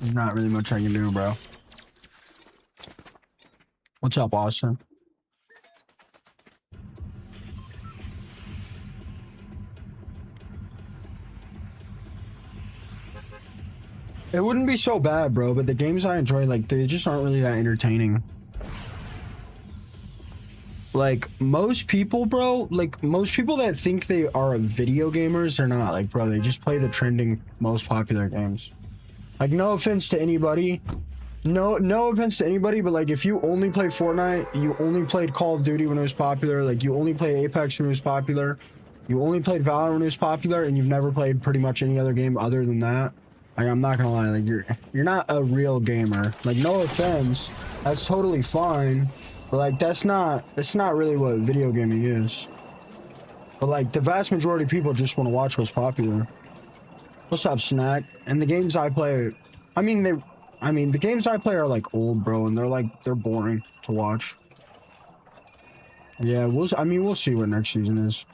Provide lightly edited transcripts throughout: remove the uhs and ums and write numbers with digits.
There's not really much I can do, bro. What's up, Austin? It wouldn't be so bad, bro, but the games I enjoy, like, they just aren't really that entertaining. Like, most people, bro, like, most people that think they are video gamers, they're not. Like, bro, they just play the trending, most popular games. Like, no offense to anybody. No offense to anybody, but, like, if you only play Fortnite, you only played Call of Duty when it was popular, like, you only played Apex when it was popular, you only played Valorant when it was popular, and you've never played pretty much any other game other than that, like, I'm not gonna lie, like, you're not a real gamer. Like, no offense, that's totally fine. But, like, that's not really what video gaming is. But, like, the vast majority of people just want to watch what's popular. What's up, Snack? And the games I play, I mean, the games I play are, like, old, bro, and they're boring to watch. Yeah, we'll see what next season is.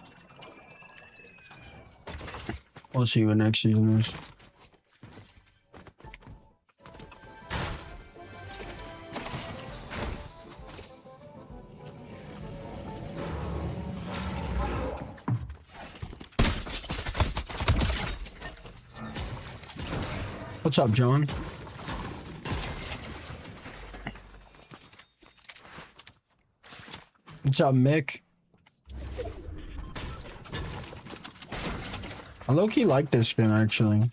We'll see what next season is. What's up, John? What's up, Mick? I low-key like this skin, actually.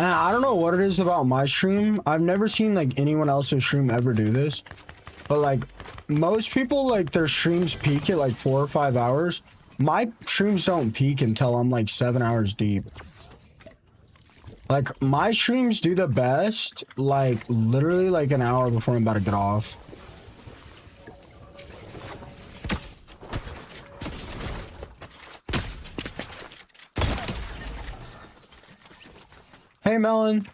I don't know what it is about my stream. I've never seen, like, anyone else's stream ever do this. But, like, most people, like, their streams peak at, like, 4 or 5 hours. My streams don't peak until I'm, like, 7 hours deep. Like, my streams do the best, like, literally, like, an hour before I'm about to get off. Hey, Melon.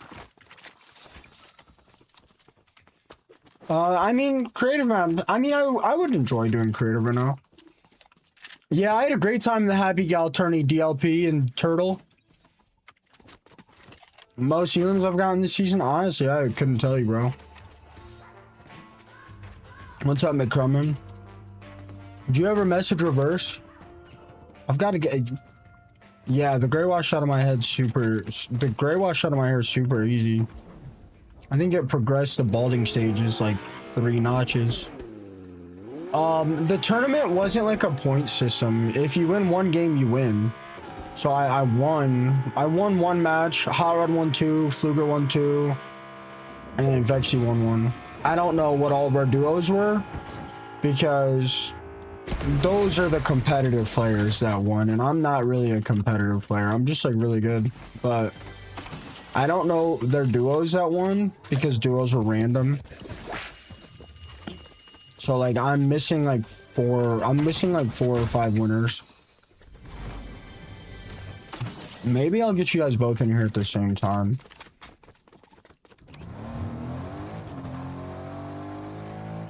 I mean, creative, man. I mean, I would enjoy doing creative right now. Yeah, I had a great time in the Happy Gal tourney, DLP and Turtle. Most healings I've gotten this season, honestly, I couldn't tell you, bro. What's up, McCrumman? Do you ever message reverse? I've got to get... Yeah, the gray wash out of my head super... The gray wash out of my hair is super easy. I think it progressed the balding stages like 3 notches. The tournament wasn't like a point system. If you win one game, you win. So I won one match. Hot Rod won 2, Fluger won 2, and Vexy won 1. I don't know what all of our duos were, because those are the competitive players that won, and I'm not really a competitive player. I'm just like really good, but I don't know their duos that won because duos were random. So like I'm missing like 4 or 5 winners. Maybe I'll get you guys both in here at the same time.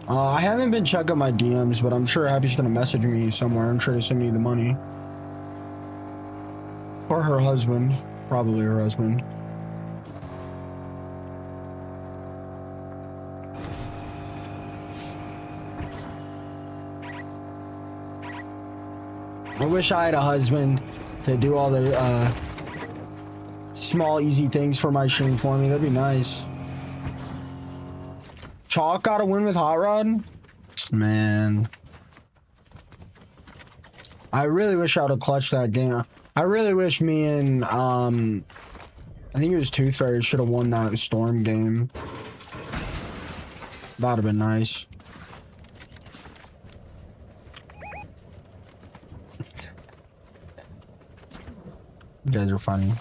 I haven't been checking my DMs, but I'm sure Happy's gonna message me somewhere and try to send me the money. Or her husband. Probably her husband. I wish I had a husband to do all the small easy things for my stream for me. That'd be nice. Chalk got a win with Hot Rod? Man. I really wish I would have clutched that game. I really wish me and I think it was Tooth Fairy should have won that Storm game. That'd have been nice. You guys are funny.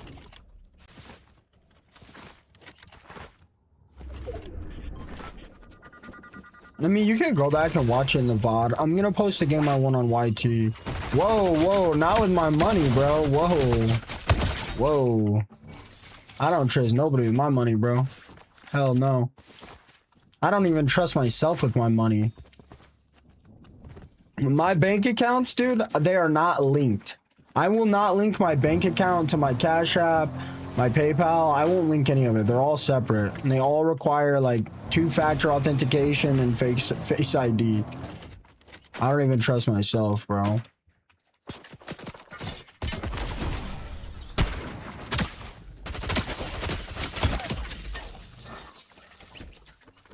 I mean, you can go back and watch it in the VOD. I'm gonna post a game I won on YT. Whoa, whoa, not with my money, bro. Whoa. Whoa. I don't trust nobody with my money, bro. Hell no. I don't even trust myself with my money. My bank accounts, dude, they are not linked. I will not link my bank account to my Cash App, my PayPal. I won't link any of it. They're all separate. And they all require like 2-factor authentication and face ID. I don't even trust myself, bro.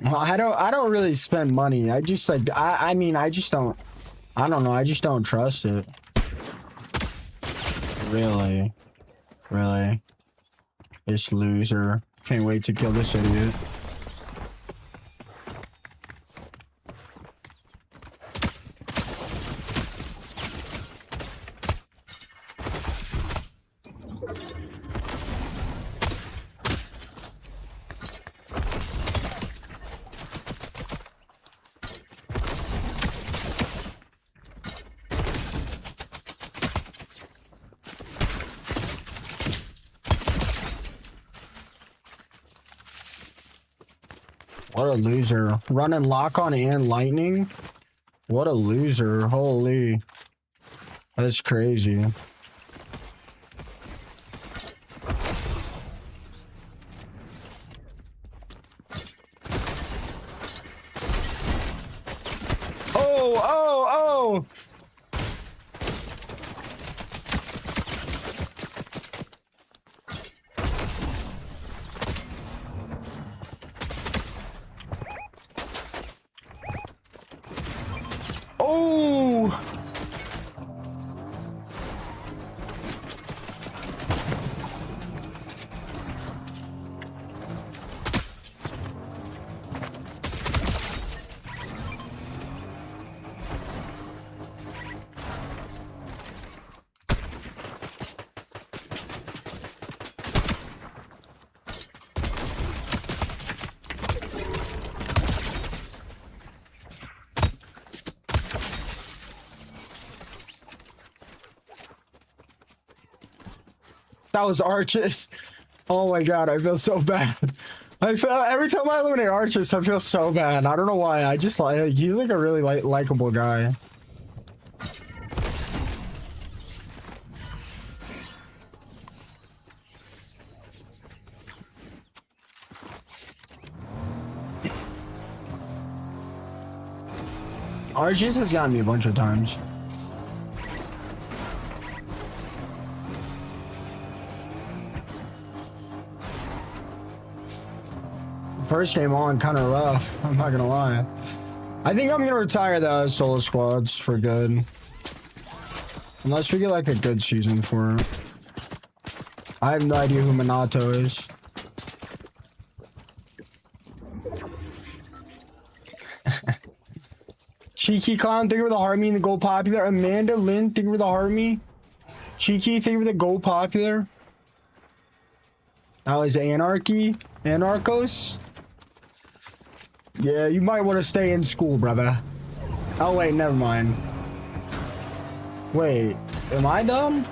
Well, I don't really spend money. I just like I mean I just don't know. I just don't trust it. Really? Really? This loser. Can't wait to kill this idiot. What a loser. Running lock on and lightning? What a loser. Holy. That's crazy. Oh, oh, oh! Oh! That was Arches. Oh my god, I feel so bad. I feel every time I eliminate Arches, I feel so bad. I don't know why. I just like he's like a really likable guy. Arches has gotten me a bunch of times. First game on kind of rough, I'm not gonna lie. I think I'm gonna retire the solo squads for good, unless we get like a good season for it. I have no idea who Minato is. Cheeky Clown, thank you for the heart me and the gold popular. Amanda Lynn, thank you for the heart me. Cheeky, thank you for the gold popular. Now is Anarchy, Anarchos. Yeah, you might want to stay in school, brother. Oh, wait, never mind. Wait, am I dumb?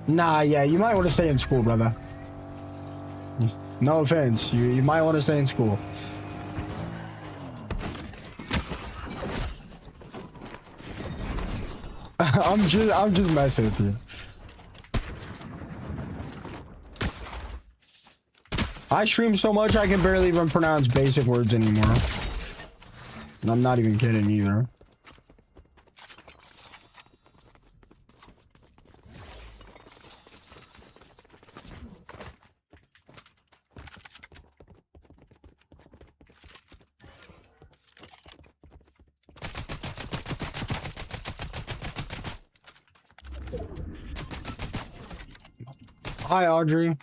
Nah, yeah, you might want to stay in school, brother. No offense, you might want to stay in school. I'm just messing with you. I stream so much I can barely even pronounce basic words anymore. And I'm not even kidding either. Hi, Audrey.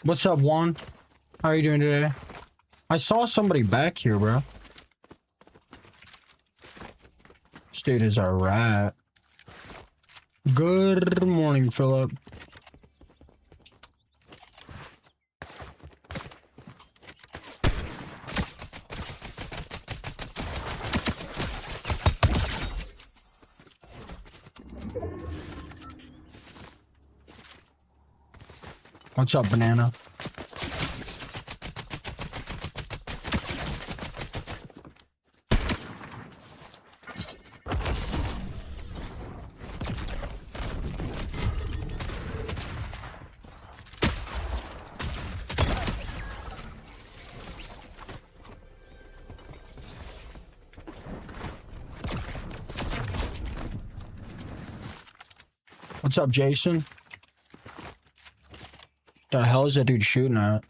What's up, Juan? How are you doing today? I saw somebody back here, bro. This dude is a rat. Good morning, Philip. What's up, banana? What's up, Jason? The hell is that dude shooting at?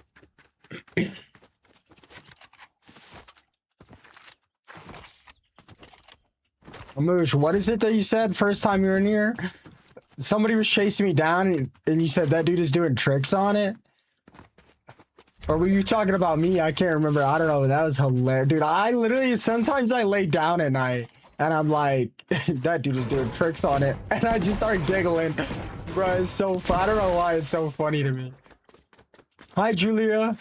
Moosh, what is it that you said first time you were in here? Somebody was chasing me down and you said that dude is doing tricks on it? Or were you talking about me? I can't remember. I don't know. That was hilarious. Dude, I literally, sometimes I lay down at night and I'm like, that dude is doing tricks on it. And I just start giggling. Bro, it's so fun. I don't know why it's so funny to me. Hi, Julia.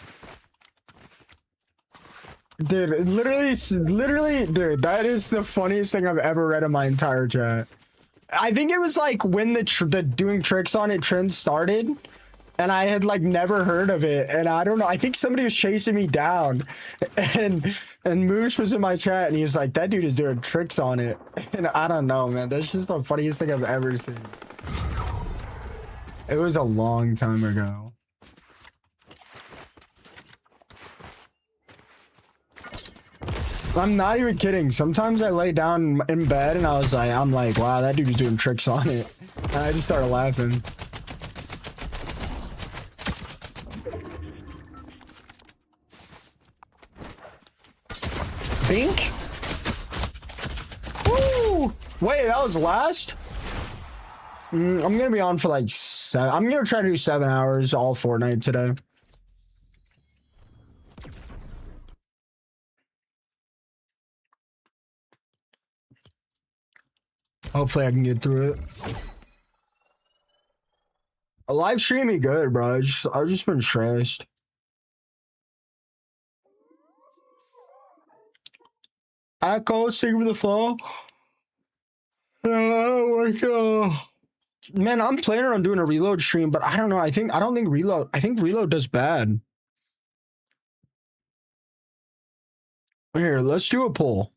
Dude, literally, dude, that is the funniest thing I've ever read in my entire chat. I think it was like when the doing tricks on it trend started, and I had like never heard of it, and I don't know. I think somebody was chasing me down, and Moosh was in my chat, and he was like, "That dude is doing tricks on it," and I don't know, man. That's just the funniest thing I've ever seen. It was a long time ago. I'm not even kidding. Sometimes I lay down in bed and I'm like, wow, that dude is doing tricks on it. And I just started laughing. Bink? Woo! Wait, that was last? I'm gonna be on for like 7. I'm gonna try to do 7 hours all Fortnite today. Hopefully I can get through it. A live streaming good, bro. I've just been stressed. Echo, sing for the fall. Oh my god. Man, I'm planning on doing a reload stream, but I don't know. I don't think reload does bad. Here, let's do a poll.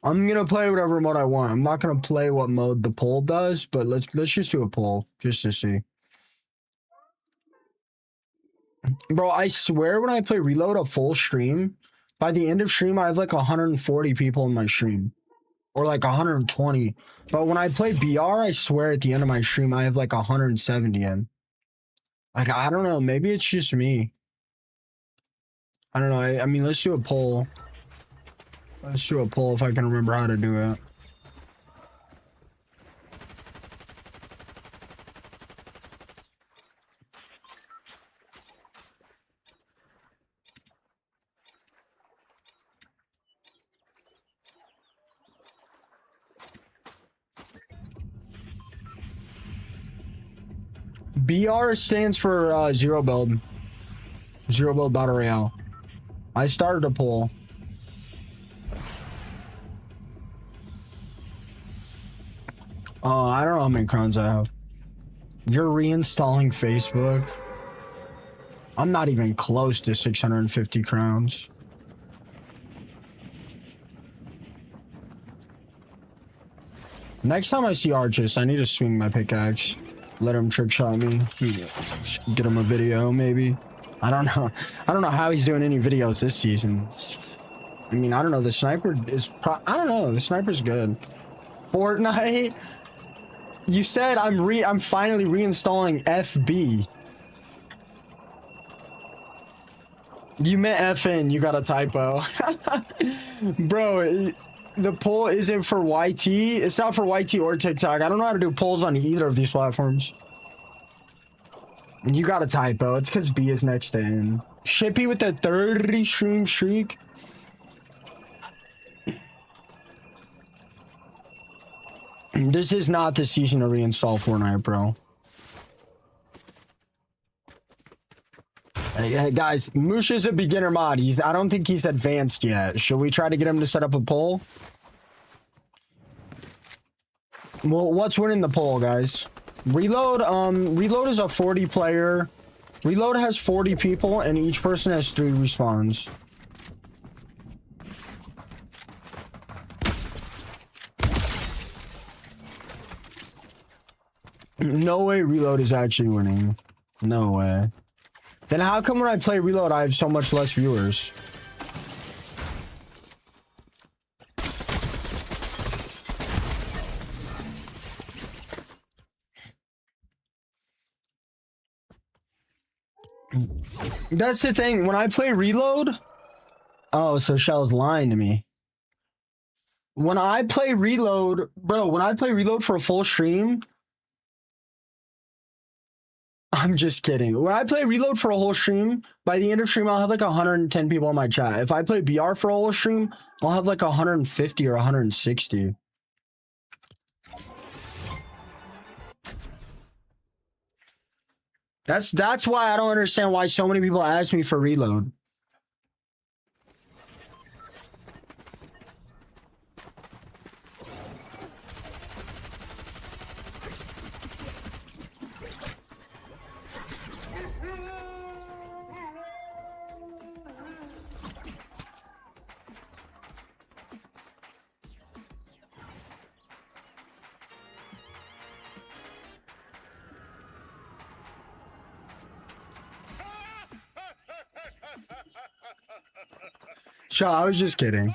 I'm gonna play whatever mode I want. I'm not gonna play what mode the poll does, but let's just do a poll just to see. Bro, I swear when I play reload a full stream, by the end of stream I have like 140 people in my stream. Or like 120. But when I play BR, I swear at the end of my stream I have like 170 in. Like, I don't know, maybe it's just me. I don't know. I mean, let's do a poll. Let's do a poll if I can remember how to do it. BR stands for Zero Build. Zero Build Battle Royale. I started a poll. I don't know how many crowns I have. You're reinstalling Facebook? I'm not even close to 650 crowns. Next time I see Archis, I need to swing my pickaxe. Let him trick shot me. Get him a video, maybe. I don't know. I don't know how he's doing any videos this season. I mean, I don't know. The sniper is I don't know. The sniper's good. Fortnite? You said I'm finally reinstalling FB. You meant FN. You got a typo. Bro, the poll isn't for YT. It's not for YT or TikTok. I don't know how to do polls on either of these platforms. You got a typo. It's because B is next in. Shippy with the 30 stream streak. This is not the season to reinstall Fortnite, bro. Hey, guys, Moosh is a beginner mod. I don't think he's advanced yet. Should we try to get him to set up a poll? Well, what's winning the poll, guys? Reload, Reload is a 40 player. Reload has 40 people and each person has 3 respawns. No way Reload is actually winning. No way. Then how come when I play Reload I have so much less viewers? That's the thing. When I play Reload... Oh, so Shell's lying to me. When I play Reload... Bro, when I play Reload for a full stream... I'm just kidding. When I play Reload for a whole stream, by the end of stream, I'll have like 110 people in my chat. If I play BR for a whole stream, I'll have like 150 or 160. That's why I don't understand why so many people ask me for Reload. Sure, I was just kidding.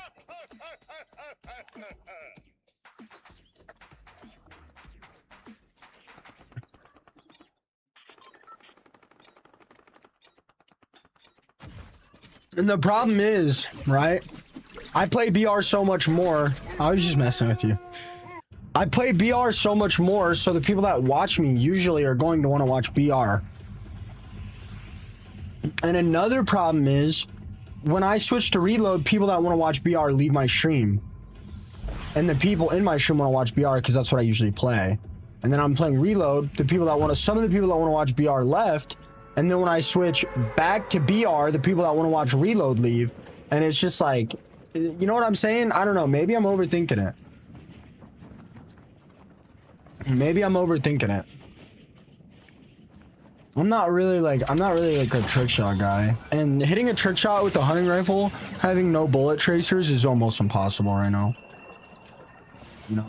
And the problem is, right? I play BR so much more. I was just messing with you. I play BR so much more, so the people that watch me usually are going to want to watch BR. And another problem is, when I switch to Reload, people that want to watch BR leave my stream. And the people in my stream want to watch BR because that's what I usually play. And then I'm playing Reload, some of the people that want to watch BR left. And then when I switch back to BR, the people that want to watch Reload leave. And it's just like, you know what I'm saying? I don't know. Maybe I'm overthinking it. Maybe I'm overthinking it. I'm not really like a trick shot guy. And hitting a trick shot with a hunting rifle, having no bullet tracers is almost impossible right now. You know?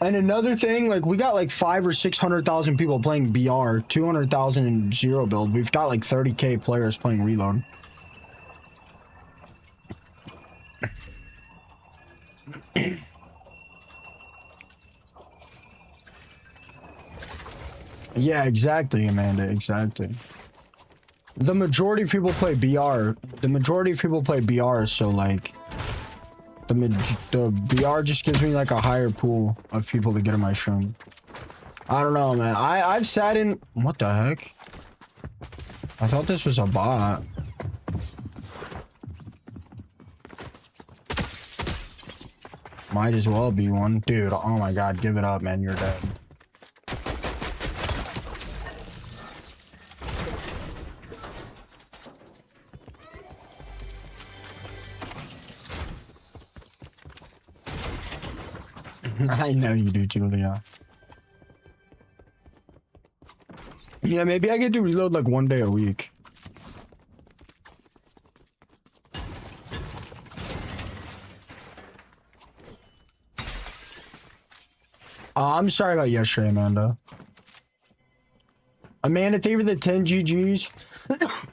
And another thing, like we got like 500,000 or 600,000 people playing BR, 200,000 in zero build. We've got like 30k players playing Reload. Yeah, exactly, Amanda, exactly. The majority of people play BR. The majority of people play BR, so like the BR just gives me like a higher pool of people to get in my stream. I don't know, man. I've sat in... What the heck? I thought this was a bot. Might as well be one. Dude, oh my god, give it up, man. You're dead. I know you do, Julia. Yeah, maybe I get to Reload like one day a week. I'm sorry about yesterday, Amanda. Amanda, thank you for the 10 GGs.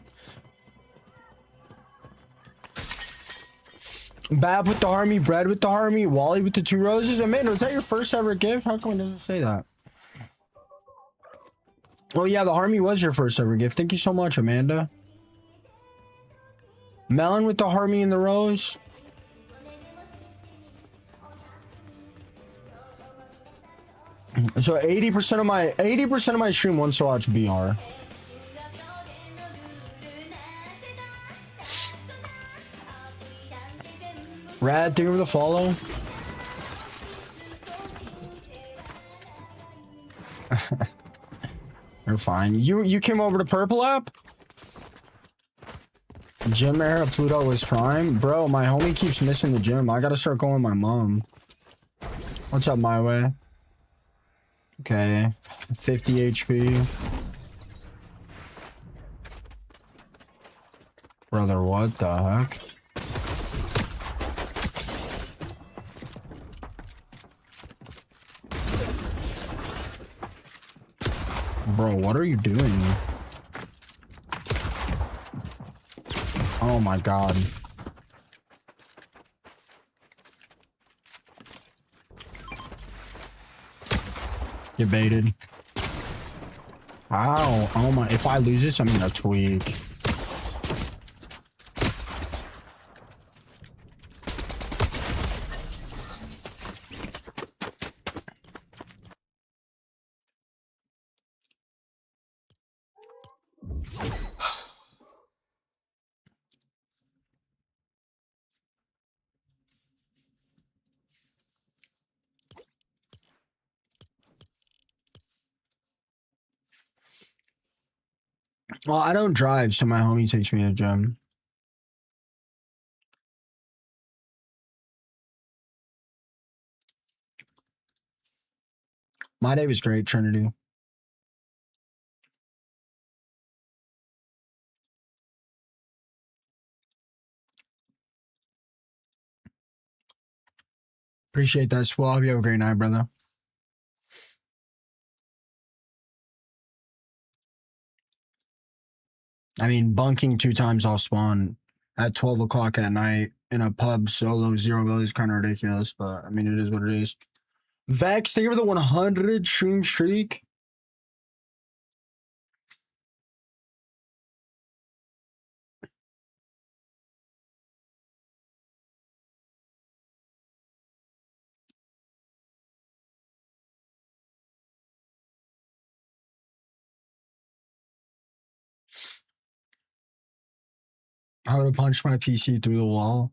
Bab with the Harmy, Bread with the Harmy, Wally with the 2 roses. Amanda, was that your first ever gift? How come it doesn't say that? Oh yeah, the Harmy was your first ever gift. Thank you so much, Amanda. Melon with the Harmy and the rose. So 80% of my stream wants to watch BR. Rad, thank you for the follow. You're fine. You came over to Purple App? Gym era Pluto was prime? Bro, my homie keeps missing the gym. I gotta start going with my mom. What's up, my way? Okay. 50 HP. Brother, what the heck? Bro, what are you doing? Oh my god. You baited. Ow. Oh my. If I lose this, I'm gonna tweak. Well, I don't drive, so my homie takes me to the gym. My day was great, Trinity. Appreciate that, Swab. You have a great night, brother. I mean, bunking 2 times off spawn at 12 o'clock at night in a pub solo 0 bill is kind of ridiculous, but I mean, it is what it is. Vex, thank you for the 100 stream streak. I would have punched my PC through the wall.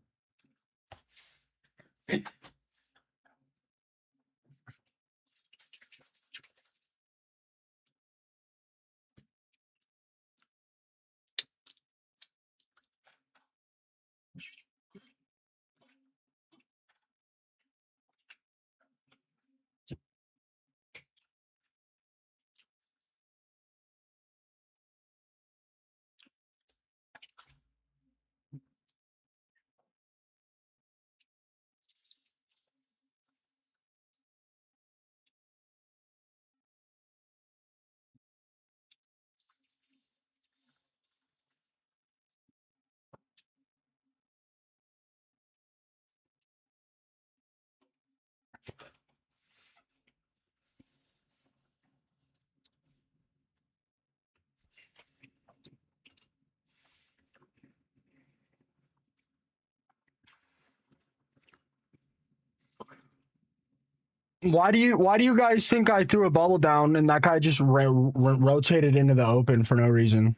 Why do you guys think I threw a bubble down and that guy just rotated into the open for no reason?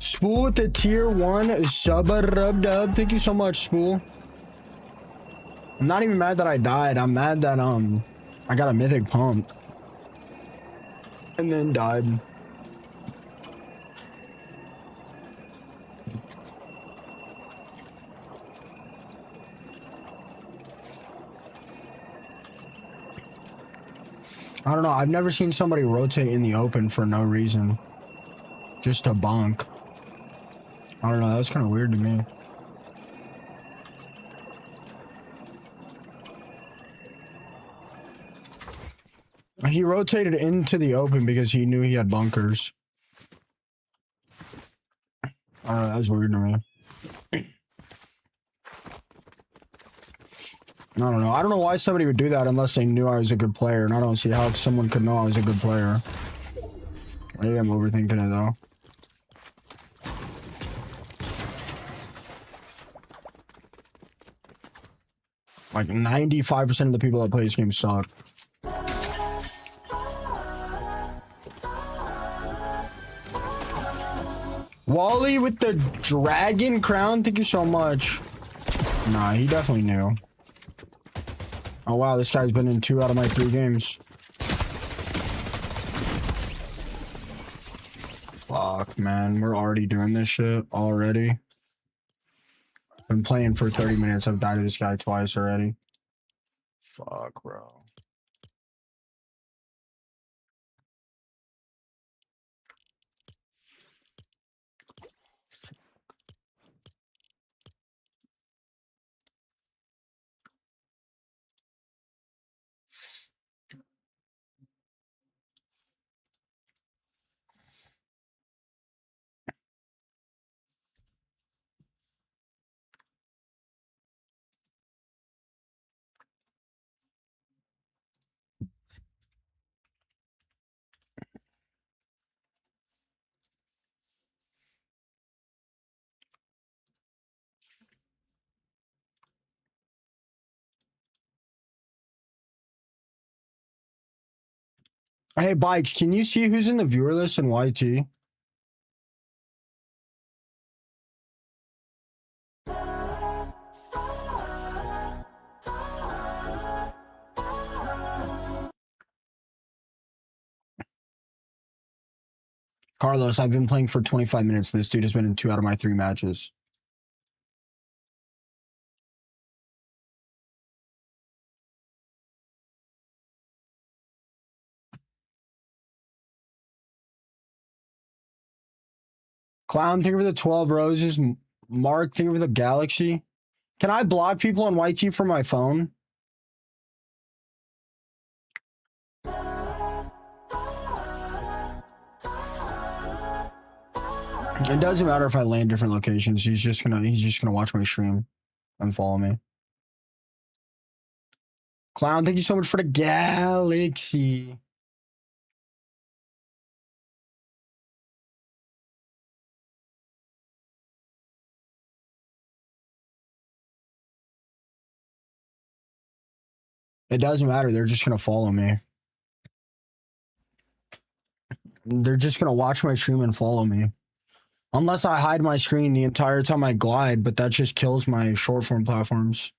Spool with the tier 1 sub dub. Thank you so much, Spool. I'm not even mad that I died. I'm mad that I got a mythic pump and then died. I don't know. I've never seen somebody rotate in the open for no reason. Just to bonk. I don't know. That was kind of weird to me. He rotated into the open because he knew he had bunkers. I don't know. That was weird to me. I don't know. I don't know why somebody would do that unless they knew I was a good player, and I don't see how someone could know I was a good player. Maybe I'm overthinking it, though. Like, 95% of the people that play this game suck. Wally with the dragon crown? Thank you so much. Nah, he definitely knew. Oh wow, this guy's been in 2 out of my 3 games. Fuck, man. We're already doing this shit already. Been playing for 30 minutes. I've died to this guy twice already. Fuck, bro. Hey, Bikes, can you see who's in the viewer list in YT? Carlos, I've been playing for 25 minutes. This dude has been in 2 out of my 3 matches. Clown, think of the 12 roses. Mark, think of the galaxy. Can I block people on YT from my phone? It doesn't matter if I land different locations. He's just gonna watch my stream and follow me. Clown, thank you so much for the galaxy. It doesn't matter. They're just gonna follow me. They're just gonna watch my stream and follow me. Unless I hide my screen the entire time I glide, but that just kills my short form platforms.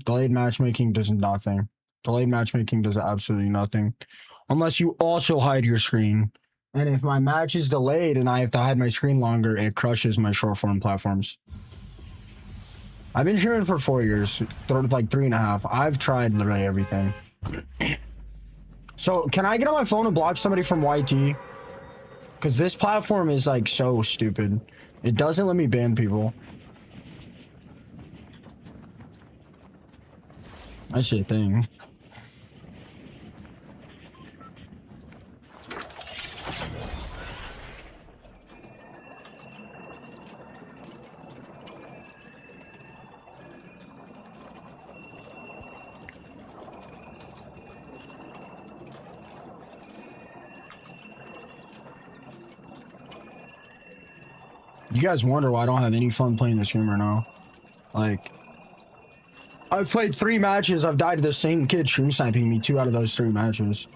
Delayed matchmaking does nothing. Delayed matchmaking does absolutely nothing. Unless you also hide your screen. And if my match is delayed and I have to hide my screen longer, it crushes my short form platforms. I've been streaming for 4 years, like 3.5. I've tried literally everything. So can I get on my phone and block somebody from YT? Because this platform is like so stupid. It doesn't let me ban people. That shit thing. You guys wonder why I don't have any fun playing this game right now. Like, I've played 3 matches. I've died to the same kid stream sniping me 2 out of those 3 matches.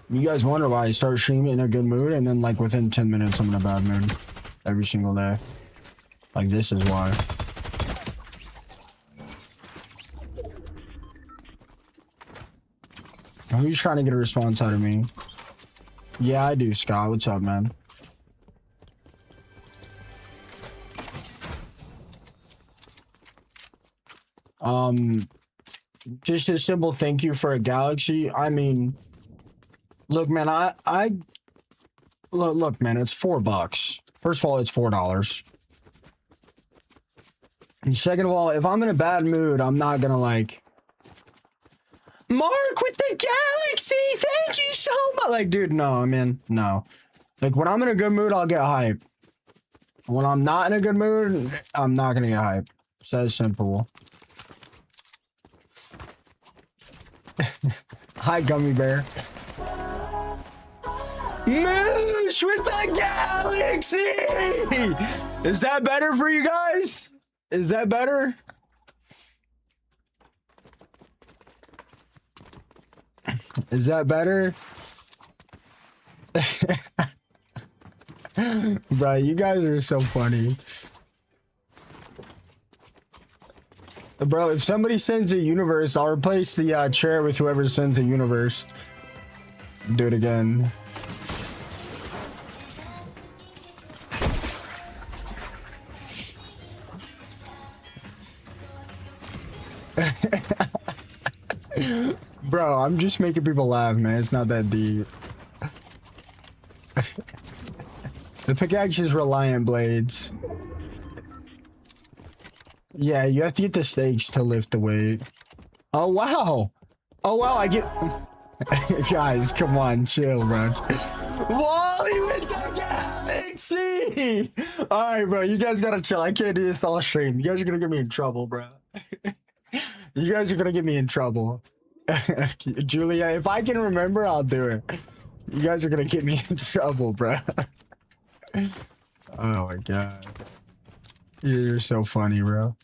You guys wonder why I start streaming in a good mood and then like within 10 minutes I'm in a bad mood every single day. Like this is why. Who's trying to get a response out of me? Yeah, I do, Scott. What's up, man? Just a simple thank you for a galaxy. I mean, look, man, look, man, it's $4. First of all, it's $4. And second of all, if I'm in a bad mood, I'm not gonna like, Mark with the galaxy, thank you so much. Like, dude, no, I mean, no. Like, when I'm in a good mood, I'll get hype. When I'm not in a good mood, I'm not gonna get hype. It's that simple. Hi, Gummy Bear. Moosh with the galaxy! Is that better for you guys? Is that better? Is that better? Bro, you guys are so funny. Bro, if somebody sends a universe, I'll replace the chair with whoever sends a universe. Do it again. Bro, I'm just making people laugh, man. It's not that deep. The pickaxe is reliant blades. Yeah, you have to get the stakes to lift the weight. Oh, wow. Oh, wow, I get... Guys, come on, chill, bro. Wally with the galaxy! Alright, bro, you guys gotta chill. I can't do this all stream. You guys are gonna get me in trouble, bro. You guys are gonna get me in trouble. Julia, if I can remember, I'll do it. You guys are gonna get me in trouble, bro. Oh my god. You're so funny, bro.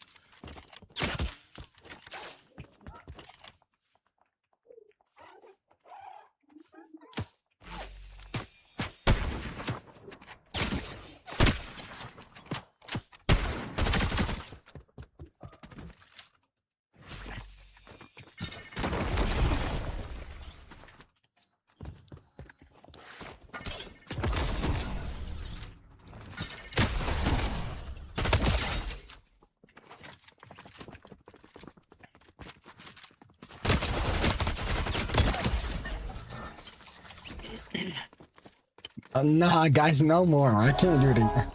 Nah, guys, no more. I can't do it again.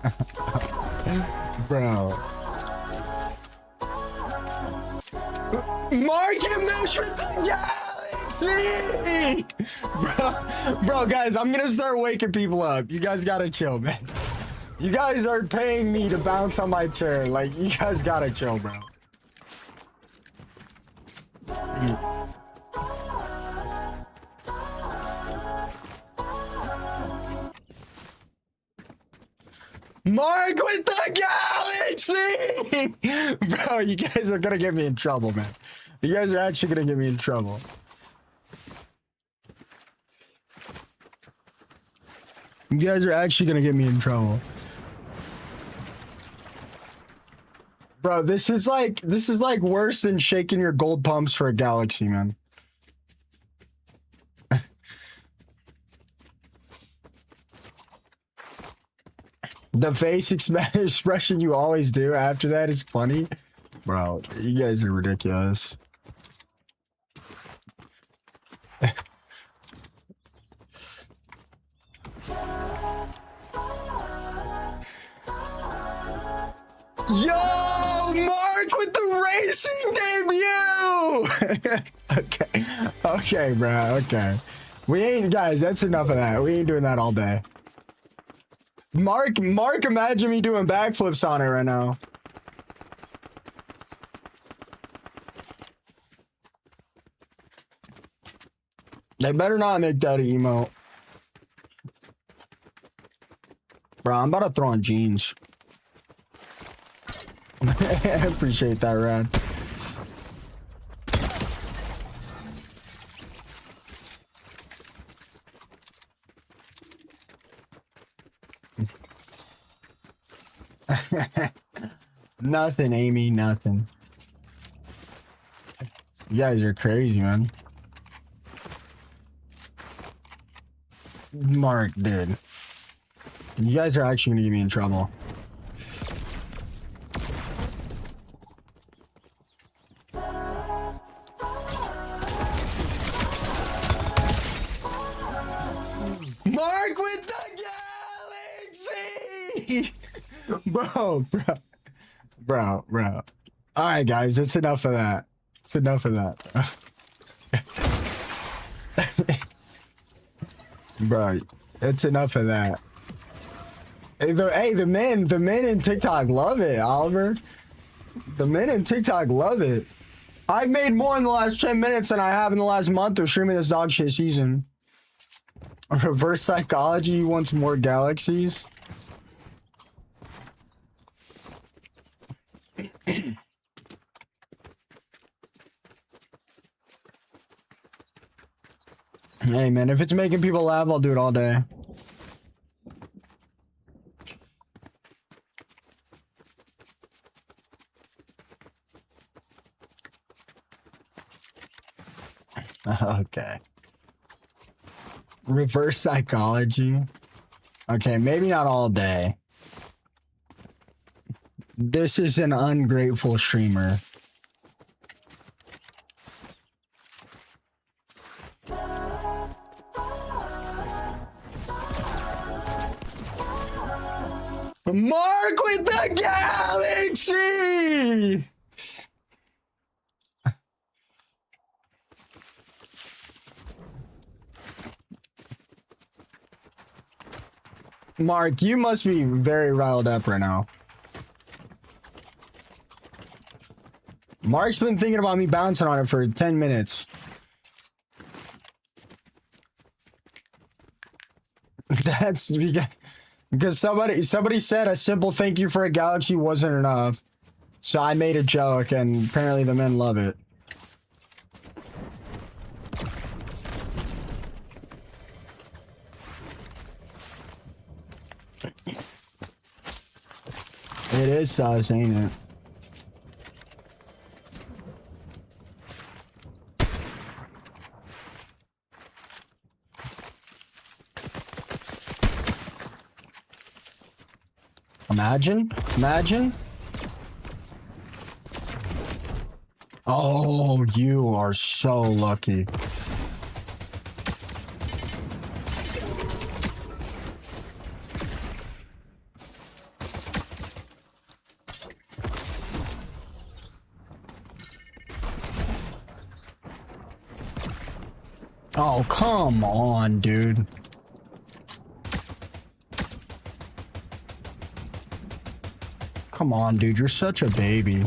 Bro. Mark and Milch with the galaxy! Bro, guys, I'm gonna start waking people up. You guys gotta chill, man. You guys are paying me to bounce on my chair. Like, you guys gotta chill, bro. Mark with the galaxy! Bro, you guys are gonna get me in trouble, man. You guys are actually gonna get me in trouble. You guys are actually gonna get me in trouble. Bro, this is like worse than shaking your gold pumps for a galaxy, man. The face expression you always do after that is funny. Bro, you guys are ridiculous. Yo, Mark with the racing debut! Okay, bro, okay. We ain't, guys, that's enough of that. We ain't doing that all day. Mark, imagine me doing backflips on it right now. They better not make that an emote. Bro, I'm about to throw on jeans. I appreciate that, Rad. Nothing, Amy, nothing. You guys are crazy, man. Mark, dude. You guys are actually gonna get me in trouble. Mark with the galaxy! Bro. All right, guys, it's enough of that. It's enough of that. Bro, it's enough of that. Hey, the men in TikTok love it, Oliver. The men in TikTok love it. I've made more in the last 10 minutes than I have in the last month of streaming this dog shit season. Reverse psychology wants more galaxies. Hey man, if it's making people laugh, I'll do it all day. Okay. Reverse psychology. Okay, maybe not all day. This is an ungrateful streamer. Mark with the galaxy! Mark, you must be very riled up right now. Mark's been thinking about me bouncing on it for 10 minutes. That's because somebody said a simple thank you for a galaxy wasn't enough. So I made a joke and apparently the men love it. It is sus, ain't it? Imagine. Oh, you are so lucky. Oh, come on, dude. Come on, dude. You're such a baby.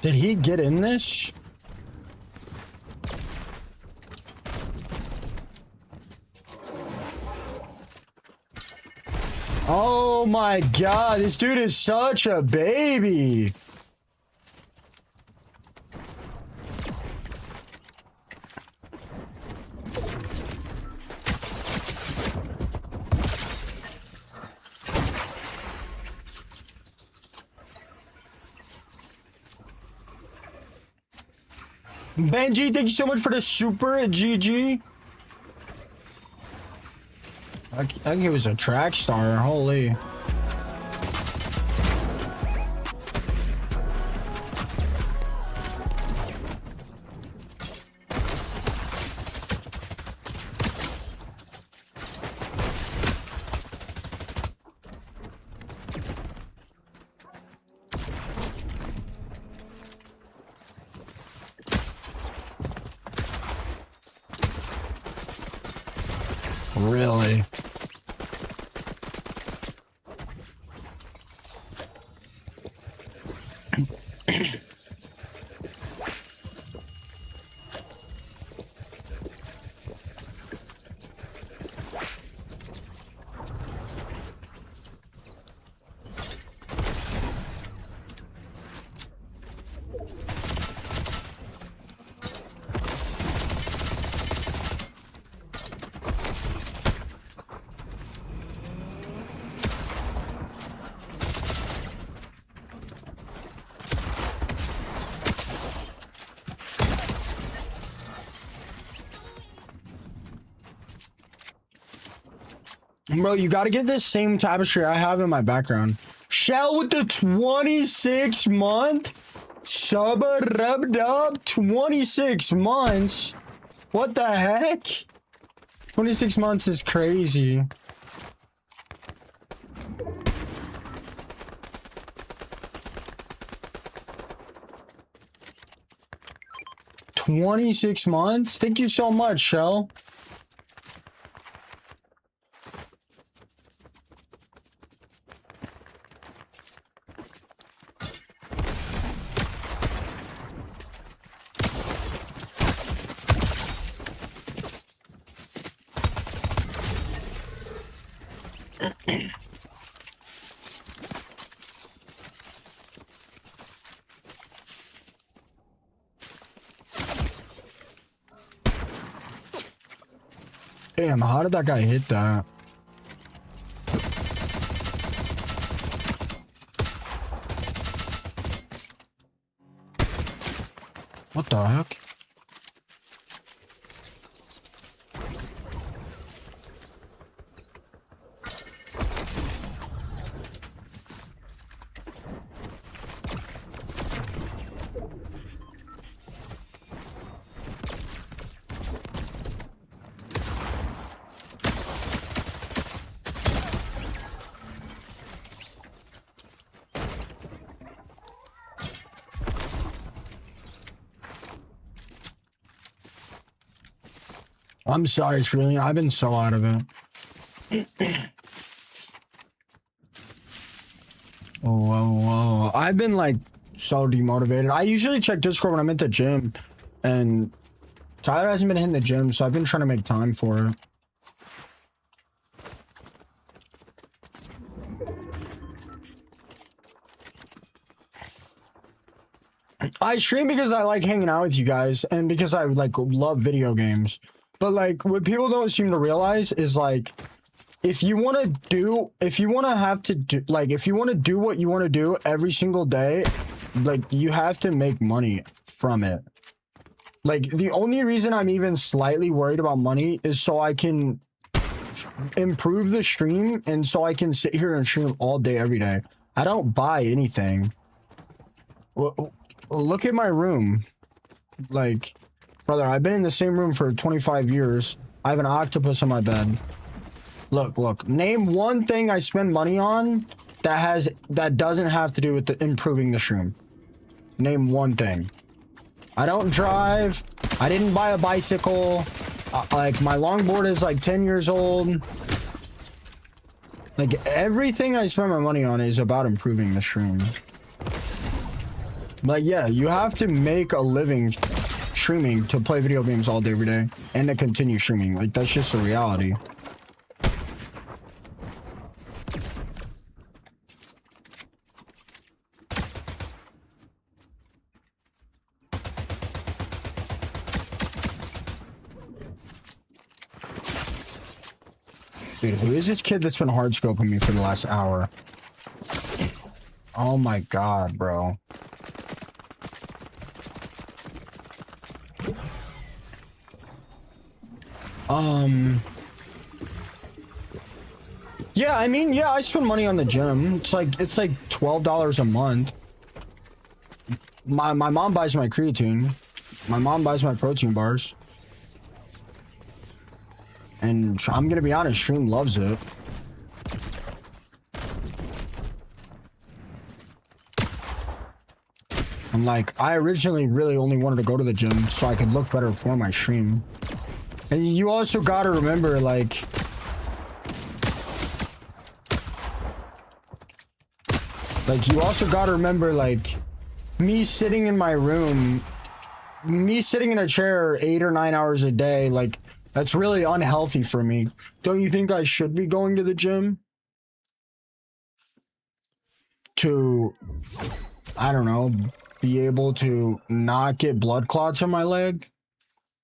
Did he get in this? Oh my god, this dude is such a baby. Benji, thank you so much for the super GG. I think he was a track star. Holy. Really? Bro, you gotta get this same tapestry I have in my background. Shell with the 26 month sub-a-rub-dub 26 months. What the heck? 26 months is crazy. $26 months? Thank you so much, Shell. Damn, how did that guy hit that? What the heck? I'm sorry, Shrillian. I've been so out of it. Oh. I've been like so demotivated. I usually check Discord when I'm at the gym, and Tyler hasn't been hitting the gym, so I've been trying to make time for it. I stream because I like hanging out with you guys and because I like love video games. But like what people don't seem to realize is like if you want to do what you want to do every single day, like you have to make money from it. Like the only reason I'm even slightly worried about money is so I can improve the stream and so I can sit here and stream all day every day. I don't buy anything. Well, look at my room. Like, brother, I've been in the same room for 25 years. I have an octopus on my bed. Look. Name one thing I spend money on that doesn't have to do with improving the stream. Name one thing. I don't drive. I didn't buy a bicycle. Like, my longboard is like 10 years old. Like, everything I spend my money on is about improving the stream. Like, yeah, you have to make a living streaming to play video games all day, every day, and to continue streaming. Like, that's just the reality. Dude, who is this kid that's been hard scoping me for the last hour? Oh my god, bro. Yeah, I mean, yeah, I spend money on the gym. It's like $12 a month. My mom buys my creatine. My mom buys my protein bars. And I'm gonna be honest, stream loves it. I'm like, I originally really only wanted to go to the gym so I could look better for my stream. And you also gotta remember, like, me sitting in my room, me sitting in a chair 8 or 9 hours a day, like, that's really unhealthy for me. Don't you think I should be going to the gym? To, I don't know, be able to not get blood clots on my leg?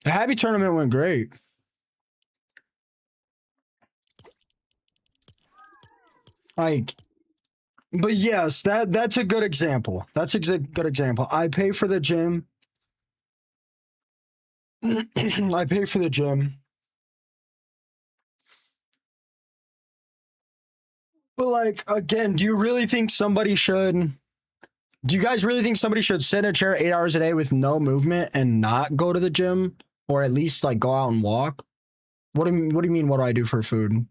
The Happy tournament went great. Like, but yes, that's a good example. That's a good example. I pay for the gym. I pay for the gym. But like, again, do you guys really think somebody should sit in a chair 8 hours a day with no movement and not go to the gym? Or at least like go out and walk? What do you mean, what do I do for food?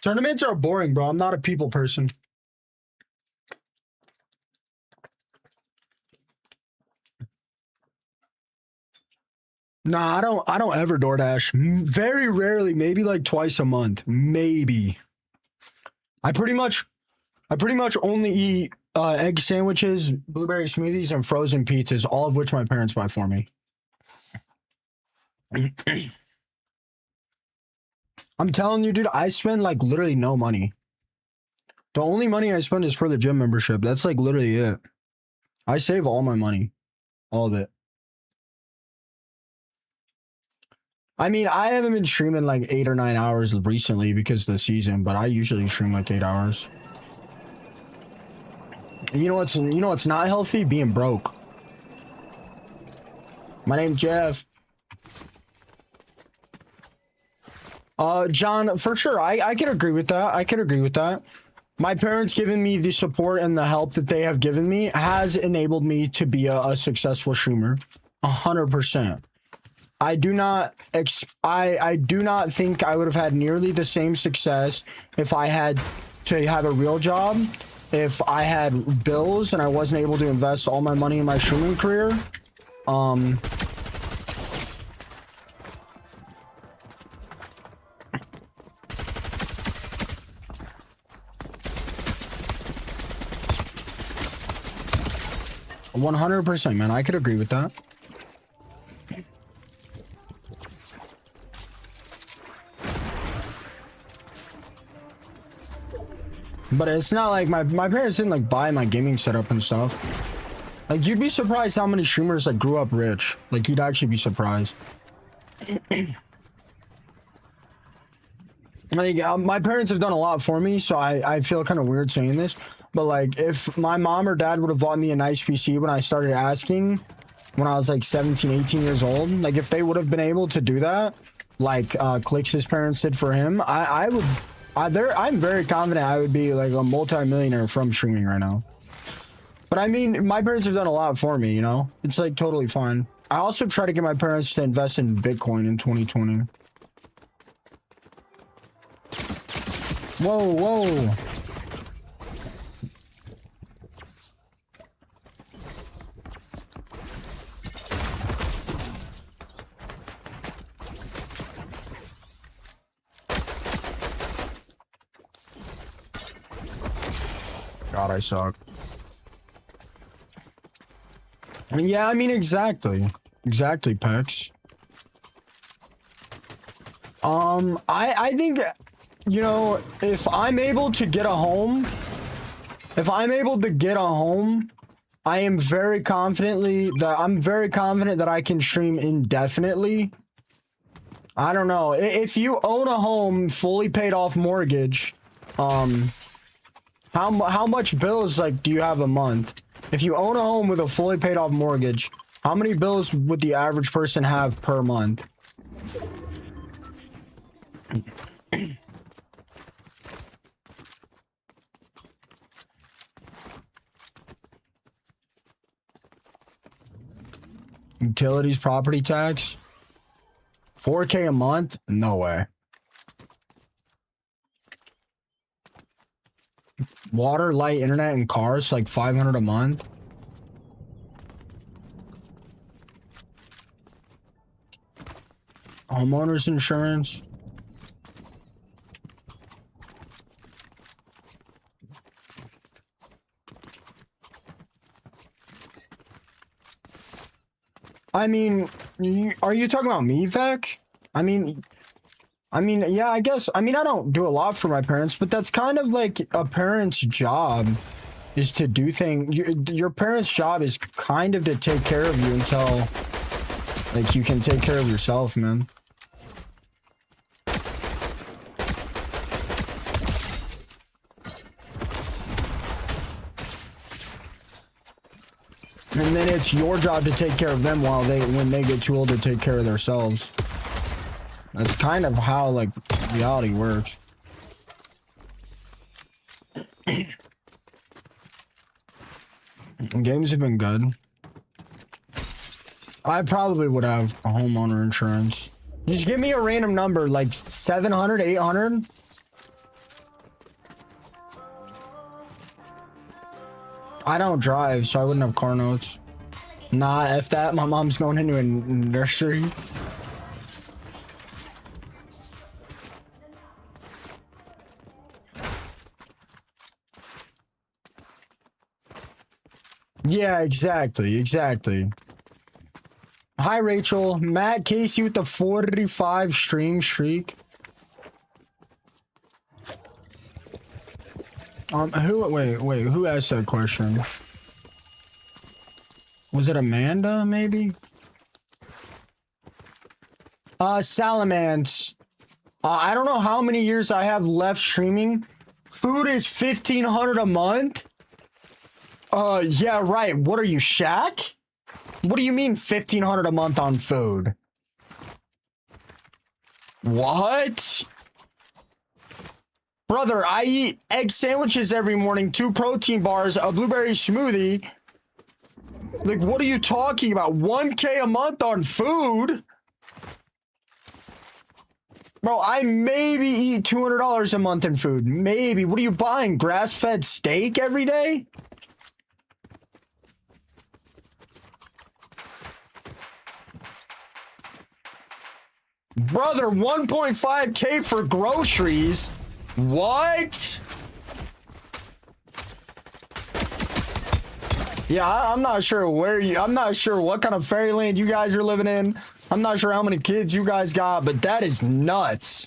Tournaments are boring, bro. I'm not a people person. Nah, I don't ever DoorDash. Very rarely, maybe like twice a month. Maybe. I pretty much I pretty much only eat egg sandwiches, blueberry smoothies, and frozen pizzas, all of which my parents buy for me. I'm telling you, dude, I spend like literally no money. The only money I spend is for the gym membership. That's like literally it. I save all my money. All of it. I mean, I haven't been streaming like 8 or 9 hours recently because of the season, but I usually stream like 8 hours. You know what's not healthy? Being broke. My name's Jeff. John, for sure. I can agree with that. I can agree with that. My parents giving me the support and the help that they have given me has enabled me to be a successful streamer. 100%. I do not think I would have had nearly the same success if I had to have a real job, if I had bills and I wasn't able to invest all my money in my streaming career. 100%, man. I could agree with that. But it's not like my parents didn't like buy my gaming setup and stuff. Like, you'd be surprised how many streamers like grew up rich. Like, you'd actually be surprised. Like, my parents have done a lot for me, so I feel kind of weird saying this. But like, if my mom or dad would have bought me a nice PC when I started asking, when I was like 17, 18 years old, like if they would have been able to do that, like Clix's parents did for him, I'm very confident I would be like a multi-millionaire from streaming right now. But I mean, my parents have done a lot for me, you know? It's like totally fine. I also try to get my parents to invest in Bitcoin in 2020. Whoa, whoa. God, I suck. Yeah, I mean, exactly. Exactly, Pex. I think, you know, if I'm able to get a home, I am very confident that I can stream indefinitely. I don't know. If you own a home, fully paid off mortgage, how much bills like do you have a month? If you own a home with a fully paid off mortgage, how many bills would the average person have per month? Utilities, property tax, 4K a month? No way. Water, light, internet, and cars, like 500 a month. Homeowners insurance. I mean, are you talking about me, Vec? I mean, yeah, I guess. I mean, I don't do a lot for my parents, but that's kind of like a parent's job is to do things. Your parents' job is kind of to take care of you until, like, you can take care of yourself, man. And then it's your job to take care of them when they get too old to take care of themselves. That's kind of how, like, reality works. Games have been good. I probably would have a homeowner insurance. Just give me a random number, like 700, 800. I don't drive, so I wouldn't have car notes. Nah, F that. My mom's going into a nursery. Yeah, exactly. Hi, Rachel. Matt Casey with the 45 stream streak. Wait, who asked that question? Was it Amanda, maybe? Salamance. I don't know how many years I have left streaming. Food is $1,500 a month? Yeah, right. What are you, Shaq? What do you mean $1,500 a month on food? What? Brother, I eat egg sandwiches every morning, 2 protein bars, a blueberry smoothie. Like, what are you talking about? 1K a month on food? Bro, I maybe eat $200 a month in food. Maybe. What are you buying? Grass-fed steak every day? Brother, 1.5K for groceries? What? Yeah, I'm not sure I'm not sure what kind of fairyland you guys are living in. I'm not sure how many kids you guys got, but that is nuts.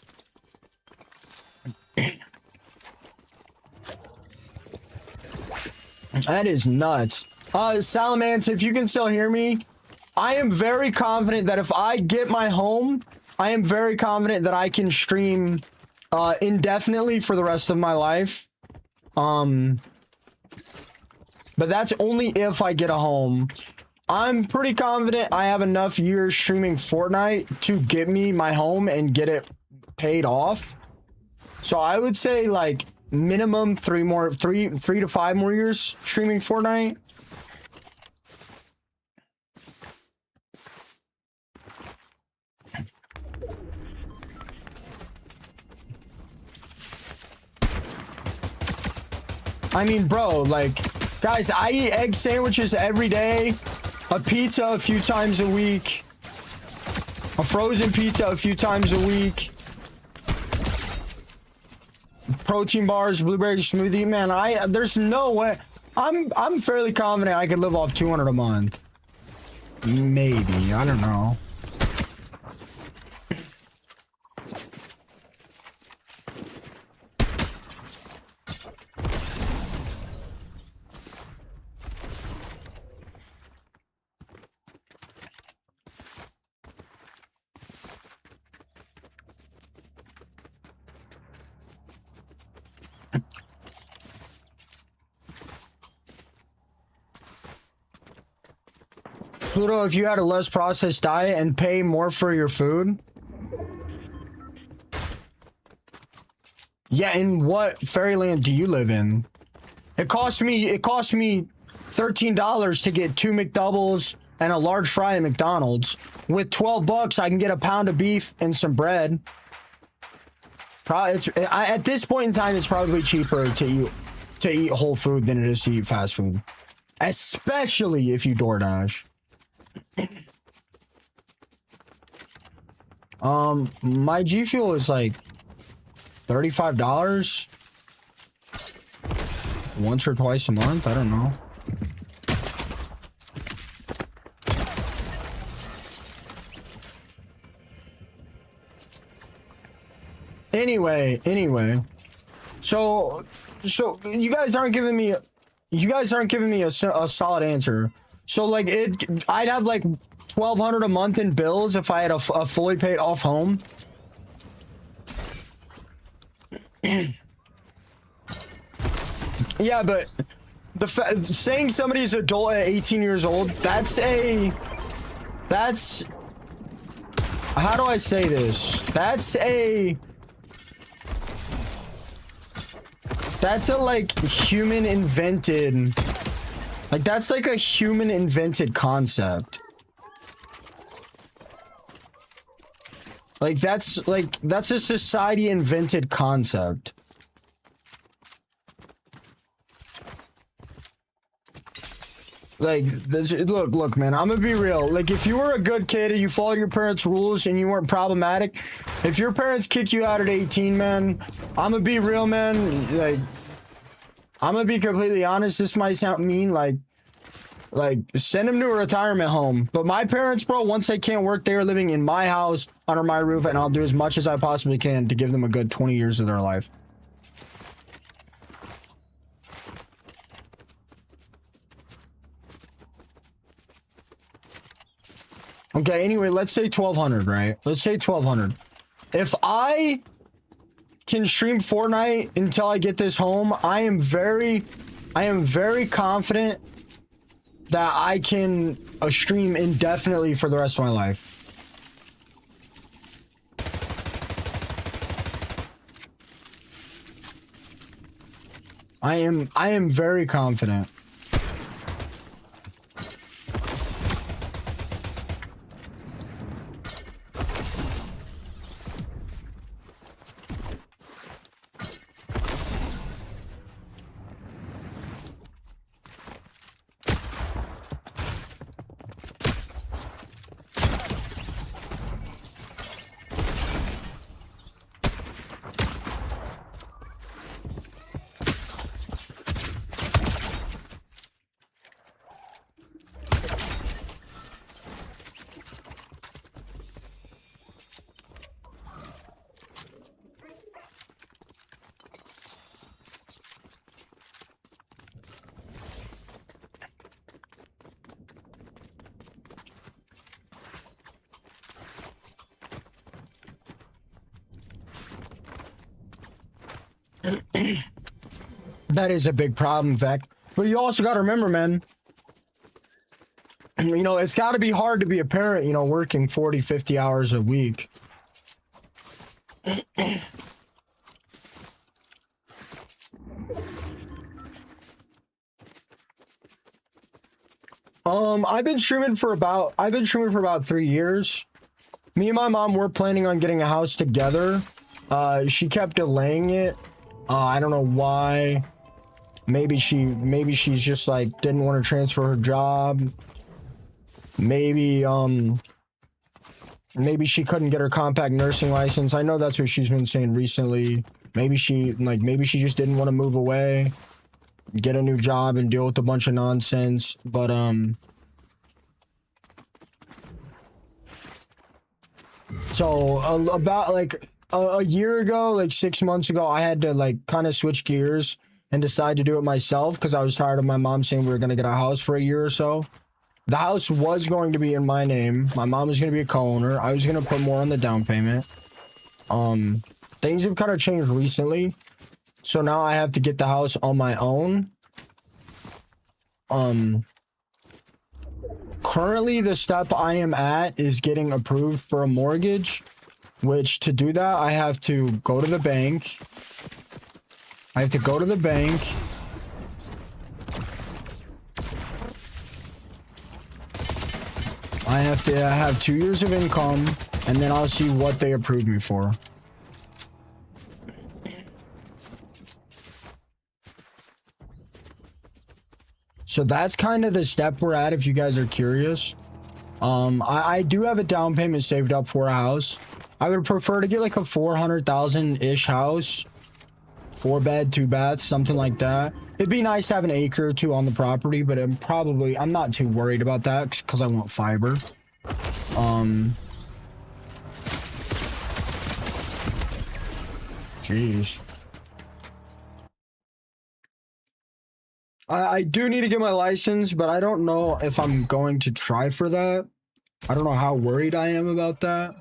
That is nuts. Salamance, if you can still hear me, I am very confident that if I get my home, I am very confident that I can stream indefinitely for the rest of my life. But that's only if I get a home. I'm pretty confident I have enough years streaming Fortnite to get me my home and get it paid off. So I would say like minimum 3 to 5 more years streaming Fortnite. I mean, bro, like, guys, I eat egg sandwiches every day, a pizza a few times a week, a frozen pizza a few times a week, protein bars, blueberry smoothie. Man, there's no way. I'm fairly confident I could live off 200 a month. Maybe, I don't know. Pluto, if you had a less processed diet and pay more for your food. Yeah, in what fairyland do you live in? It cost me $13 to get 2 McDoubles and a large fry at McDonald's. With $12, I can get a pound of beef and some bread. Probably at this point in time, it's probably cheaper to eat whole food than it is to eat fast food, especially if you DoorDash. My G Fuel is like $35 once or twice a month. I don't know. Anyway, so you guys aren't giving me a solid answer. So like I'd have like $1,200 a month in bills if I had a fully paid off home. Yeah, but saying somebody's adult at 18 years old, that's how do I say this? That's a like human invented, like that's like a human invented concept. Like that's a society invented concept. Like, look, man, I'm gonna be real. Like, if you were a good kid and you followed your parents' rules and you weren't problematic, if your parents kick you out at 18, man, I'm gonna be real, man. Like, I'm gonna be completely honest. This might sound mean. Like, Like, send him to a retirement home. But my parents, bro, once they can't work, they are living in my house, under my roof, and I'll do as much as I possibly can to give them a good 20 years of their life. Okay, anyway, let's say 1,200, right? Let's say 1,200. If I can stream Fortnite until I get this home, I am very confident that I can stream indefinitely for the rest of my life. I am very confident. That is a big problem, Vec. But you also got to remember, man, you know, it's got to be hard to be a parent, you know, working 40, 50 hours a week. I've been streaming for about 3 years. Me and my mom were planning on getting a house together. She kept delaying it. I don't know why. Maybe she's just like didn't want to transfer her job. Maybe she couldn't get her compact nursing license. I know that's what she's been saying recently. Maybe she just didn't want to move away, get a new job and deal with a bunch of nonsense. But so about like a year ago, like 6 months ago, I had to like kind of switch gears and decide to do it myself because I was tired of my mom saying we were going to get a house for a year or so. The house was going to be in my name. My mom was going to be a co-owner. I was going to put more on the down payment. Things have kind of changed recently. So now I have to get the house on my own. Currently the step I am at is getting approved for a mortgage, which to do that, I have to go to the bank. I have to go to the bank. I have to have 2 years of income, and then I'll see what they approve me for. So that's kind of the step we're at if you guys are curious. I do have a down payment saved up for a house. I would prefer to get like a 400,000-ish house. 4 bed, 2 baths, something like that. It'd be nice to have an acre or two on the property, but I'm not too worried about that because I want fiber. Jeez. I do need to get my license, but I don't know if I'm going to try for that. I don't know how worried I am about that.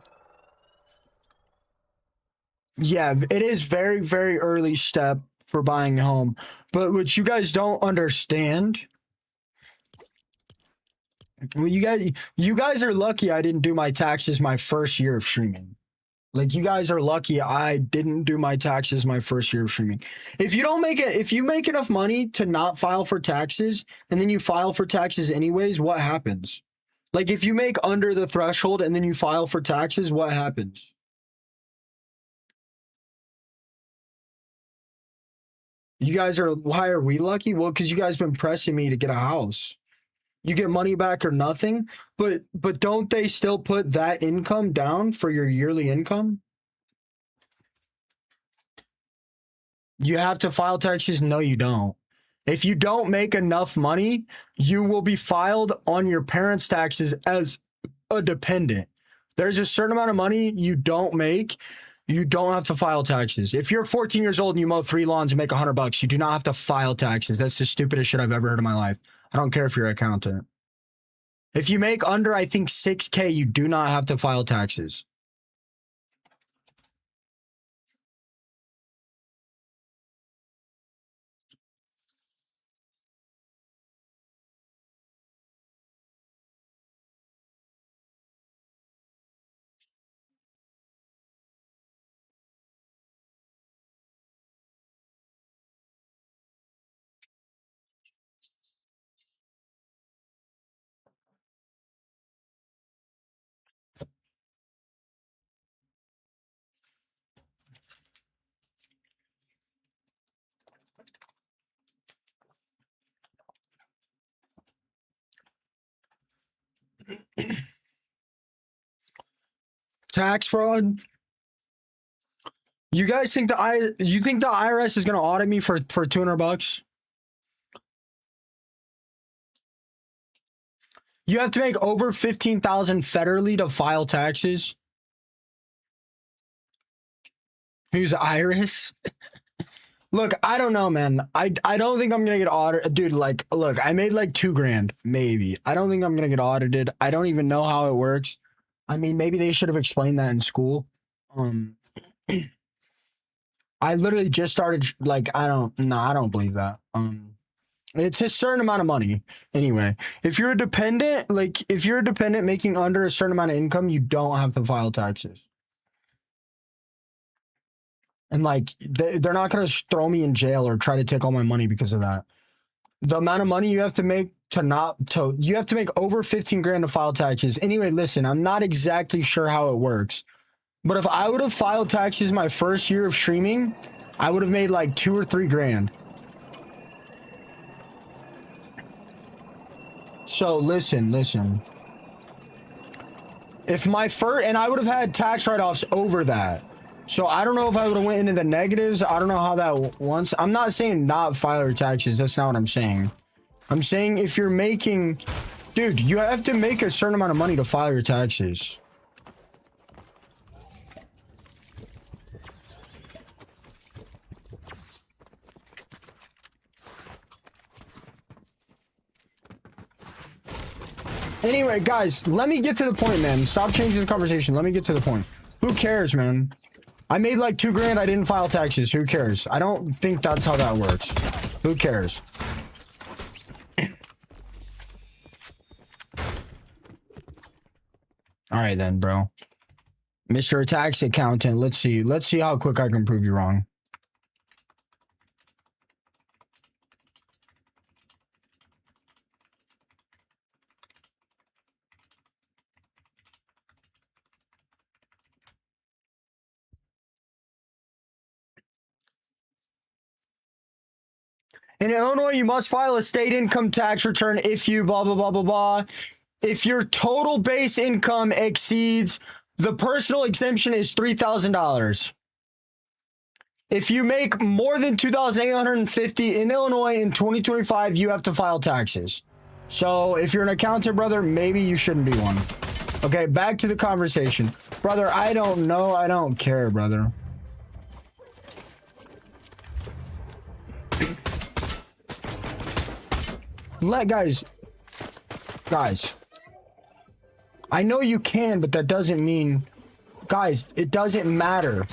Yeah, it is very, very early step for buying a home. But what you guys don't understand, well, you guys are lucky I didn't do my taxes my first year of streaming. Like, you guys are lucky I didn't do my taxes my first year of streaming. If you make enough money to not file for taxes, and then you file for taxes anyways, what happens? Like, if you make under the threshold and then you file for taxes, what happens? You guys are, why are we lucky? Well, because you guys been pressing me to get a house. You get money back or nothing, but don't they still put that income down for your yearly income? You have to file taxes? No, you don't. If you don't make enough money, you will be filed on your parents' taxes as a dependent. There's a certain amount of money you don't make. You don't have to file taxes. If you're 14 years old and you mow 3 lawns and make $100, you do not have to file taxes. That's the stupidest shit I've ever heard in my life. I don't care if you're an accountant. If you make under, I think, 6K, you do not have to file taxes. Tax fraud. You guys think you think the IRS is gonna audit me for $200? You have to make over 15,000 federally to file taxes. Who's Iris? Look, I don't know, man. I don't think I'm gonna get audited, dude. Like, look, I made like $2,000, maybe. I don't think I'm gonna get audited. I don't even know how it works. I mean, maybe they should have explained that in school. I literally just started. Like, I don't believe that. It's a certain amount of money. Anyway, if you're a dependent, making under a certain amount of income, you don't have to file taxes. And like, they're not going to throw me in jail or try to take all my money because of that. The amount of money you have to make you have to make over 15 grand to file taxes. Anyway, listen, I'm not exactly sure how it works, but if I would have filed taxes my first year of streaming, I would have made like 2 or 3 grand. So listen. If my and I would have had tax write-offs over that. So I don't know if I would have went into the negatives. I don't know how that once. I'm not saying not file your taxes. That's not what I'm saying. I'm saying if you're making, dude, you have to make a certain amount of money to file your taxes. Anyway, guys, let me get to the point, man. Stop changing the conversation. Let me get to the point. Who cares, man? I made like 2 grand. I didn't file taxes. Who cares? I don't think that's how that works. Who cares? All right, then, bro. Mr. Tax Accountant, let's see. Let's see how quick I can prove you wrong. In Illinois, you must file a state income tax return if you blah, blah, blah, blah, blah. If your total base income exceeds, the personal exemption is $3,000. If you make more than $2,850 in Illinois in 2025, you have to file taxes. So if you're an accountant, brother, maybe you shouldn't be one. Okay, back to the conversation. Brother, I don't know. I don't care, brother. Guys, I know you can, but that doesn't mean, guys, it doesn't matter.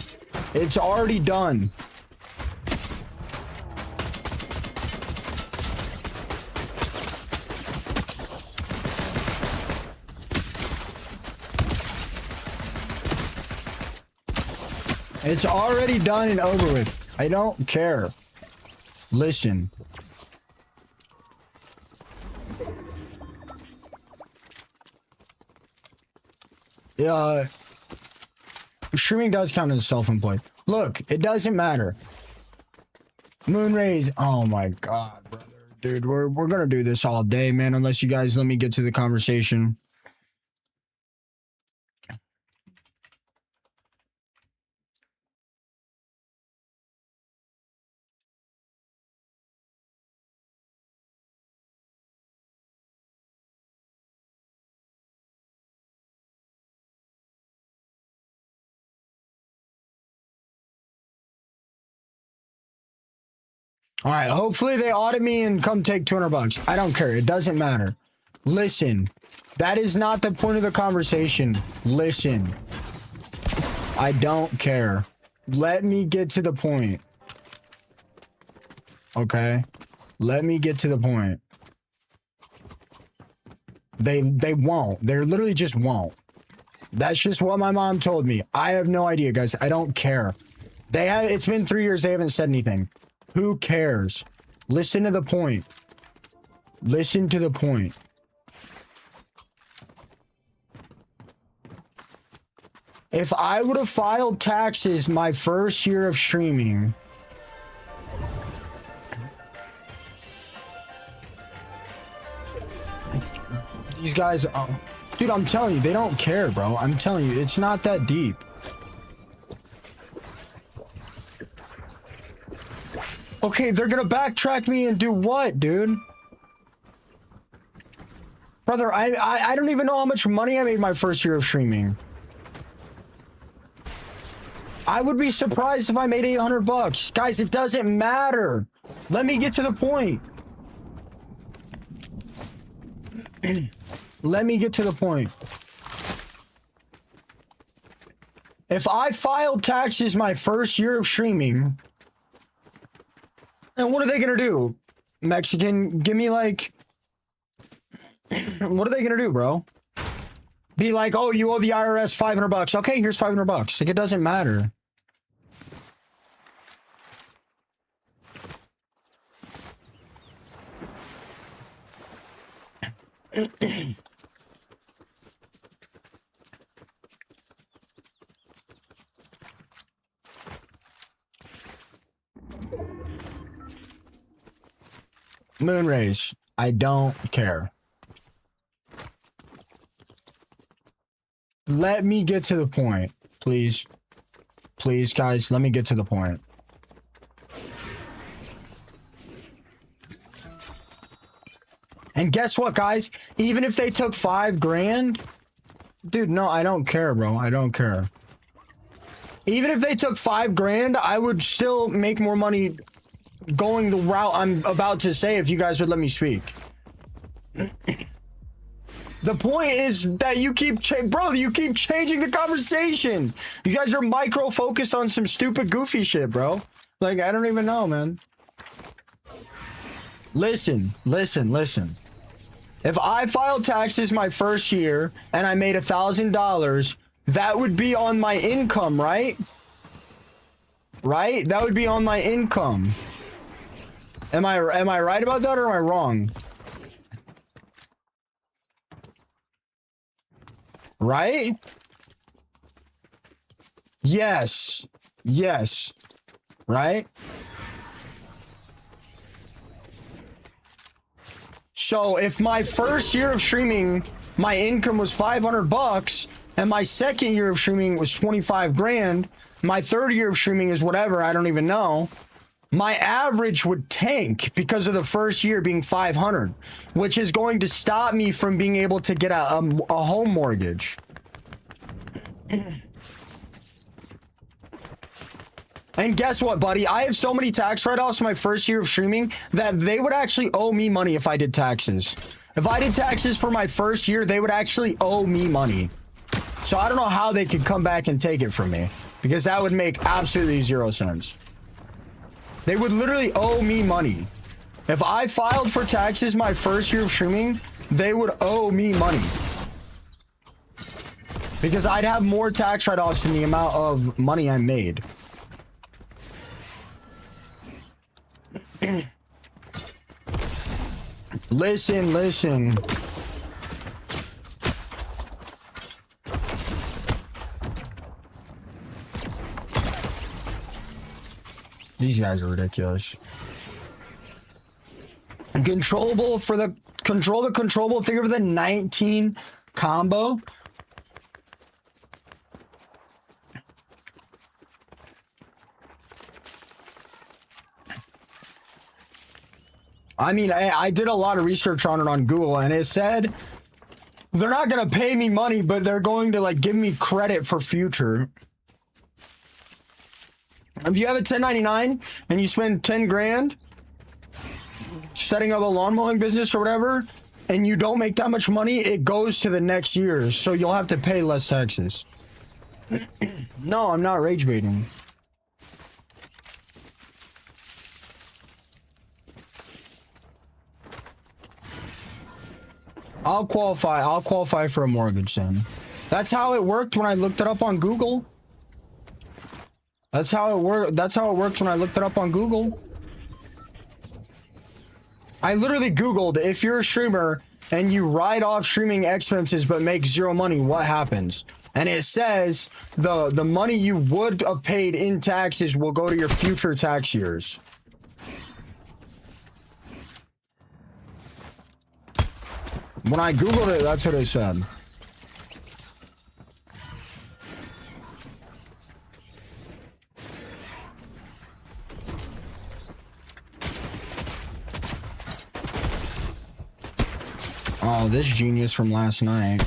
It's already done. It's already done and over with. I don't care. Listen. Streaming does count as self-employed. Look, it doesn't matter. Moonrays. Oh my god, brother. Dude, we're gonna do this all day, man, unless you guys let me get to the conversation. All right, hopefully they audit me and come take 200 bucks. I don't care. It doesn't matter. Listen, that is not the point of the conversation. Listen, I don't care. Let me get to the point. Okay? Let me get to the point. They won't. They literally just won't. That's just what my mom told me. I have no idea, guys. I don't care. It's been 3 years. They haven't said anything. Who cares? Listen to the point. Listen to the point. If I would have filed taxes my first year of streaming, these guys, dude, I'm telling you, they don't care, bro. I'm telling you, it's not that deep. Okay, they're gonna backtrack me and do what, dude? Brother, I don't even know how much money I made my first year of streaming. I would be surprised if I made 800 bucks. Guys, it doesn't matter. Let me get to the point. Let me get to the point. If I filed taxes my first year of streaming, and what are they gonna do? Mexican, give me like... What are they gonna do, bro? Be like, oh, you owe the IRS 500 bucks. Okay, here's 500 bucks. Like, it doesn't matter. Moonrays, I don't care. Let me get to the point, please. Please, guys, let me get to the point. And guess what, guys? Even if they took 5 grand, dude, no, I don't care, bro. I don't care. Even if they took 5 grand, I would still make more money going the route I'm about to say if you guys would let me speak. The point is that you keep you keep changing the conversation. You guys are micro focused on some stupid goofy shit, bro. Like, I don't even know, man. Listen. If I filed taxes my first year and I made $1,000, that would be on my income, right? Right? That would be on my income. Am I right about that, or am I wrong? Right? Yes. Yes. Right? So if my first year of streaming, my income was 500 bucks, and my second year of streaming was 25 grand, my third year of streaming is whatever, I don't even know. My average would tank because of the first year being 500, which is going to stop me from being able to get a home mortgage. And guess what, buddy? I have so many tax write-offs my first year of streaming that they would actually owe me money if I did taxes. If I did taxes for my first year, they would actually owe me money. So I don't know how they could come back and take it from me, because that would make absolutely 0 sense. They would literally owe me money. If I filed for taxes my first year of streaming, they would owe me money. Because I'd have more tax write-offs than the amount of money I made. Listen. These guys are ridiculous. Control the controllable thing over the 19 combo. I mean, I did a lot of research on it on Google, and it said they're not going to pay me money, but they're going to, like, give me credit for future. If you have a 1099 and you spend 10 grand setting up a lawn mowing business or whatever, and you don't make that much money, it goes to the next year, so you'll have to pay less taxes. No, I'm not rage baiting. I'll qualify for a mortgage then. That's how it worked when I looked it up on Google. That's how it worked when I looked it up on Google. I literally Googled, if you're a streamer and you write off streaming expenses but make zero money, what happens? And it says the money you would have paid in taxes will go to your future tax years. When I Googled it, that's what it said. Oh, this genius from last night.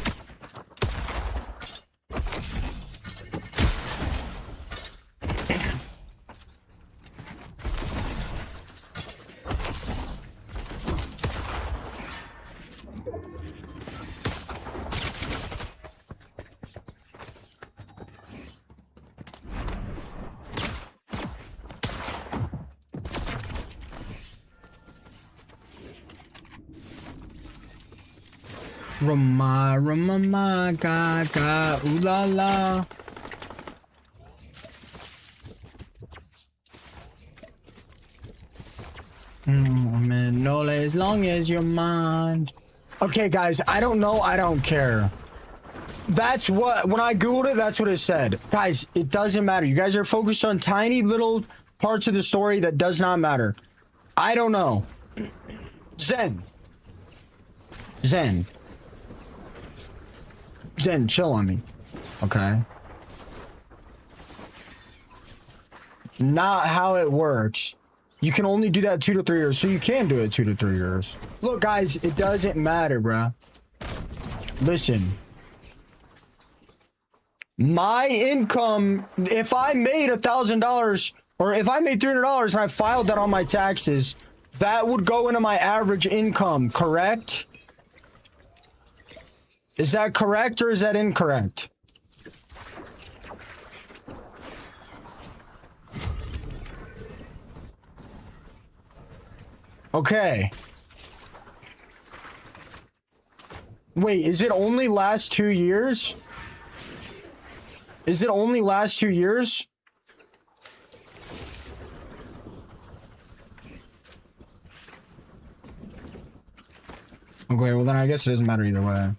Rama, gaga, ooh la la. No, as long as you're mine. Okay, guys, I don't know. I don't care. That's what, when I Googled it, that's what it said. Guys, it doesn't matter. You guys are focused on tiny little parts of the story that does not matter. I don't know. Zen, chill on me. Okay. Not how it works. You can only do that 2 to 3 years, so you can do it 2 to 3 years. Look, guys, it doesn't matter, bruh. Listen. My income, if I made $1,000 or if I made $300 and I filed that on my taxes, that would go into my average income, correct? Is that correct or is that incorrect? Okay. Wait, is it only last 2 years? Is it only last 2 years? Okay, well then I guess it doesn't matter either way.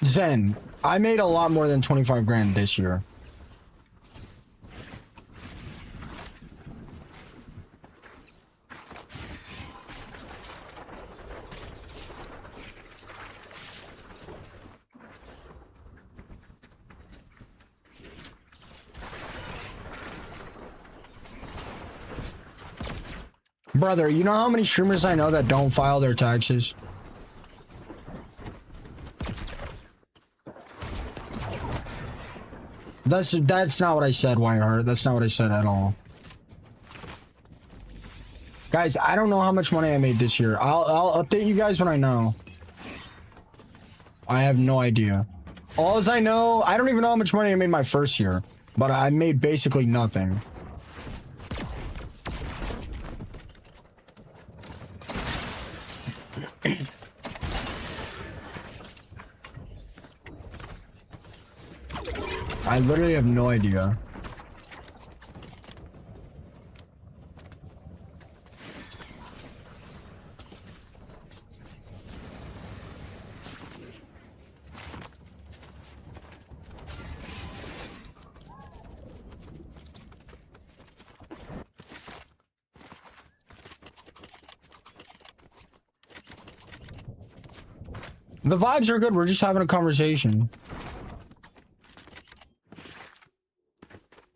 Zen, I made a lot more than 25 grand this year. Brother, you know how many streamers I know that don't file their taxes? That's not what I said, Whiteheart. That's not what I said at all. Guys, I don't know how much money I made this year. I'll update you guys when I know. I have no idea. All as I know, I don't even know how much money I made my first year, but I made basically nothing. I literally have no idea. The vibes are good. We're just having a conversation.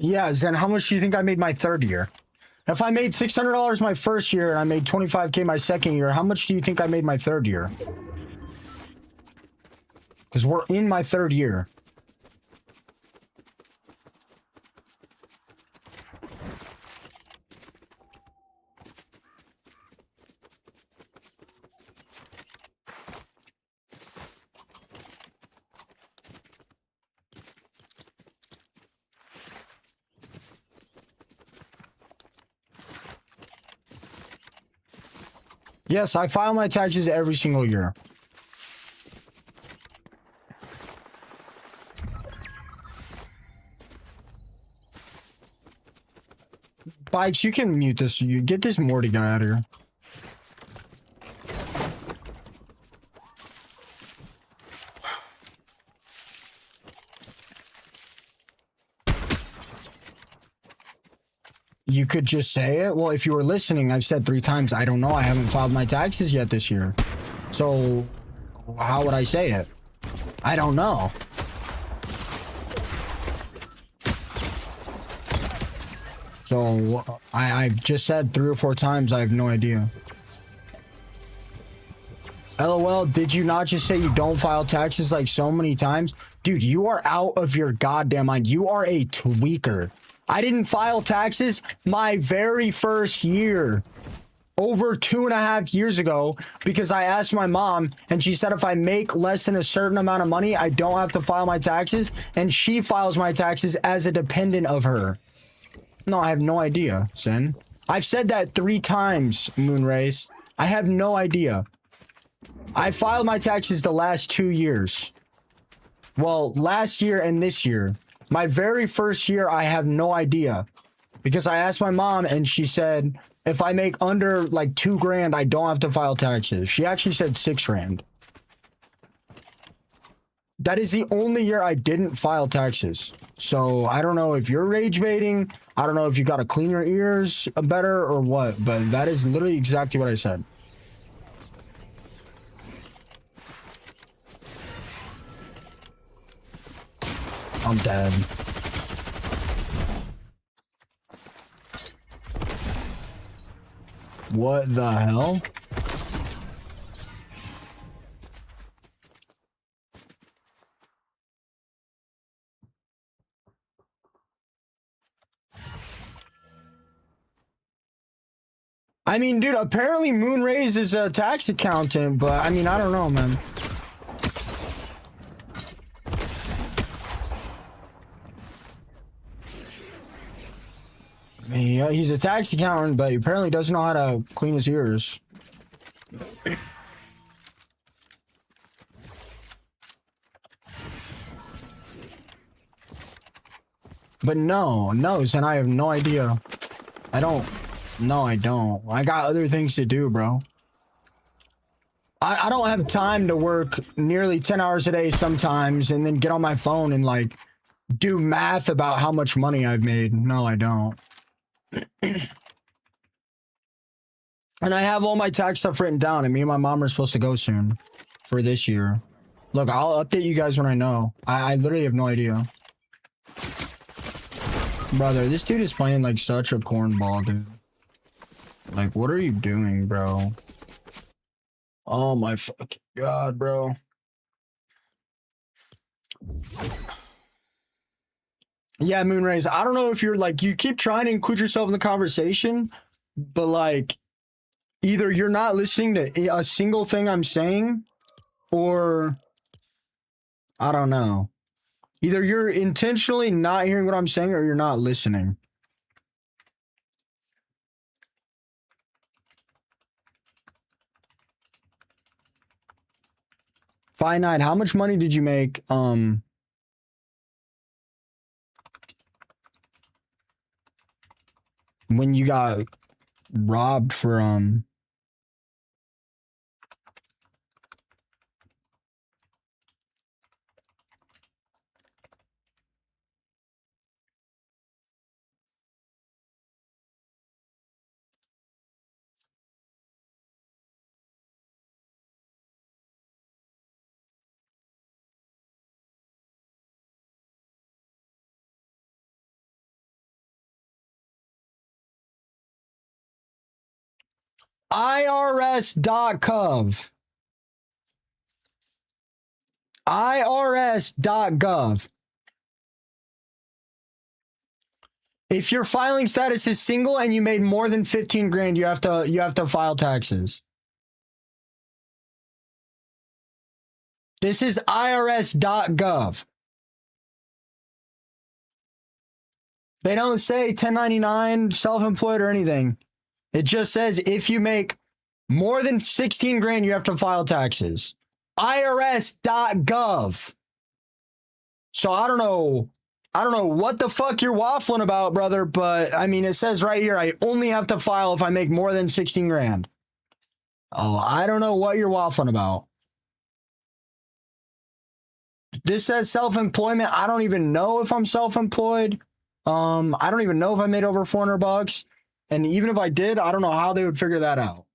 Yeah, Zen, how much do you think I made my third year? If I made $600 my first year and I made 25K my second year, how much do you think I made my third year? Because we're in my third year. Yes, I file my taxes every single year. Bikes, you can mute this. You get this Morty guy out of here. You could just say it. Well, if you were listening, I've said 3 times, I don't know. I haven't filed my taxes yet this year. So how would I say it? I don't know. So I just said 3 or 4 times. I have no idea. LOL, did you not just say you don't file taxes like so many times? Dude, you are out of your goddamn mind. You are a tweaker. I didn't file taxes my very first year. Over 2.5 years ago, because I asked my mom and she said if I make less than a certain amount of money, I don't have to file my taxes, and she files my taxes as a dependent of her. No, I have no idea, Sin. I've said that 3 times, Moonrays. I have no idea. I filed my taxes the last 2 years. Well, last year and this year. My very first year, I have no idea. Because I asked my mom and she said, if I make under like 2 grand, I don't have to file taxes. She actually said 6 grand. That is the only year I didn't file taxes. So I don't know if you're rage baiting. I don't know if you got to clean your ears better or what. But that is literally exactly what I said. I'm dead. What the hell? I mean, dude, apparently Moonrays is a tax accountant, but I mean, I don't know, man. Yeah, he's a tax accountant, but he apparently doesn't know how to clean his ears. But no, and I have no idea. I don't. No, I don't. I got other things to do, bro. I don't have time to work nearly 10 hours a day sometimes and then get on my phone and like do math about how much money I've made. No, I don't. And I have all my tax stuff written down, and me and my mom are supposed to go soon for this year. Look, I'll update you guys when I know. I literally have no idea. Brother, this dude is playing like such a cornball, dude. Like, what are you doing, bro? Oh my fucking god, bro. Yeah, Moonrays, I don't know if you're like, you keep trying to include yourself in the conversation, but like, either you're not listening to a single thing I'm saying, or I don't know. Either you're intentionally not hearing what I'm saying, or you're not listening. Finite, how much money did you make? When you got robbed for IRS.gov. IRS.gov. If your filing status is single and you made more than 15 grand, you have to file taxes. This is IRS.gov. They don't say 1099, self-employed or anything. It just says if you make More than 16 grand, you have to file taxes. IRS.gov. So I don't know what the fuck you're waffling about, brother, but I mean, it says right here, I only have to file if I make more than 16 grand. Oh, I don't know what you're waffling about. This says self-employment. I don't even know if I'm self-employed. I don't even know if I made over 400 bucks. And even if I did, I don't know how they would figure that out.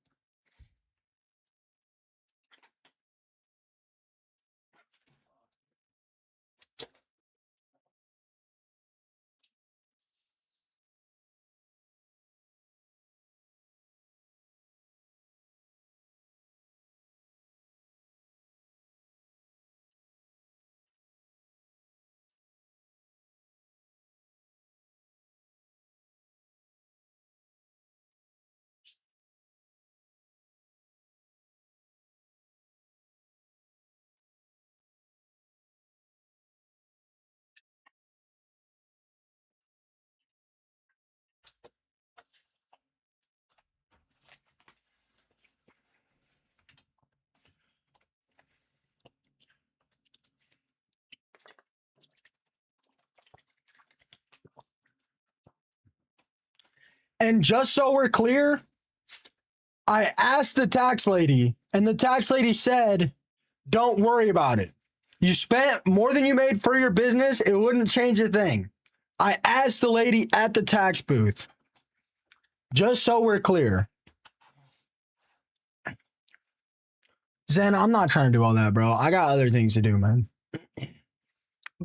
And just so we're clear, I asked the tax lady, and the tax lady said, don't worry about it. You spent more than you made for your business. It wouldn't change a thing. I asked the lady at the tax booth. Just so we're clear. Zen, I'm not trying to do all that, bro. I got other things to do, man.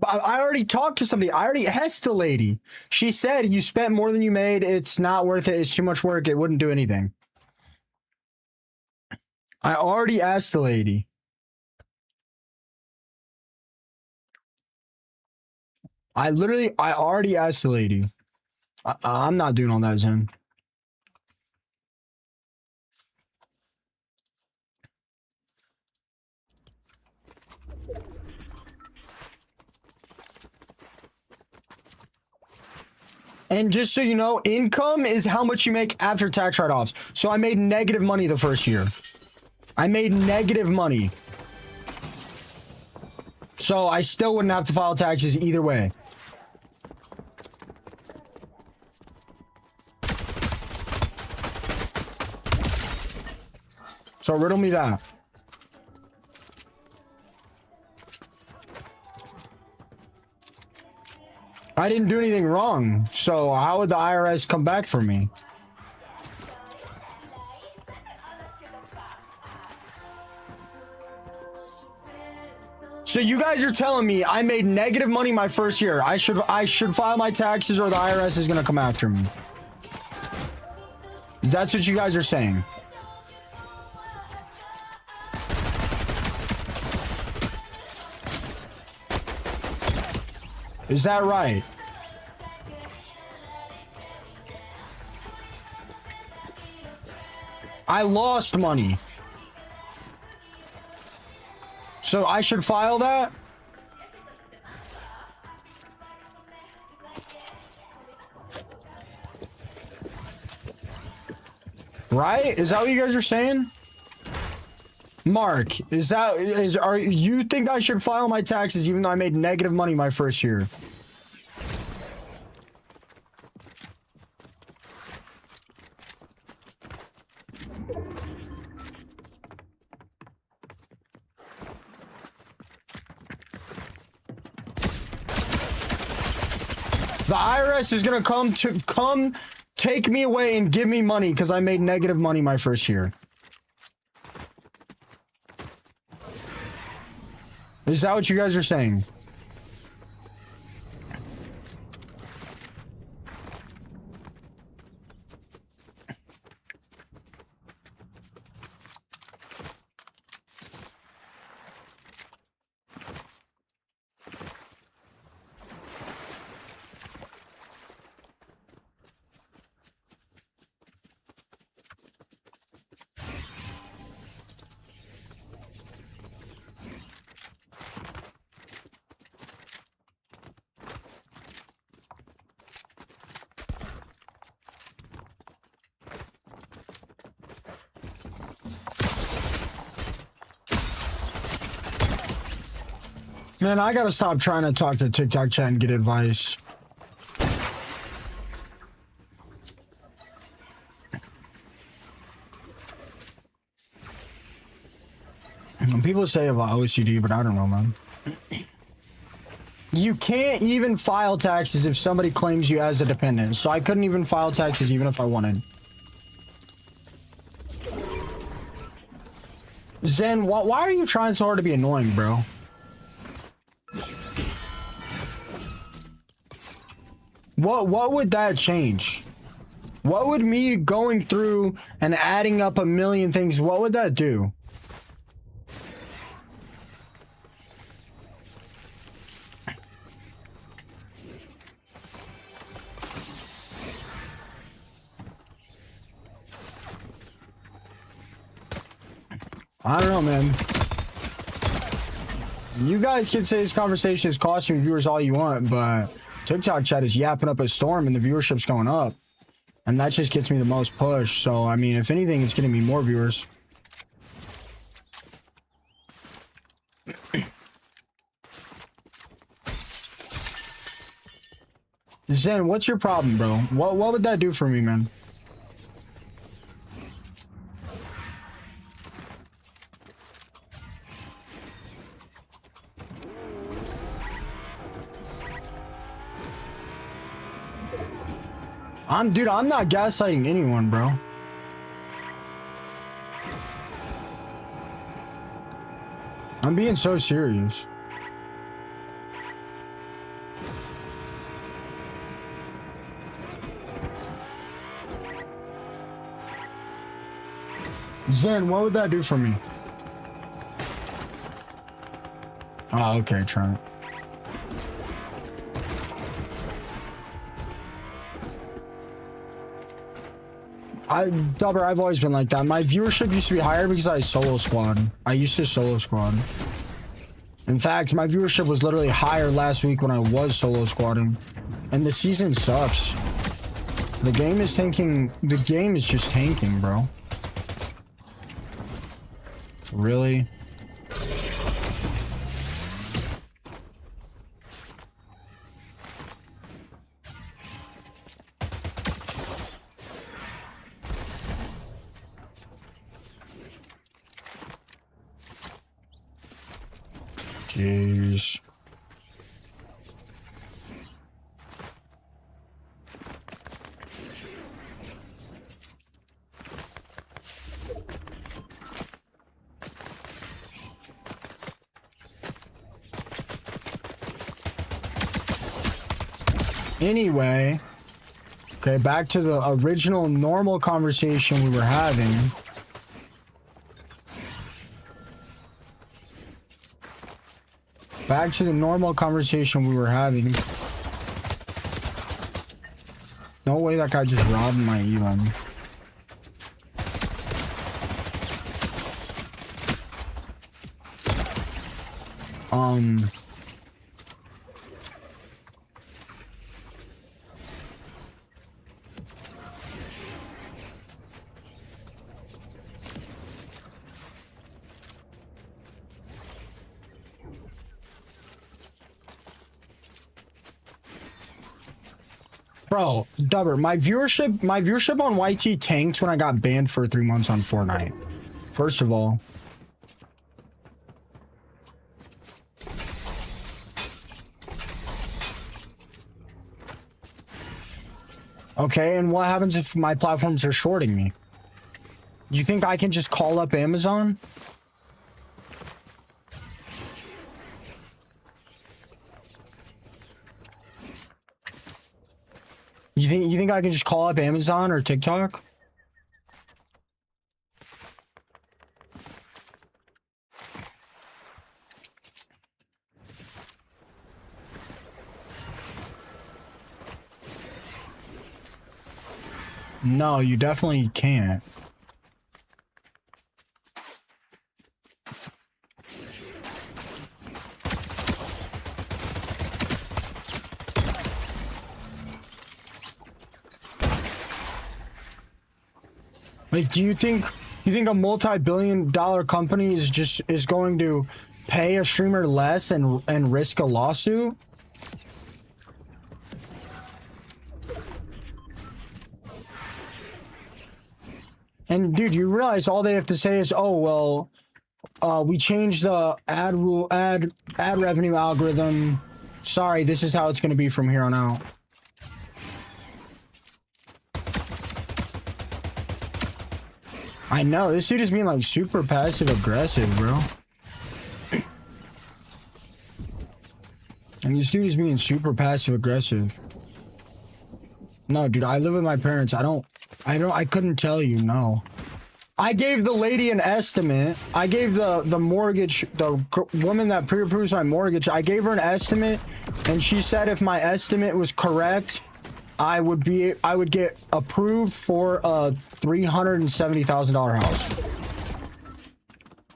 I already talked to somebody. I already asked the lady. She said, you spent more than you made. It's not worth it. It's too much work. It wouldn't do anything. I already asked the lady. I already asked the lady. I'm not doing all that, Zen. And just so you know, income is how much you make after tax write-offs. So I made negative money the first year. I made negative money. So I still wouldn't have to file taxes either way. So riddle me that. I didn't do anything wrong. So how would the IRS come back for me? So you guys are telling me I made negative money my first year. I should file my taxes or the IRS is going to come after me. That's what you guys are saying. Is that right? I lost money. So I should file that? Right? Is that what you guys are saying? Mark, are you think I should file my taxes even though I made negative money my first year? The IRS is gonna come take me away and give me money because I made negative money my first year. Is that what you guys are saying? Man, I gotta stop trying to talk to TikTok chat and get advice. People say about OCD, but I don't know, man. You can't even file taxes if somebody claims you as a dependent, so I couldn't even file taxes even if I wanted. Zen, why are you trying so hard to be annoying, bro? What would that change? What would me going through and adding up a million things, what would that do? I don't know, man. You guys can say this conversation is costing viewers all you want, but TikTok chat is yapping up a storm and the viewership's going up. And that just gets me the most push. So, I mean, if anything, it's getting me more viewers. Zen, what's your problem, bro? What would that do for me, man? Dude, I'm not gaslighting anyone, bro. I'm being so serious. Zen, what would that do for me? Oh, okay, Trent. Dubber, I've always been like that. My viewership used to be higher because I solo squad. I used to solo squad. In fact, my viewership was literally higher last week when I was solo squatting. And the season sucks. The game is tanking. The game is just tanking, bro. Really? Jeez. Anyway, okay, back to the original normal conversation we were having. Back to the normal conversation we were having. No way that guy just robbed my Elam. Bro, Dubber, my viewership on YT tanked when I got banned for 3 months on Fortnite. First of all. Okay, and what happens if my platforms are shorting me? Do you think I can just call up Amazon? You think I can just call up Amazon or TikTok? No, you definitely can't. Like, do you think a multi-billion-dollar company is going to pay a streamer less and risk a lawsuit? And dude, you realize all they have to say is, "Oh well, we changed the ad revenue algorithm. Sorry, this is how it's going to be from here on out." I know this dude is being like super passive aggressive, bro. And this dude is being super passive aggressive. No, dude, I live with my parents. I couldn't tell you, no. I gave the lady an estimate. I gave the mortgage, the woman that pre-approves my mortgage, I gave her an estimate, and she said if my estimate was correct, I would get approved for a $370,000 house.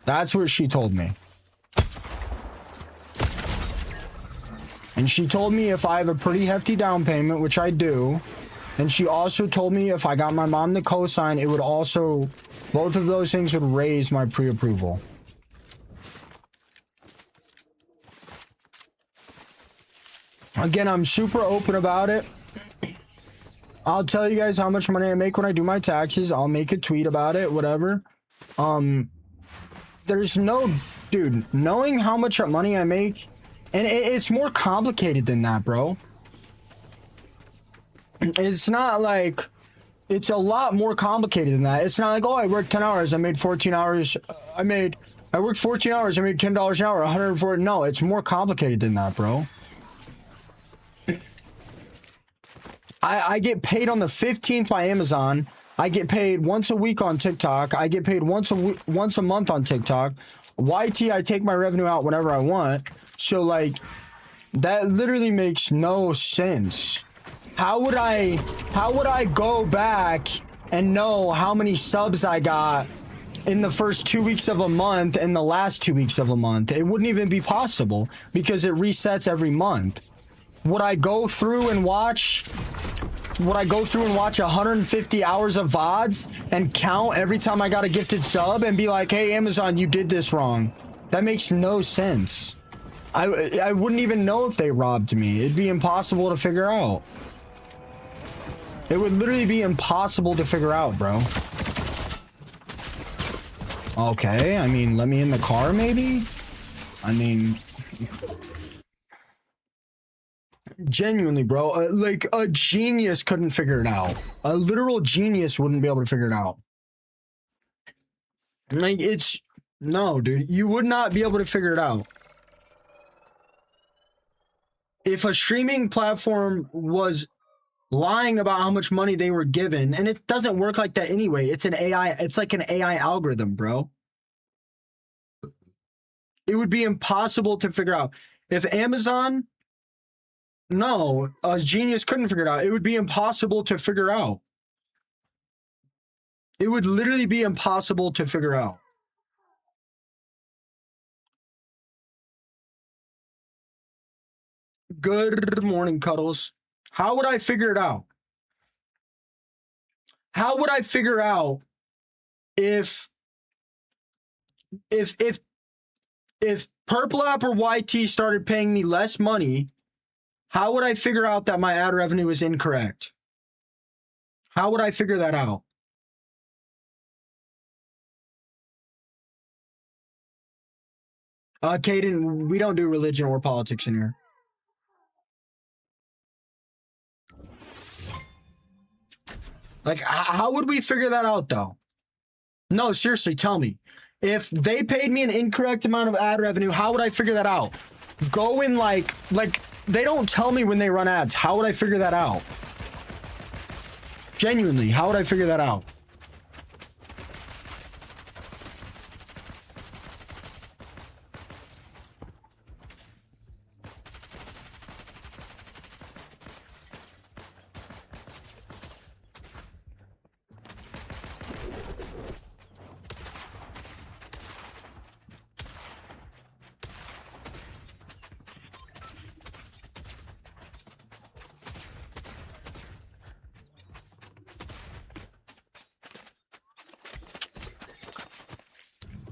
That's what she told me. And she told me if I have a pretty hefty down payment, which I do, and she also told me if I got my mom to co-sign, it would also, both of those things would raise my pre-approval. Again, I'm super open about it. I'll tell you guys how much money I make when I do my taxes. I'll make a tweet about it, whatever. There's no, dude, knowing how much money I make, and it's more complicated than that, bro. It's not like, it's a lot more complicated than that. It's not like, oh, I worked 10 hours, I made 14 hours, I worked 14 hours, I made $10 an hour, 140. No, it's more complicated than that, bro. I get paid on the 15th by Amazon. I get paid once a week on TikTok. I get paid once a month on TikTok. YT, I take my revenue out whenever I want. So like, that literally makes no sense. How would I go back and know how many subs I got in the first 2 weeks of a month and the last 2 weeks of a month? It wouldn't even be possible because it resets every month. Would I go through and watch 150 hours of VODs and count every time I got a gifted sub and be like, hey, Amazon, you did this wrong? That makes no sense. I wouldn't even know if they robbed me. It'd be impossible to figure out. It would literally be impossible to figure out, bro. Okay, I mean, let me in the car, maybe? I mean... Genuinely, bro, like a genius couldn't figure it out. A literal genius wouldn't be able to figure it out. Like, it's... No, dude, you would not be able to figure it out. If a streaming platform was lying about how much money they were given, and it doesn't work like that anyway. It's an AI, it's like an AI algorithm, bro. It would be impossible to figure out. If Amazon... No, a genius couldn't figure it out. It would be impossible to figure out. It would literally be impossible to figure out. Good morning, Cuddles. How would I figure it out? How would I figure out if Purple App or YT started paying me less money? How would I figure out that my ad revenue is incorrect? How would I figure that out? Caden, we don't do religion or politics in here. Like, how would we figure that out, though? No, seriously, tell me. If they paid me an incorrect amount of ad revenue, how would I figure that out? Go in like... They don't tell me when they run ads. How would I figure that out? Genuinely, how would I figure that out?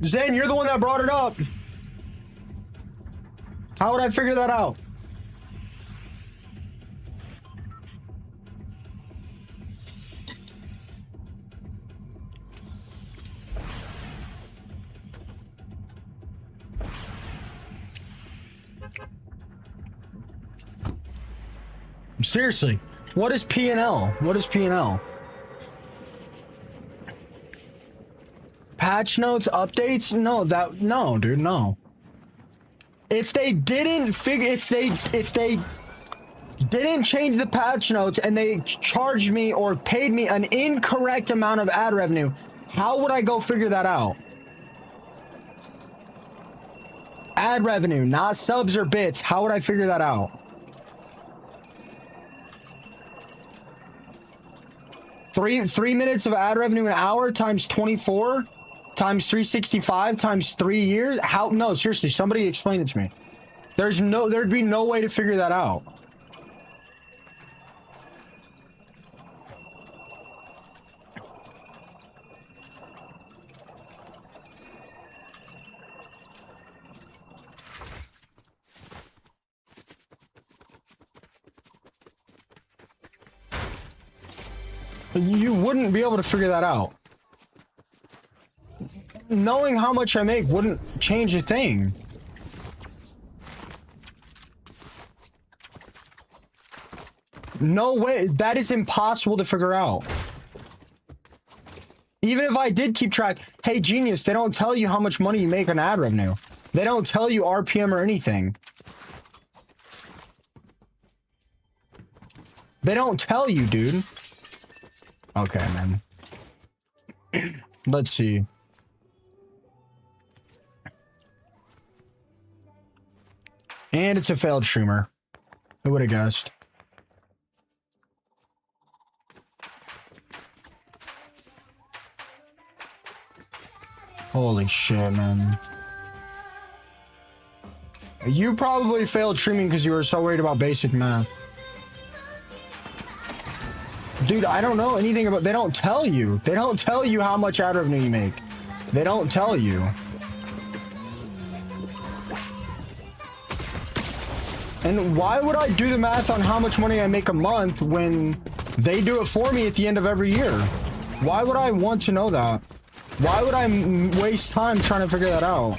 Zen, you're the one that brought it up. How would I figure that out? Seriously, what is P&L? What is P&L? Patch notes, updates? No, dude, no. If they didn't didn't change the patch notes and they charged me or paid me an incorrect amount of ad revenue, how would I go figure that out? Ad revenue, not subs or bits. How would I figure that out? Three minutes of ad revenue an hour times 24 times 365 times 3 years. How? No, seriously, somebody explain it to me. There'd be no way to figure that out. You wouldn't be able to figure that out. Knowing how much I make wouldn't change a thing. No way. That is impossible to figure out. Even if I did keep track, hey, Genius, they don't tell you how much money you make on ad revenue. They don't tell you RPM or anything. They don't tell you, dude. Okay, man. Let's see. And it's a failed streamer. Who would have guessed? Holy shit, man. You probably failed streaming because you were so worried about basic math. Dude, I don't know anything about... They don't tell you. They don't tell you how much ad revenue you make. They don't tell you. And why would I do the math on how much money I make a month when they do it for me at the end of every year? Why would I want to know that? Why would I waste time trying to figure that out?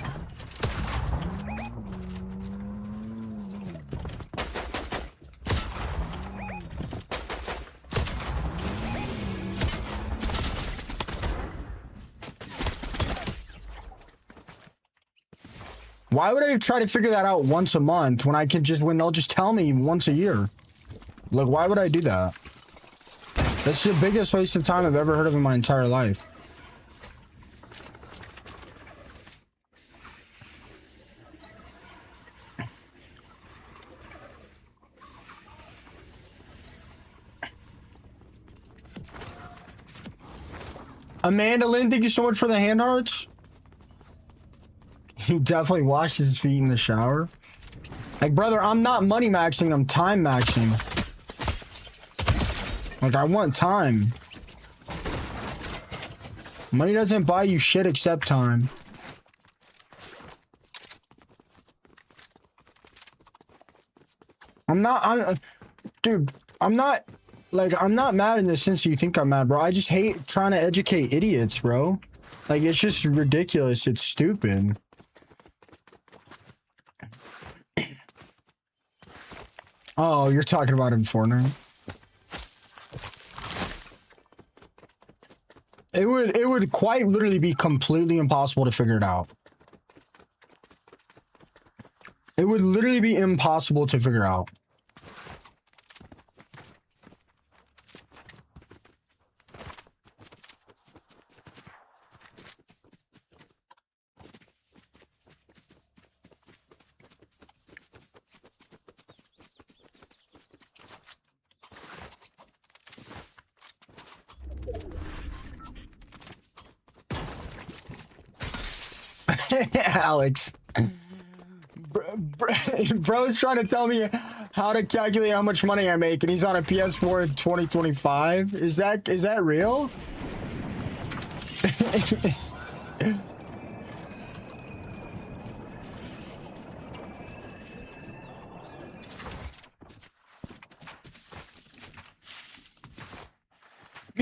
Why would I try to figure that out once a month when I could just, when they'll just tell me once a year? Like, why would I do that? That's the biggest waste of time I've ever heard of in my entire life. Amanda Lynn, thank you so much for the hand hearts. He definitely washes his feet in the shower. Like, brother, I'm not money maxing, I'm time maxing. Like, I want time. Money doesn't buy you shit except time. Dude, I'm not mad in the sense you think I'm mad, bro. I just hate trying to educate idiots, bro. Like, it's just ridiculous. It's stupid. Oh, you're talking about in Fortnite. It would quite literally be completely impossible to figure it out. It would literally be impossible to figure out. Alex. Bro's trying to tell me how to calculate how much money I make, and he's on a PS4 in 2025. Is that real?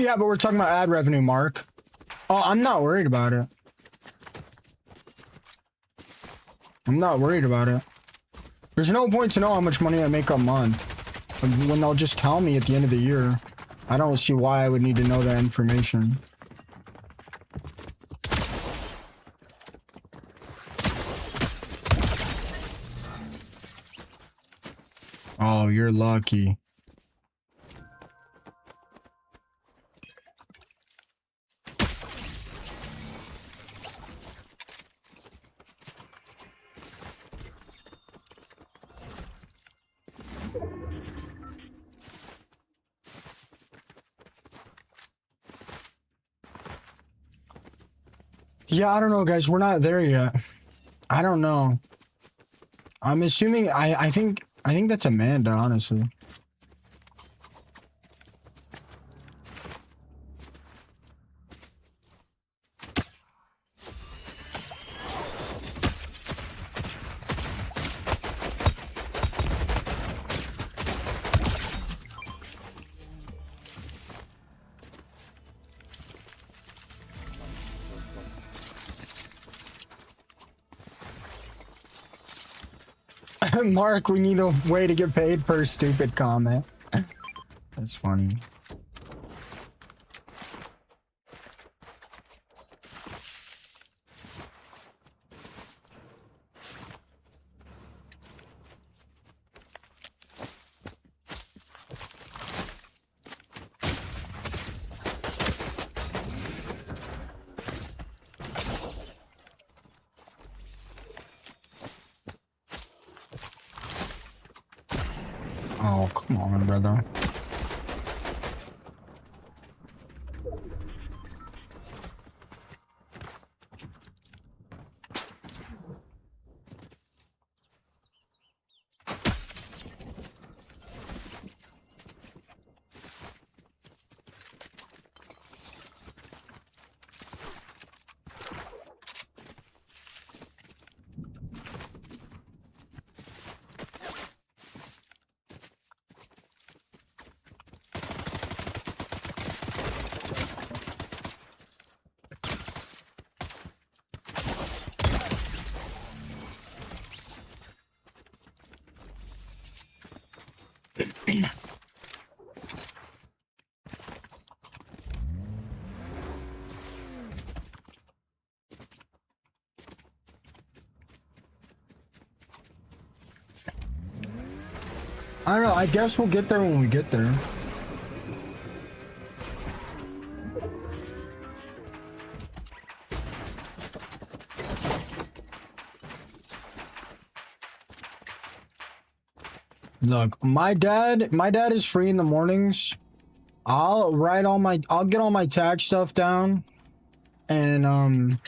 Yeah, but we're talking about ad revenue, Mark. Oh, I'm not worried about it. I'm not worried about it. There's no point to know how much money I make a month when they'll just tell me at the end of the year. I don't see why I would need to know that information. Oh, you're lucky. Yeah, I don't know, guys. We're not there yet. I don't know. I'm assuming. I think that's Amanda, honestly. Mark, we need a way to get paid per stupid comment. That's funny. Oh, come on, brother. I don't know. I guess we'll get there when we get there. Look, my dad is free in the mornings. I'll get all my tax stuff down, and I'll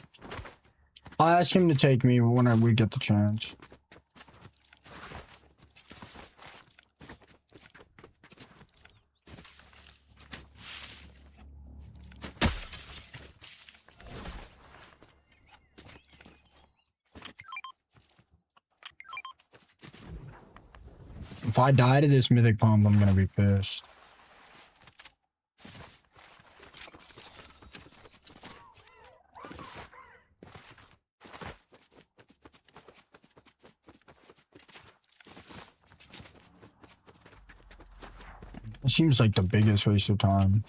ask him to take me whenever we get the chance. If I die to this mythic pump, I'm gonna be pissed. It seems like the biggest waste of time.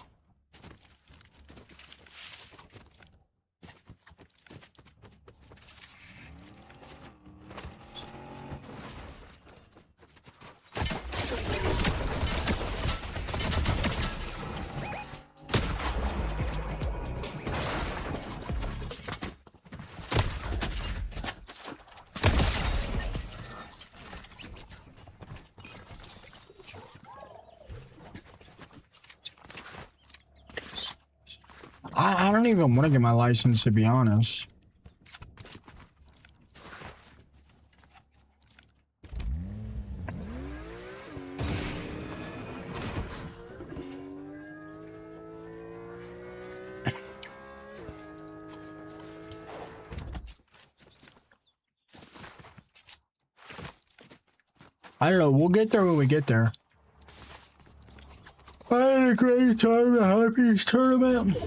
I don't even want to get my license, to be honest. I don't know. We'll get there when we get there. Hey, a great time at Happy's tournament.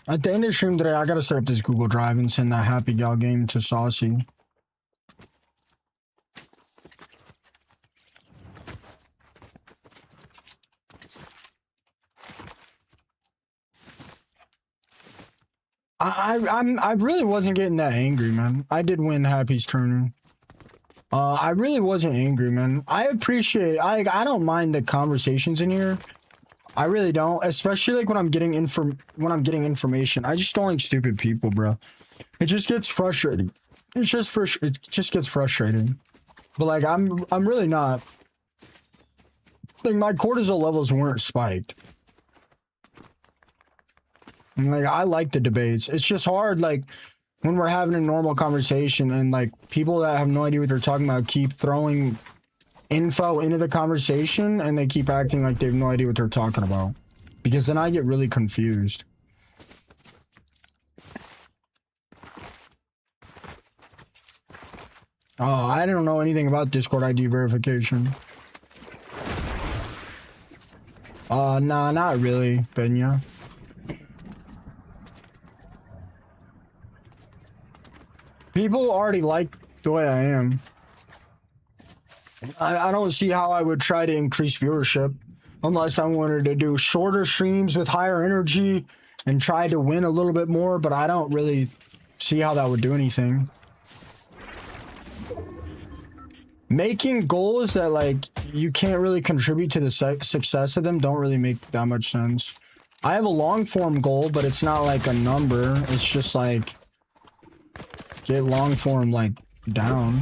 At the end of the stream today, I gotta set up this Google Drive and send that Happy Gal game to Saucy. I really wasn't getting that angry, man. I did win Happy's tournament. I really wasn't angry, man. I appreciate. I don't mind the conversations in here. I really don't, especially like when I'm getting information. I just don't like stupid people, bro. It just gets frustrating. It just gets frustrating. But like I'm really not. Like my cortisol levels weren't spiked. And like I like the debates. It's just hard like when we're having a normal conversation and like people that have no idea what they're talking about keep throwing info into the conversation and they keep acting like they have no idea what they're talking about, because then I get really confused. Oh, I don't know anything about Discord ID verification. Nah, not really, Benya. People already like the way I am. I don't see how I would try to increase viewership unless I wanted to do shorter streams with higher energy and try to win a little bit more, but I don't really see how that would do anything. Making goals that like you can't really contribute to the success of them don't really make that much sense. I have a long form goal, but it's not like a number. It's just like get long form like down.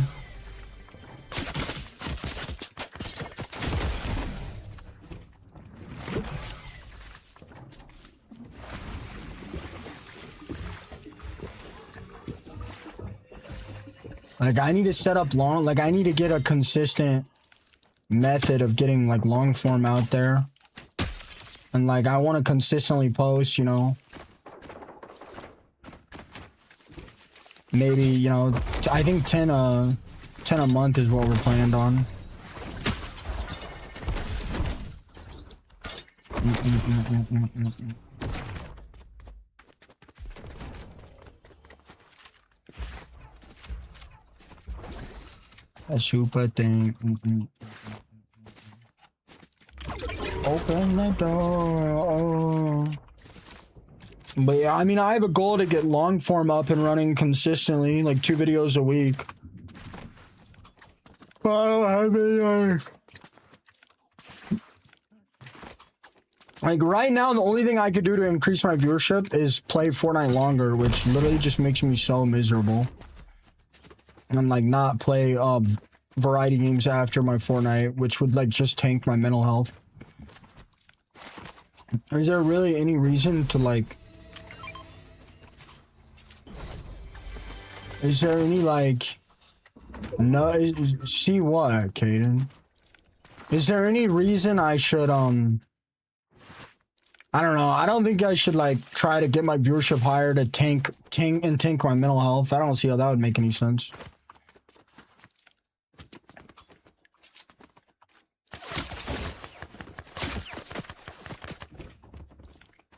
Like I need to set up like I need to get a consistent method of getting like long form out there. And like I want to consistently post, you know. Maybe, you know, I think 10 a month is what we're planned on. A super thing. Open the door. But yeah, I mean, I have a goal to get long form up and running consistently, like 2 videos a week. But I don't have any, like right now, the only thing I could do to increase my viewership is play Fortnite longer, which literally just makes me so miserable. And like not play variety games after my Fortnite, which would like just tank my mental health. Is there really any reason to like... Is there any like... No, see what, Caden? Is there any reason I should I don't know. I don't think I should like try to get my viewership higher to tank my mental health. I don't see how that would make any sense.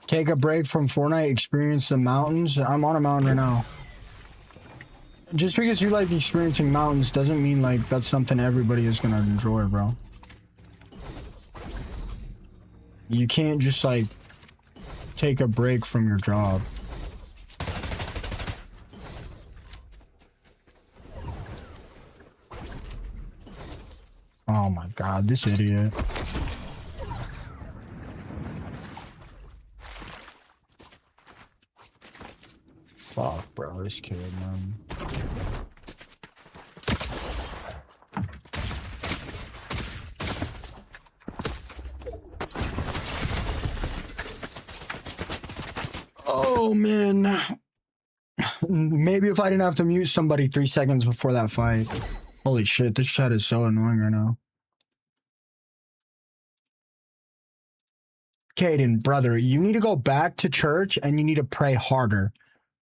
Take a break from Fortnite, experience the mountains. I'm on a mountain right now. Just because you like experiencing mountains doesn't mean like that's something everybody is gonna enjoy, bro. You can't just like take a break from your job. Oh my god, this idiot. Fuck, bro, this kid, man. Oh, man. Maybe if I didn't have to mute somebody 3 seconds before that fight. Holy shit, this chat is so annoying right now. Caden, brother, you need to go back to church and you need to pray harder.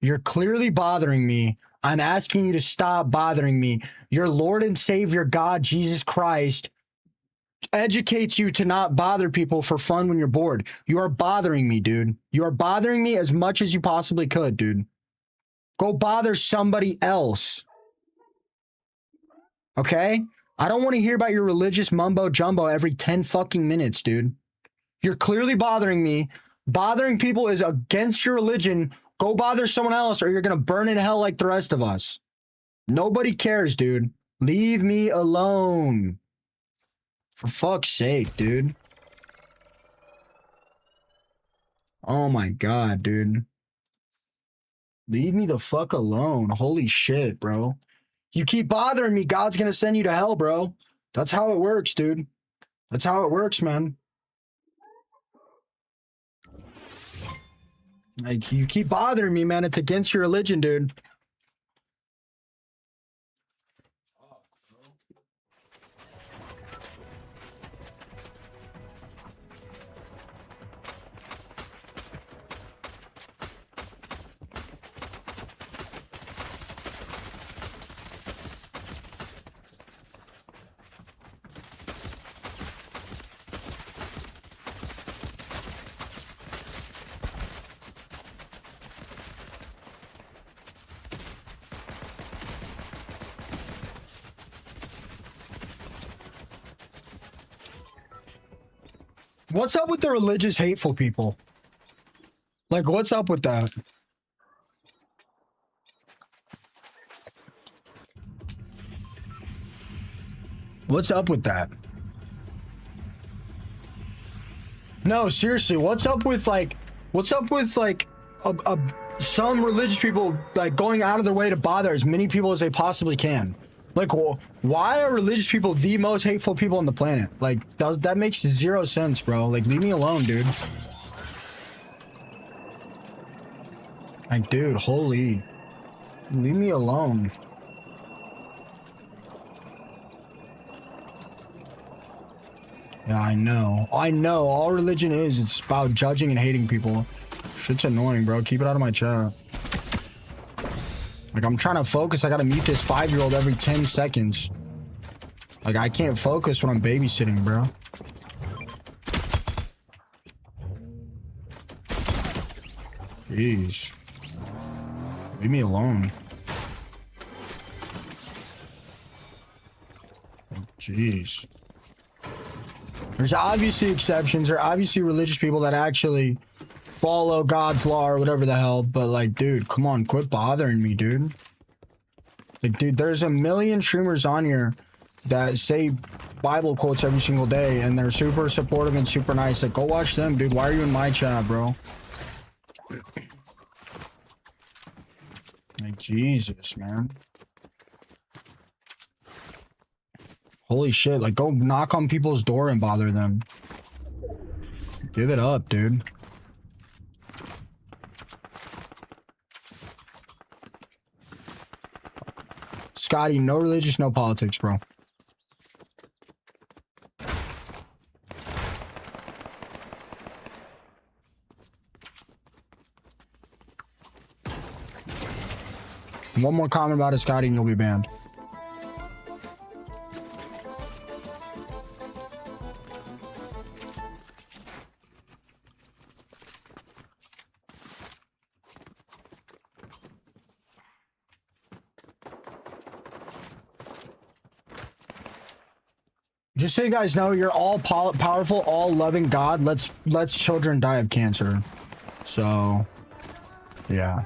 You're clearly bothering me. I'm asking you to stop bothering me. Your Lord and Savior, God, Jesus Christ, educates you to not bother people for fun when you're bored. You are bothering me, dude. You are bothering me as much as you possibly could, dude. Go bother somebody else. Okay? I don't want to hear about your religious mumbo jumbo every 10 fucking minutes, dude. You're clearly bothering me. Bothering people is against your religion. Go bother someone else or you're going to burn in hell like the rest of us. Nobody cares, dude. Leave me alone. For fuck's sake, dude. Oh my god, dude. Leave me the fuck alone. Holy shit, bro. You keep bothering me, God's going to send you to hell, bro. That's how it works, dude. That's how it works, man. Like, you keep bothering me, man. It's against your religion, dude. What's up with the religious hateful people? Like, what's up with that? What's up with that? No, seriously, what's up with like some religious people like going out of their way to bother as many people as they possibly can? Like, why are religious people the most hateful people on the planet? Like, that makes zero sense, bro. Like, leave me alone, dude. Like, dude, holy. Leave me alone. Yeah, I know. I know. All religion is, it's about judging and hating people. Shit's annoying, bro. Keep it out of my chat. Like, I'm trying to focus. I gotta meet this 5-year-old every 10 seconds. Like, I can't focus when I'm babysitting, bro. Jeez. Leave me alone. Jeez. There's obviously exceptions. There are obviously religious people that actually follow God's law or whatever the hell. But, like, dude, come on. Quit bothering me, dude. Like, dude, there's a million streamers on here that say Bible quotes every single day. And they're super supportive and super nice. Like, go watch them, dude. Why are you in my chat, bro? Like, Jesus, man. Holy shit, like, go knock on people's door and bother them. Give it up, dude. Scotty, no religious, no politics, bro. One more comment about it, Scotty, and you'll be banned. Just so you guys know, you're all powerful, all loving God. Let's children die of cancer. So, yeah.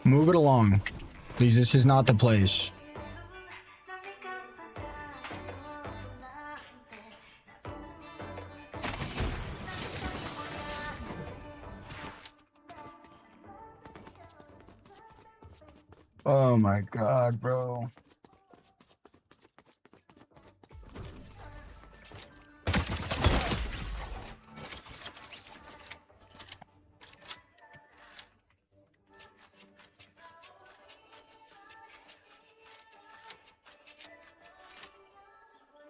Move it along. Please, this is not the place. Oh my God, bro.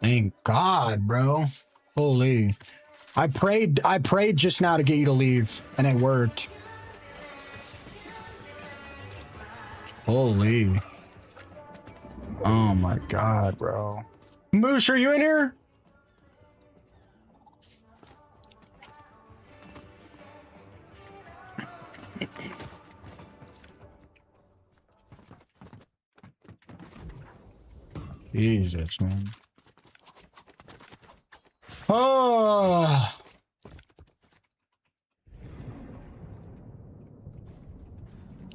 Thank God, bro. Holy. I prayed just now to get you to leave, and it worked. Holy. Oh my god, bro. Moosh, are you in here? Jesus, man. Oh.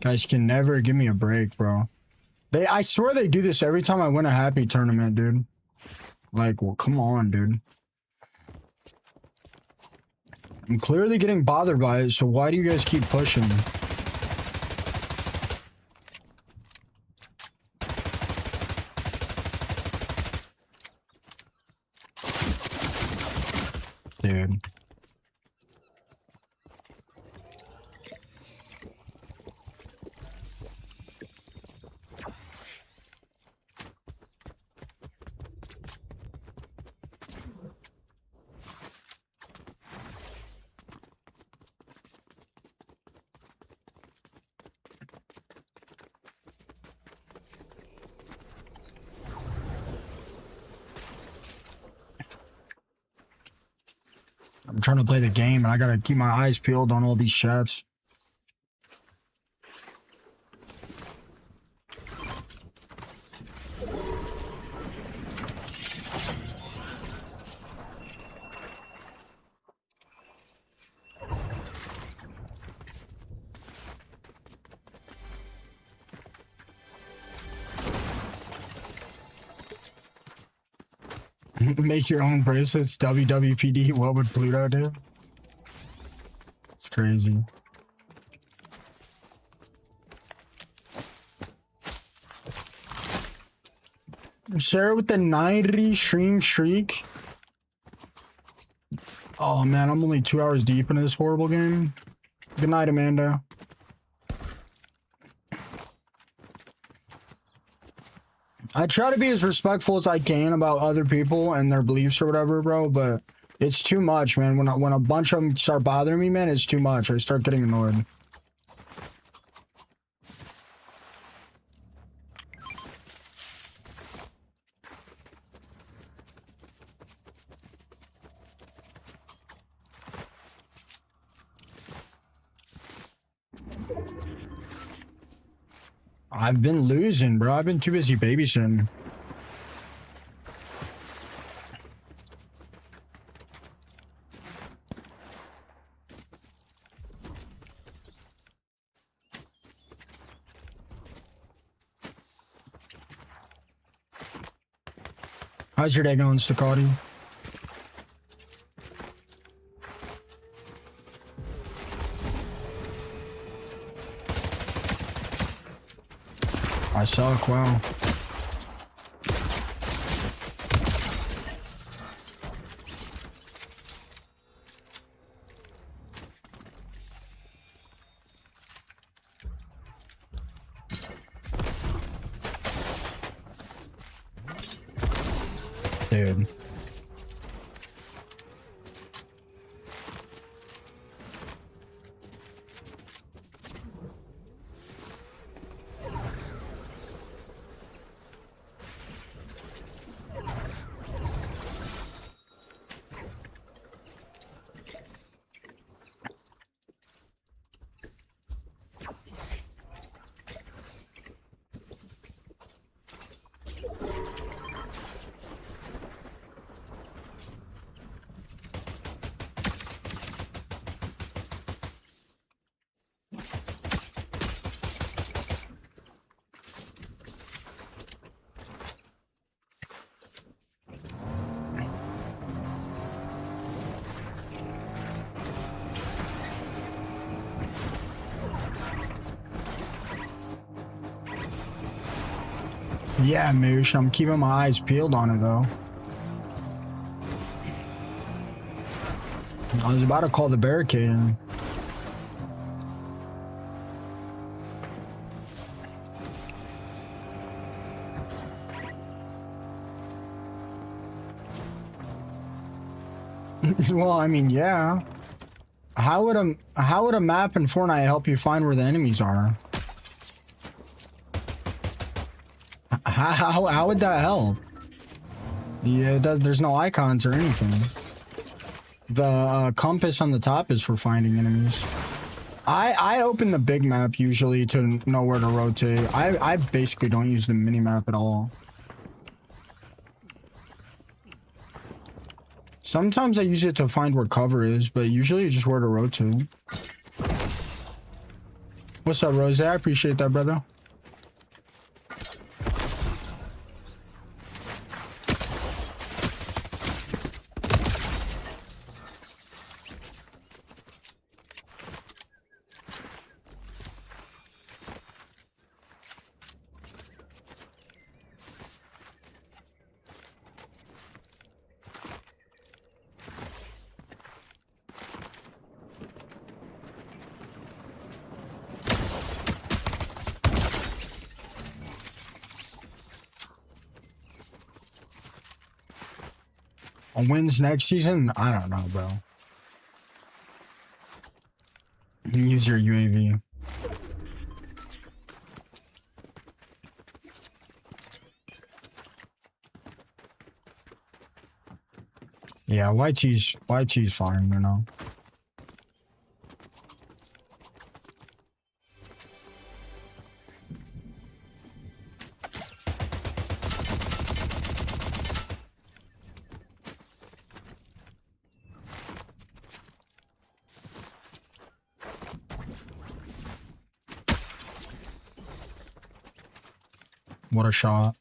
Guys can never give me a break, bro. I swear they do this every time I win a happy tournament, dude. Like, well, come on, dude. I'm clearly getting bothered by it, so why do you guys keep pushing? Dude. I'm trying to play the game and I gotta keep my eyes peeled on all these chats. Make your own bracelets, WWPD. What would Pluto do? It's crazy. Share it with the 90 stream streak. Oh man, I'm only 2 hours deep into this horrible game. Good night, Amanda. I try to be as respectful as I can about other people and their beliefs or whatever, bro, but it's too much, man. When a bunch of them start bothering me, man, it's too much. I start getting annoyed. I've been losing, bro. I've been too busy babysitting. How's your day going, Stacati? I suck, wow. Dude. Yeah, Moosh, I'm keeping my eyes peeled on it, though. I was about to call the barricade in. Well, I mean, yeah. How would a map in Fortnite help you find where the enemies are? How would that help? Yeah, it does. There's no icons or anything. The compass on the top is for finding enemies. I open the big map usually to know where to rotate. I basically don't use the mini map at all. Sometimes I use it to find where cover is, but usually it's just where to rotate. What's up, Rose? I appreciate that, brother. Wins next season? I don't know, bro. You use your UAV. Yeah, YT's fine, you know. What a shot.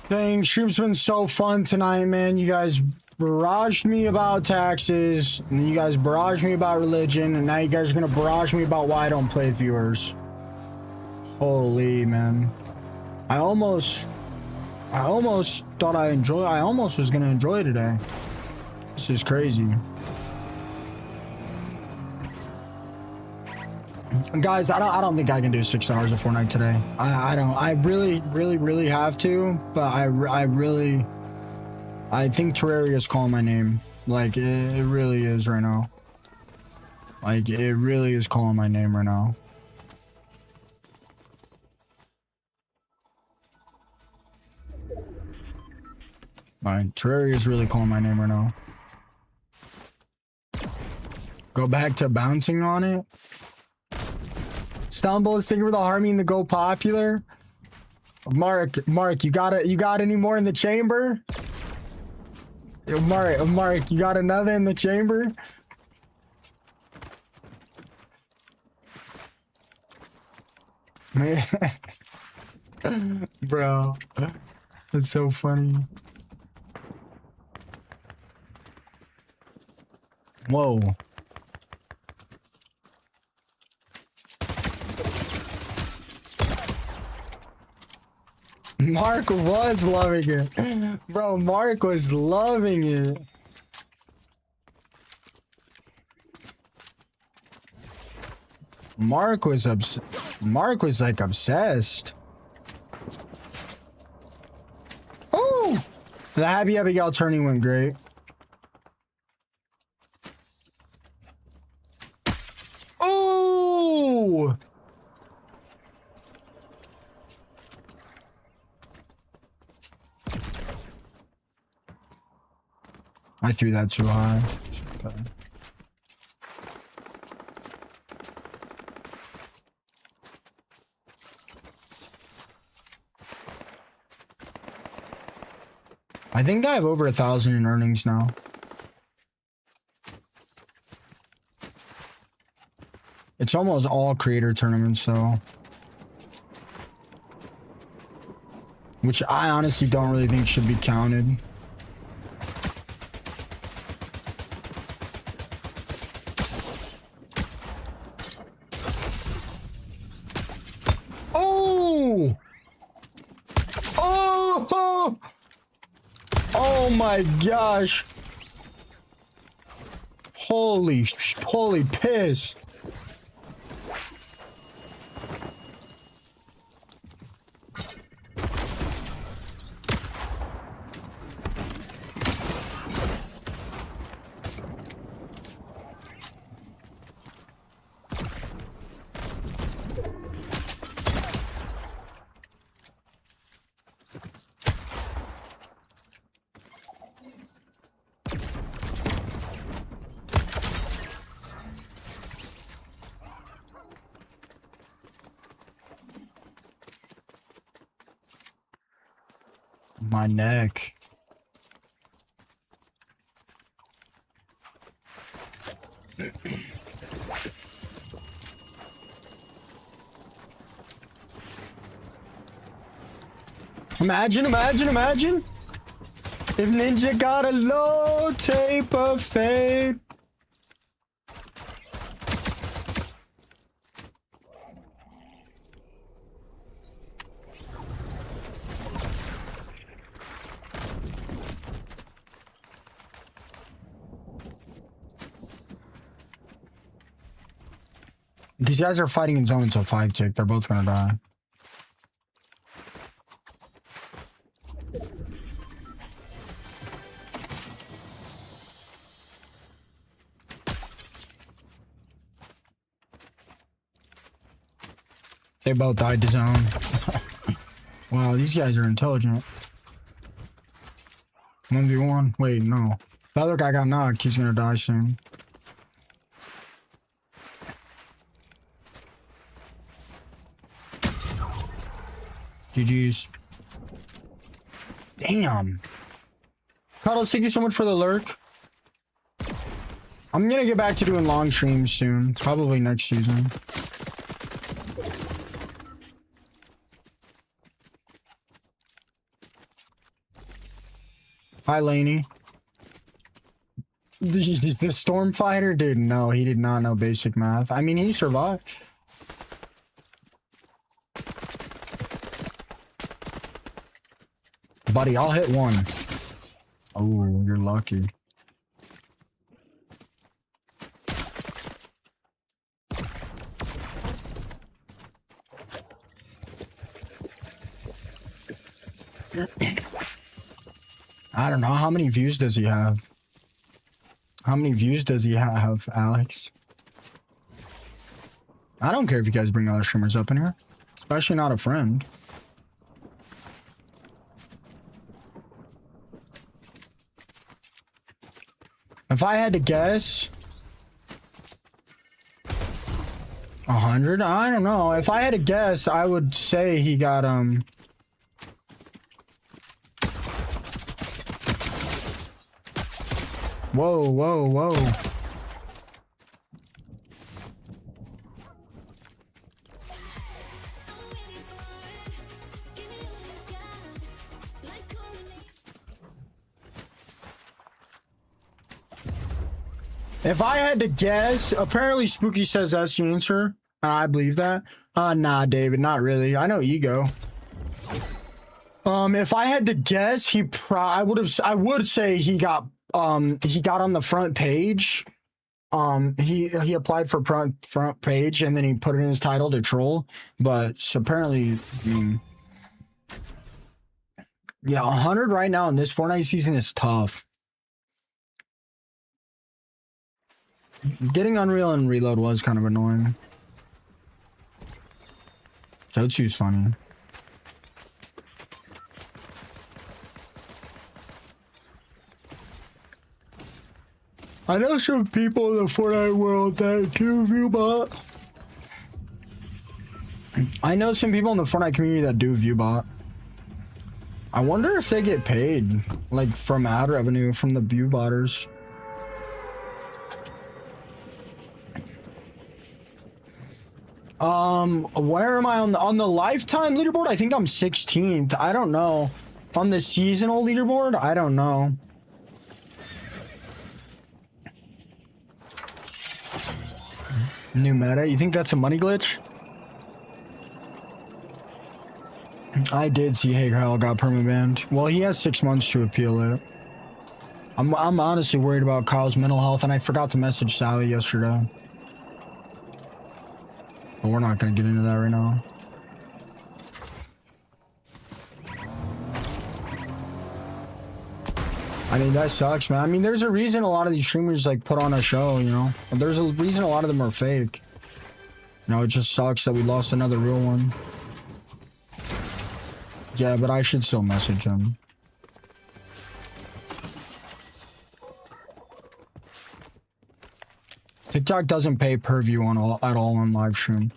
Dang, stream's been so fun tonight, man. You guys barraged me about taxes, and then you guys barraged me about religion, and now you guys are gonna barrage me about why I don't play viewers. Holy, man. I almost thought I almost was gonna enjoy today. This is crazy. Guys, I don't think I can do 6 hours of Fortnite today. I don't. I really have to, but I think Terraria is calling my name. Like it really is right now. Like it really is calling my name right now. Terraria is really calling my name right now. Go back to bouncing on it. Stumble is thinking for the army to go popular. Mark, you got any more in the chamber? Yo, Mark, you got another in the chamber? Man. Bro, that's so funny. Whoa. Mark was loving it. Bro, Mark was loving it. Mark was like obsessed. Oh! The Happy Abigail turning went great. Oh! I threw that too high. Okay. I think I have over 1,000 in earnings now. It's almost all creator tournaments, so. Which I honestly don't really think should be counted. Oh! Oh! Oh my gosh! Holy piss! My neck. Imagine if Ninja got a low tape of fate. These guys are fighting in zones of 5 tick. They're both gonna die. They both died to zone. Wow, these guys are intelligent. 1v1. Wait, no. The other guy got knocked. He's gonna die soon. GG's. Damn. Carlos, thank you so much for the lurk. I'm gonna get back to doing long streams soon. Probably next season. Hi, Laney. The storm fighter? Dude, no, he did not know basic math. I mean, he survived. Buddy, I'll hit one. Oh, you're lucky. I don't know. How many views does he have? How many views does he have, Alex? I don't care if you guys bring other streamers up in here. Especially not a friend. If I had to guess... 100? I don't know. If I had to guess, I would say he got, Whoa, whoa, whoa. If I had to guess, apparently Spooky says that's the answer. I believe that. Nah, David, not really. I know ego. If I had to guess, I would say he got on the front page. He applied for front page and then he put it in his title to troll. But so apparently, I mean, yeah, 100 right now in this Fortnite season is tough. Getting Unreal and Reload was kind of annoying. Jotsu's funny. I know some people in the Fortnite world that do Viewbot. I know some people in the Fortnite community that do Viewbot. I wonder if they get paid, like, from ad revenue from the Viewbotters. Where am I on the lifetime leaderboard? I think I'm 16th. I don't know. On the seasonal leaderboard, I don't know. New meta? You think that's a money glitch? I did see Hey Kyle got permabanned. Well, he has 6 months to appeal it. I'm honestly worried about Kyle's mental health, and I forgot to message Sally yesterday. But we're not gonna get into that right now. I mean, that sucks, man. I mean, there's a reason a lot of these streamers like put on a show, you know? There's a reason a lot of them are fake. You know, it just sucks that we lost another real one. Yeah, but I should still message him. TikTok doesn't pay per view at all on live stream.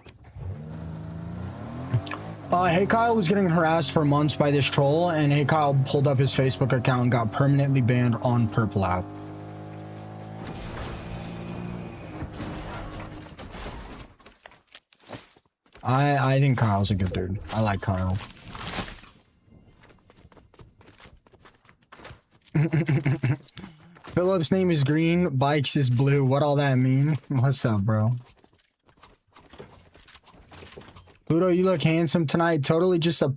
Hey Kyle was getting harassed for months by this troll, and Hey Kyle pulled up his Facebook account and got permanently banned on Purple app. I think Kyle's a good dude. I like Kyle. Philip's name is green, Bikes is blue. What all that mean? What's up, bro? Pluto, you look handsome tonight. Totally just a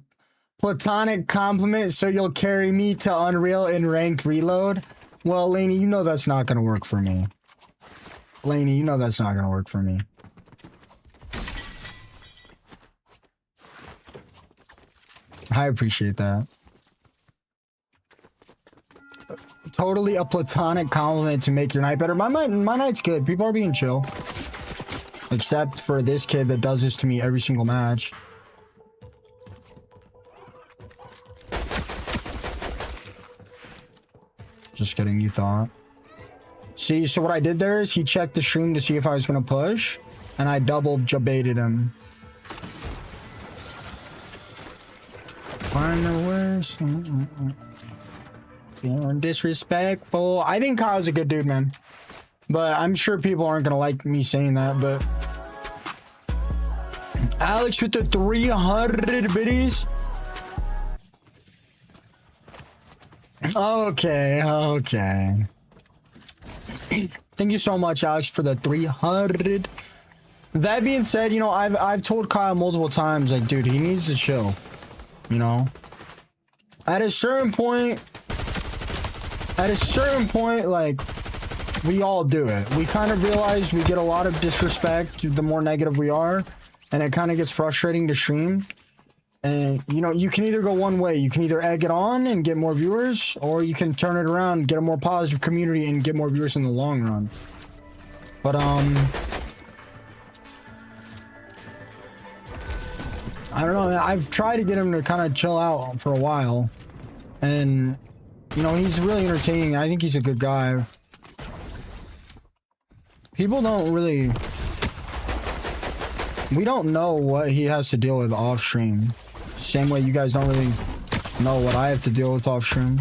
platonic compliment, so you'll carry me to Unreal in ranked reload. Well, Lainey, you know that's not gonna work for me. Lainey, you know that's not gonna work for me. I appreciate that. Totally a platonic compliment to make your night better. My night's good. People are being chill. Except for this kid that does this to me every single match. Just kidding, you thought. See, so what I did there is he checked the stream to see if I was going to push, and I double baited him. Find the worst. Feeling disrespectful. I think Kyle's a good dude, man. But I'm sure people aren't going to like me saying that, but... Alex with the 300 biddies. Okay, okay. Thank you so much, Alex, for the 300. That being said, you know, I've told Kyle multiple times, like, dude, he needs to chill. You know? At a certain point, like... we all do it. We kind of realize we get a lot of disrespect the more negative we are, and it kind of gets frustrating to stream. And you know, you can either go one way. You can either egg it on and get more viewers, or you can turn it around, get a more positive community, and get more viewers in the long run. But I don't know. I've tried to get him to kind of chill out for a while, and you know, he's really entertaining. I think he's a good guy. People don't really... we don't know what he has to deal with off stream. Same way you guys don't really know what I have to deal with off stream.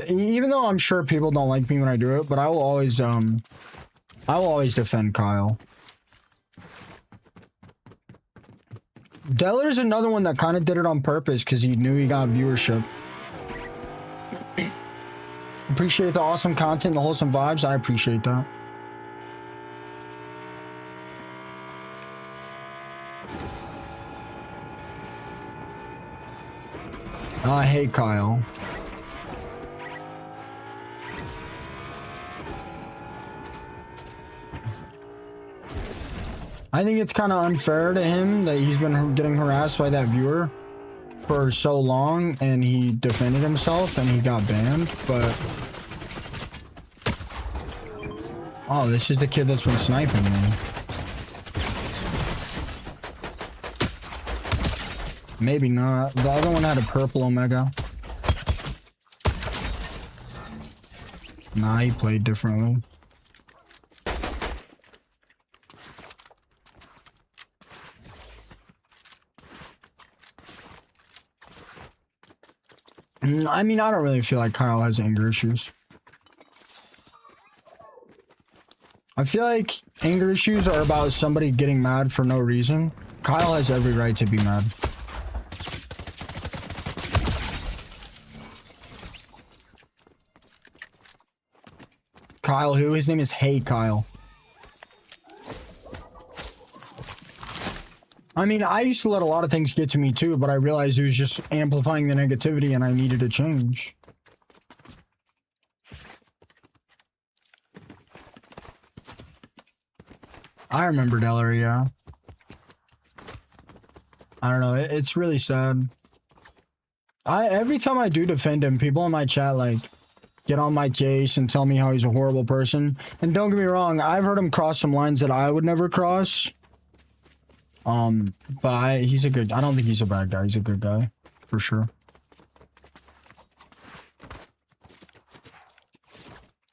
Even though I'm sure people don't like me when I do it, but I will always defend Kyle. Deller's another one that kind of did it on purpose because he knew he got viewership. Appreciate the awesome content, the wholesome vibes. I appreciate that. I hate Kyle. I think it's kind of unfair to him that he's been getting harassed by that viewer for so long, and he defended himself and he got banned. But oh, this is the kid that's been sniping me. Maybe not. The other one had a purple Omega. Nah, he played differently. I mean, I don't really feel like Kyle has anger issues. I feel like anger issues are about somebody getting mad for no reason. Kyle has every right to be mad. Kyle who? His name is Hey Kyle. I mean, I used to let a lot of things get to me too, but I realized it was just amplifying the negativity and I needed to change. I remember Delary, yeah. I don't know, it's really sad. Every time I do defend him, people in my chat like get on my case and tell me how he's a horrible person. And don't get me wrong, I've heard him cross some lines that I would never cross. But he's a good, I don't think he's a bad guy. He's a good guy for sure.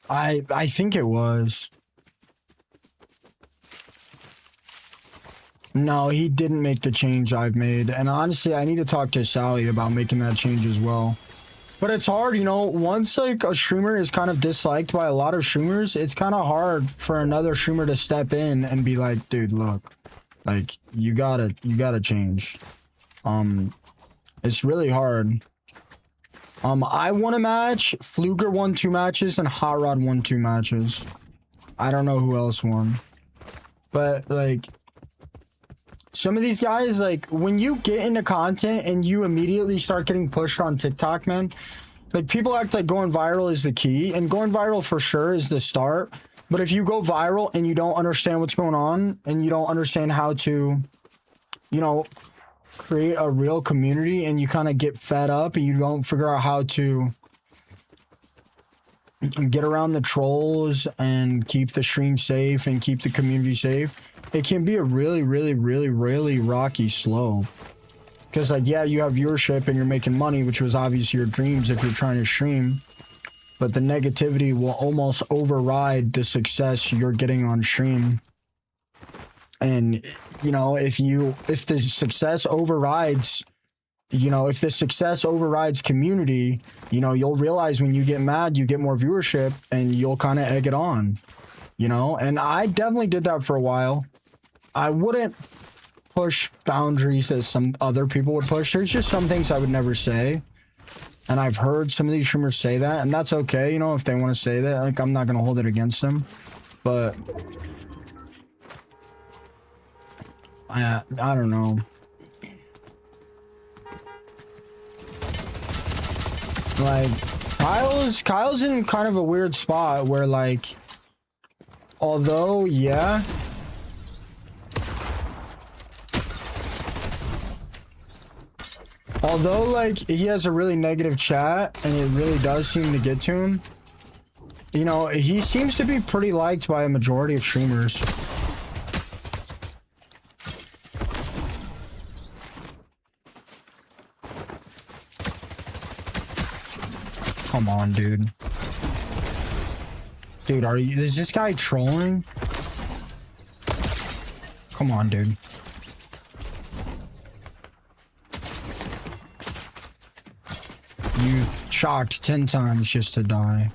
I think it was. No, he didn't make the change I've made. And honestly, I need to talk to Sally about making that change as well. But it's hard, you know, once like a streamer is kind of disliked by a lot of streamers, it's kind of hard for another streamer to step in and be like, dude, look, like you gotta change. It's really hard. I won a match, Fluger won 2 matches, and Hot Rod won 2 matches. I don't know who else won. But like some of these guys, like when you get into content and you immediately start getting pushed on TikTok, man, like people act like going viral is the key, and going viral for sure is the start. But if you go viral and you don't understand what's going on and you don't understand how to, you know, create a real community, and you kind of get fed up and you don't figure out how to get around the trolls and keep the stream safe and keep the community safe, it can be a really rocky slope. Because like, yeah, you have viewership and you're making money, which was obviously your dreams if you're trying to stream, but the negativity will almost override the success you're getting on stream. And you know, if the success overrides, you know, if the success overrides community, you know, you'll realize when you get mad, you get more viewership and you'll kind of egg it on, you know? And I definitely did that for a while. I wouldn't push boundaries that some other people would push. There's just some things I would never say. And I've heard some of these streamers say that, and that's okay, you know, if they want to say that. Like, I'm not going to hold it against them. But I don't know. Like, Kyle's in kind of a weird spot where, like, although, yeah, like, he has a really negative chat and it really does seem to get to him, you know, he seems to be pretty liked by a majority of streamers. Come on, dude. Dude, is this guy trolling? Come on, dude. You shocked 10 times just to die.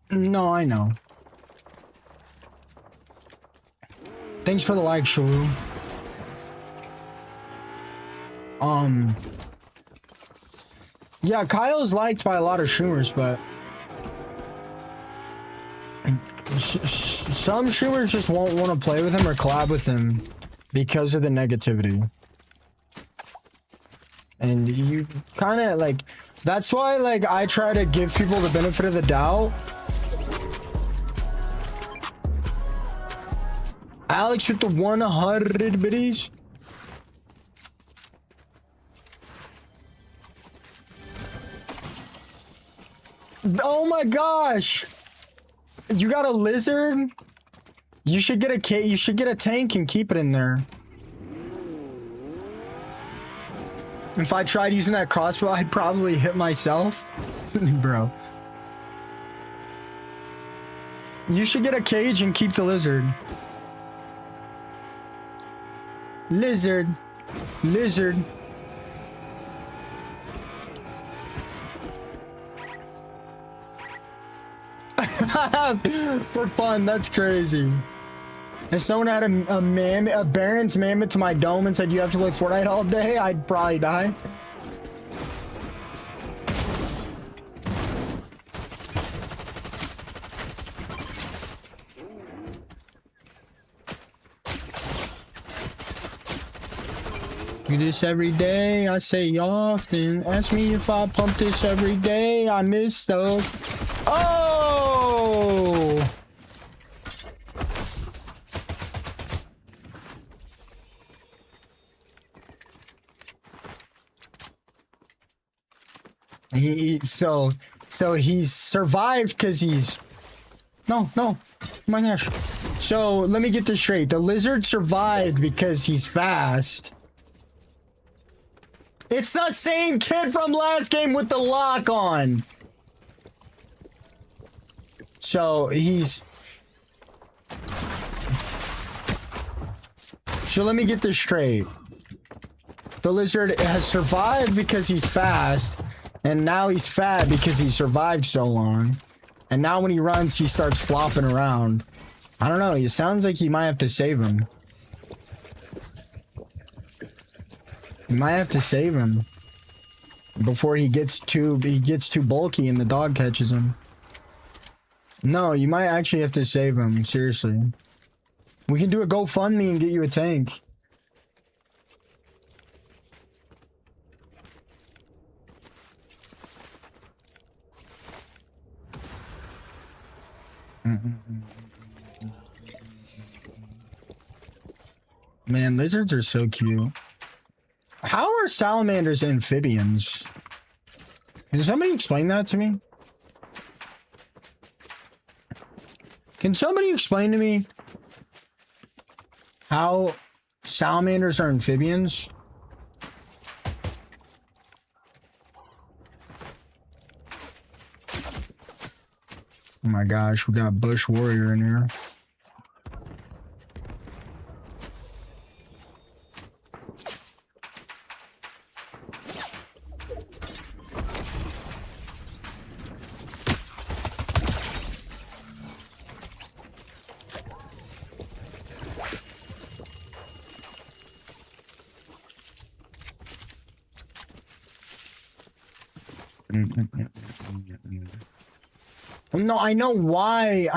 No, I know. Thanks for the like, Shulu. Yeah, Kyle's liked by a lot of streamers, but some streamers just won't want to play with him or collab with him because of the negativity. And you kind of like, that's why like I try to give people the benefit of the doubt. Alex with the 100 biddies. Oh my gosh. You got a lizard? You should get a tank and keep it in there. If I tried using that crossbow, I'd probably hit myself. Bro. You should get a cage and keep the lizard. Lizard. Lizard. For fun, that's crazy. If someone had a Baron's mammoth to my dome and said you have to play Fortnite all day, I'd probably die. Do this every day, I say often. Ask me if I pump this every day, I miss those. Oh! So he's survived because he's no, oh my gosh. So let me get this straight. The lizard survived because he's fast. It's the same kid from last game with the lock on. So he's... So let me get this straight. The lizard has survived because he's fast, and now he's fat because he survived so long. And now when he runs, he starts flopping around. I don't know, it sounds like you might have to save him. You might have to save him before he gets too bulky and the dog catches him. No, you might actually have to save him, seriously. We can do a GoFundMe and get you a tank. Man, lizards are so cute. How are salamanders amphibians? Can somebody explain that to me? Can somebody explain to me how salamanders are amphibians? Oh my gosh, we got Bush Warrior in here. No, I know why.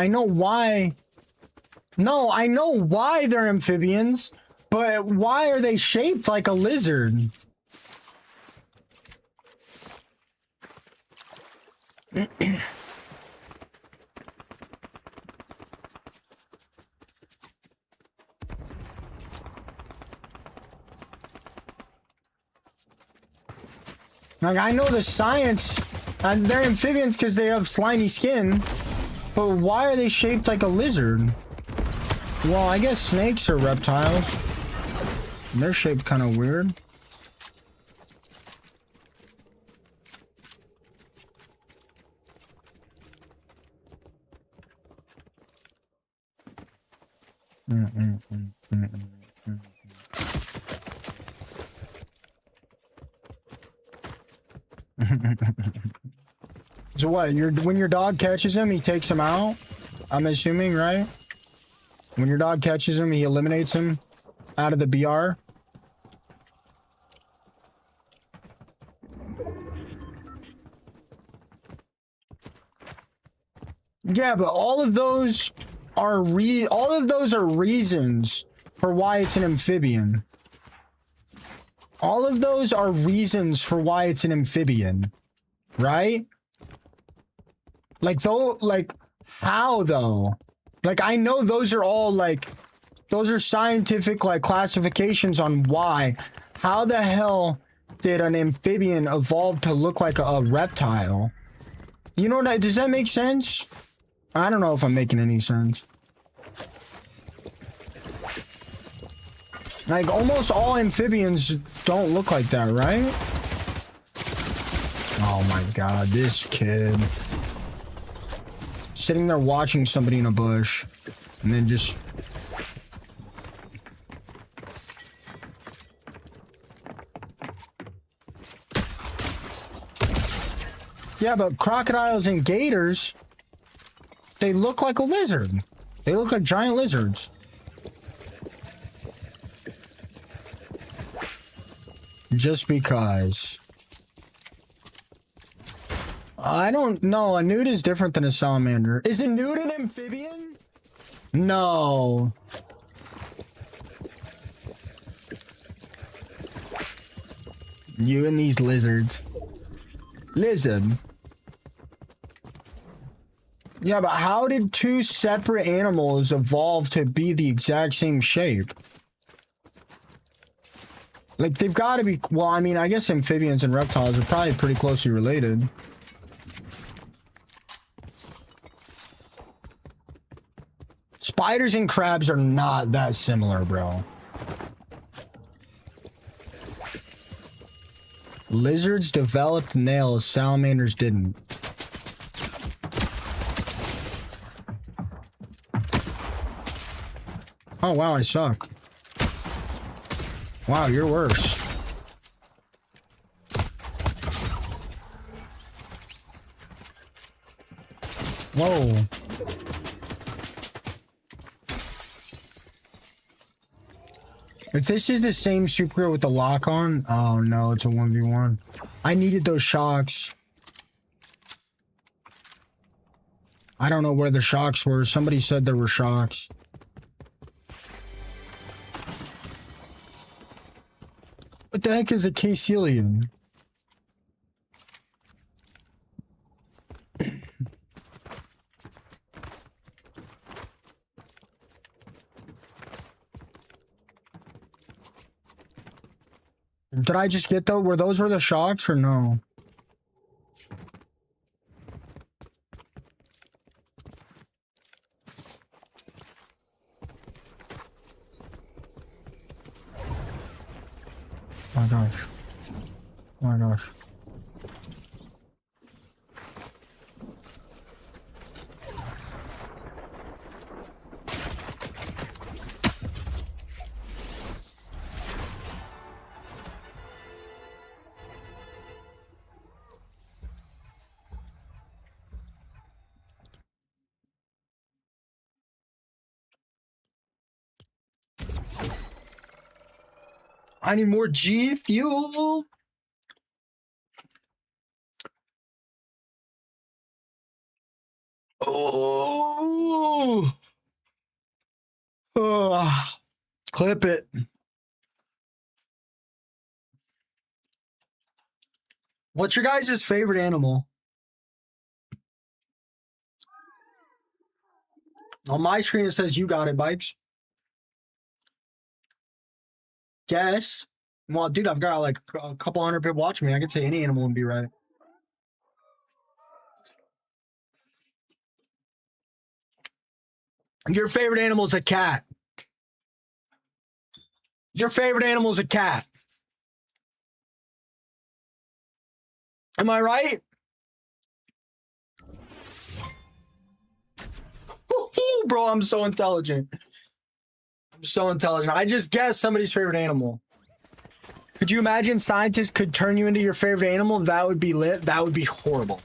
No, I know why they're amphibians, but why are they shaped like a lizard? Like, I know the science, and they're amphibians because they have slimy skin, but why are they shaped like a lizard? Well, I guess snakes are reptiles. They're shaped kind of weird. So what? When your dog catches him, he takes him out? I'm assuming, right? When your dog catches him, he eliminates him out of the BR? Yeah, but all of those are reasons for why it's an amphibian. All of those are reasons for why it's an amphibian, right? Like, though, like, how though? Like, I know those are all like, those are scientific like classifications on why. How the hell did an amphibian evolve to look like a reptile? You know what? Does that make sense? I don't know if I'm making any sense. Like, almost all amphibians don't look like that, right? Oh my god, this kid. Sitting there watching somebody in a bush, and then just... Yeah, but crocodiles and gators, they look like a lizard. They look like giant lizards. Just because. I don't know. A newt is different than a salamander. Is a newt an amphibian? No. You and these lizards. Lizard. Yeah, but how did two separate animals evolve to be the exact same shape? Like, they've got to be... Well, I mean, I guess amphibians and reptiles are probably pretty closely related. Spiders and crabs are not that similar, bro. Lizards developed nails, salamanders didn't. Oh, wow, I suck. Wow, you're worse. Whoa. If this is the same superhero with the lock on, oh no, it's a 1v1. I needed those shocks. I don't know where the shocks were. Somebody said there were shocks. What the heck is a Caecilian? Did I just get those? Were those the shocks or no? Oh my gosh. Oh my gosh. I need more G fuel. Oh. Clip it. What's your guys' favorite animal? On my screen, it says you got it, Bikes. Guess. Well, dude, I've got like a couple hundred people watching me. I could say any animal would be right. Your favorite animal is a cat. Your favorite animal is a cat. Am I right? Bro, I'm so intelligent. I'm so intelligent. I just guessed somebody's favorite animal. Could you imagine scientists could turn you into your favorite animal? That would be lit. That would be horrible.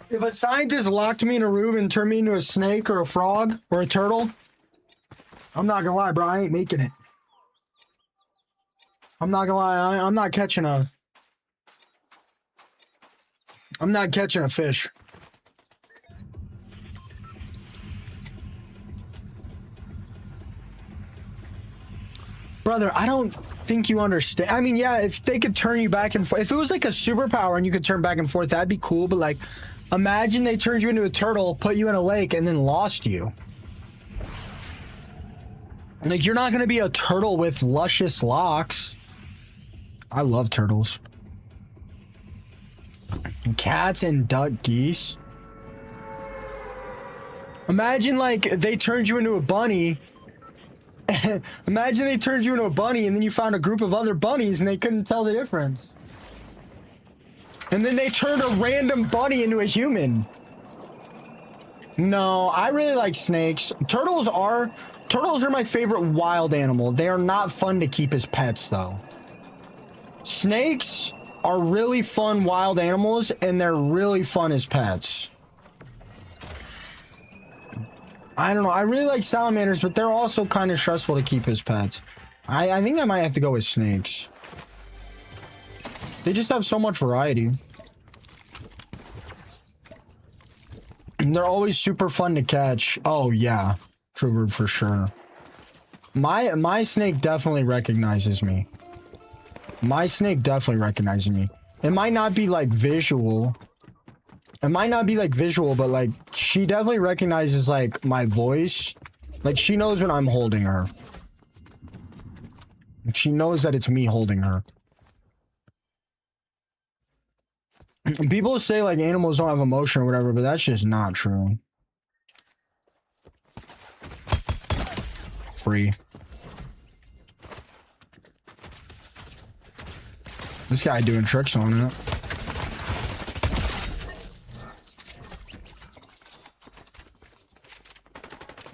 If a scientist locked me in a room and turned me into a snake or a frog or a turtle, I'm not gonna lie, bro, I ain't making it. I'm not gonna lie, I'm not catching a... I'm not catching a fish. Brother, I don't think you understand. I mean, yeah, if they could turn you back and forth, if it was like a superpower and you could turn back and forth, that'd be cool, but like... Imagine they turned you into a turtle, put you in a lake, and then lost you. Like, you're not going to be a turtle with luscious locks. I love turtles. Cats and duck geese. Imagine, like, they turned you into a bunny, Imagine they turned you into a bunny and then you found a group of other bunnies and they couldn't tell the difference. And then they turned a random bunny into a human. No, I really like snakes. Turtles are my favorite wild animal. They are not fun to keep as pets though. Snakes are really fun wild animals and they're really fun as pets. I don't know. I really like salamanders, but they're also kind of stressful to keep as pets. I think I might have to go with snakes. They just have so much variety. And they're always super fun to catch. Oh, yeah. True for sure. My snake definitely recognizes me. My snake definitely recognizes me. It might not be like visual. It might not be like visual, but like she definitely recognizes like my voice. Like she knows when I'm holding her. She knows that it's me holding her. People say like animals don't have emotion or whatever, but that's just not true. Free. This guy doing tricks on it.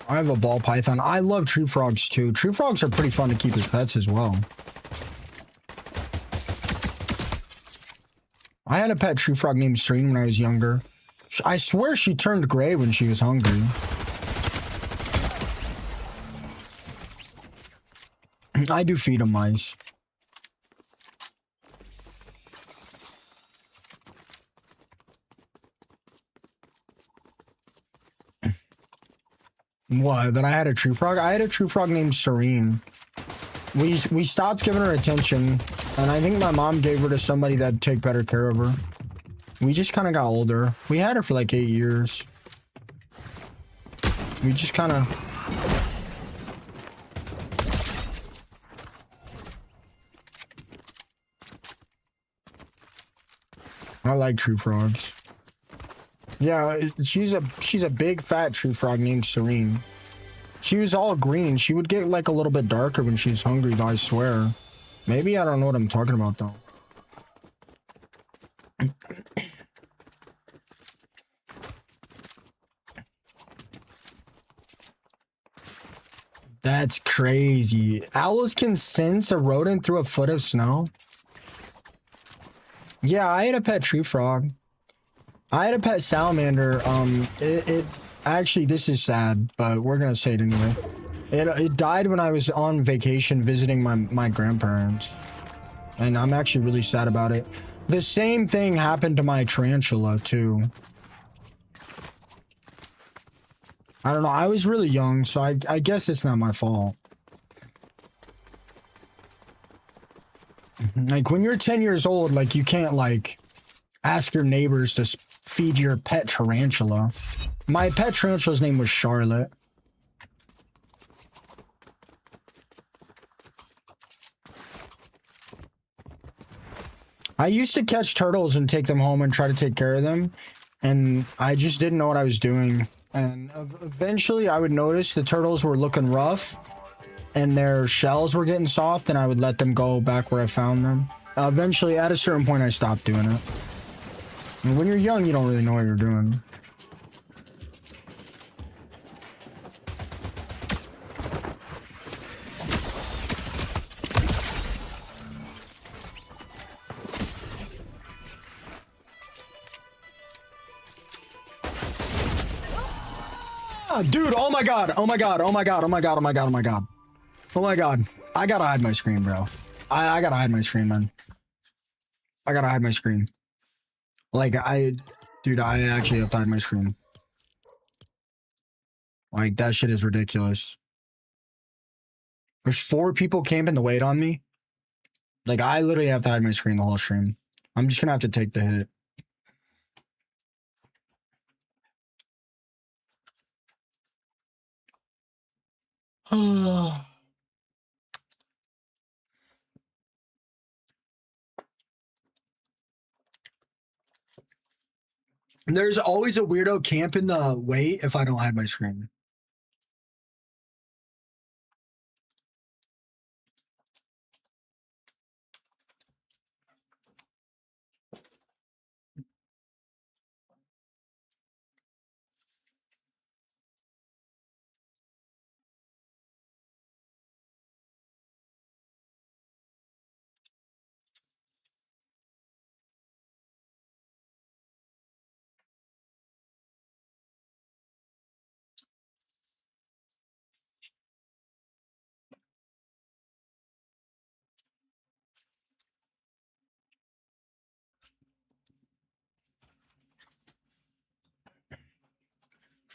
I have a ball python. I love tree frogs too. Tree frogs are pretty fun to keep as pets as well. I had a pet tree frog named Serene when I was younger. I swear she turned gray when she was hungry. I do feed them mice. What? That I had a tree frog? I had a tree frog named Serene. We stopped giving her attention, and I think my mom gave her to somebody that'd take better care of her. We just kind of got older. We had her for like 8 years. We just kind of... I like tree frogs. Yeah, she's a big fat tree frog named Serene. She was all green. She would get like a little bit darker when she's hungry, though, I swear. Maybe I don't know what I'm talking about, though. That's crazy. Owls can sense a rodent through a foot of snow? Yeah, I had a pet tree frog. I had a pet salamander. Actually, this is sad, but we're gonna say it anyway. It died when I was on vacation visiting my grandparents. And I'm actually really sad about it. The same thing happened to my tarantula, too. I don't know, I was really young, so I guess it's not my fault. Like, when you're 10 years old, like, you can't, like, ask your neighbors to feed your pet tarantula. My pet tarantula's name was Charlotte. I used to catch turtles and take them home and try to take care of them, and I just didn't know what I was doing. And eventually I would notice the turtles were looking rough and their shells were getting soft, and I would let them go back where I found them. Eventually, at a certain point, I stopped doing it. And when you're young, you don't really know what you're doing. Dude, oh my god, oh my god, oh my god, oh my god, oh my god, oh my god. Oh my god. I gotta hide my screen, bro. I gotta hide my screen, man. I gotta hide my screen. Like, dude, I actually have to hide my screen. Like, that shit is ridiculous. There's 4 people camping to wait on me. Like, I literally have to hide my screen the whole stream. I'm just gonna have to take the hit. There's always a weirdo camp in the wait if I don't hide my screen.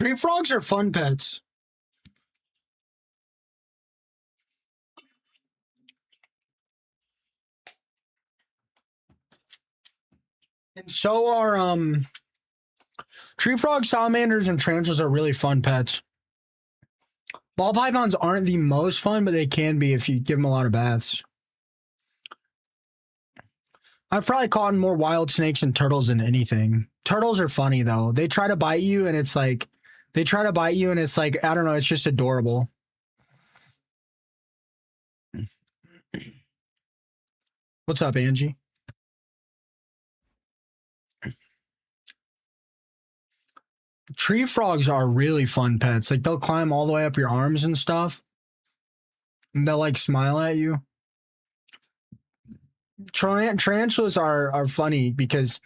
Tree frogs are fun pets. And so are tree frogs, salamanders, and tarantulas are really fun pets. Ball pythons aren't the most fun, but they can be if you give them a lot of baths. I've probably caught more wild snakes and turtles than anything. Turtles are funny though. They try to bite you and it's like, I don't know, it's just adorable. What's up, Angie? Tree frogs are really fun pets. Like they'll climb all the way up your arms and stuff. And they'll like smile at you. Tarantulas are funny because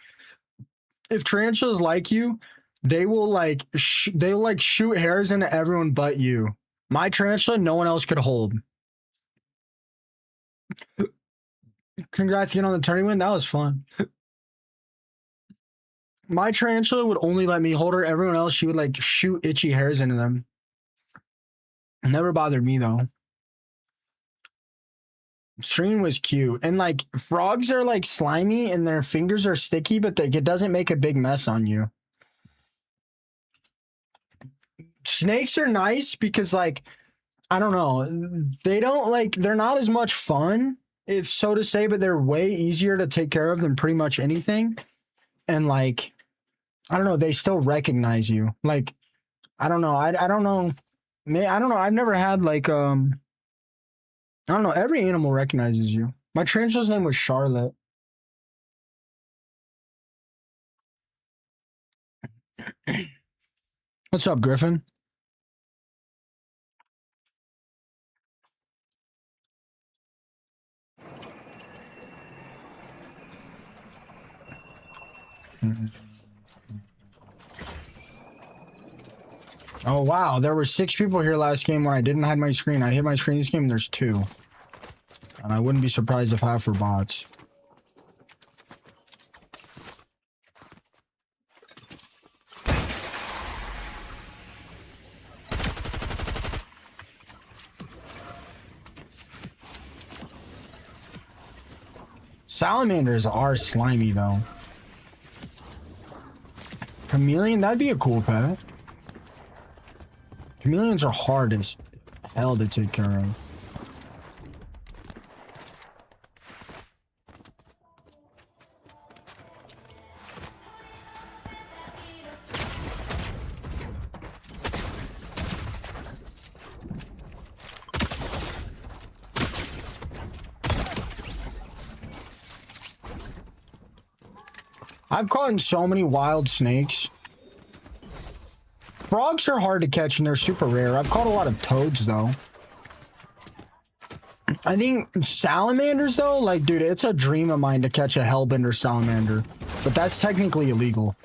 if tarantulas like you, they will like shoot hairs into everyone but you. My tarantula, no one else could hold. Congrats again on the tourney win. That was fun. My tarantula would only let me hold her. Everyone else, she would like shoot itchy hairs into them. Never bothered me though. Stream was cute. And like frogs are like slimy and their fingers are sticky, but it doesn't make a big mess on you. Snakes are nice because like, I don't know, they're not as much fun, if so to say, but they're way easier to take care of than pretty much anything. And like, I don't know, they still recognize you. Like, I don't know. I don't know. I don't know. I've never had like, I don't know. Every animal recognizes you. My tarantula's name was Charlotte. What's up, Griffin? Oh, wow. There were 6 people here last game when I didn't hide my screen. I hit my screen this game, there's 2. And I wouldn't be surprised if half were bots. Salamanders are slimy, though. Chameleon, that'd be a cool pet. Chameleons are hard as hell to take care of. I've caught so many wild snakes. Frogs are hard to catch and they're super rare. I've caught a lot of toads though. I think salamanders though, like dude, it's a dream of mine to catch a hellbender salamander. But that's technically illegal.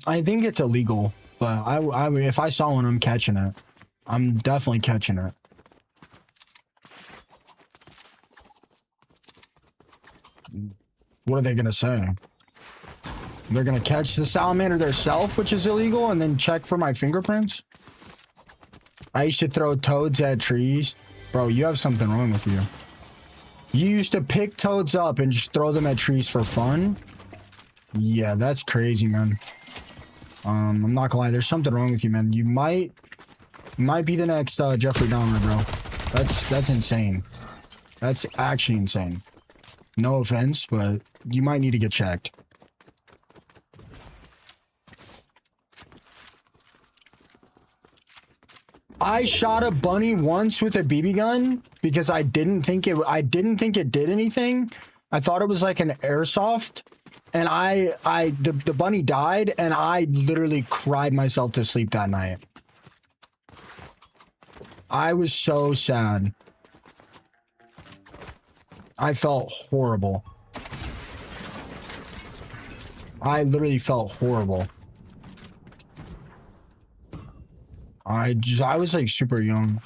I think it's illegal. But I if I saw one, I'm catching it. I'm definitely catching it. What are they gonna say? They're gonna catch the salamander themselves, which is illegal, and then check for my fingerprints? I used to throw toads at trees. Bro, you have something wrong with you. You used to pick toads up and just throw them at trees for fun? Yeah, that's crazy, man. I'm not gonna lie, there's something wrong with you, man. You might be the next Jeffrey Dahmer, bro. That's insane. That's actually insane. No offense, but you might need to get checked. I shot a bunny once with a BB gun because I didn't think it did anything. I thought it was like an airsoft, and the bunny died, and I literally cried myself to sleep that night. I was so sad. I felt horrible. I literally felt horrible. I was like super young.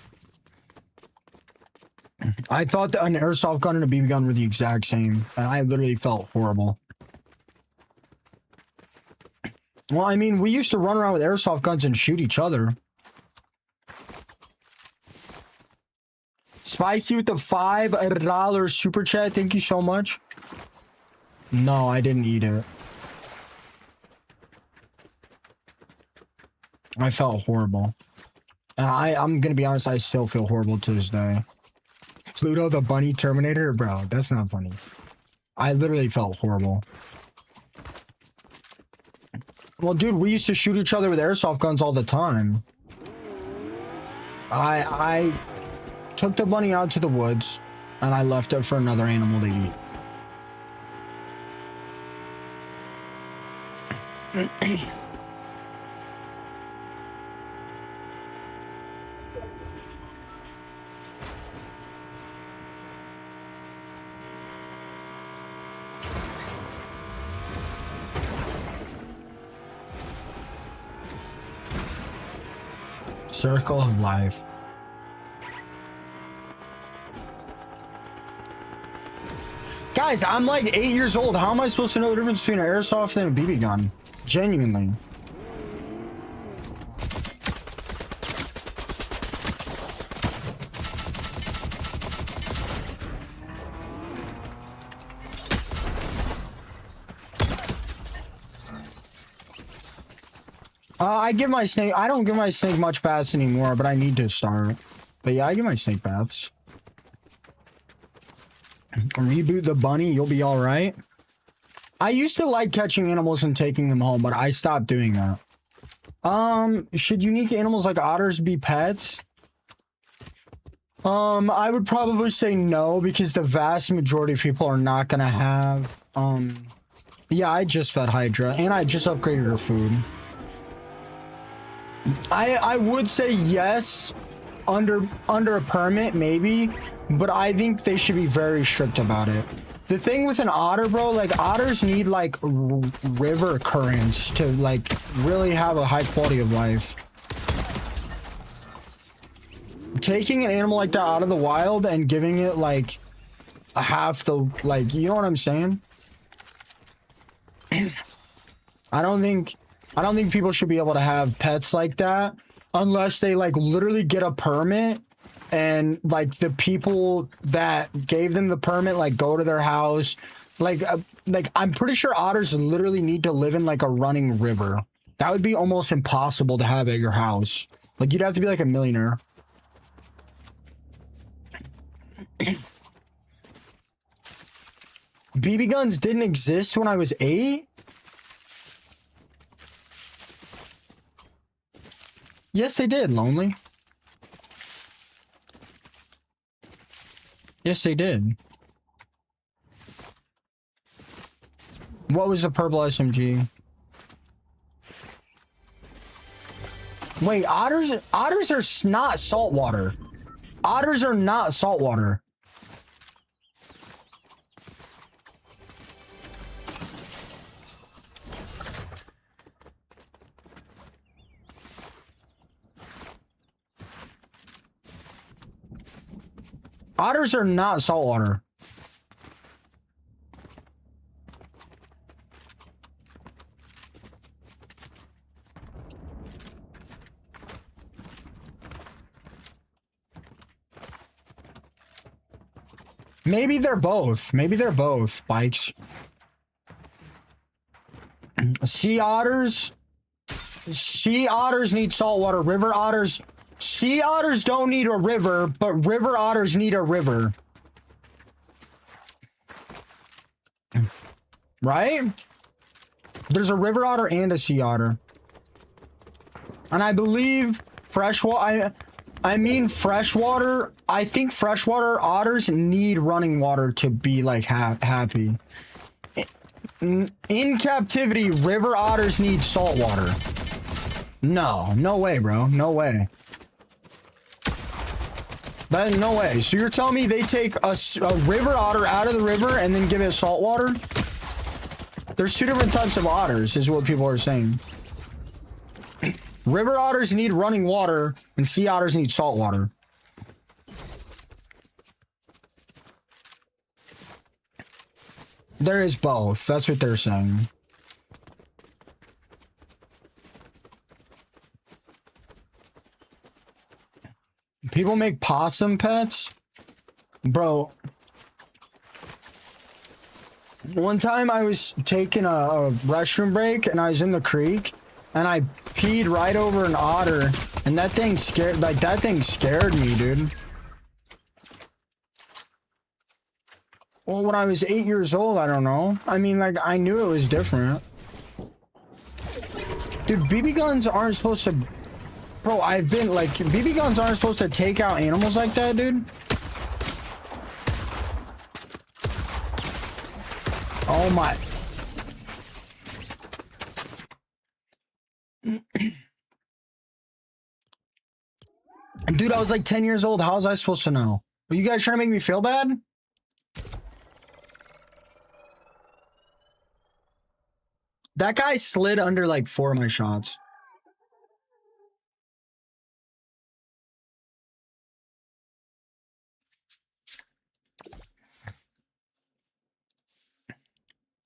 I thought that an airsoft gun and a BB gun were the exact same, and I literally felt horrible. Well, I mean, we used to run around with airsoft guns and shoot each other. Spicy with the $5 super chat. Thank you so much. No, I didn't eat it. I felt horrible. And I'm gonna be honest, I still feel horrible to this day. Pluto the Bunny Terminator? Bro, that's not funny. I literally felt horrible. Well, dude, we used to shoot each other with airsoft guns all the time. I took the bunny out to the woods, and I left it for another animal to eat. Circle of life. Guys, I'm like 8 years old. How am I supposed to know the difference between an airsoft and a BB gun? Genuinely. I give my snake. I don't give my snake much baths anymore, but I need to start. But yeah, I give my snake baths. Reboot the bunny, you'll be all right. I used to like catching animals and taking them home, but I stopped doing that. Should unique animals like otters be pets? I would probably say no, because the vast majority of people are not gonna have. Yeah, I just fed Hydra, and I just upgraded her food. I would say yes, under a permit maybe, but I think they should be very strict about it. The thing with an otter, bro, like otters need like river currents to like really have a high quality of life. Taking an animal like that out of the wild and giving it like a half the, like, you know what I'm saying? I don't think people should be able to have pets like that unless they like literally get a permit, and like the people that gave them the permit like go to their house. Like I'm pretty sure otters literally need to live in like a running river. That would be almost impossible to have at your house. Like you'd have to be like a millionaire. BB guns didn't exist when I was 8? Yes, they did, Lonely. Yes, they did. What was the purple SMG? Wait, otters are not saltwater. Otters are not saltwater. Otters are not saltwater. Maybe they're both. Maybe they're both, Bikes. Sea otters need saltwater. River otters. Sea otters don't need a river, but river otters need a river. Right? There's a river otter and a sea otter. And I believe freshwater, I mean freshwater, I think freshwater otters need running water to be like happy. In captivity, river otters need salt water. No way, bro. No way. But no way. So you're telling me they take a river otter out of the river and then give it salt water? There's two different types of otters, is what people are saying. River otters need running water, and sea otters need salt water. There is both. That's what they're saying. People make possum pets? Bro. One time I was taking a restroom break and I was in the creek and I peed right over an otter and that thing scared me, dude. Well, when I was 8 years old, I don't know. I mean, like, I knew it was different. Dude, BB guns aren't supposed to... Bro, BB guns aren't supposed to take out animals like that, dude. Oh my... Dude, I was like 10 years old. How was I supposed to know? Were you guys trying to make me feel bad? That guy slid under like 4 of my shots.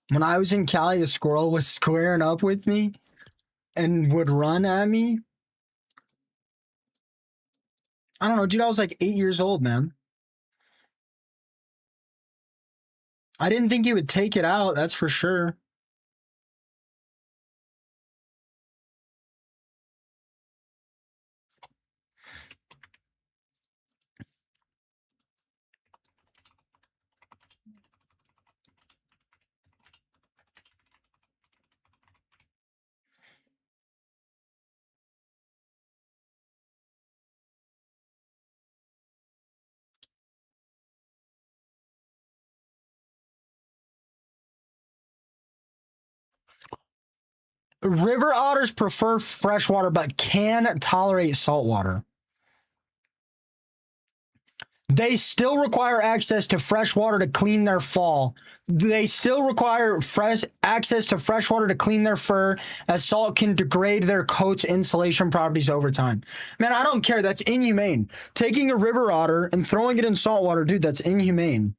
When I was in Cali, a squirrel was squaring up with me and would run at me. I don't know, dude, I was like 8 years old, man. I didn't think he would take it out, that's for sure. River otters prefer freshwater but can tolerate saltwater. They still require access to fresh water to clean their fall. They still require access to fresh water to clean their fur, as salt can degrade their coat's insulation properties over time. Man, I don't care. That's inhumane. Taking a river otter and throwing it in salt water, dude, that's inhumane.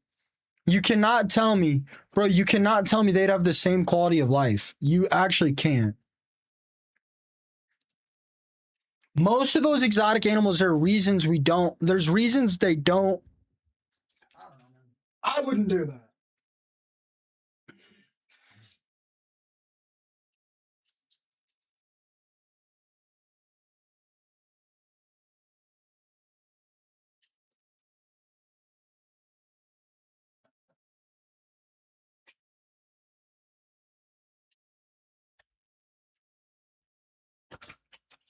You cannot tell me, bro, you cannot tell me they'd have the same quality of life. You actually can't. Most of those exotic animals, there are reasons we don't. There's reasons they don't. I don't know, man. I wouldn't do that.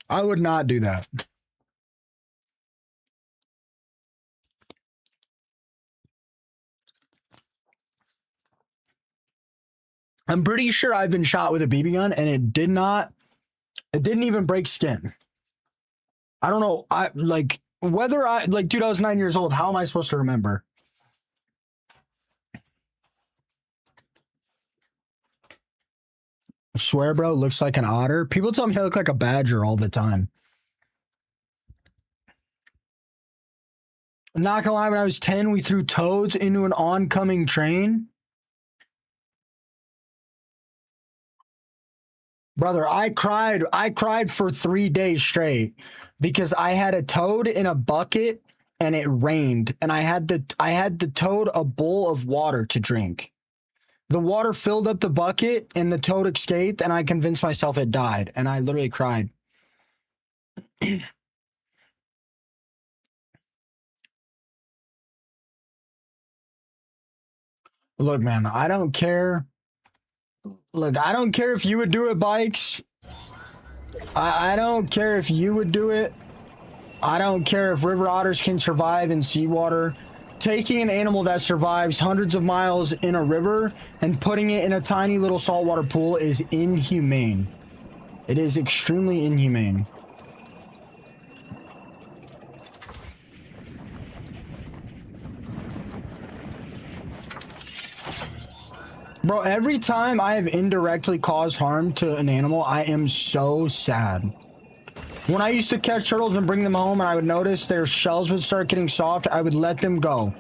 I would not do that. I'm pretty sure I've been shot with a BB gun and it didn't even break skin. I don't know. Dude, I was 9 years old. How am I supposed to remember? I swear, bro, looks like an otter. People tell me I look like a badger all the time. I'm not gonna lie, when I was 10, we threw toads into an oncoming train. Brother, I cried for 3 days straight because I had a toad in a bucket and it rained and I had the toad a bowl of water to drink. The water filled up the bucket and the toad escaped and I convinced myself it died and I literally cried. Look, man, I don't care. Look, I don't care if you would do it, Bikes. I don't care if you would do it. I don't care if river otters can survive in seawater. Taking an animal that survives hundreds of miles in a river and putting it in a tiny little saltwater pool is inhumane. It is extremely inhumane. Bro, every time I have indirectly caused harm to an animal, I am so sad. When I used to catch turtles and bring them home and I would notice their shells would start getting soft, I would let them go.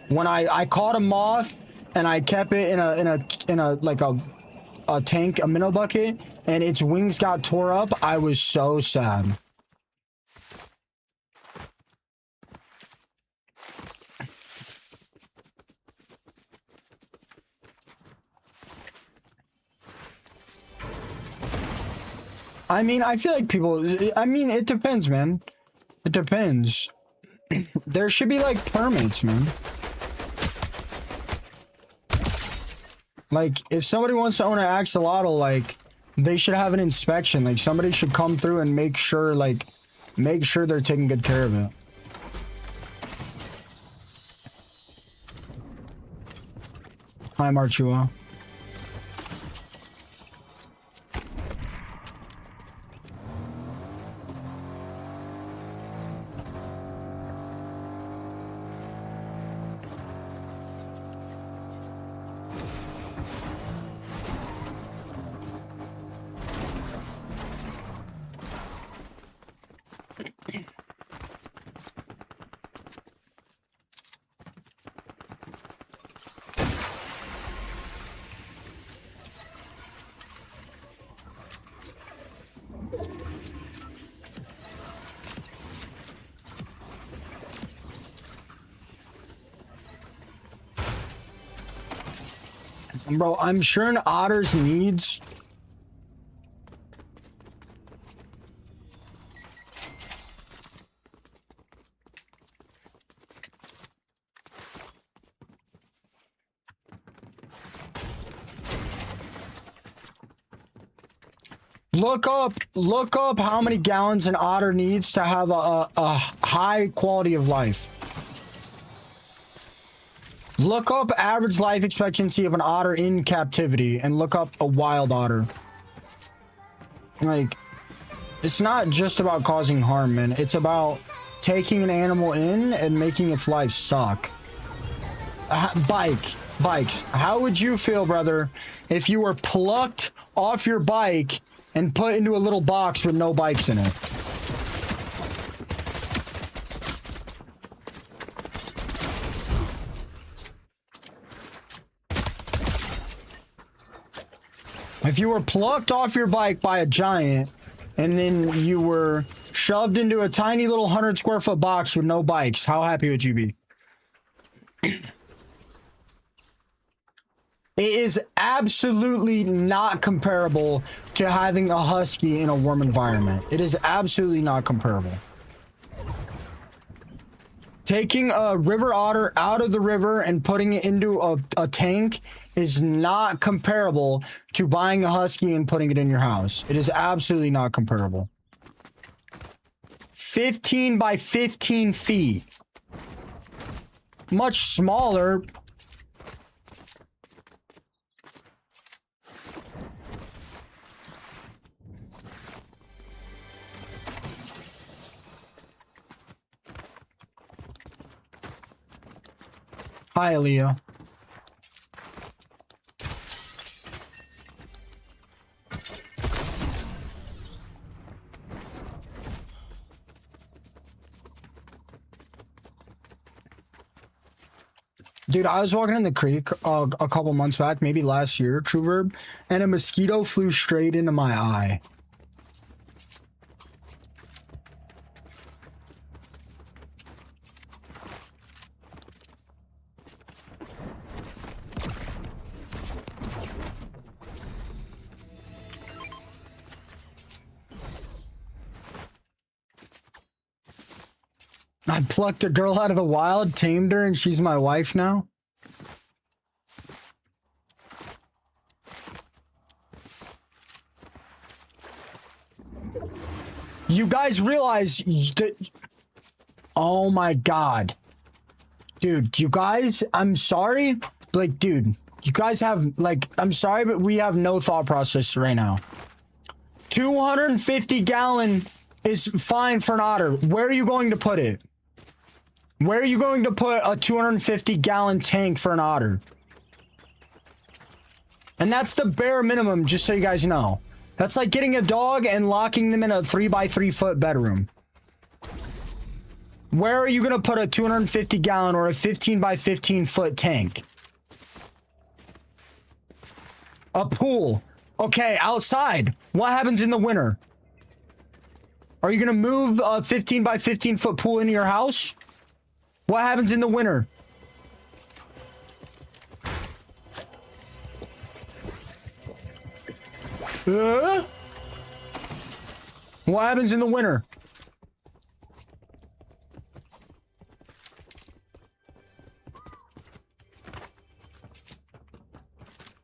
When I caught a moth and I kept it in a tank, a minnow bucket, and its wings got tore up, I was so sad. I mean, I feel like people, I mean, it depends, man. It depends. There should be like permits, man. Like, if somebody wants to own an axolotl, like, they should have an inspection. Like, somebody should come through and make sure, like, make sure they're taking good care of it. Hi, Marchua. Bro, I'm sure an otter's needs... Look up how many gallons an otter needs to have a high quality of life. Look up average life expectancy of an otter in captivity and look up a wild otter. Like, it's not just about causing harm, man. It's about taking an animal in and making its life suck. Bikes. How would you feel, brother, if you were plucked off your bike and put into a little box with no bikes in it? If you were plucked off your bike by a giant and then you were shoved into a tiny little 100 square foot box with no bikes, how happy would you be? It is absolutely not comparable to having a husky in a warm environment. It is absolutely not comparable. Taking a river otter out of the river and putting it into a tank is not comparable to buying a husky and putting it in your house. It is absolutely not comparable. 15 by 15 feet. Much smaller. Hi, Aaliyah. Dude, I was walking in the creek a couple months back, maybe last year, True Verb, and a mosquito flew straight into my eye. I plucked a girl out of the wild, tamed her, and she's my wife now. You guys realize that... Oh my god. Dude, you guys, I'm sorry. Like, dude, you guys have, like, I'm sorry, but we have no thought process right now. 250 gallon is fine for an otter. Where are you going to put it? Where are you going to put a 250 gallon tank for an otter? And that's the bare minimum, just so you guys know. That's like getting a dog and locking them in a 3x3 foot bedroom. Where are you going to put a 250 gallon or a 15 by 15 foot tank? A pool. Okay, outside. What happens in the winter? Are you going to move a 15 by 15 foot pool into your house? What happens in the winter? What happens in the winter?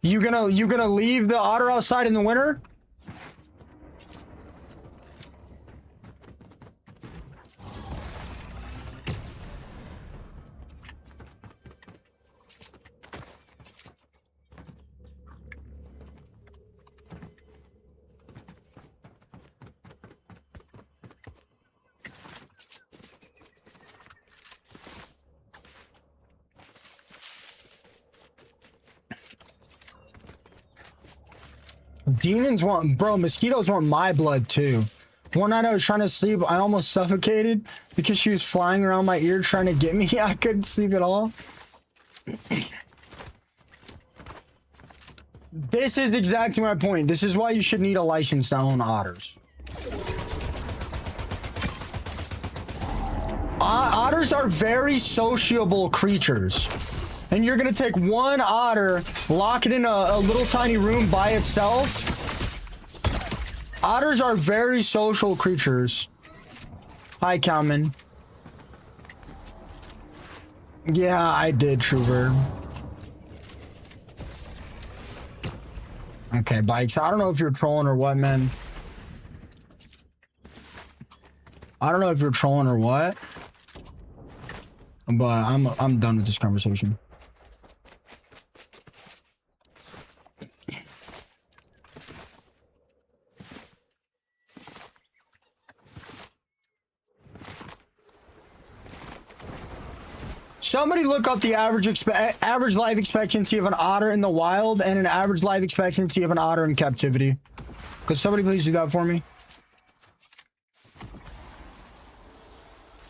You gonna leave the otter outside in the winter? Demons want, bro, mosquitoes want my blood too. One night I was trying to sleep, I almost suffocated because she was flying around my ear trying to get me. I couldn't sleep at all. This is exactly my point. This is why you should need a license to own otters. Otters are very sociable creatures. And you're gonna take one otter, lock it in a little tiny room by itself. Otters are very social creatures. Hi, Calman. Yeah, I did, Truver. Okay, Bikes. I don't know if you're trolling or what, man. I don't know if you're trolling or what. But I'm done with this conversation. Somebody look up the average life expectancy of an otter in the wild and an average life expectancy of an otter in captivity. Could somebody please do that for me?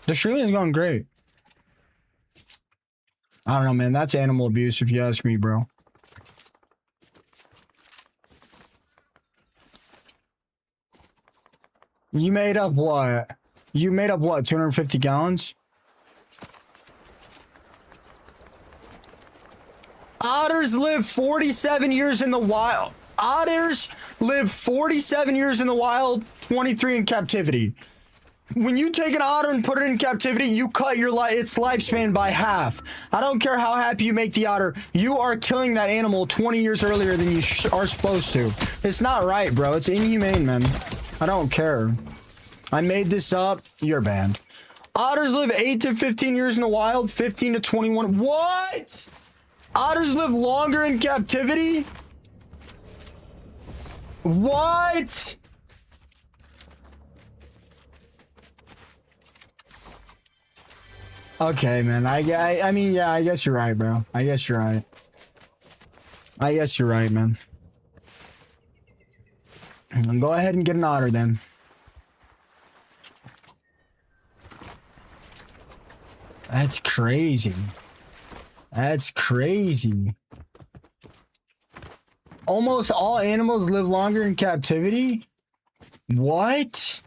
The stream is going great. I don't know, man. That's animal abuse if you ask me, bro. You made up what? You made up what? 250 gallons? Otters live 47 years in the wild. Otters live 47 years in the wild, 23 in captivity. When you take an otter and put it in captivity, you cut its lifespan by half. I don't care how happy you make the otter. You are killing that animal 20 years earlier than you are supposed to. It's not right, bro. It's inhumane, man. I don't care. I made this up. You're banned. Otters live 8 to 15 years in the wild, 15 to 21. What? Otters live longer in captivity? What? Okay, man. I mean, yeah, I guess you're right, bro. I guess you're right. I guess you're right, man. Go ahead and get an otter then. That's crazy. That's crazy. Almost all animals live longer in captivity? What?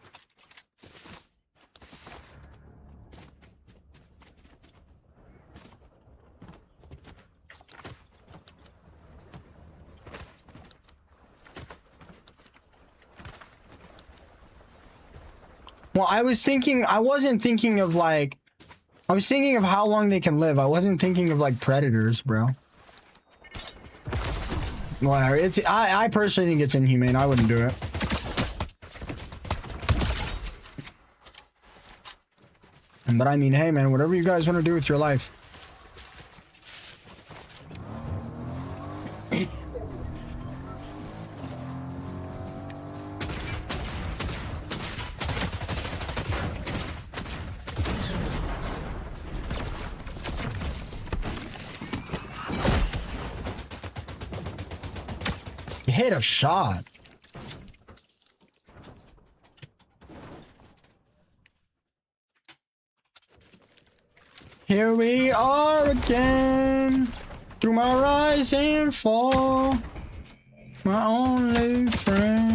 Well, I wasn't thinking of like, I was thinking of how long they can live. I wasn't thinking of like predators, bro. Whatever. I personally think it's inhumane. I wouldn't do it. But I mean, hey man, whatever you guys want to do with your life. Hit a shot. Here we are again, through my rise and fall, my only friend.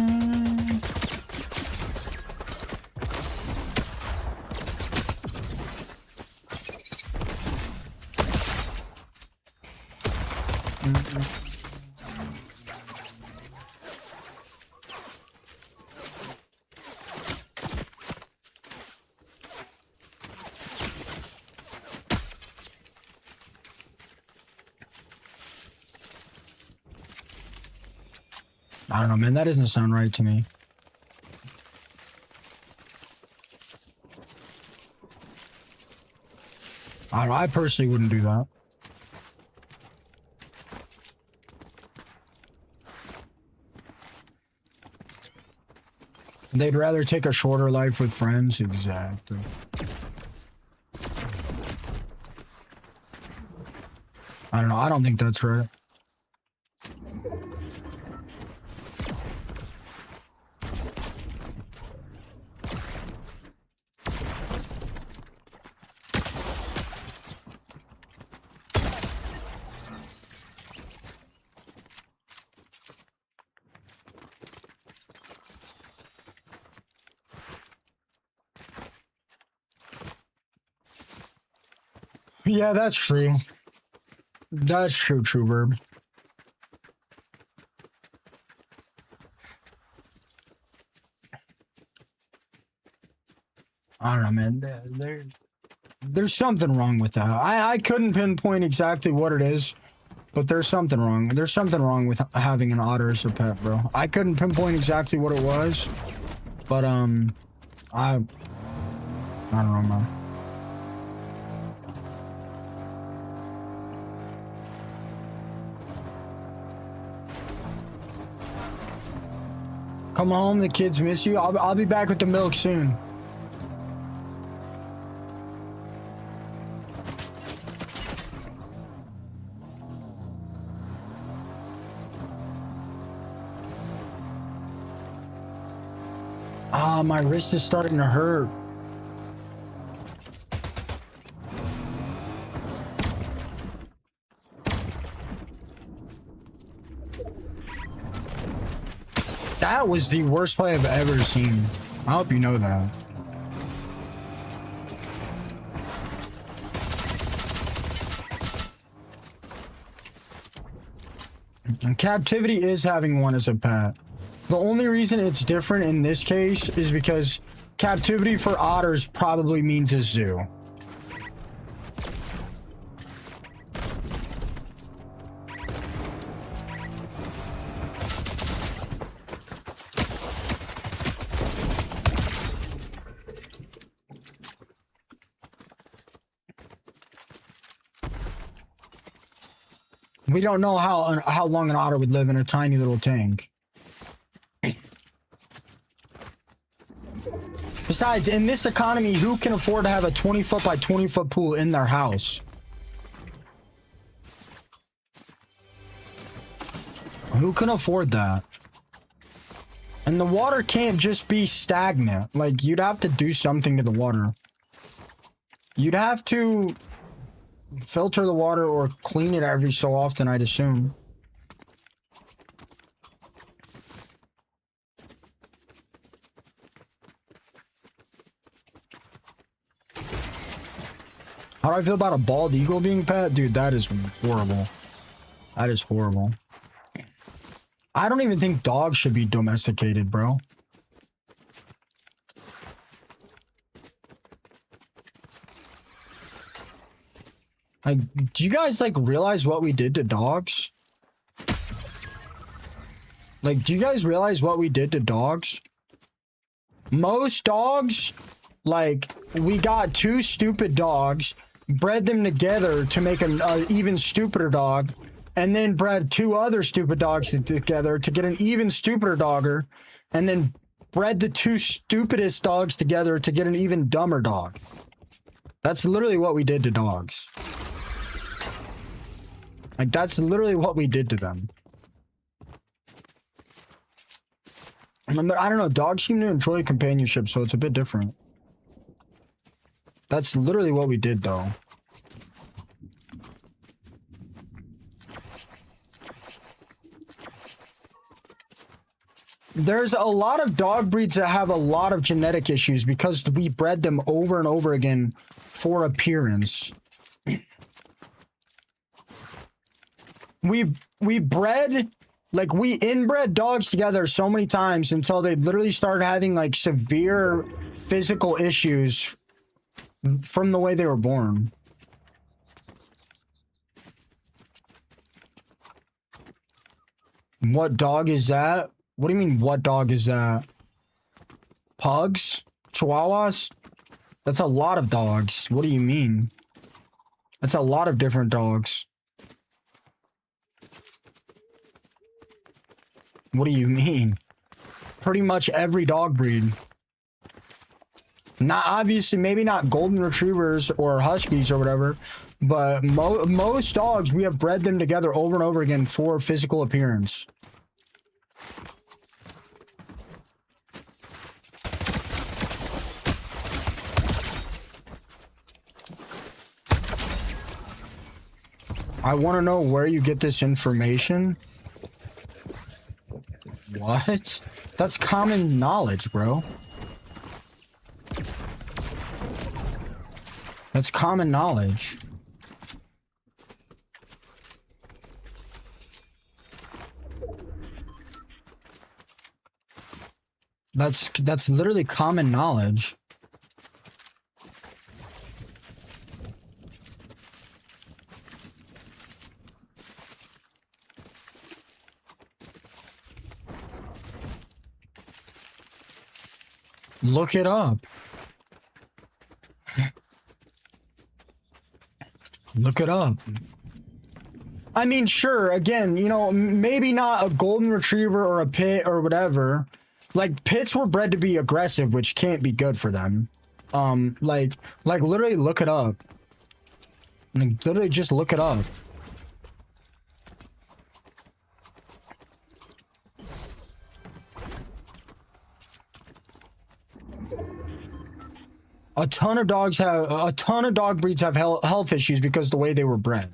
I don't know, man. That doesn't sound right to me. I don't know. I personally wouldn't do that. They'd rather take a shorter life with friends. Exactly. I don't know. I don't think that's right. Yeah, that's true. That's true, true verb. I don't know, man. There's something wrong with that. I couldn't pinpoint exactly what it is, but there's something wrong. There's something wrong with having an otter as a pet, bro. I couldn't pinpoint exactly what it was, but I don't know, man. Come home, the kids miss you. I'll be back with the milk soon. Ah, my wrist is starting to hurt. That was the worst play I've ever seen. I hope you know that. And Captivity is having one as a pet. The only reason it's different in this case is because Captivity for otters probably means a zoo. We don't know how long an otter would live in a tiny little tank. Besides, in this economy, who can afford to have a 20-foot by 20-foot pool in their house? Who can afford that? And the water can't just be stagnant. Like, you'd have to do something to the water. You'd have to filter the water or clean it every so often, I'd assume. How do I feel about a bald eagle being pet? Dude, that is horrible. That is horrible. I don't even think dogs should be domesticated, bro. Like, do you guys, like, realize what we did to dogs? Like, do you guys realize what we did to dogs? Most dogs, like, we got two stupid dogs, bred them together to make an even stupider dog, and then bred two other stupid dogs together to get an even stupider dogger, and then bred the two stupidest dogs together to get an even dumber dog. That's literally what we did to dogs. Like, that's literally what we did to them. But I don't know, dogs seem to enjoy companionship, so it's a bit different. That's literally what we did, though. There's a lot of dog breeds that have a lot of genetic issues because we bred them over and over again for appearance. We bred, like, we inbred dogs together so many times until they literally started having, like, severe physical issues from the way they were born. What dog is that? What do you mean, what dog is that? Pugs? Chihuahuas? That's a lot of dogs. What do you mean? That's a lot of different dogs. What do you mean? Pretty much every dog breed. Not obviously, maybe not golden retrievers or huskies or whatever, but most dogs, we have bred them together over and over again for physical appearance. I want to know where you get this information. What? That's common knowledge, bro. That's common knowledge. That's literally common knowledge. Look it up. Look it up. I mean, sure, again, you know, maybe not a golden retriever or a pit or whatever. Like, pits were bred to be aggressive, which can't be good for them. Like literally look it up. Like, literally just look it up. A ton of dog breeds have health issues because of the way they were bred.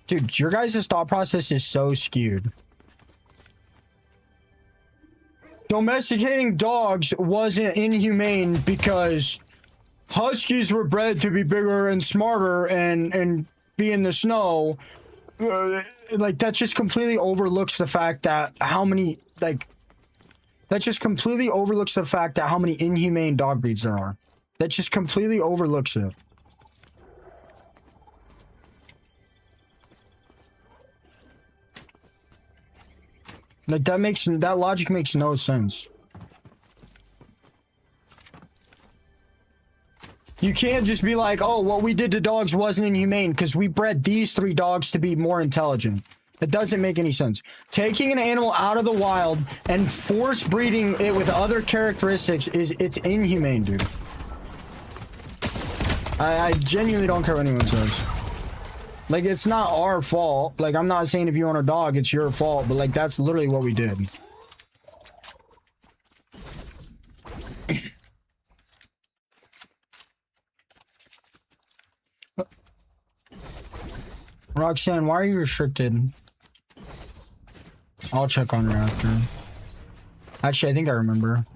Dude, your guys' thought process is so skewed. Domesticating dogs wasn't inhumane because huskies were bred to be bigger and smarter and be in the snow. Like, that just completely overlooks the fact that how many inhumane dog breeds there are. That just completely overlooks it. Like, that logic makes no sense. You can't just be like, oh, what we did to dogs wasn't inhumane because we bred these 3 dogs to be more intelligent. That doesn't make any sense. Taking an animal out of the wild and force breeding it with other characteristics it's inhumane, dude. I genuinely don't care what anyone says. Like, it's not our fault. Like, I'm not saying if you own a dog, it's your fault, but like, that's literally what we did. Roxanne, why are you restricted? I'll check on her after. Actually, I think I remember.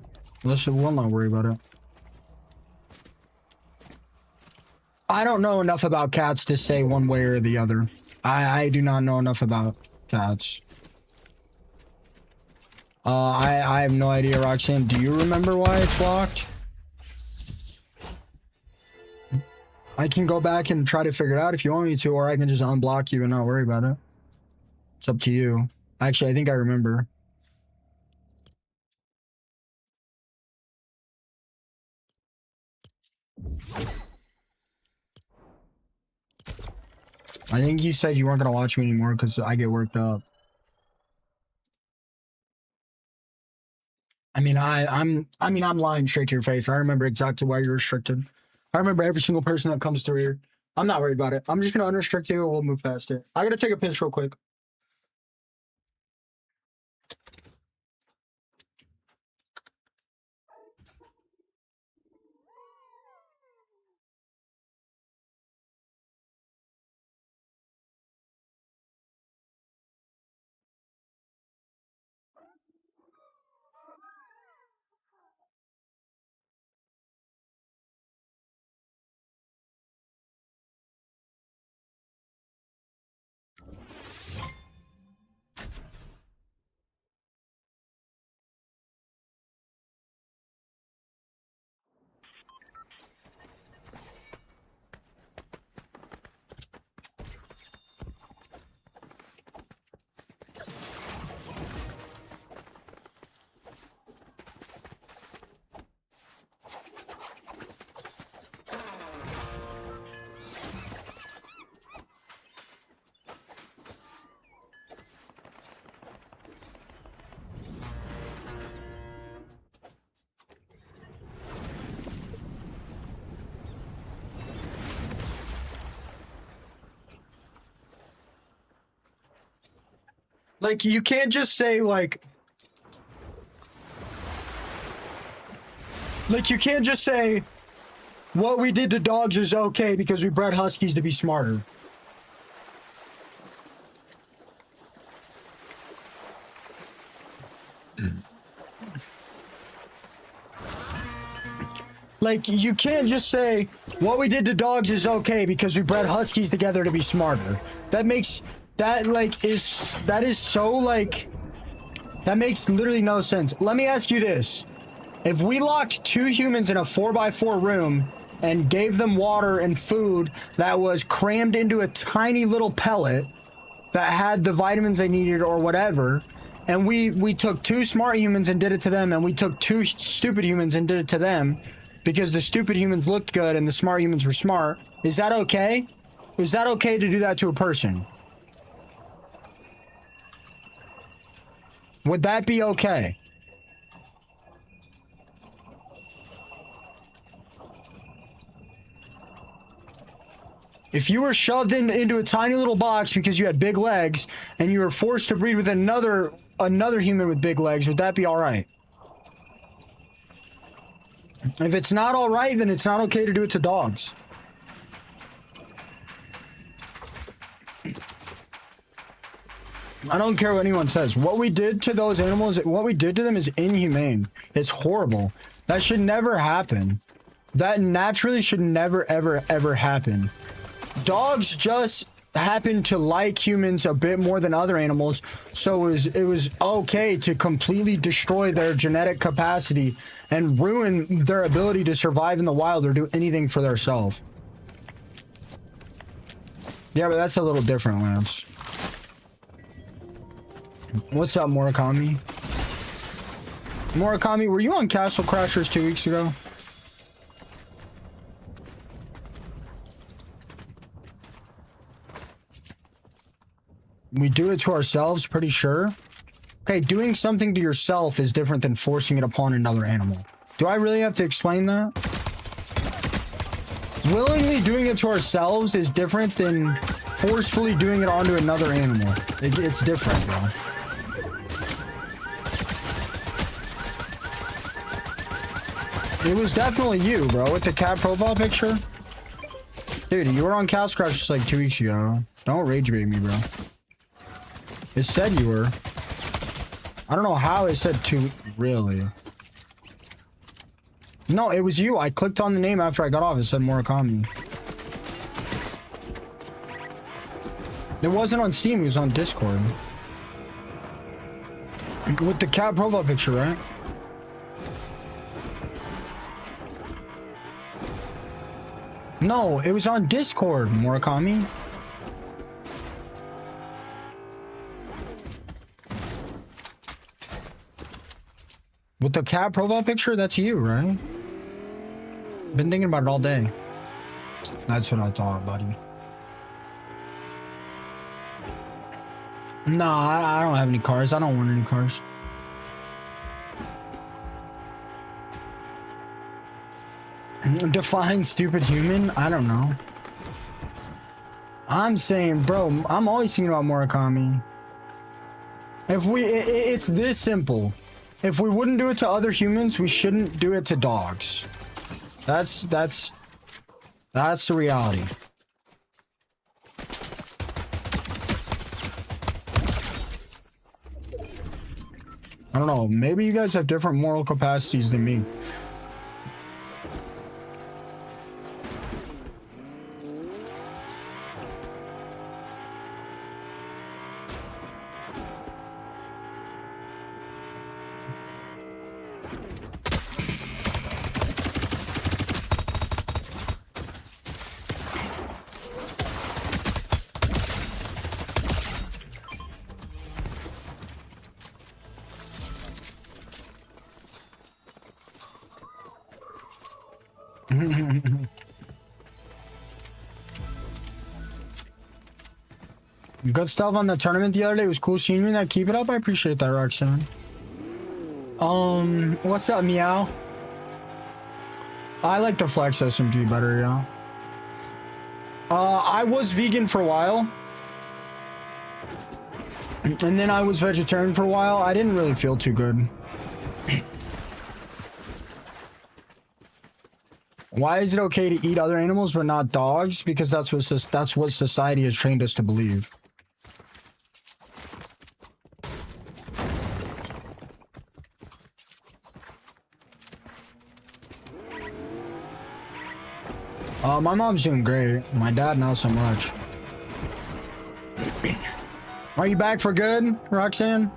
We'll not worry about it. I don't know enough about cats to say one way or the other. I do not know enough about cats. I have no idea, Roxanne. Do you remember why it's blocked? I can go back and try to figure it out if you want me to, or I can just unblock you and not worry about it. It's up to you. Actually, I think I remember. I think you said you weren't gonna watch me anymore because I get worked up. I mean, I'm lying straight to your face. I remember exactly why you're restricted. I remember every single person that comes through here. I'm not worried about it. I'm just gonna unrestrict you and we'll move past it. I gotta take a piss real quick. Like, you can't just say, like, you can't just say, what we did to dogs is okay because we bred huskies to be smarter. Like, you can't just say, what we did to dogs is okay because we bred huskies together to be smarter. That makes, that, like, that is so, like, that makes literally no sense. Let me ask you this. If we locked 2 humans in a 4x4 room and gave them water and food that was crammed into a tiny little pellet that had the vitamins they needed or whatever, and we took 2 smart humans and did it to them, and we took 2 stupid humans and did it to them, because the stupid humans looked good and the smart humans were smart, is that okay? Is that okay to do that to a person? Would that be okay? If you were shoved into a tiny little box because you had big legs and you were forced to breed with another human with big legs, would that be all right? If it's not all right, then it's not okay to do it to dogs. I don't care what anyone says. What we did to those animals, what we did to them is inhumane. It's horrible. That should never happen. That naturally should never, ever, ever happen. Dogs just happen to like humans a bit more than other animals, so it was okay to completely destroy their genetic capacity and ruin their ability to survive in the wild or do anything for themselves. Yeah, but that's a little different, Lance. What's up, Murakami? Murakami, were you on Castle Crashers 2 weeks ago? We do it to ourselves, pretty sure. Okay, doing something to yourself is different than forcing it upon another animal. Do I really have to explain that? Willingly doing it to ourselves is different than forcefully doing it onto another animal. It's different, bro. It was definitely you, bro, with the cat profile picture. Dude, you were on Castle Crashers like 2 weeks ago. Don't rage bait me, bro. It said you were. I don't know how it said 2. Really? No, it was you. I clicked on the name after I got off. It said Murakami. It wasn't on Steam. It was on Discord. With the cat profile picture, right? No, it was on Discord, Murakami. With the cat profile picture, that's you, right? Been thinking about it all day. That's what I thought, buddy. Nah, I don't have any cars. I don't want any cars. Define stupid human? I don't know. I'm saying, bro, I'm always thinking about Murakami. If it's this simple. If we wouldn't do it to other humans, we shouldn't do it to dogs. That's the reality. I don't know. Maybe you guys have different moral capacities than me. Good stuff on the tournament the other day. It was cool seeing you in that. Keep it up. I appreciate that, Roxanne. What's up, Meow? I like the Flex SMG better, yeah. I was vegan for a while. And then I was vegetarian for a while. I didn't really feel too good. Why is it okay to eat other animals but not dogs? Because that's what society has trained us to believe. My mom's doing great. My dad, not so much. Are you back for good, Roxanne?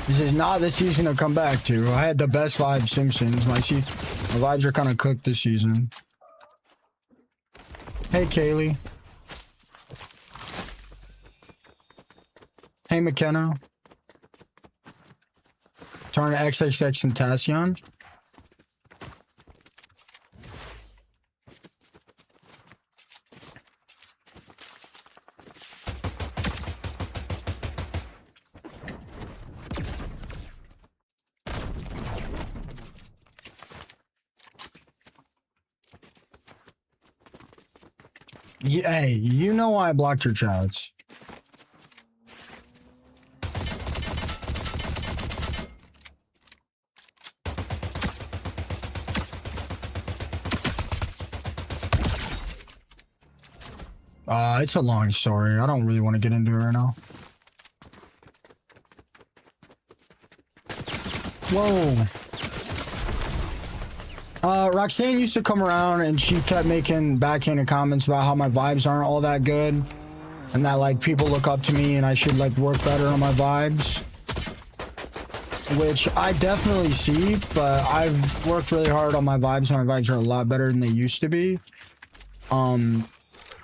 This is not the season to come back to. I had the best vibes, Simpsons. My vibes are kind of cooked this season. Hey, Kaylee. Hey, McKenna. Turn to XXX and Tassion. Yeah, hey, you know why I blocked your chats. It's a long story. I don't really want to get into it right now. Whoa. Roxanne used to come around and she kept making backhanded comments about how my vibes aren't all that good. And that, like, people look up to me and I should, like, work better on my vibes. Which I definitely see, but I've worked really hard on my vibes. My vibes are a lot better than they used to be.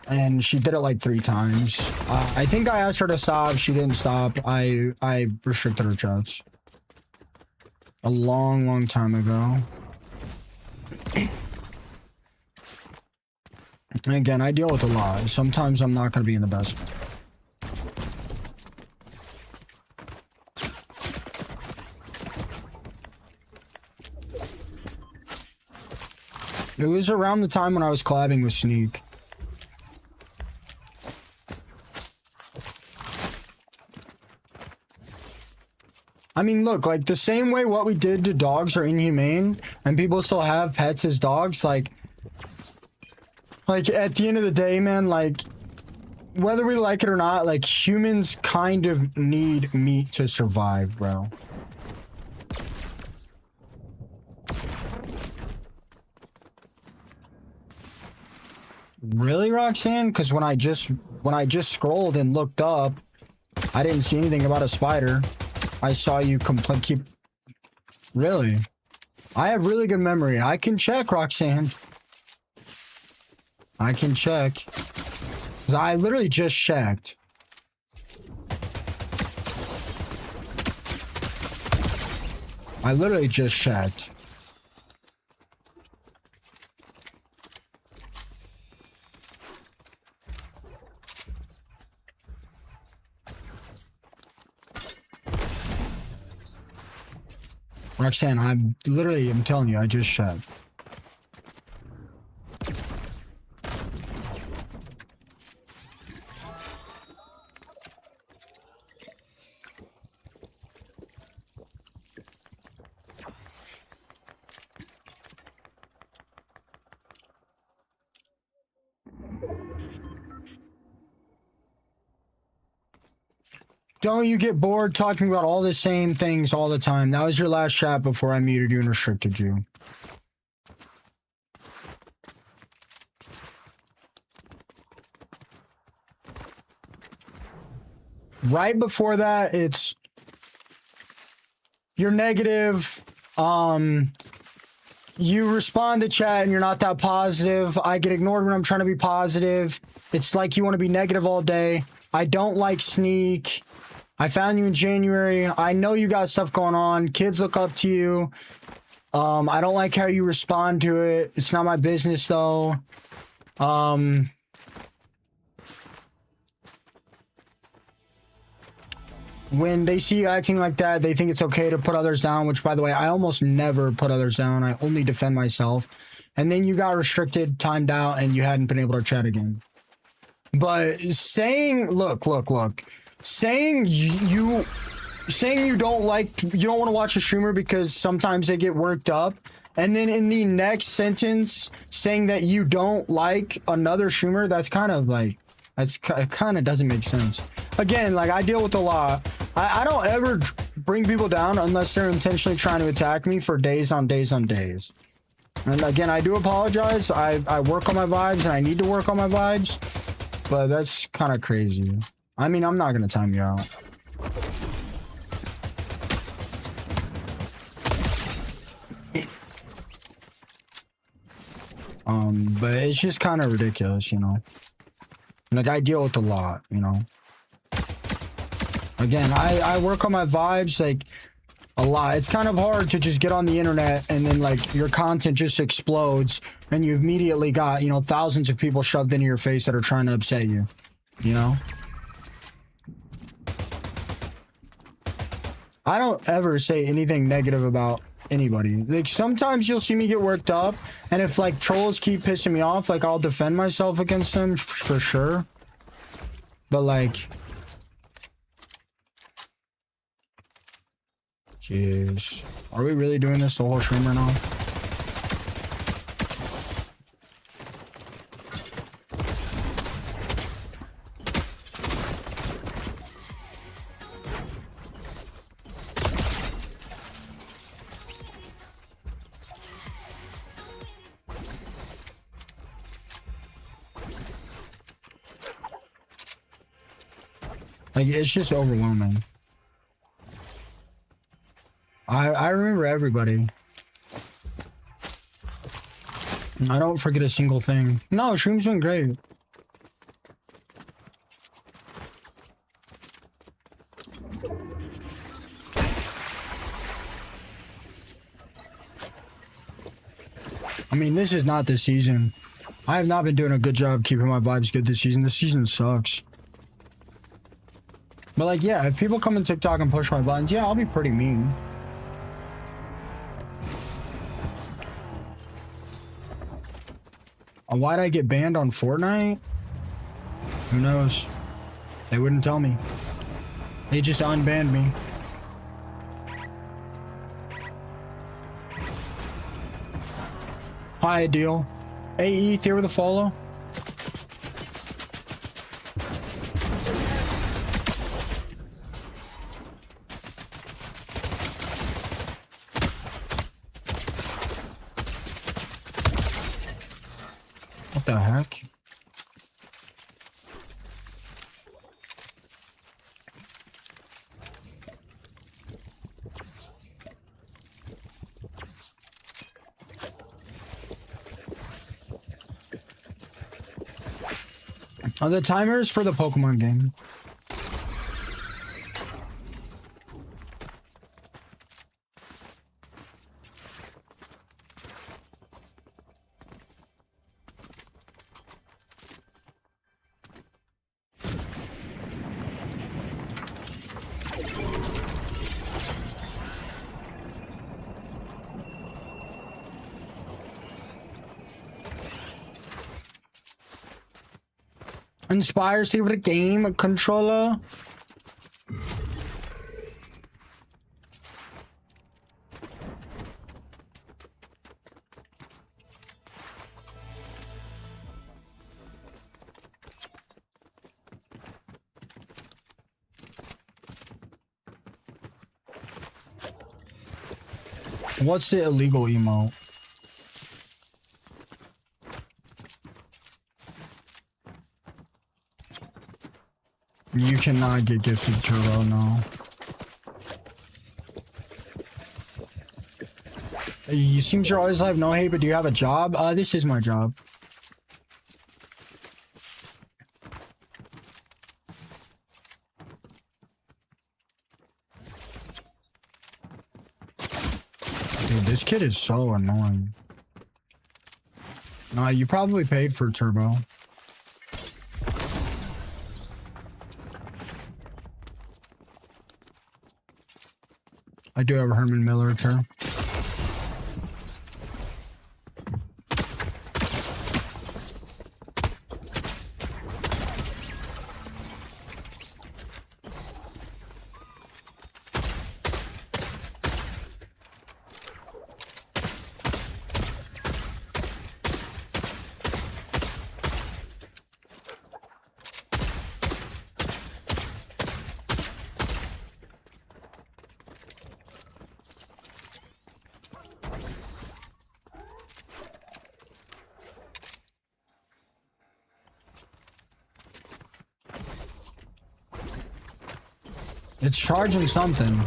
And she did it like 3 times. I think I asked her to stop. She didn't stop. I restricted her chats. A long time ago. And again, I deal with a lot. Sometimes I'm not going to be in the best. It was around the time when I was collabing with Sneak. I mean, look, like, the same way what we did to dogs are inhumane, and people still have pets as dogs, like, at the end of the day, man, like, whether we like it or not, like, humans kind of need meat to survive, bro. Really, Roxanne? Because when I just scrolled and looked up, I didn't see anything about a spider. I saw you keep... Really? I have really good memory. I can check, Roxanne. I can check. I literally just checked. I literally just checked. Roxanne, I'm telling you, I just checked. Don't you get bored talking about all the same things all the time? That was your last chat before I muted you and restricted you. Right before that, it's... You're negative. You respond to chat and you're not that positive. I get ignored when I'm trying to be positive. It's like you want to be negative all day. I don't like Sneak. I found you in January. I know you got stuff going on. Kids look up to you. I don't like how you respond to it. It's not my business, though. when they see you acting like that, they think it's okay to put others down, which, by the way, I almost never put others down. I only defend myself. And then you got restricted, timed out, and you hadn't been able to chat again. But saying, look, saying you don't want to watch a streamer because sometimes they get worked up, and then in the next sentence saying that you don't like another streamer, that's kind of like, it kind of doesn't make sense. Again, like, I deal with a lot. I don't ever bring people down unless they're intentionally trying to attack me for days on days on days. And again, I do apologize. I work on my vibes, and I need to work on my vibes. But that's kind of crazy. I mean, I'm not going to time you out. But it's just kind of ridiculous, you know? Like, I deal with a lot, you know? Again, I work on my vibes, like, a lot. It's kind of hard to just get on the internet and then, like, your content just explodes and you immediately got, you know, thousands of people shoved into your face that are trying to upset you, you know? I don't ever say anything negative about anybody. Like, sometimes you'll see me get worked up, and if, like, trolls keep pissing me off, like, I'll defend myself against them for sure. But, like, jeez, are we really doing this the whole stream right now? Like, it's just overwhelming. I remember everybody. I don't forget a single thing. No, stream's been great. I mean, this is not this season. I have not been doing a good job keeping my vibes good this season. This season sucks. But, like, yeah, if people come in TikTok and push my buttons, yeah, I'll be pretty mean. Why'd I get banned on Fortnite? Who knows? They wouldn't tell me. They just unbanned me. Hi, deal. Hey, ETH, here with a follow. What the heck? Are the timers for the Pokemon game? Inspires you with a game controller. What's the illegal emote? You cannot get gifted Turbo, no. You seem to always have no hate, but do you have a job? This is my job. Dude, this kid is so annoying. Nah, you probably paid for Turbo. I do have a Herman Miller too. It's charging something.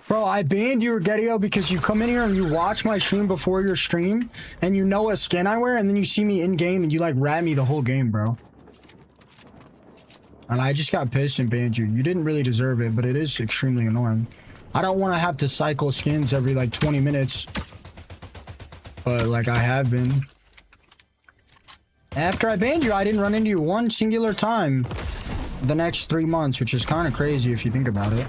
Bro, I banned you, Rigetio, because you come in here and you watch my stream before your stream, and you know what skin I wear, and then you see me in game and you like rat me the whole game, bro. And I just got pissed and banned you. You didn't really deserve it, but it is extremely annoying. I don't want to have to cycle skins every like 20 minutes, but like I have been. After I banned you, I didn't run into you one singular time the next 3 months, which is kind of crazy if you think about it.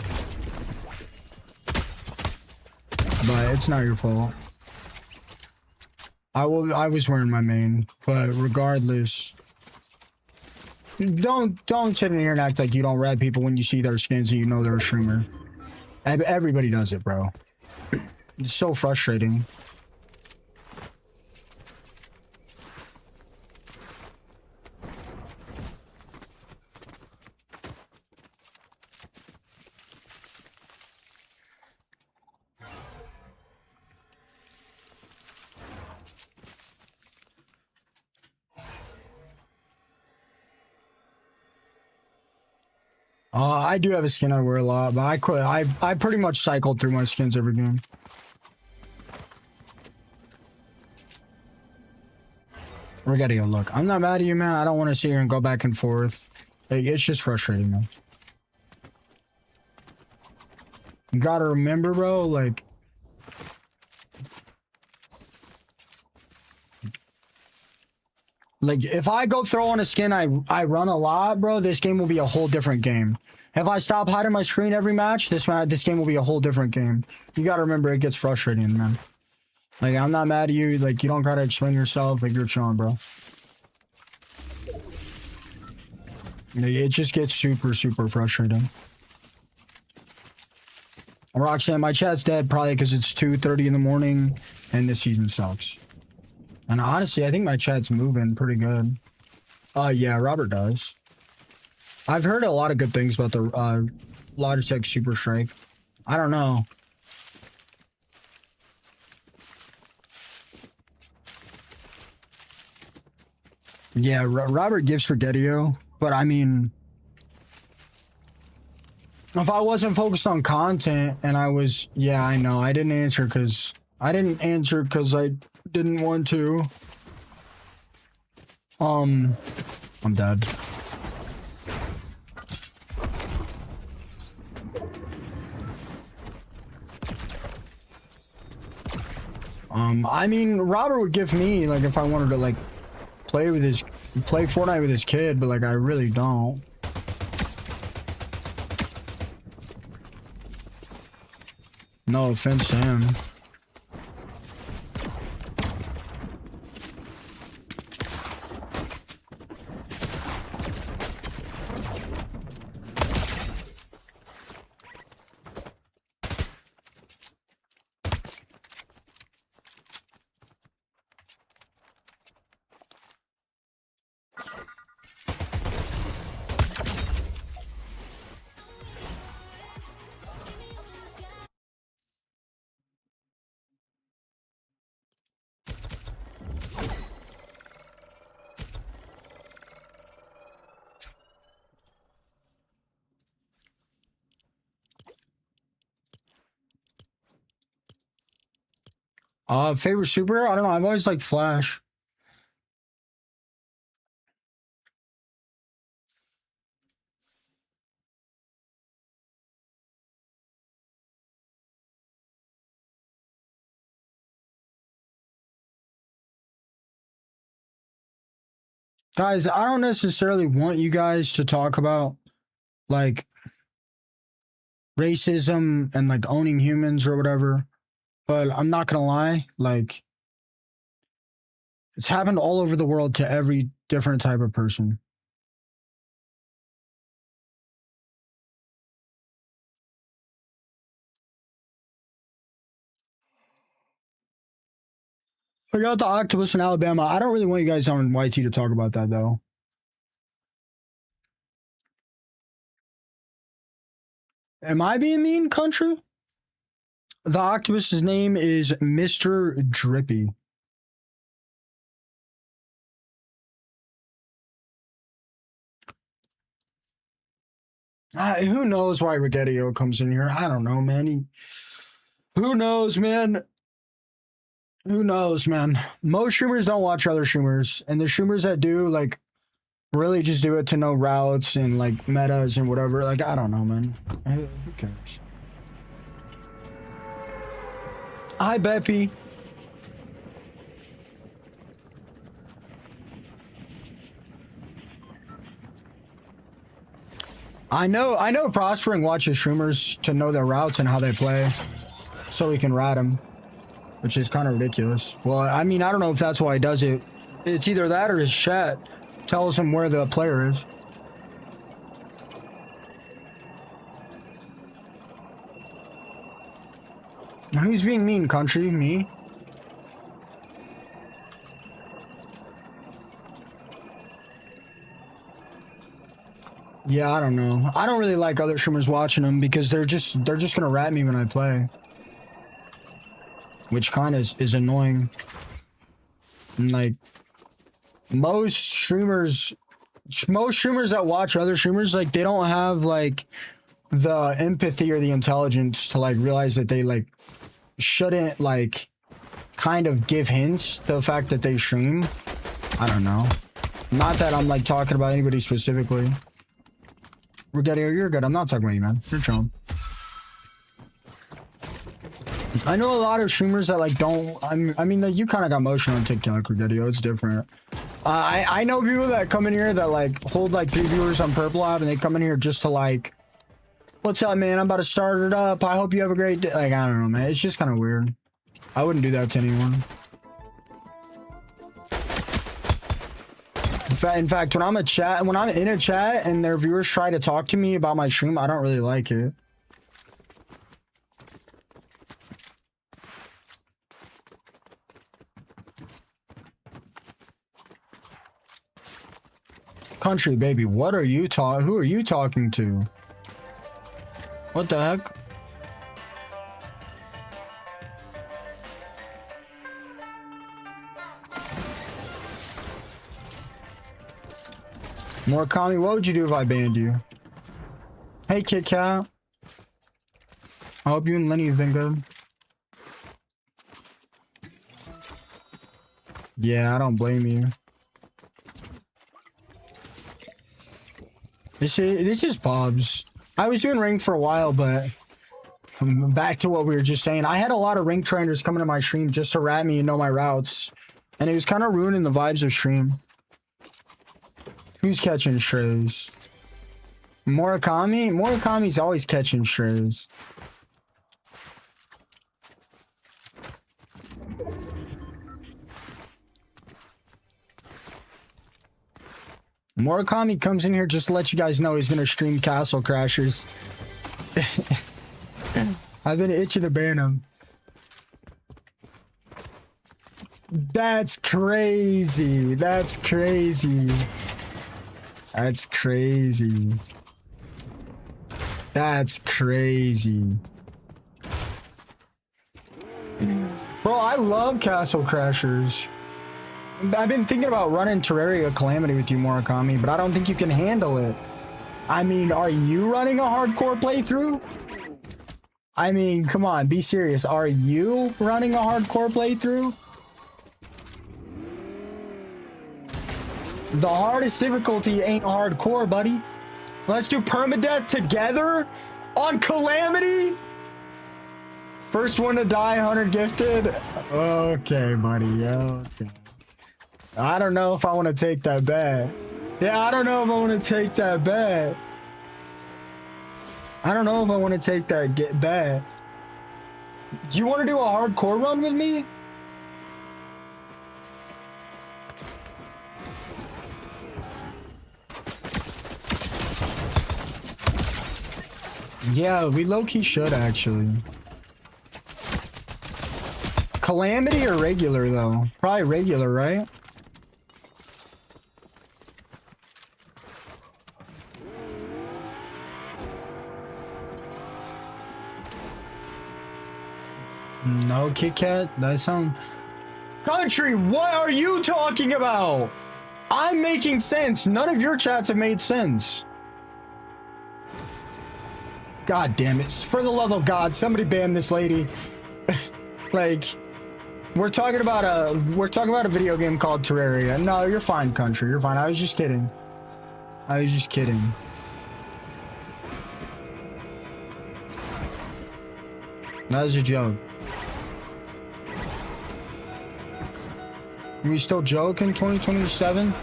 But it's not your fault. I was wearing my main, but regardless, don't sit in here and act like you don't rat people when you see their skins and you know they're a streamer. Everybody does it, bro. It's so frustrating. I do have a skin I wear a lot, but I pretty much cycled through my skins every game. Rigetio, look, I'm not mad at you, man. I don't want to sit here and go back and forth. Like, it's just frustrating, man. You gotta remember, bro, like... Like, if I go throw on a skin I run a lot, bro, this game will be a whole different game. If I stop hiding my screen every match, this game will be a whole different game. You gotta remember, it gets frustrating, man. Like, I'm not mad at you. Like, you don't gotta explain yourself. Like, you're chilling, bro. It just gets super, super frustrating. Roxanne, my chat's dead probably because it's 2:30 in the morning and this season sucks. And honestly, I think my chat's moving pretty good. Yeah, Robert does. I've heard a lot of good things about the Logitech Super Strike. I don't know. Yeah, Robert gives for Rigetio, but I mean, if I wasn't focused on content and I was, yeah, I know, I didn't answer because I didn't want to. I'm dead. I mean, Robert would give me, like, if I wanted to, like, play Fortnite with his kid, but, like, I really don't. No offense to him. Favorite superhero? I don't know. I've always liked Flash. Guys, I don't necessarily want you guys to talk about like racism and like owning humans or whatever, but I'm not gonna lie, like it's happened all over the world to every different type of person. I got the octopus in Alabama. I don't really want you guys on YT to talk about that though. Am I being mean, country? The octopus's name is Mr. Drippy. Who knows why Rigetio comes in here? I don't know, man. Who knows, man? Who knows, man? Most streamers don't watch other streamers, and the streamers that do, like, really just do it to know routes and, like, metas and whatever. Like, I don't know, man. Who cares? Hi, Beppy. I know Prospering watches streamers to know their routes and how they play, so he can rat them, which is kind of ridiculous. Well, I mean, I don't know if that's why he does it. It's either that or his chat tells him where the player is. Who's being mean, country? Me? Yeah, I don't know. I don't really like other streamers watching them because they're just gonna rat me when I play, which kind of is annoying. And like most streamers that watch other streamers, like they don't have like the empathy or the intelligence to like realize that they like shouldn't like kind of give hints to the fact that they stream. I don't know. Not that I'm like talking about anybody specifically. Rigetio, you're good. I'm not talking about you, man. You're chilling. I know a lot of streamers that like don't. I mean, like, you kind of got motion on TikTok, Rigetio. It's different. I know people that come in here that like hold like 3 viewers on Purple Lab, and they come in here just to like, what's up, man? I'm about to start it up. I hope you have a great day. Like, I don't know, man. It's just kind of weird. I wouldn't do that to anyone. In fact, when I'm in a chat and their viewers try to talk to me about my stream, I don't really like it. Country baby, who are you talking to? What the heck? Murakami, what would you do if I banned you? Hey, Kit Kat. I hope you and Lenny have been good. Yeah, I don't blame you. This is Bob's. I was doing ranked for a while, but back to what we were just saying. I had a lot of ranked trainers coming to my stream just to rat me and know my routes, and it was kind of ruining the vibes of stream. Who's catching strays? Murakami? Murakami's always catching strays. Murakami comes in here just to let you guys know he's gonna stream Castle Crashers. I've been itching to ban him. That's crazy. That's crazy. That's crazy. That's crazy. Bro, I love Castle Crashers. I've been thinking about running Terraria Calamity with you, Murakami, but I don't think you can handle it. I mean, are you running a hardcore playthrough? I mean, come on, be serious. Are you running a hardcore playthrough? The hardest difficulty ain't hardcore, buddy. Let's do permadeath together on Calamity. First one to die, 100 gifted. Okay, buddy. Okay. I don't know if I want to take that bet. Yeah, I don't know if I want to take that bet. I don't know if I want to take that bet. Do you want to do a hardcore run with me? Yeah, we low-key should actually. Calamity or regular though? Probably regular, right? No, Kit Kat? That sound... Country, what are you talking about? I'm making sense. None of your chats have made sense. God damn it. For the love of God, somebody ban this lady. Like, we're talking about a video game called Terraria. No, you're fine, Country. You're fine. I was just kidding. I was just kidding. That was a joke. We still joke in 2027?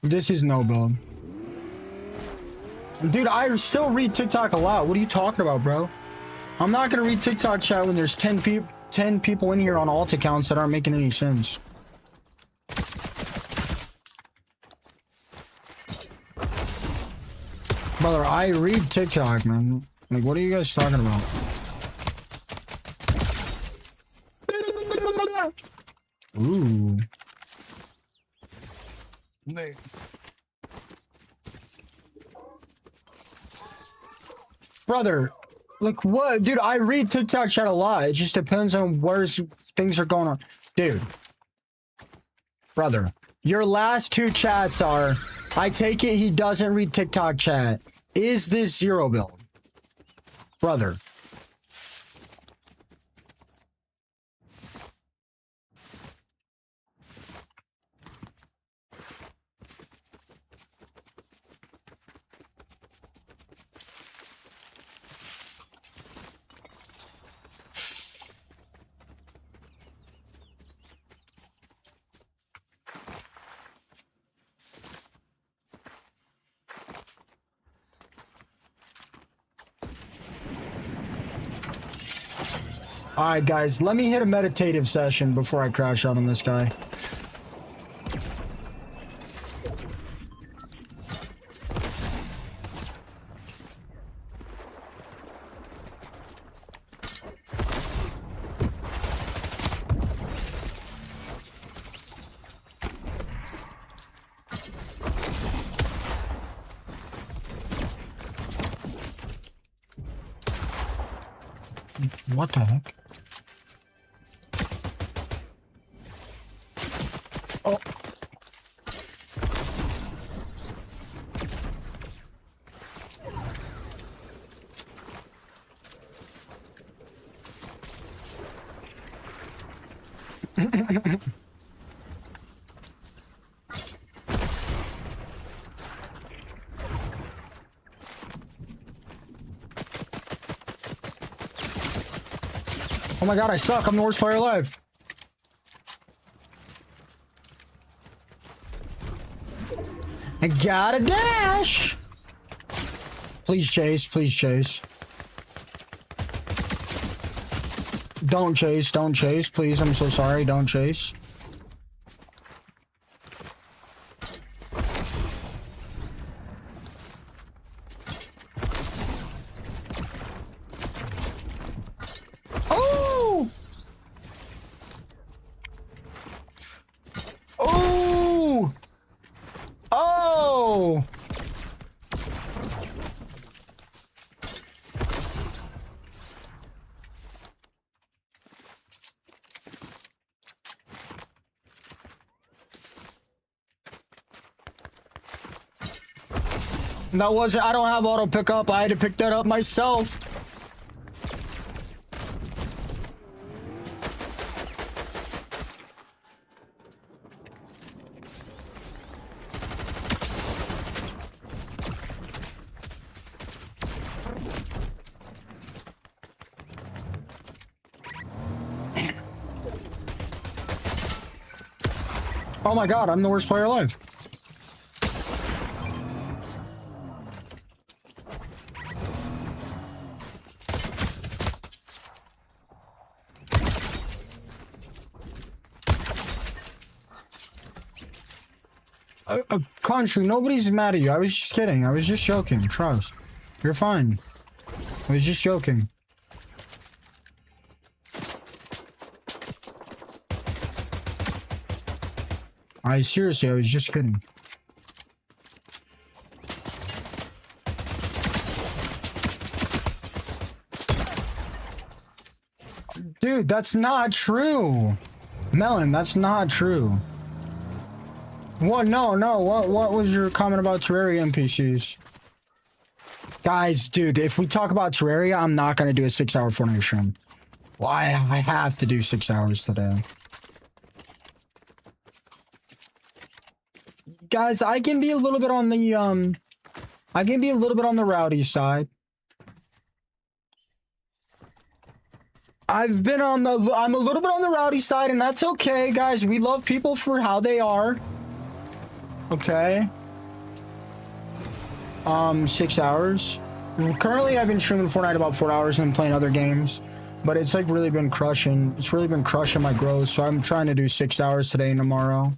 This is no build. Dude, I still read TikTok a lot. What are you talking about, bro? I'm not gonna read TikTok chat when there's 10 people in here on alt accounts that aren't making any sense. Brother, I read TikTok, man. Like, what are you guys talking about? Ooh. Brother, like what? Dude, I read TikTok chat a lot. It just depends on where things are going on. Dude. Brother, your last two chats are, I take it he doesn't read TikTok chat. Is this zero build? Brother. Alright, guys, let me hit a meditative session before I crash out on this guy. What the heck? Oh. Oh my god, I suck. I'm the worst player alive. I got a dash. Please chase. Please chase. Don't chase. Don't chase. Please, I'm so sorry. Don't chase. That wasn't, I don't have auto pickup. I had to pick that up myself. Oh my god, I'm the worst player alive. Country, nobody's mad at you. I was just kidding. I was just joking. Trust. You're fine. I was just joking. Seriously, I was just kidding. Dude, that's not true. Melon, that's not true. What? No. What was your comment about Terraria NPCs? Guys, dude, if we talk about Terraria, I'm not going to do a 6-hour Fortnite stream. Why? I have to do 6 hours today. Guys, I can be a little bit on the, I can be a little bit on the rowdy side. I'm a little bit on the rowdy side, and that's okay, guys. We love people for how they are. Okay. 6 hours. Currently, I've been streaming Fortnite about 4 hours and playing other games, but it's like really been crushing. It's really been crushing my growth, so I'm trying to do 6 hours today and tomorrow.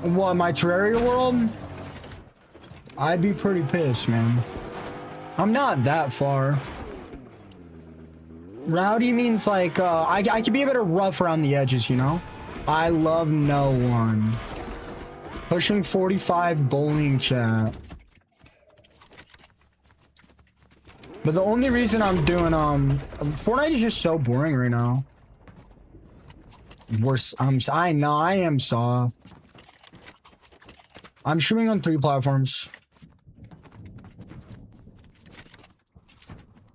What, my Terraria world? I'd be pretty pissed, man. I'm not that far. Rowdy means like, I can be a bit rough around the edges, you know? I love no one. Pushing 45 bowling chat. But the only reason I'm doing, Fortnite is just so boring right now. I know, I am soft. I'm streaming on 3 platforms.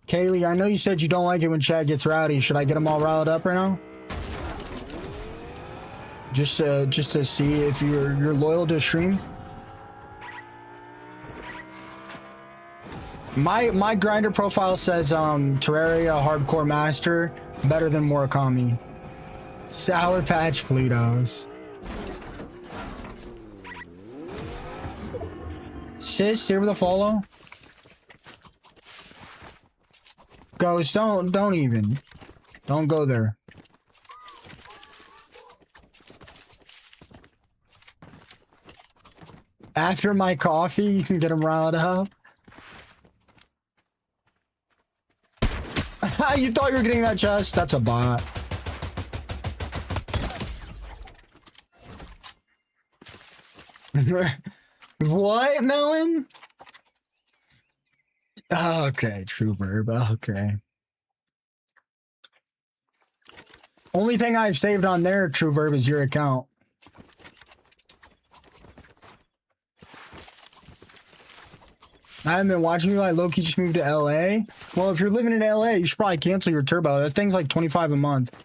Kaylee, I know you said you don't like it when chat gets rowdy. Should I get them all riled up right now? Just to see if you're loyal to stream. My grinder profile says Terraria Hardcore Master better than Murakami. Sour Patch Plutos. Sis, here with a follow. Ghost, don't go there. After my coffee, you can get him riled up. You thought you were getting that chest? That's a bot. What, Melon? Okay, true verb. Okay. Only thing I've saved on there, true verb, is your account. I haven't been watching you. I low-key just moved to LA. Well, if you're living in LA, you should probably cancel your turbo. That thing's like $25 a month.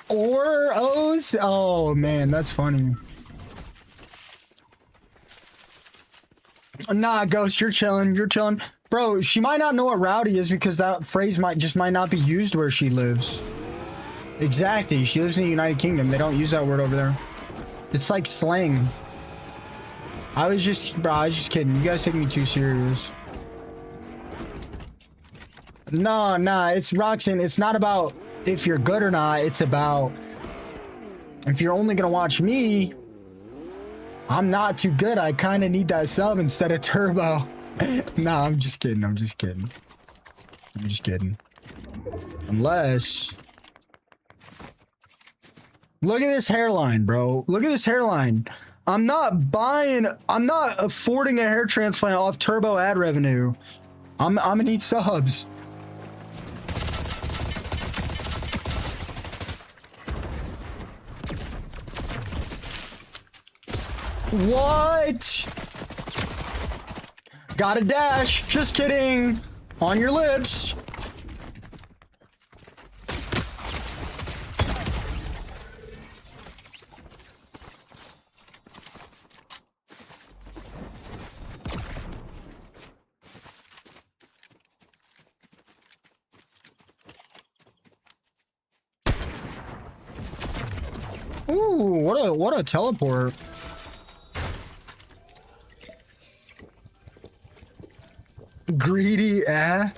Or O's? Oh man, that's funny. Nah, Ghost, you're chilling. You're chilling. Bro, she might not know what rowdy is because that phrase might not be used where she lives. Exactly. She lives in the United Kingdom. They don't use that word over there. It's like slang. I was just kidding. You guys take me too serious. Nah, it's Roxanne. It's not about if you're good or not. It's about if you're only gonna watch me. I'm not too good. I kind of need that sub instead of turbo. Nah, I'm just kidding. I'm just kidding. Unless. Look at this hairline, bro. Look at this hairline. I'm not affording a hair transplant off turbo ad revenue. I'm gonna need subs. What? Got a dash. Just kidding. On your lips. Ooh, what a teleport. Greedy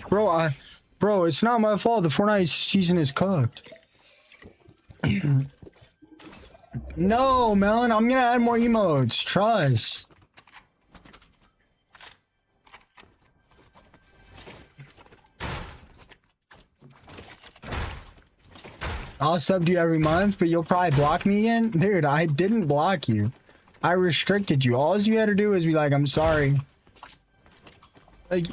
bro, it's not my fault. The Fortnite season is cooked. No, Melon, I'm gonna add more emotes. Trust. I'll sub you every month, but you'll probably block me again? Dude, I didn't block you. I restricted you. All you had to do is be like, I'm sorry. Like...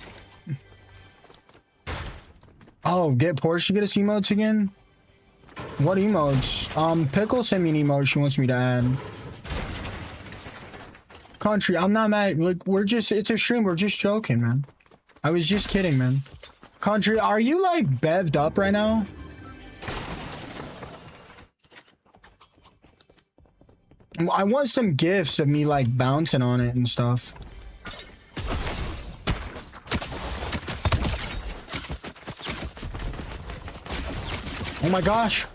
Oh, get Porsche, get us emotes again? What emotes? Pickle sent me an emote she wants me to add. Country, I'm not mad. Like, it's a stream. We're just joking, man. I was just kidding, man. Country, are you, like, bevved up right now? I want some gifs of me, like, bouncing on it and stuff. Oh my gosh.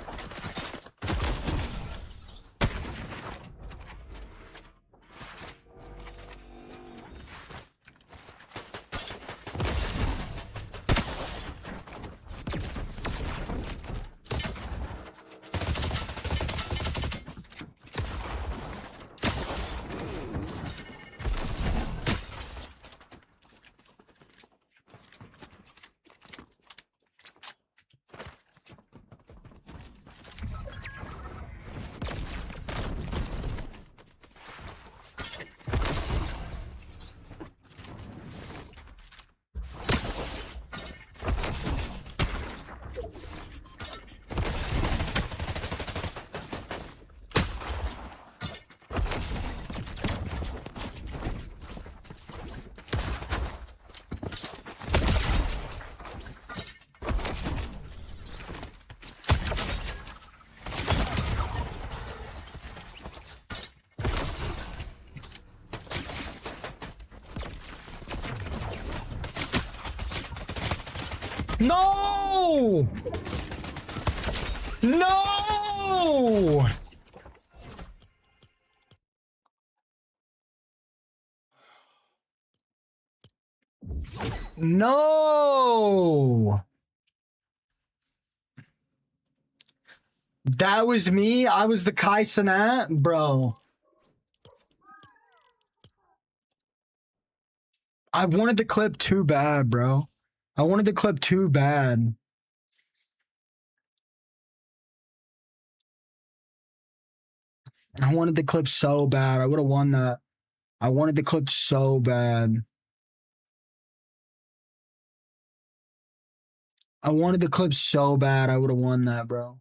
No! No! No! That was me? I was the Kai Cenat? Bro. I wanted the clip too bad, bro. I wanted the clip too bad. I wanted the clip so bad. I would have won that. I wanted the clip so bad. I wanted the clip so bad. I would have won that, bro.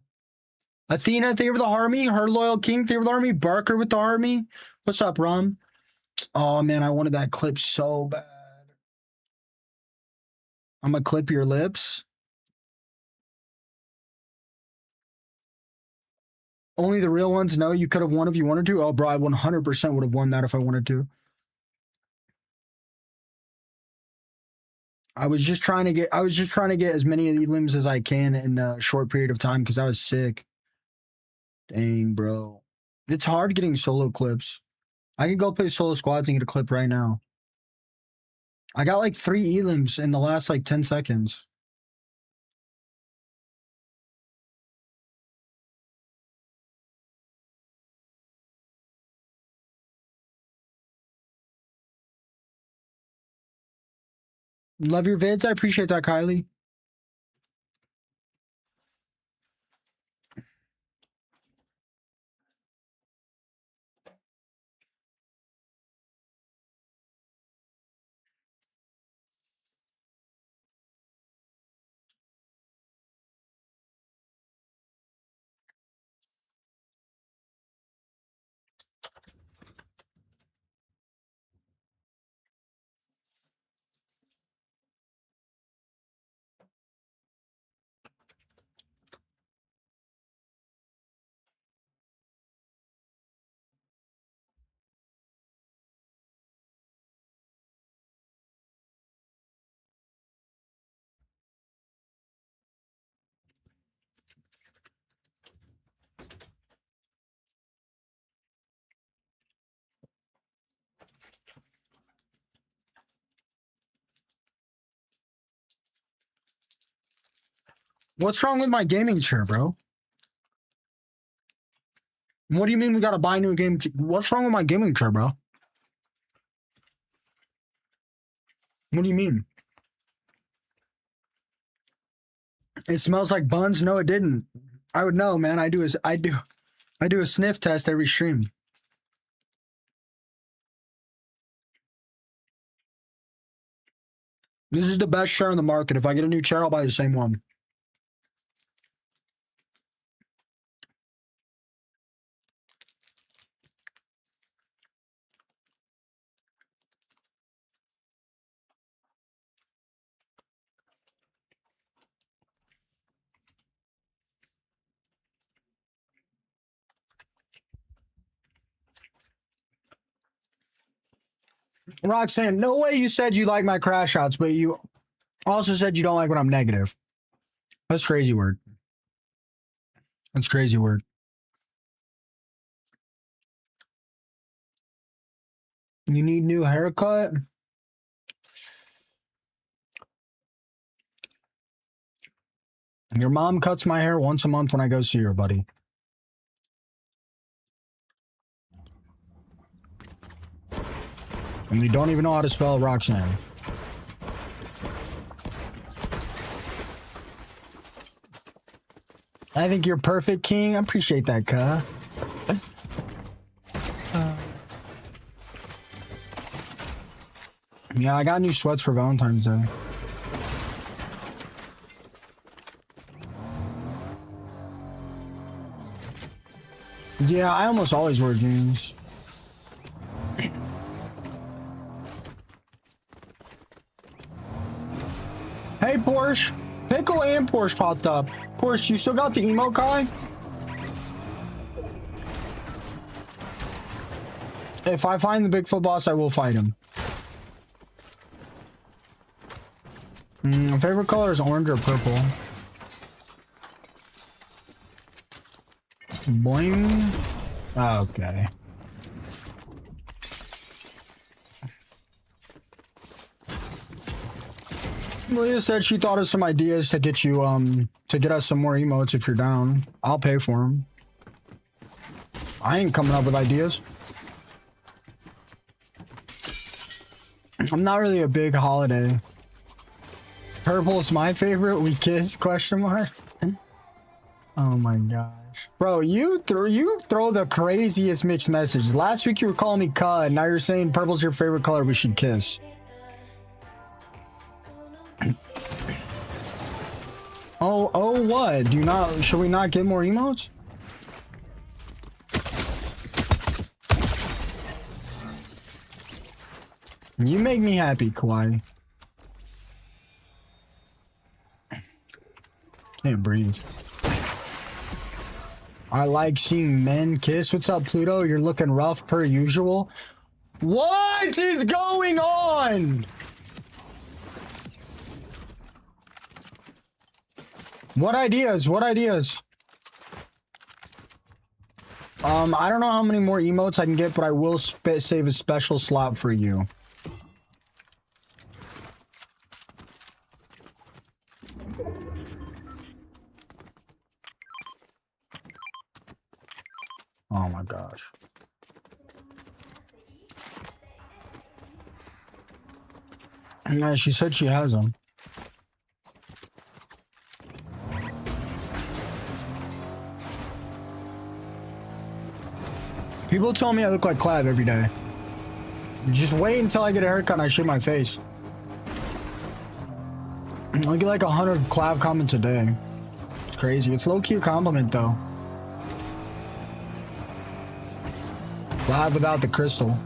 Athena, thank you for the Harmy. Her Loyal King, thank you for the Harmy. Barker with the Harmy. What's up, Rum? Oh, man, I wanted that clip so bad. I'm gonna clip your lips. Only the real ones know you could have won if you wanted to. Oh, bro, I 100% would have won that if I wanted to. I was just trying to get as many of the limbs as I can in a short period of time because I was sick. Dang, bro. It's hard getting solo clips. I can go play solo squads and get a clip right now. I got like 3 elims in the last like 10 seconds. Love your vids. I appreciate that, Kylie. What's wrong with my gaming chair, bro? What do you mean we gotta buy new game? What's wrong with my gaming chair, bro? What do you mean? It smells like buns? No, it didn't. I would know, man. I do a sniff test every stream. This is the best chair in the market. If I get a new chair, I'll buy the same one. Roxanne, no way you said you like my crash shots, but you also said you don't like when I'm negative. That's crazy word. That's crazy word. You need new haircut? Your mom cuts my hair once a month when I go see her, buddy. And you don't even know how to spell Roxanne. I think you're perfect, King. I appreciate that, cuh. Yeah, I got new sweats for Valentine's Day. Yeah, I almost always wear jeans. Hey, Porsche. Pickle and Porsche popped up. Porsche, you still got the emote guy? If I find the Bigfoot boss, I will fight him. My favorite color is orange or purple. Boing. Okay. Malia said she thought of some ideas to get you, to get us some more emotes if you're down. I'll pay for them. I ain't coming up with ideas. I'm not really a big holiday. Purple's my favorite. We kiss? Question mark. Oh my gosh, bro! You throw the craziest mixed messages. Last week you were calling me "cud," now you're saying purple's your favorite color. We should kiss. Oh, what? Do you not? Should we not get more emotes? You make me happy, Kawaii. Can't breathe. I like seeing men kiss. What's up, Pluto? You're looking rough per usual. What is going on? What ideas? What ideas? I don't know how many more emotes I can get, but I will save a special slot for you. Oh my gosh. Yeah, she said she has them. People tell me I look like Clav every day. Just wait until I get a haircut and I shave my face. I get like 100 Clav comments a day. It's crazy. It's low-key a compliment though. Clav without the crystal.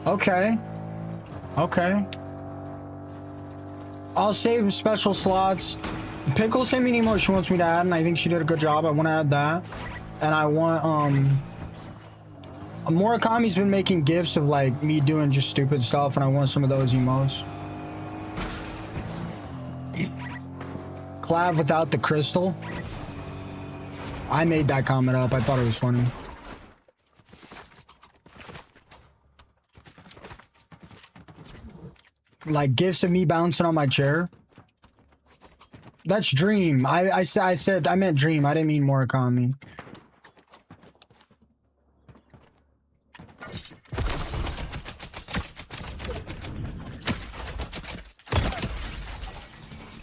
Okay. Okay. I'll save special slots. Pickle sent me an emote she wants me to add, and I think she did a good job. I want to add that. And I want, Murakami's been making gifs of, like, me doing just stupid stuff, and I want some of those emotes. Clav without the crystal. I made that comment up. I thought it was funny. Like gifs of me bouncing on my chair. That's Dream. I said I meant Dream. I didn't mean Murakami.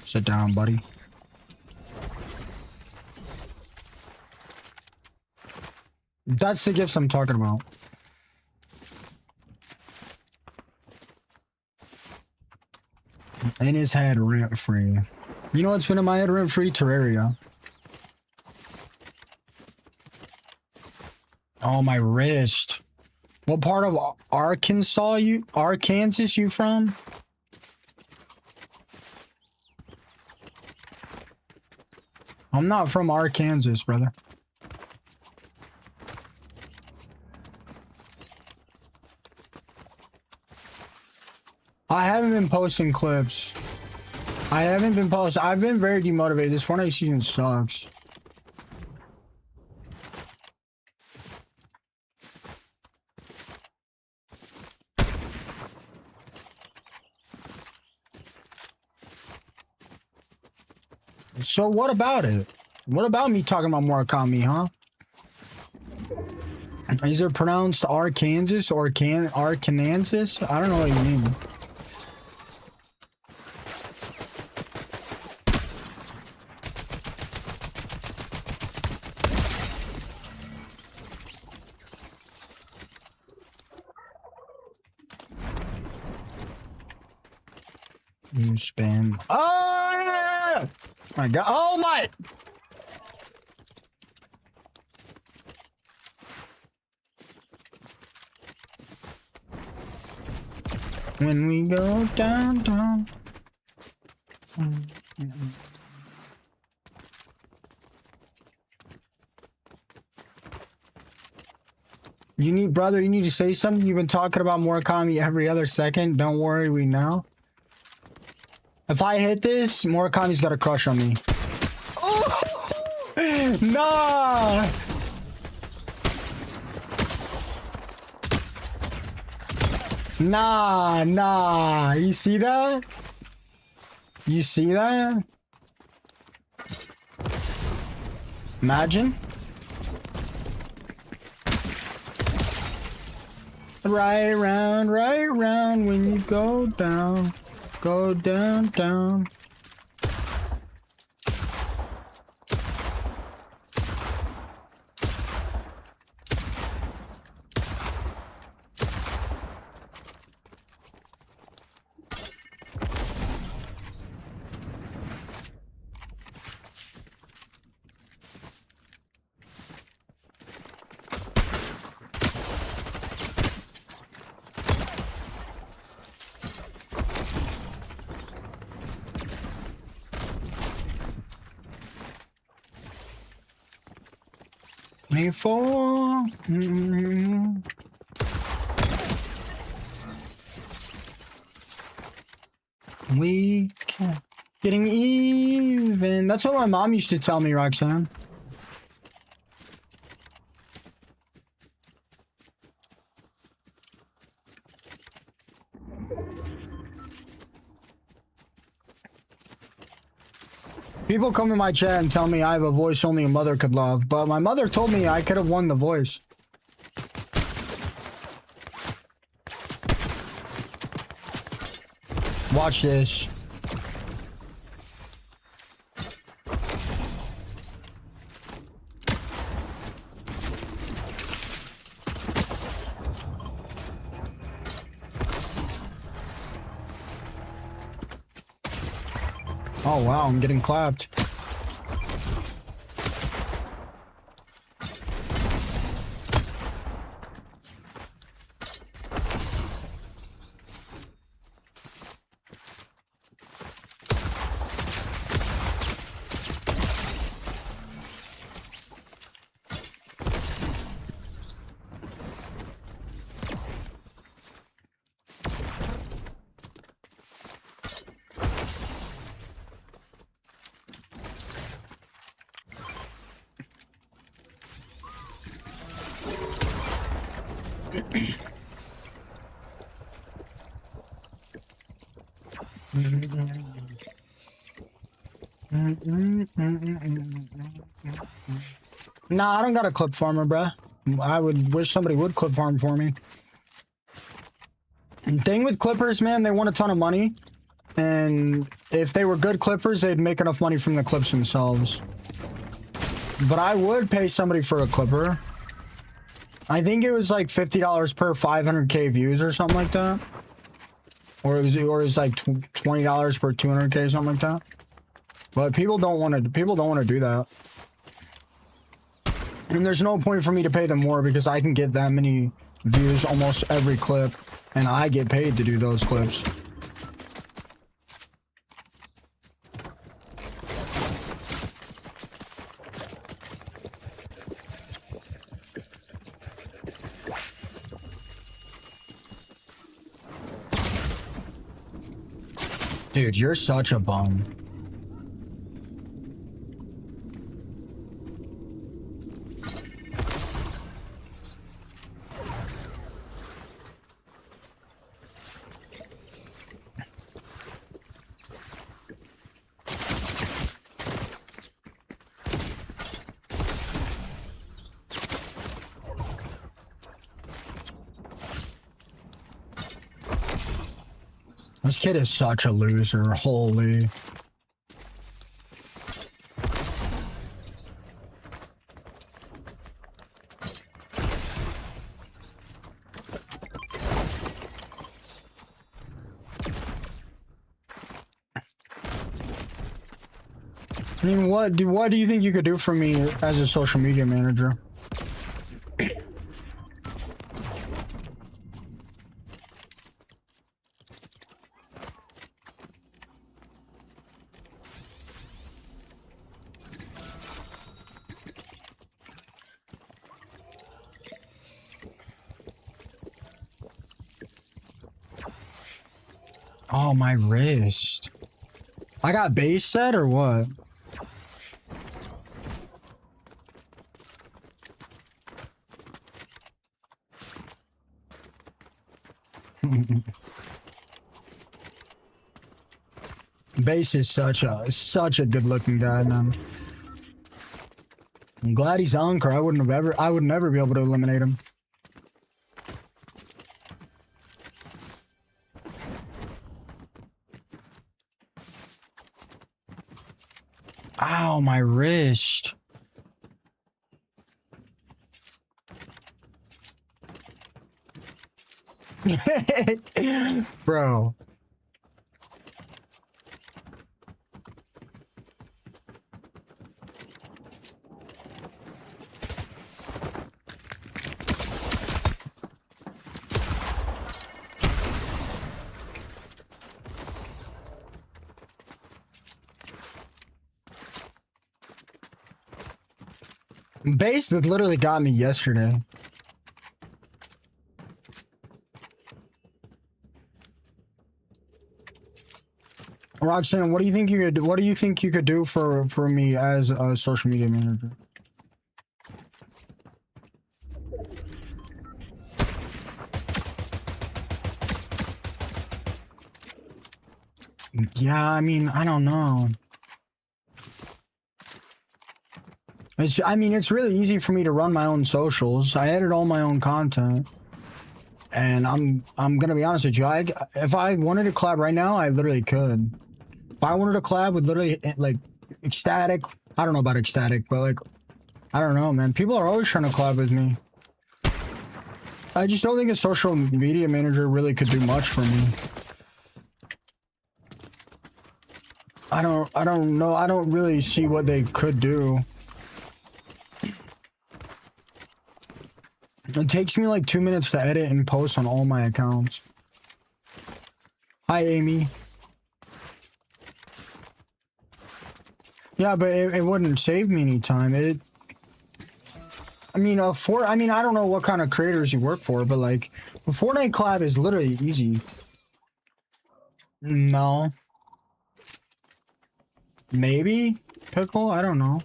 Sit down, buddy. That's the gifts I'm talking about. In his head, rent free. You know what's been in my head rent free? Terraria. Oh, my wrist. What part of Arkansas you from? I'm not from Arkansas, brother. I haven't been posting clips. I've been very demotivated. This Fortnite season sucks. So what about it? What about me talking about Murakami, huh? Is it pronounced Arkansas or Arkansas? I don't know what you mean. You spam. Oh my god! Oh my! When we go down. You need to say something. You've been talking about Murakami every other second. Don't worry, we know. If I hit this, Murakami's got a crush on me. Oh! Nah! Nah. You see that? You see that? Imagine. Right round when you go down. Go down. Before we can getting even. That's what my mom used to tell me, Roxanne. People come in my chat and tell me I have a voice only a mother could love, but my mother told me I could have won the voice. Watch this. Oh wow, I'm getting clapped. Nah, I don't got a clip farmer, bruh. I would wish somebody would clip farm for me. Thing with clippers, man, they want a ton of money. And if they were good clippers, they'd make enough money from the clips themselves. But I would pay somebody for a clipper. I think it was like $50 per 500k views or something like that. Or it was like $20 per 200k, something like that. But people don't want to do that. And there's no point for me to pay them more because I can get that many views almost every clip, and I get paid to do those clips. Dude, you're such a bum. This kid is such a loser, holy. I mean, what do you think you could do for me as a social media manager? Oh, my wrist. I got base set or what? Base is such a good looking guy, man. I'm glad he's Unker. I would never be able to eliminate him. Ow, my wrist. Bro. Base that literally got me yesterday. Roxanne, what do you think you could do for me as a social media manager? Yeah, I mean, I don't know. It's really easy for me to run my own socials. I edit all my own content. And I'm gonna be honest with you, if I wanted to collab right now, I literally could. If I wanted to collab with literally, like, Ecstatic, I don't know about Ecstatic, but, like, I don't know, man. People are always trying to collab with me. I just don't think a social media manager really could do much for me. I don't know. I don't really see what they could do. It takes me like 2 minutes to edit and post on all my accounts. Hi, Amy. Yeah, but it wouldn't save me any time. I mean, I don't know what kind of creators you work for, but like, a Fortnite collab is literally easy. No. Maybe? Pickle? I don't know.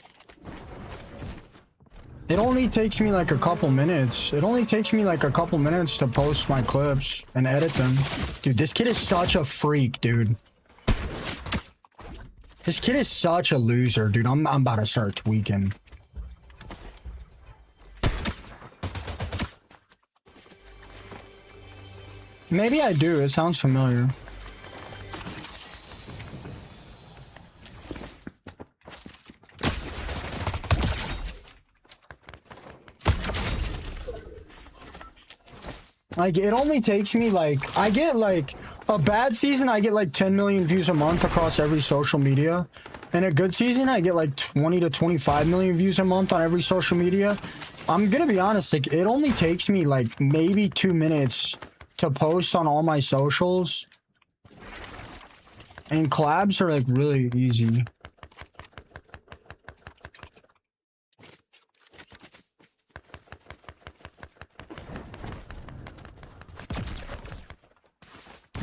It only takes me like a couple minutes. It only takes me like a couple minutes to post my clips and edit them. Dude, this kid is such a freak, dude. This kid is such a loser, dude. I'm about to start tweaking. Maybe I do. It sounds familiar. Like, it only takes me, like, I get, like, a bad season, I get, like, 10 million views a month across every social media. And a good season, I get, like, 20 to 25 million views a month on every social media. I'm gonna be honest, like, it only takes me, like, maybe 2 minutes to post on all my socials. And collabs are, like, really easy.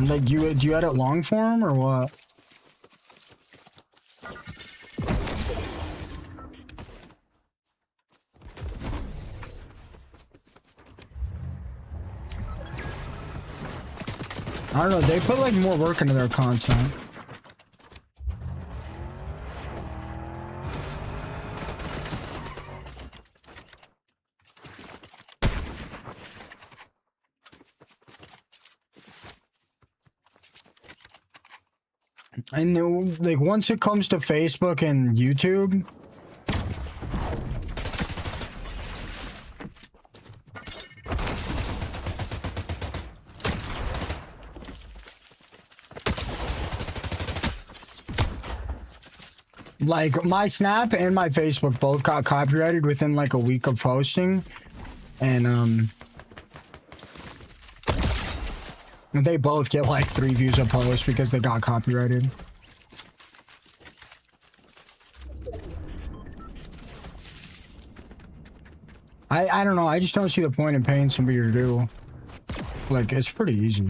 Like, do you edit long form or what? I don't know, they put like more work into their content. And like once it comes to Facebook and YouTube, like my Snap and my Facebook both got copyrighted within like a week of posting, and they both get like 3 views a post because they got copyrighted. I don't know, I just don't see the point in paying somebody to do. Like, it's pretty easy.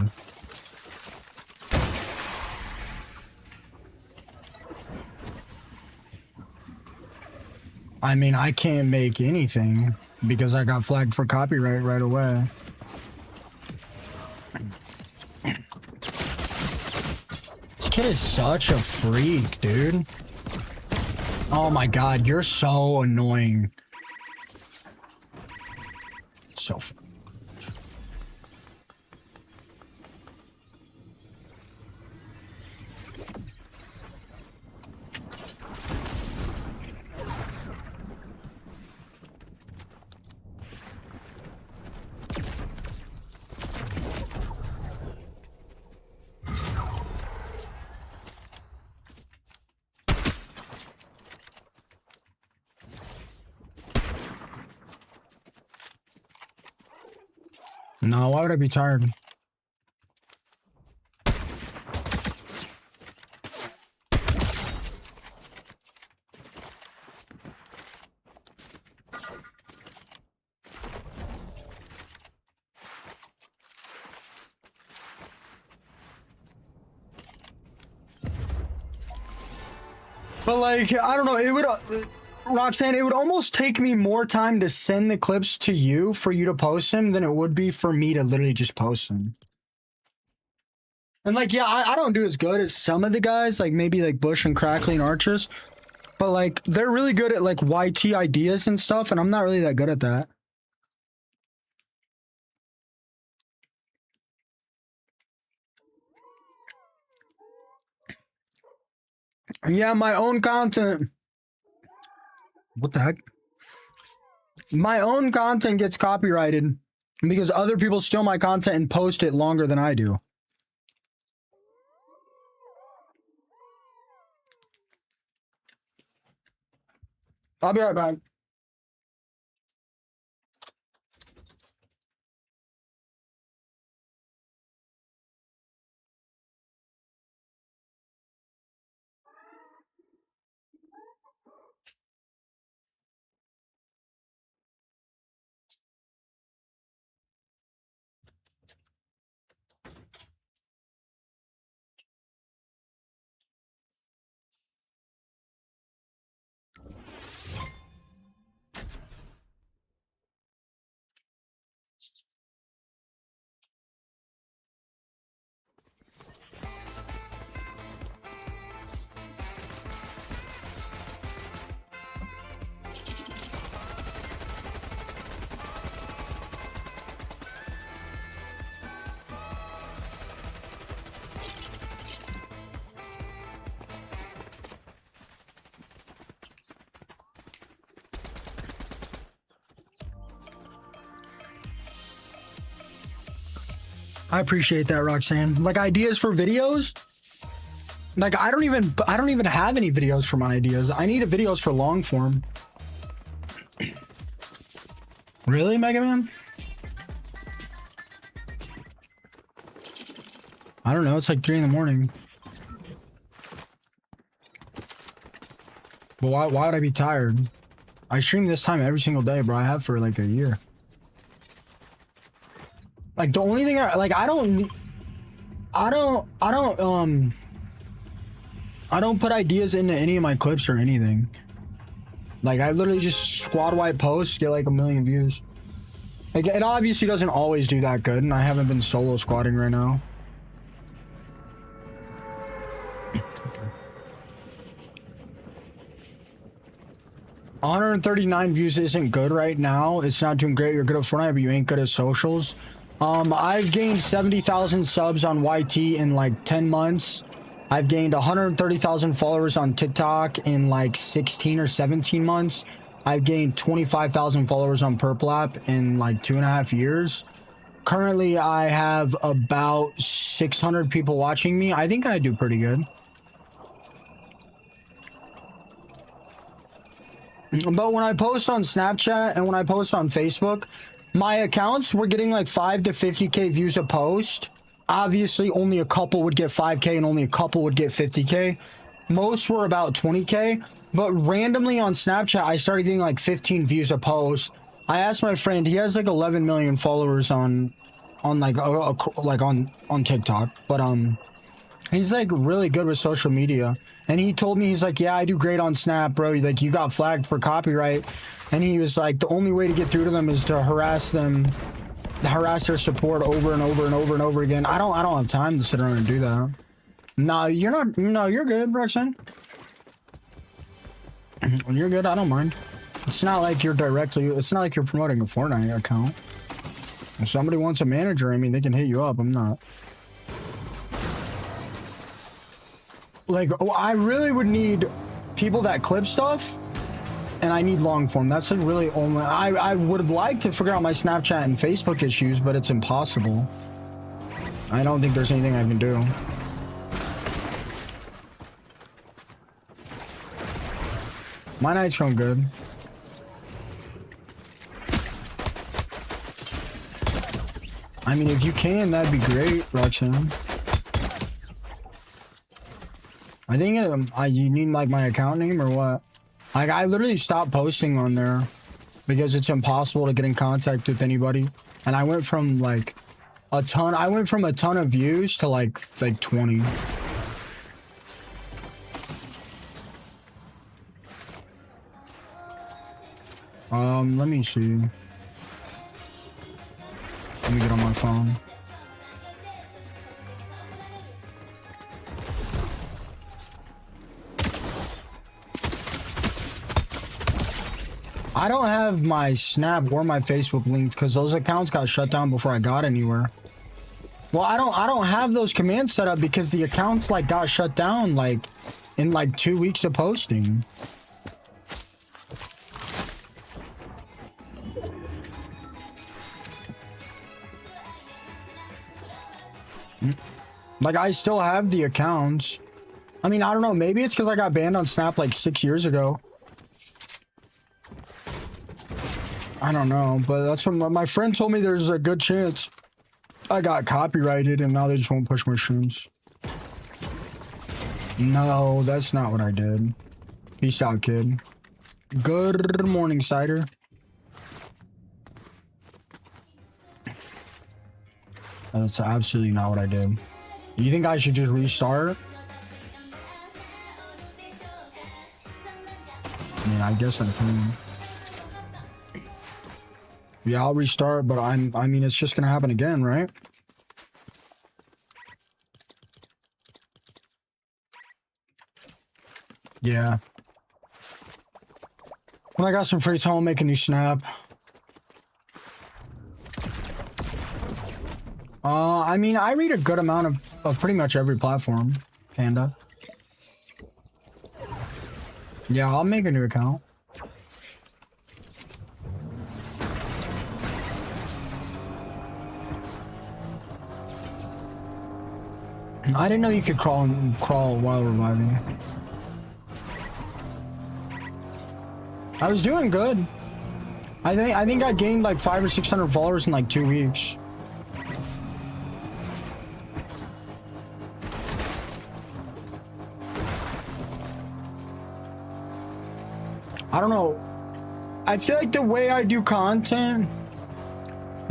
I mean, I can't make anything because I got flagged for copyright right away. This kid is such a freak, dude. Oh my god, you're so annoying. So no, why would I be tired? But like, I don't know, it would, Roxanne, it would almost take me more time to send the clips to you for you to post them than it would be for me to literally just post them. And like, yeah, I don't do as good as some of the guys, like maybe like Bush and Crackley and Archers, but like they're really good at like YT ideas and stuff, and I'm not really that good at that. Yeah, my own content. What the heck? My own content gets copyrighted because other people steal my content and post it longer than I do. I'll be right back. I appreciate that, Roxanne. Like ideas for videos? Like I don't even have any videos for my ideas. I need videos for long form. Really, Mega Man? I don't know, it's like 3 in the morning. But why would I be tired? I stream this time every single day, bro. I have for like a year. Like the only thing I don't put ideas into any of my clips or anything. Like I literally just squad wipe posts, get like 1 million views. Like it obviously doesn't always do that good, and I haven't been solo squatting right now. 139 views isn't good right now. It's not doing great. You're good at Fortnite, but you ain't good at socials. I've gained 70,000 subs on YT in like 10 months. I've gained 130,000 followers on TikTok in like 16 or 17 months. I've gained 25,000 followers on Purple in like 2.5 years. Currently, I have about 600 people watching me. I think I do pretty good. But when I post on Snapchat and when I post on Facebook, my accounts were getting like 5 to 50k views a post. Obviously, only a couple would get 5k and only a couple would get 50k. Most were about 20k. But randomly on Snapchat, I started getting like 15 views a post. I asked my friend, he has like 11 million followers on TikTok, but he's like really good with social media. And he told me, he's like, yeah, I do great on Snap, bro. Like, you got flagged for copyright. And he was like, the only way to get through to them is to harass them, harass their support over and over and over and over again. I don't have time to sit around and do that. No, you're not. No, you're good, Roxanne. You're good. I don't mind. It's not like you're directly. It's not like you're promoting a Fortnite account. If somebody wants a manager, I mean, they can hit you up. I'm not. Like, oh, I really would need people that clip stuff, and I need long form. That's like really only. I would like to figure out my Snapchat and Facebook issues, but it's impossible. I don't think there's anything I can do. My night's going good. I mean, if you can, that'd be great, Roxanne. I think you need like my account name or what? Like I literally stopped posting on there because it's impossible to get in contact with anybody. And I went from like a ton. I went from a ton of views to like 20. Let me see. Let me get on my phone. I don't have my Snap or my Facebook linked because those accounts got shut down before I got anywhere. Well, I don't have those commands set up because the accounts like got shut down like in like 2 weeks of posting. Like I still have the accounts. I mean, I don't know, maybe it's because I got banned on Snap like 6 years ago. I don't know, but that's what my friend told me. There's a good chance I got copyrighted and now they just won't push my streams. No, that's not what I did. Peace out, kid. Good morning, Cider. That's absolutely not what I did. You think I should just restart? I mean, I guess I can. Yeah, I'll restart, but I mean, it's just gonna happen again, right? Yeah. When I got some free time, I'll make a new Snap. I mean, I read a good amount of pretty much every platform, Panda. Yeah, I'll make a new account. I didn't know you could crawl while reviving. I was doing good. I think I gained like 500 or 600 followers in like 2 weeks. I don't know. I feel like the way I do content,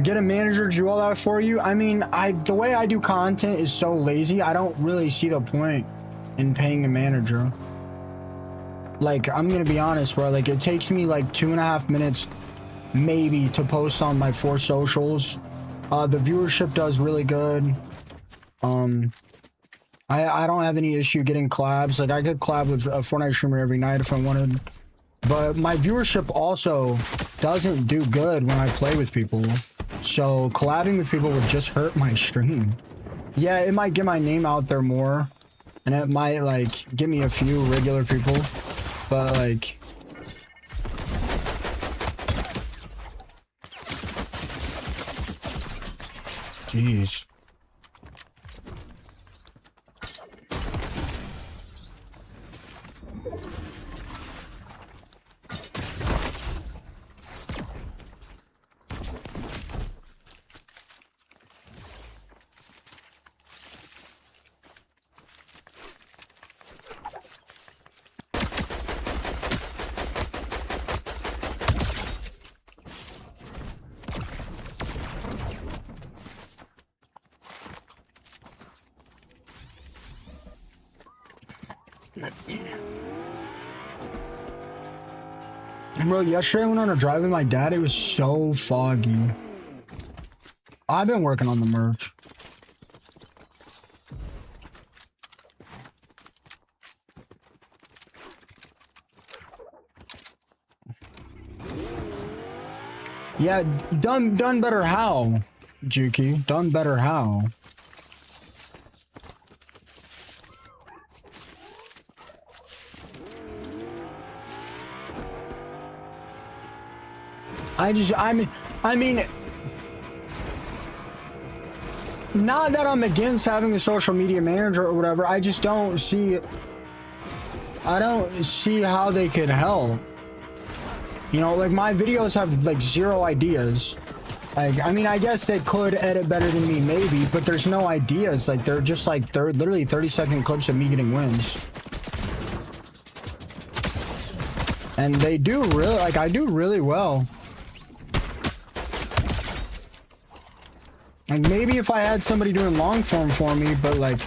get a manager to do all that for you. I mean, the way I do content is so lazy. I don't really see the point in paying a manager. Like, I'm gonna be honest, bro. Like, it takes me like 2.5 minutes, maybe, to post on my 4 socials. The viewership does really good. I don't have any issue getting collabs. Like, I could collab with a Fortnite streamer every night if I wanted. But my viewership also doesn't do good when I play with people. So collabing with people would just hurt my stream. Yeah, it might get my name out there more. And it might, like, get me a few regular people. But, like... Jeez. Bro, yesterday I went on a drive with my dad. It was so foggy. I've been working on the merch. Yeah, done better how, Juki? Done better how? I mean, not that I'm against having a social media manager or whatever. I just don't see, I don't see how they could help. You know, like, my videos have like 0 ideas. Like, I mean, I guess they could edit better than me, maybe, but there's no ideas. Like, they're just like, they're literally 30-second clips of me getting wins. And they do really, like, I do really well. Like, maybe if I had somebody doing long form for me, but like,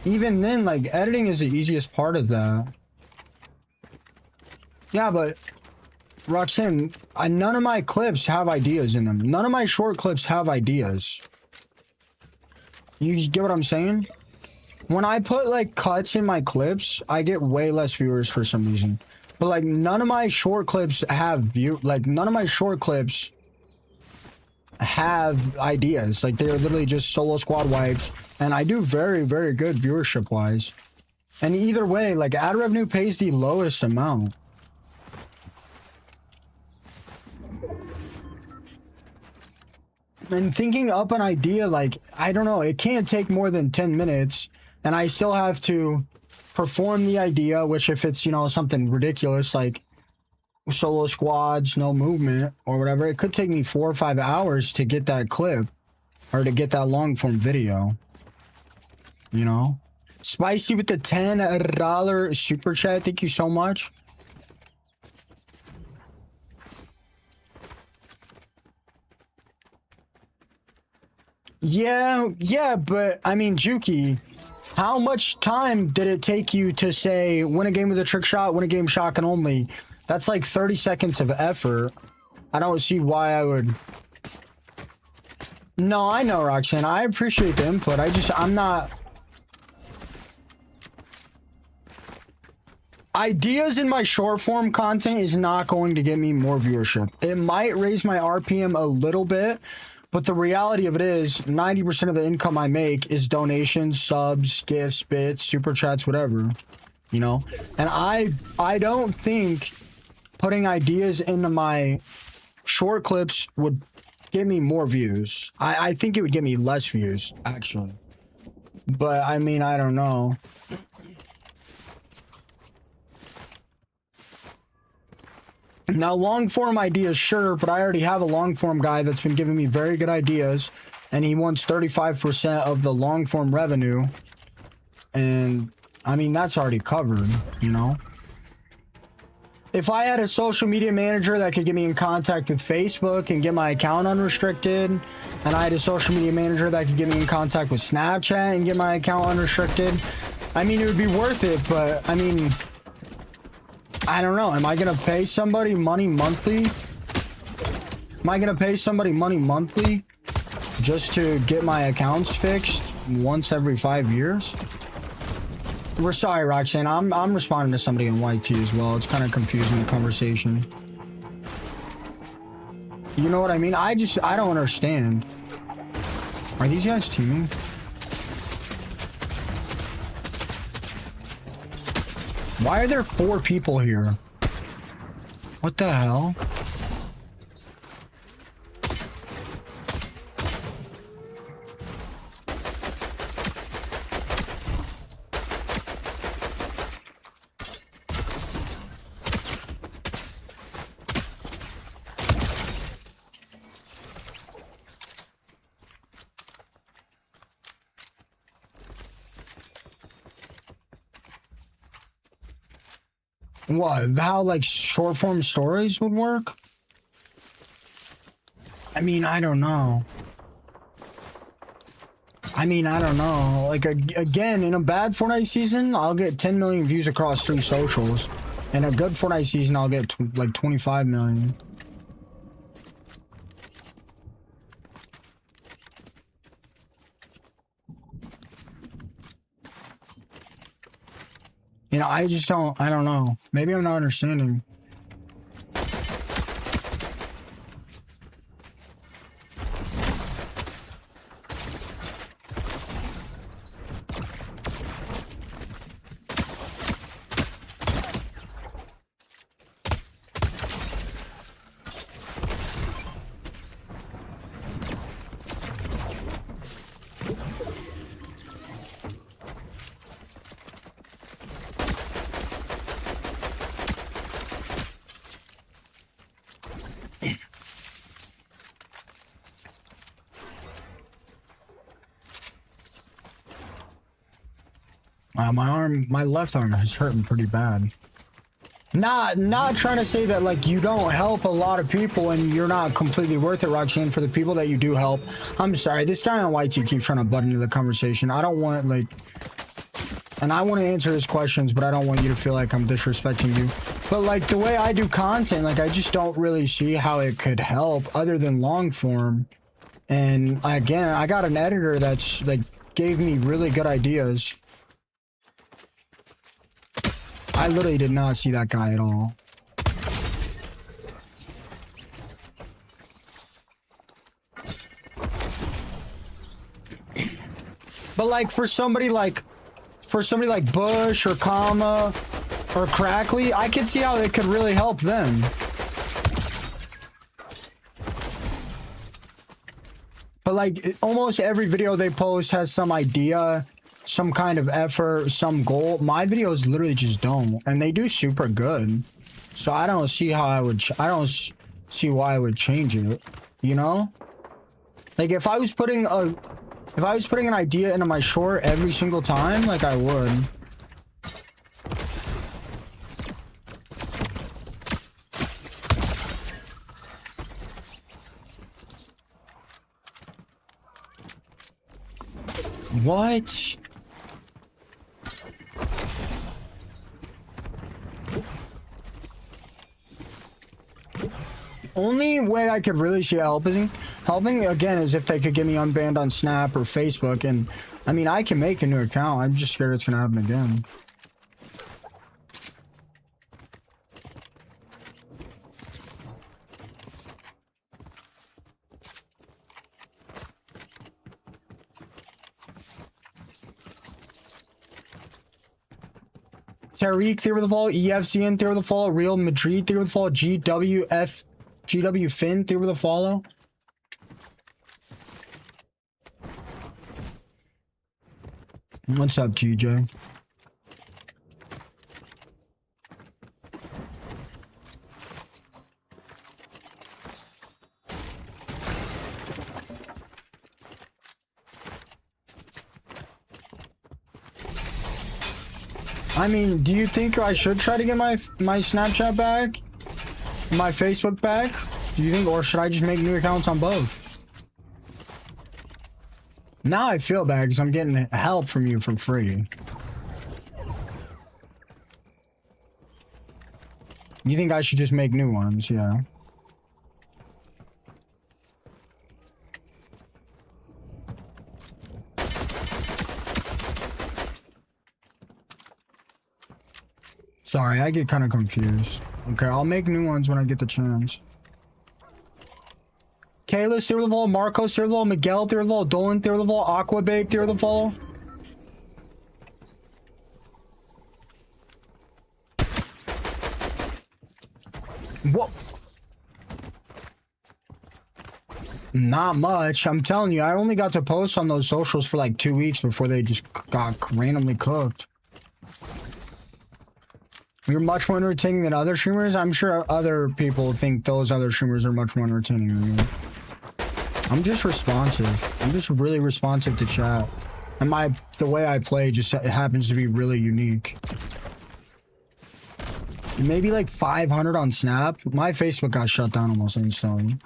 even then, like, editing is the easiest part of that. Yeah, but Roxanne, none of my clips have ideas in them. None of my short clips have ideas. You get what I'm saying? When I put like cuts in my clips, I get way less viewers for some reason. But like, none of my short clips have none of my short clips have ideas. Like, they're literally just solo squad wipes, and I do very, very good viewership wise. And either way, like, ad revenue pays the lowest amount. And thinking up an idea, like, I don't know, it can't take more than 10 minutes, and I still have to perform the idea, which if it's, you know, something ridiculous like solo squads, no movement or whatever, it could take me 4 or 5 hours to get that clip or to get that long form video. You know? Spicy with the $10 super chat. Thank you so much. Yeah, but I mean, Juki, how much time did it take you to say win a game with a trick shot, win a game shotgun only? That's like 30 seconds of effort. I don't see why I would. No, I know, Roxanne. I appreciate the input. I'm not. Ideas in my short form content is not going to get me more viewership. It might raise my RPM a little bit, but the reality of it is 90% of the income I make is donations, subs, gifts, bits, super chats, whatever. You know? And I don't think putting ideas into my short clips would get me more views. I think it would get me less views, actually. But I mean, I don't know. Now, long form ideas, sure, but I already have a long form guy that's been giving me very good ideas, and he wants 35% of the long form revenue. And I mean, that's already covered, you know? If I had a social media manager that could get me in contact with Facebook and get my account unrestricted, and I had a social media manager that could get me in contact with Snapchat and get my account unrestricted, I mean, it would be worth it, but I mean, I don't know. Am I gonna pay somebody money monthly? Am I gonna pay somebody money monthly just to get my accounts fixed once every 5 years? We're sorry, Roxanne. I'm responding to somebody in YT as well. It's kind of confusing the conversation. You know what I mean? I don't understand. Are these guys teaming? Why are there 4 people here? What the hell? What? How, like, short form stories would work? I mean, I don't know. Like, again, in a bad Fortnite season, I'll get 10 million views across 3 socials. In a good Fortnite season, I'll get like 25 million. You know, I don't know. Maybe I'm not understanding. My left arm is hurting pretty bad. Not trying to say that, like, you don't help a lot of people and you're not completely worth it, Roxanne, for the people that you do help. I'm sorry, this guy on YT keeps trying to butt into the conversation. I don't want, like, and I want to answer his questions, but I don't want you to feel like I'm disrespecting you. But, like, the way I do content, like, I just don't really see how it could help other than long form. And again, I got an editor that's, like, gave me really good ideas. I literally did not see that guy at all. But like for somebody like Bush or Kama or Crackly, I could see how it could really help them. But like almost every video they post has some idea, some kind of effort, some goal. My videos literally just don't, and they do super good. So I don't see how I don't see why I would change it, you know? Like if I was putting an idea into my short every single time, like I would. What? Only way I could really see helping again is if they could get me unbanned on Snap or Facebook, and I mean I can make a new account. I'm just scared it's gonna happen again. Tariq, Theory of the Fall, EFCN, Theory of the Fall, Real Madrid, Theory of the Fall, GW Finn, Theory of the Follow. What's up, TJ? I mean, do you think I should try to get my Snapchat back? My Facebook back? Do you think, or should I just make new accounts on both? Now I feel bad because I'm getting help from you for free. You think I should just make new ones? Yeah. Sorry, I get kind of confused. Okay, I'll make new ones when I get the chance. Kayla, Steer the Vol, Marco, Steer the Vol, Miguel, Steer the Vol, Dolan, Steer the Vol, Aquababe, Steer the Vol. What? Not much. I'm telling you, I only got to post on those socials for like 2 weeks before they just got randomly cooked. You're much more entertaining than other streamers. I'm sure other people think those other streamers are much more entertaining than you. I'm just responsive. I'm just really responsive to chat. And the way I play just happens to be really unique. Maybe like 500 on Snap. My Facebook got shut down almost instantly.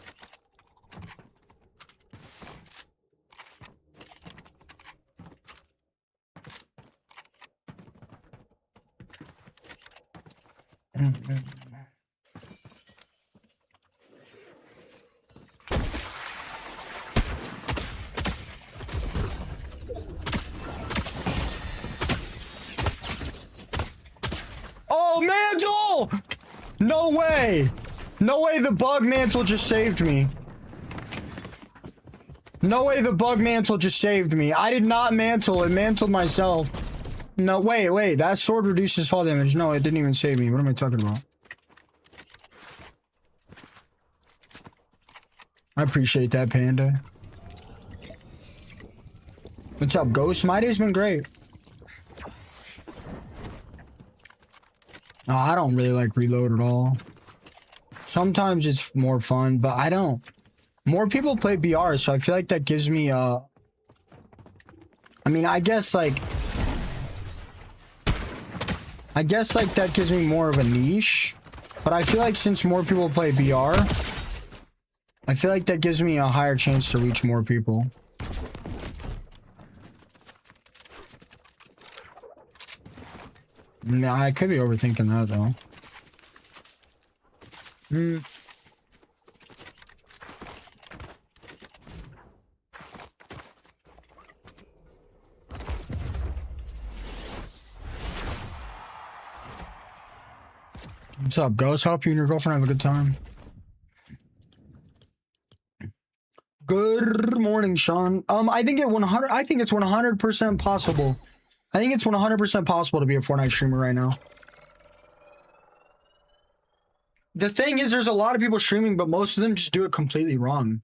Oh, mantle! No way! No way the bug mantle just saved me. No way the bug mantle just saved me. I did not mantle. It mantled myself. No, wait. That sword reduces fall damage. No, it didn't even save me. What am I talking about? I appreciate that, Panda. What's up, Ghost? My day's been great. No, I don't really like reload at all. Sometimes it's more fun, but I don't. More people play BR, so I feel like that gives me, I mean, I guess like that gives me more of a niche. But I feel like since more people play BR, I feel like that gives me a higher chance to reach more people. Nah, I could be overthinking that though. What's up, Ghost? Hope you and your girlfriend have a good time. Good morning, Sean. I think it's 100% possible. I think it's 100% possible to be a Fortnite streamer right now. The thing is, there's a lot of people streaming, but most of them just do it completely wrong.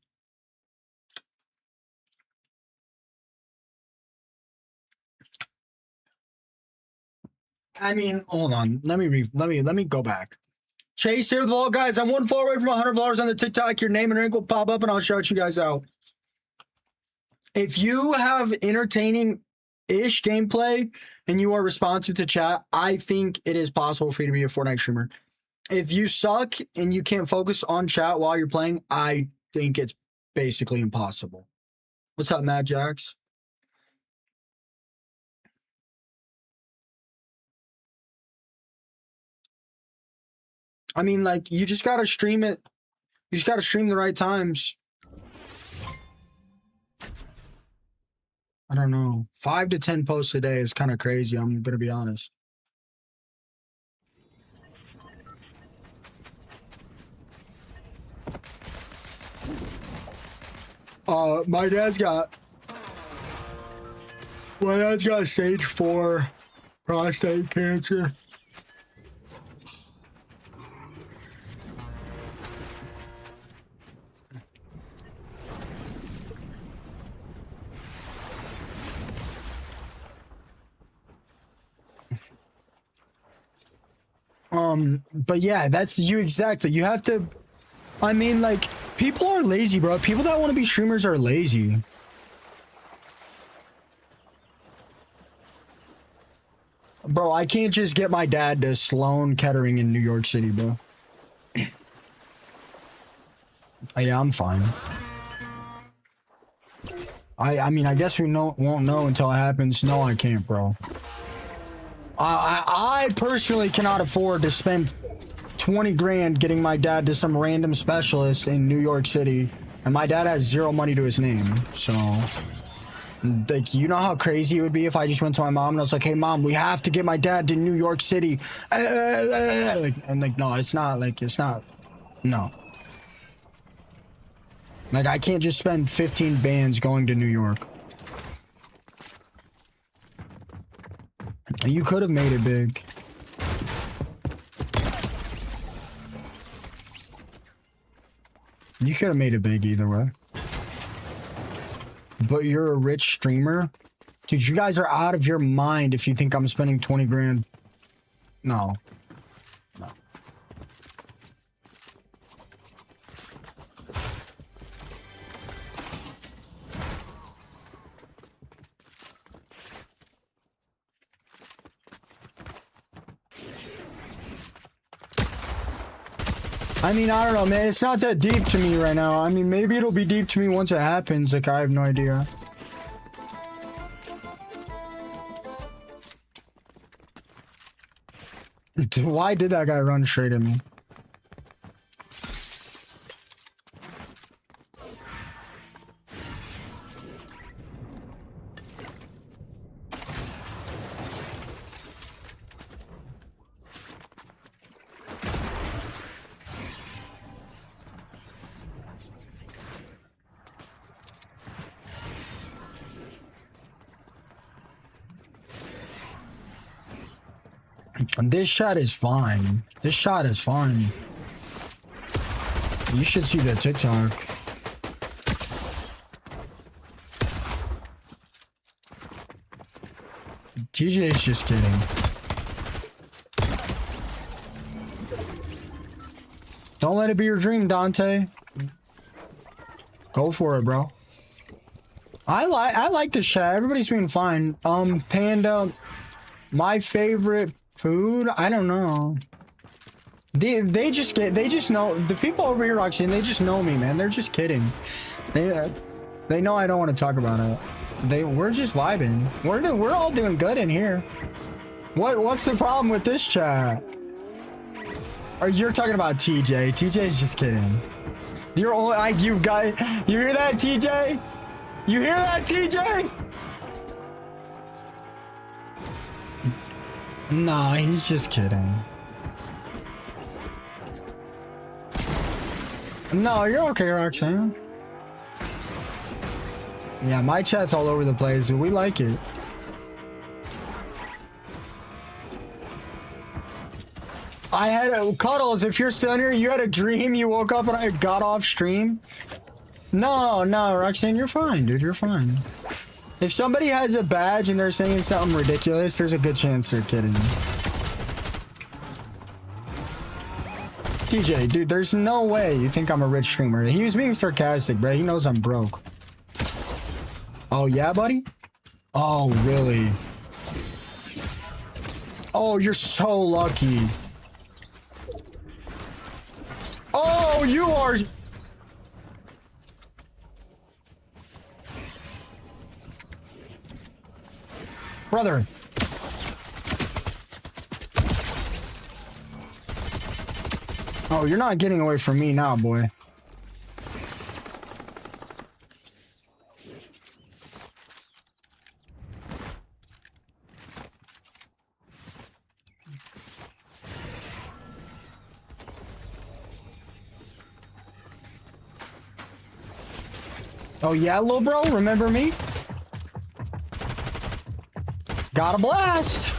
I mean, hold on. Let me go back. Chase here, the Vault guys. I'm one follower away from $100 on the TikTok. Your name and rank will pop up, and I'll shout you guys out. If you have entertaining-ish gameplay and you are responsive to chat, I think it is possible for you to be a Fortnite streamer. If you suck and you can't focus on chat while you're playing, I think it's basically impossible. What's up, Mad Jax? I mean, like, you just gotta stream it. You just gotta stream the right times. I don't know. 5 to 10 posts a day is kind of crazy. I'm gonna be honest. My dad's got stage 4 prostate cancer. But yeah, that's you exactly. You have to. I mean, like, people are lazy, bro. People that want to be streamers are lazy. Bro, I can't just get my dad to Sloan Kettering in New York City, bro. Yeah, I'm fine. I mean, I guess we won't know until it happens. No, I can't, bro. I personally cannot afford to spend 20 grand getting my dad to some random specialist in New York City, and my dad has zero money to his name. So, like, you know how crazy it would be if I just went to my mom and I was like, "Hey, mom, we have to get my dad to New York City," and like, no, it's not. Like, it's not. No. Like, I can't just spend 15 bands going to New York. You could have made it big. You could have made it big either way. But you're a rich streamer? Dude, you guys are out of your mind if you think I'm spending 20 grand. No. No. I mean, I don't know, man. It's not that deep to me right now. I mean, maybe it'll be deep to me once it happens. Like, I have no idea. Why did that guy run straight at me? This shot is fine. This shot is fine. You should see the TikTok. TJ's just kidding. Don't let it be your dream, Dante. Go for it, bro. I like this chat. Everybody's being fine. Panda, my favorite food? I don't know. They just know the people over here, Roxanne. They just know me, man. They're just kidding. They know I don't want to talk about it. We're just vibing. We're all doing good in here. What's the problem with this chat? Or you're talking about TJ? TJ's just kidding. You're only like you guys. You hear that, TJ? You hear that, TJ? Nah, he's just kidding. No, you're okay, Roxanne. Yeah, my chat's all over the place. We like it. I had Cuddles, if you're still here, you had a dream, you woke up and I got off stream? No, Roxanne, you're fine, dude, you're fine. If somebody has a badge and they're saying something ridiculous, there's a good chance they're kidding. TJ, dude, there's no way you think I'm a rich streamer. He was being sarcastic, bro. He knows I'm broke. Oh, yeah, buddy? Oh, really? Oh, you're so lucky. Oh, you are... Brother. Oh, you're not getting away from me now, boy. Oh yeah, little bro, remember me? Got a blast.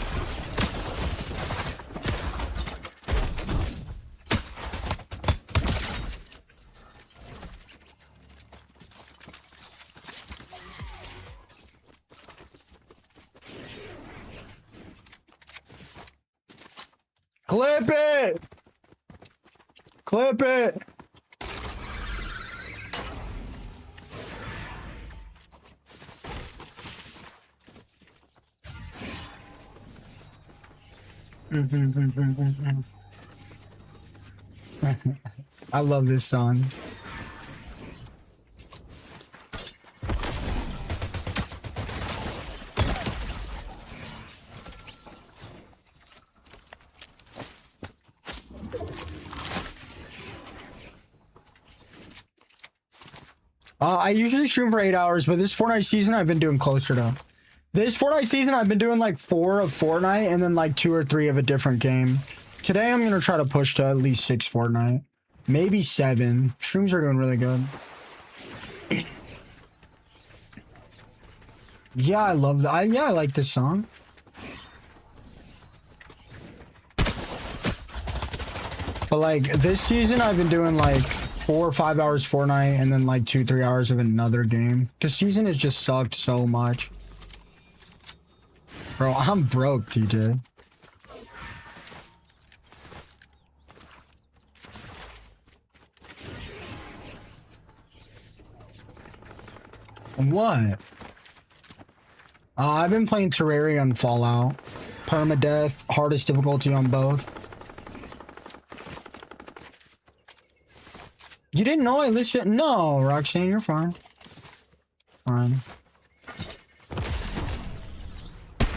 Clip it! Clip it! I love this song. I usually stream for 8 hours, but this Fortnite season I've been doing closer to. This Fortnite season I've been doing like 4 of Fortnite and then like 2 or 3 of a different game. Today I'm gonna try to push to at least 6 Fortnite. Maybe 7. Streams are doing really good. Yeah, I love that. Yeah, I like this song. But like this season I've been doing like 4 or 5 hours Fortnite and then like 2-3 hours of another game. This season has just sucked so much. Bro, I'm broke, TJ. What? I've been playing Terraria and Fallout. Permadeath, hardest difficulty on both. You didn't know I listened? No, Roxanne, you're fine. Fine.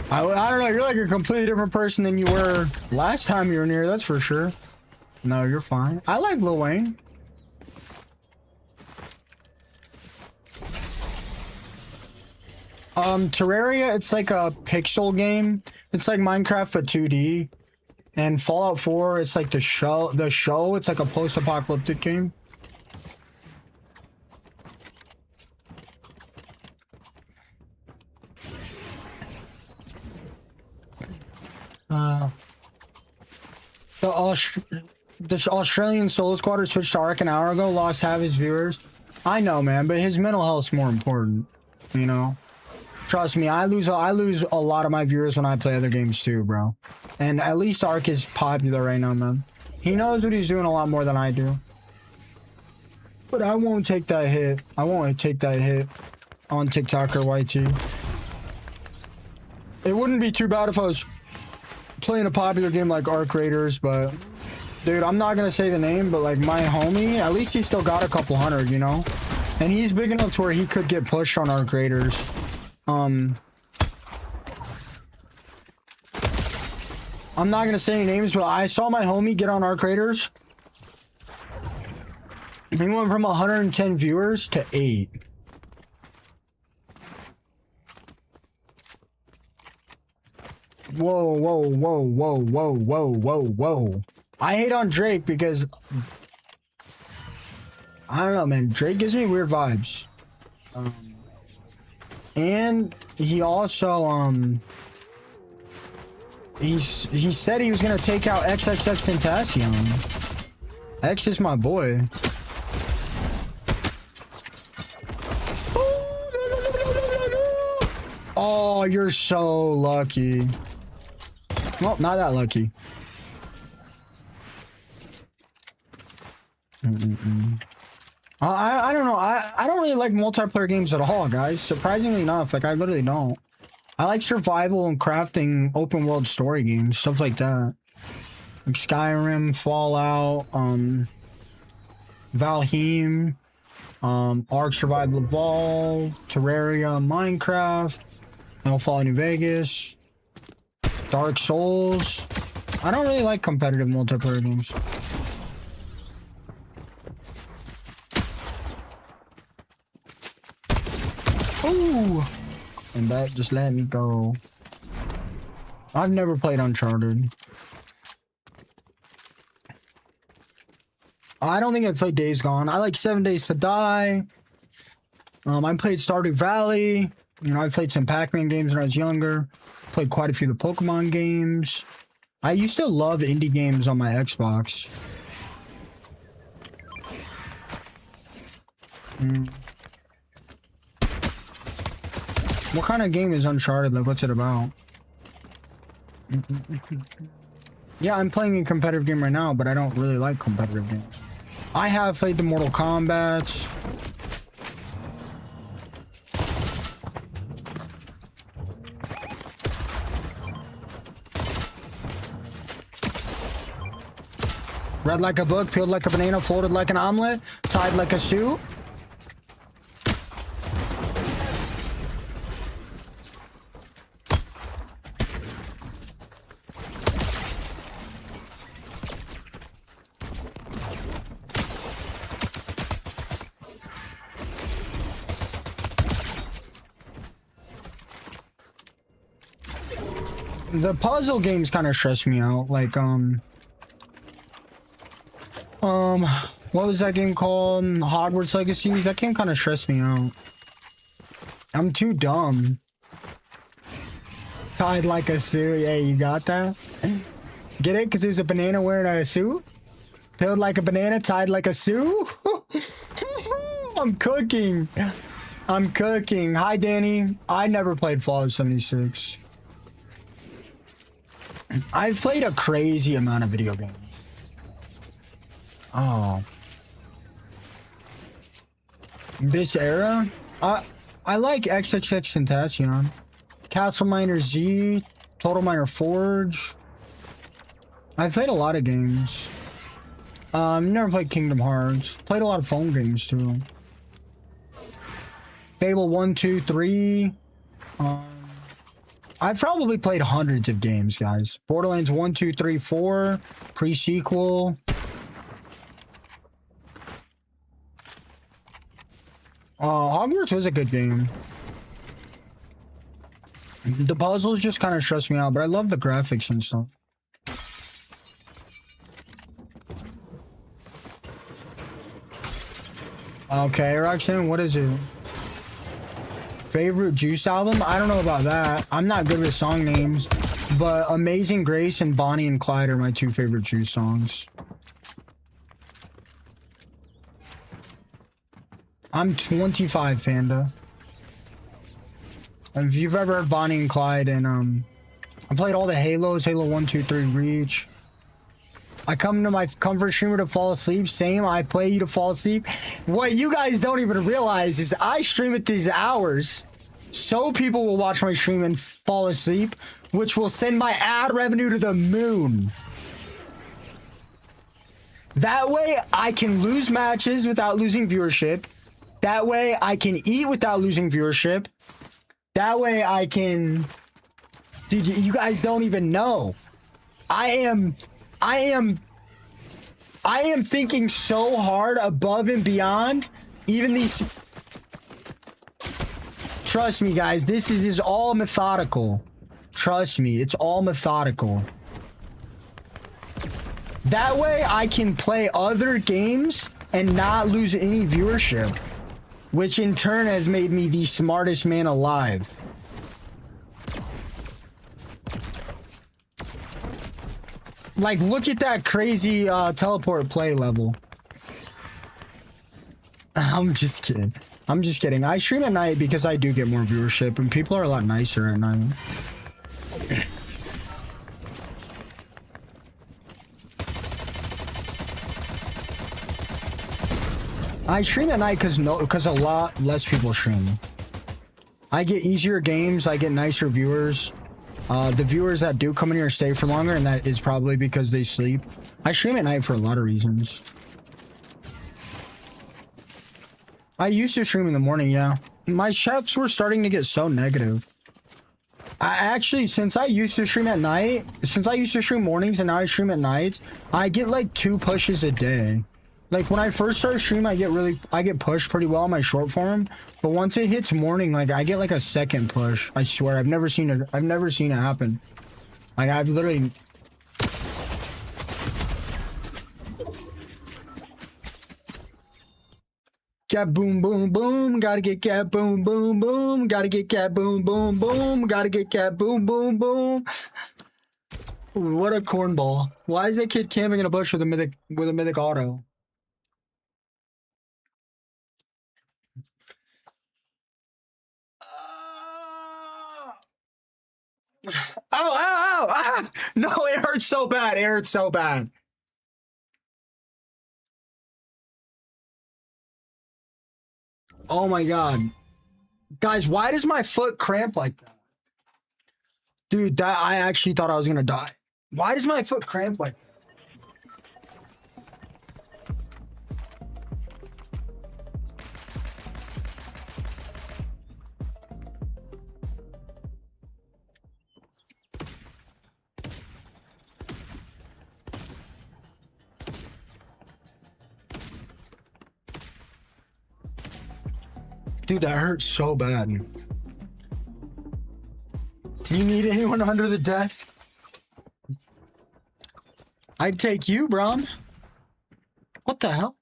I don't know, you're like a completely different person than you were last time you were near, that's for sure. No, you're fine. I like Lil Wayne. Terraria, it's like a pixel game. It's like Minecraft but 2D. And Fallout 4, it's like the show, it's like a post-apocalyptic game. The Australian solo squatter switched to Ark an hour ago, lost half his viewers. I know, man, but his mental health's more important, you know? Trust me, I lose a lot of my viewers when I play other games too, bro. And at least Ark is popular right now, man. He knows what he's doing a lot more than I do. But I won't take that hit. I won't take that hit on TikTok or YT. It wouldn't be too bad if I was playing a popular game like Ark Raiders, but dude, I'm not gonna say the name, but like my homie, at least he still got a couple hundred, you know? And he's big enough to where he could get pushed on Ark Raiders. I'm not gonna say any names, but I saw my homie get on Ark Raiders. He went from 110 viewers to 8. Whoa, whoa, whoa, whoa, whoa, whoa, whoa, whoa. I hate on Drake because I don't know, man. Drake gives me weird vibes. And he also he said he was gonna take out XXXTentacion. X is my boy. Oh, you're so lucky. Well, not that lucky. I don't know. I don't really like multiplayer games at all, guys. Surprisingly enough, like I literally don't. I like survival and crafting, open world story games, stuff like that. Like Skyrim, Fallout, Valheim, Ark Survival Evolved, Terraria, Minecraft, Fallout New Vegas, Dark Souls. I don't really like competitive multiplayer games. Ooh! And that just let me go. I've never played Uncharted. I don't think I played Days Gone. I like 7 Days to Die. I played Stardew Valley. You know, I played some Pac-Man games when I was younger. Played quite a few of the Pokemon games. I used to love indie games on my Xbox. What kind of game is Uncharted? Like, what's it about? Yeah, I'm playing a competitive game right now, but I don't really like competitive games. I have played the Mortal Kombat. Read like a book, peeled like a banana, folded like an omelet, tied like a shoe. The puzzle games kind of stress me out. Like, what was that game called? Hogwarts Legacy. That game kind of stressed me out. I'm too dumb. Tied like a suit. Yeah, you got that? Get it? Because there's a banana wearing a suit? Peeled like a banana, tied like a suit? I'm cooking. I'm cooking. Hi, Danny. I never played Fallout 76. I've played a crazy amount of video games. Oh. This era? I like XXXTentacion. Castle Miner Z, Total Miner Forge. I've played a lot of games. Never played Kingdom Hearts. Played a lot of phone games too. Fable 1, 2, 3. I've probably played hundreds of games, guys. Borderlands 1, 2, 3, 4. Pre-sequel. Hogwarts was a good game. The puzzles just kind of stress me out, but I love the graphics and stuff. Okay, Roxanne, what is it? Favorite Juice album? I don't know about that. I'm not good with song names, but Amazing Grace and Bonnie and Clyde are my two favorite Juice songs. I'm 25, Panda. If you've ever heard Bonnie and Clyde, and I played all the Halos, Halo 1, 2, 3, Reach. I come to my comfort streamer to fall asleep. Same, I play you to fall asleep. What you guys don't even realize is I stream at these hours so people will watch my stream and fall asleep, which will send my ad revenue to the moon. That way I can lose matches without losing viewership. That way I can eat without losing viewership. That way I can... Dude, you guys don't even know. I am thinking so hard above and beyond even these. Trust me, guys, this is all methodical. Trust me, it's all methodical. That way I can play other games and not lose any viewership, which in turn has made me the smartest man alive. Like, look at that crazy teleport play level. I'm just kidding. I'm just kidding. I stream at night because I do get more viewership and people are a lot nicer at night. I stream at night because a lot less people stream. I get easier games, I get nicer viewers. The viewers that do come in here stay for longer, and that is probably because they sleep. I stream at night for a lot of reasons. I used to stream in the morning, yeah. My chats were starting to get so negative. I actually, since I used to stream at night, since I used to stream mornings and now I stream at nights, I get like 2 pushes a day. Like when I first started streaming, I get pushed pretty well on my short form, but once it hits morning, like I get like a second push. I swear, I've never seen it happen. Like I've literally. Cat boom boom boom, gotta get cat boom boom boom, gotta get cat boom boom boom, gotta get cat boom boom boom. What a cornball! Why is that kid camping in a bush with a mythic auto? Ow, ow, ow, No, it hurts so bad. It hurts so bad. Oh my god. Guys, why does my foot cramp like that? Dude, that I actually thought I was gonna die. Why does my foot cramp like that? Dude, that hurts so bad. You need anyone under the desk? I'd take you, Bron. What the hell?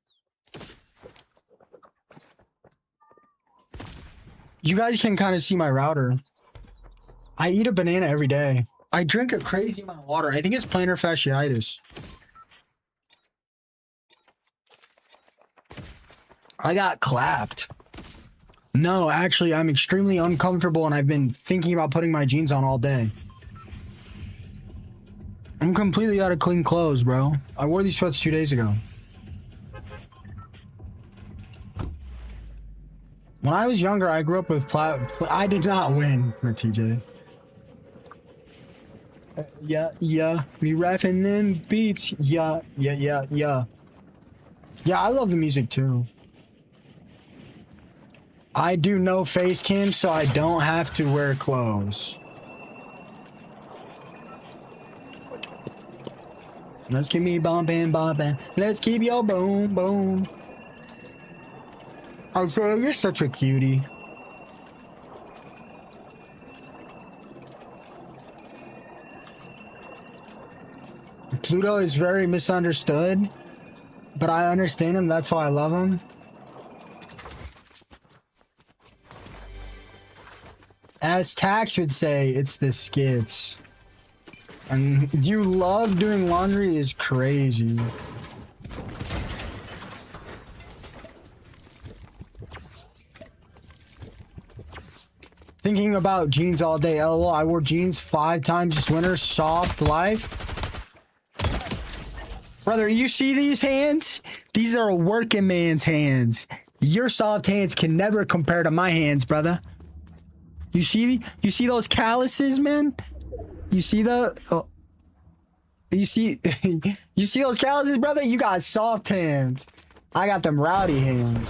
You guys can kind of see my router. I eat a banana every day. I drink a crazy amount of water. I think it's plantar fasciitis. I got clapped. No, actually, I'm extremely uncomfortable and I've been thinking about putting my jeans on all day. I'm completely out of clean clothes, bro. I wore these sweats 2 days ago. When I was younger, I grew up with I did not win with TJ. Yeah. We rapping them beats. Yeah. Yeah, I love the music too. I do no face cam, so I don't have to wear clothes. Let's keep me bumping. Let's keep your boom. Isaiah, you're such a cutie. Pluto is very misunderstood, but I understand him. That's why I love him. As Tax would say, it's the skits. And you love doing laundry is crazy. Thinking about jeans all day. LOL, I wore jeans 5 times this winter. Soft life. Brother, you see these hands? These are a working man's hands. Your soft hands can never compare to my hands, brother. You see those calluses, man? You see the you see those calluses, brother? You got soft hands. I got them rowdy hands.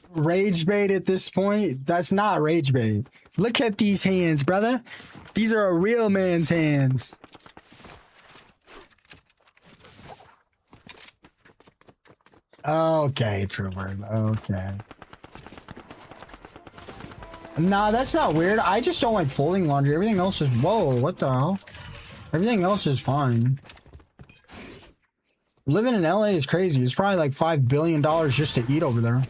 Rage bait at this point? That's not rage bait. Look at these hands, brother. These are a real man's hands. Okay, Trooper. Okay. Nah, that's not weird. I just don't like folding laundry. Everything else is... Whoa, what the hell? Everything else is fine. Living in LA is crazy. It's probably like $5 billion just to eat over there.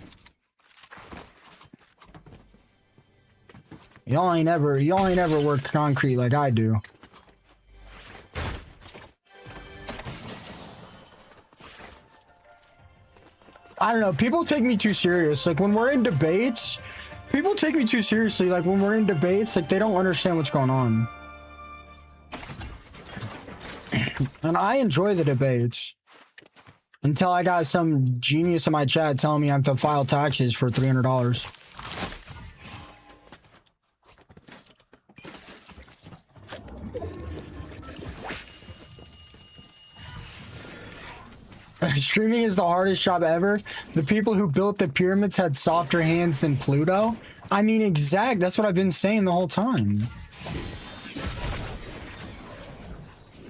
Y'all ain't ever worked concrete like I do. I don't know. People take me too serious. Like when we're in debates, people take me too seriously. Like when we're in debates, like they don't understand what's going on. And I enjoy the debates. Until I got some genius in my chat telling me I have to file taxes for $300. Streaming is the hardest job ever. The people who built the pyramids had softer hands than Pluto. I mean, exact. That's what I've been saying the whole time.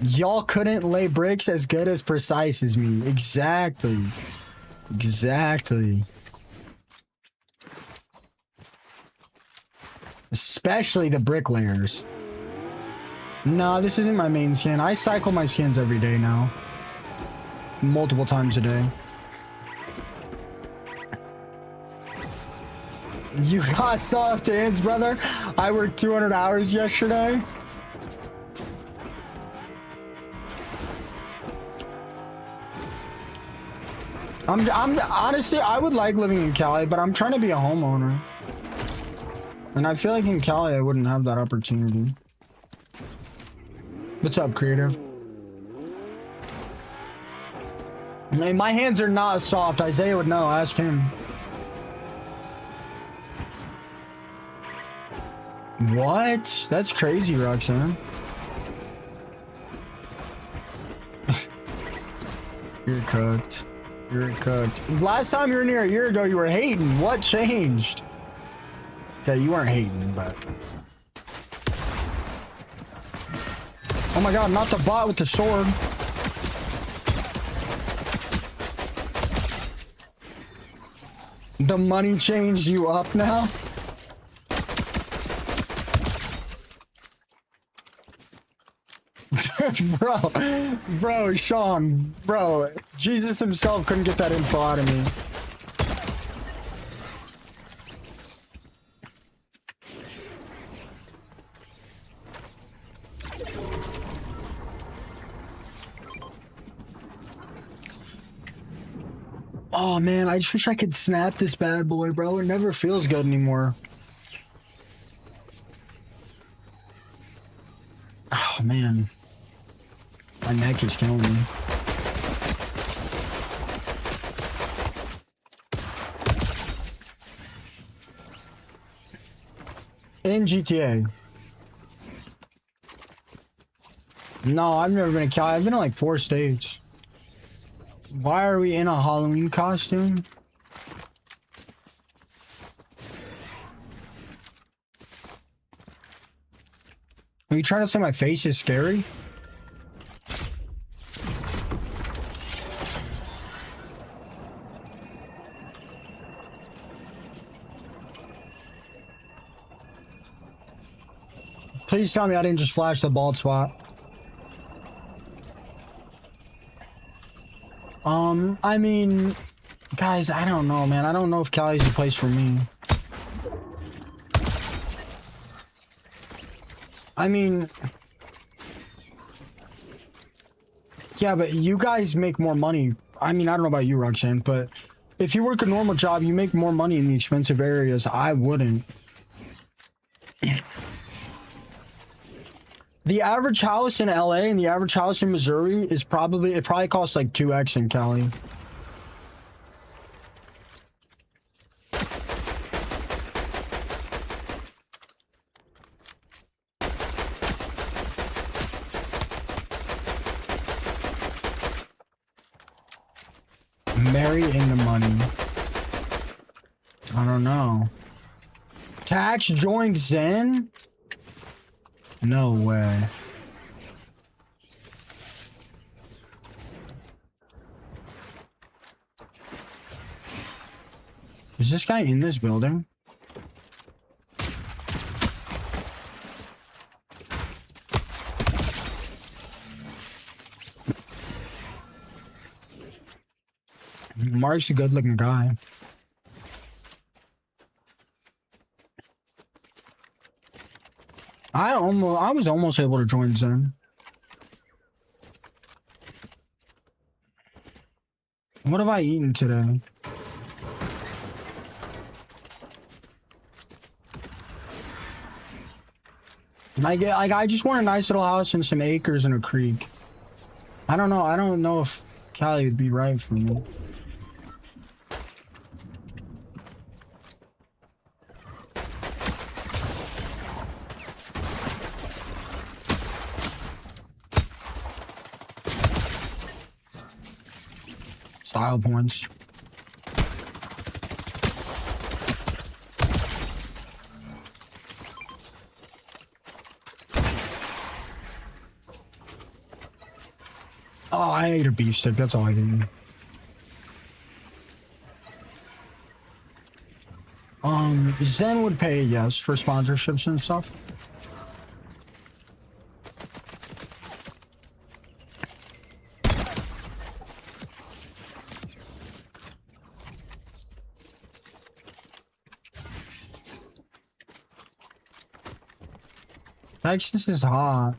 Y'all couldn't lay bricks as good as precise as me. Exactly. Exactly. Especially the bricklayers. No, this isn't my main skin. I cycle my skins every day now. Multiple times a day. You got soft hands, brother. I worked 200 hours yesterday. I'm honestly, I would like living in Cali, but I'm trying to be a homeowner. And I feel like in Cali, I wouldn't have that opportunity. What's up, creative? Man, my hands are not soft. Isaiah would know. Ask him. What? That's crazy, Roxanne. You're cooked. You're cooked. Last time you were near a year ago, you were hating. What changed? Okay, you weren't hating, but... Oh my god, not the bot with the sword. The money changed you up now? Bro, Sean, bro, Jesus himself couldn't get that info out of me. Oh man, I just wish I could snap this bad boy, bro. It never feels good anymore. Oh man. My neck is killing me. In GTA. No, I've never been to Cali. I've been to like 4 states. Why are we in a Halloween costume? Are you trying to say my face is scary? Please tell me I didn't just flash the bald spot. I mean, guys, I don't know, man. I don't know if Cali's the place for me. I mean, yeah, but you guys make more money. I mean, I don't know about you, Roxanne, but if you work a normal job, you make more money in the expensive areas. I wouldn't. The average house in LA and the average house in Missouri is probably, it probably costs like 2x in Cali. Marry into money. I don't know. Tax joined Zen? No way. Is this guy in this building? Mark's a good-looking guy. I was almost able to join Zen. What have I eaten today? I just want a nice little house and some acres and a creek. I don't know. I don't know if Cali would be right for me. Style points. Oh, I ate a beef stick. That's all I did. Zen would pay, yes, for sponsorships and stuff. Texas is hot.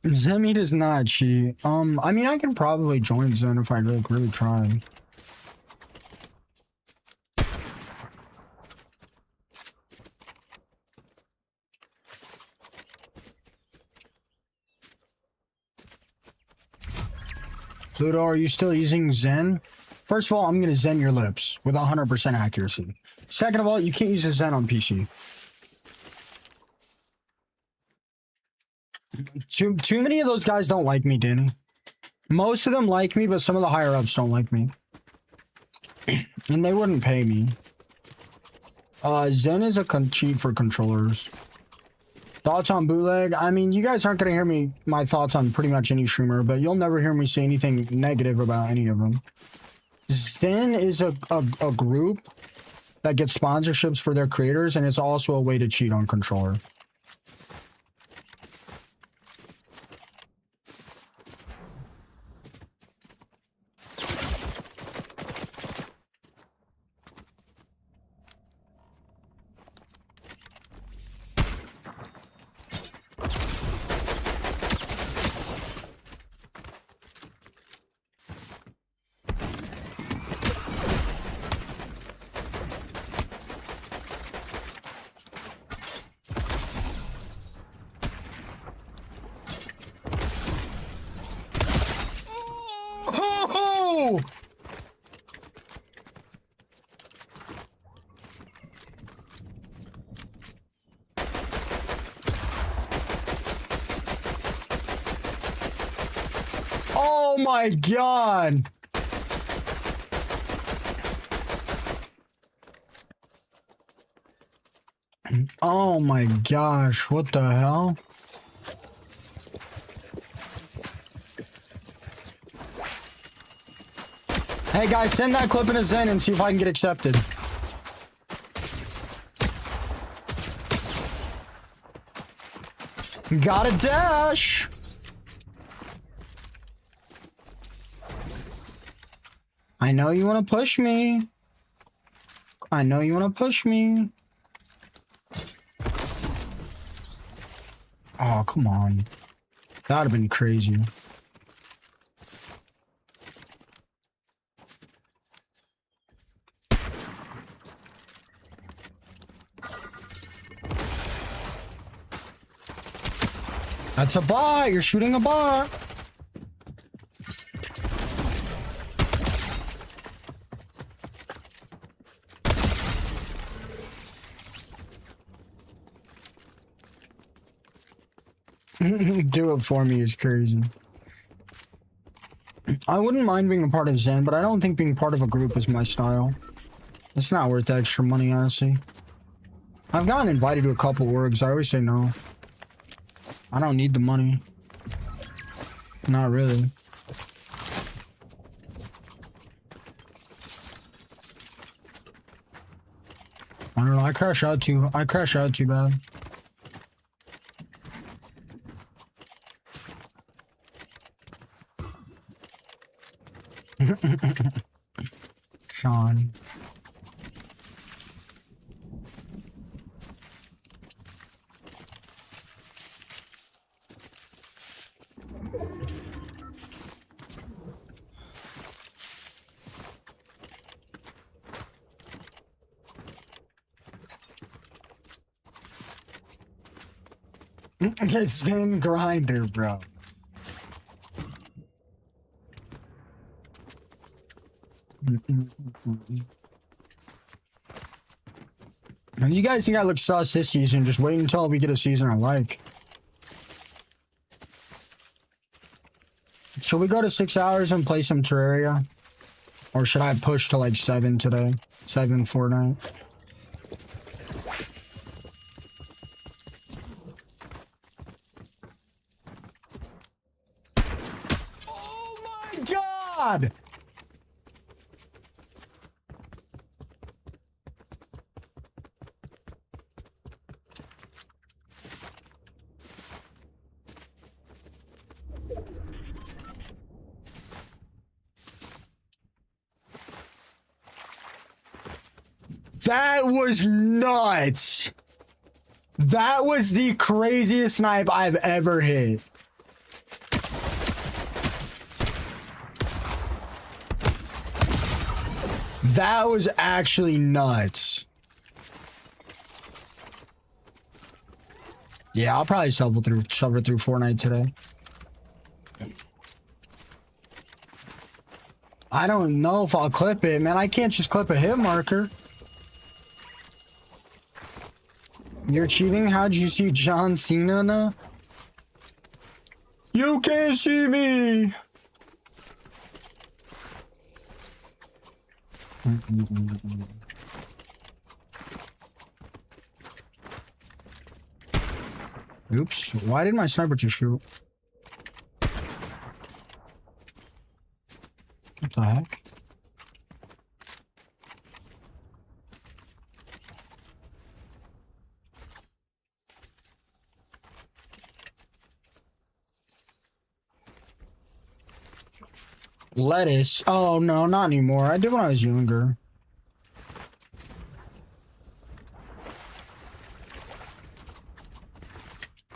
Zemi does not cheat. I mean, I can probably join Zen if I really try. Pluto, are you still using Zen? First of all, I'm gonna Zen your lips with 100% accuracy. Second of all, you can't use a Zen on PC. Too many of those guys don't like me, Danny. Most of them like me, but some of the higher ups don't like me. And they wouldn't pay me. Zen is a cheat for controllers. Thoughts on bootleg? I mean, you guys aren't gonna hear my thoughts on pretty much any streamer, but you'll never hear me say anything negative about any of them. Zen is a group that gets sponsorships for their creators, and it's also a way to cheat on controller. Oh my god! Oh my gosh, what the hell? Hey guys, send that clip in a Zen and see if I can get accepted. Got a dash! I know you want to push me. I know you want to push me. Oh, come on. That would have been crazy. That's a bot. You're shooting a bot. Do it for me is crazy. I wouldn't mind being a part of Zen, but I don't think being part of a group is my style. It's not worth the extra money, honestly. I've gotten invited to a couple orgs. I always say no. I don't need the money. Not really. I don't know. I crash out too bad. Sean. It's in Grinder, bro. You guys think I look sus this season? Just wait until we get a season I like. Should we go to 6 hours and play some Terraria? Or should I push to like 7 today? 7 Fortnite? Oh my god! That was nuts. That was the craziest snipe I've ever hit. That was actually nuts. Yeah, I'll probably suffer through Fortnite today. I don't know if I'll clip it, man. I can't just clip a hit marker. You're cheating? How'd you see John Cena now? You can't see me! Oops, why did my sniper just shoot? What the heck? Lettuce? Oh no, not anymore. I did when I was younger.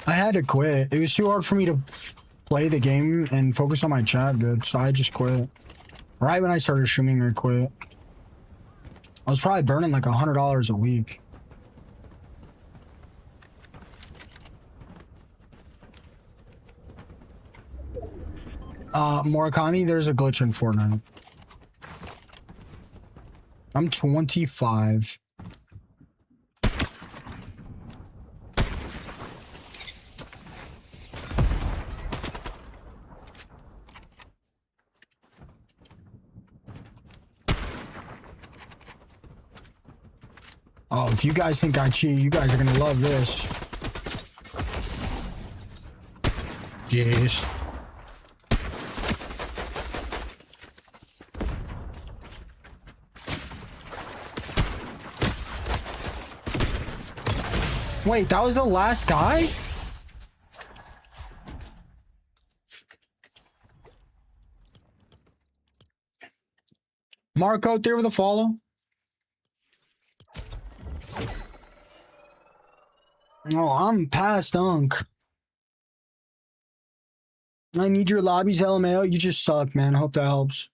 I had to quit. It was too hard for me to play the game and focus on my chat good, so I just quit. Right when I started streaming, I quit. I was probably burning like $100 a week. Murakami, there's a glitch in Fortnite. I'm 25. Oh, if you guys think I cheat, you guys are gonna love this. Jeez. Wait, that was the last guy? Marco, there with a follow. Oh, I'm past Unk. I need your lobbies, LMAO. You just suck, man. I hope that helps.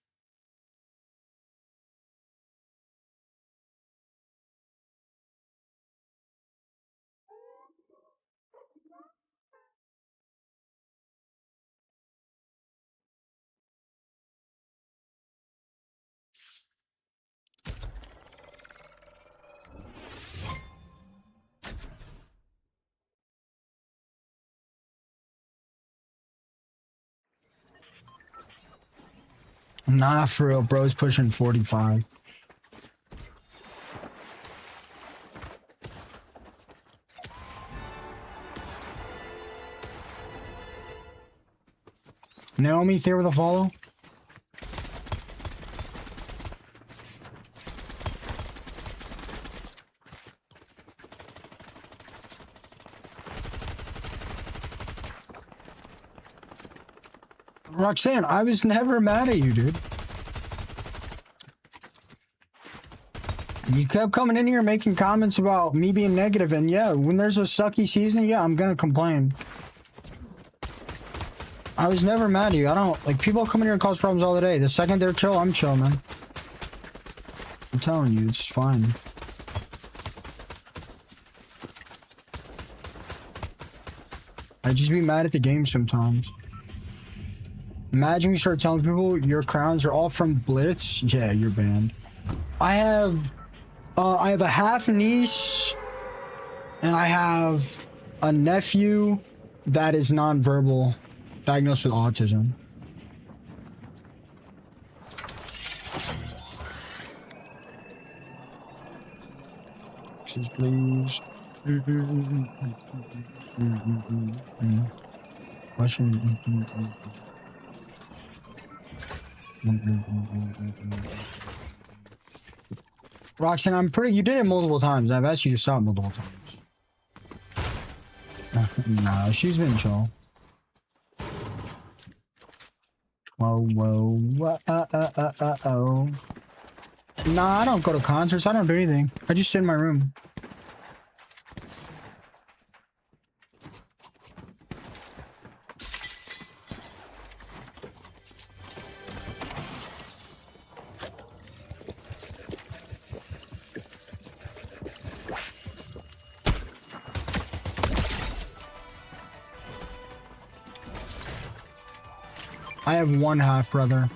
Nah, for real, bro's pushing 45. Naomi, there with a follow. Roxanne, I was never mad at you, dude. You kept coming in here making comments about me being negative, and yeah, when there's a sucky season, yeah, I'm gonna complain. I was never mad at you. I don't like people come in here and cause problems all the day. The second they're chill, I'm chill, man. I'm telling you, it's fine. I just be mad at the game sometimes. Imagine we start telling people your crowns are all from Blitz. Yeah, you're banned. I have a half niece, and I have a nephew that is nonverbal, diagnosed with autism. Please. Question. Roxanne, I'm pretty. You did it multiple times. I've asked you to stop multiple times. Nah, she's been chill. Whoa. Oh. Nah, I don't go to concerts. I don't do anything. I just sit in my room. I have one half brother.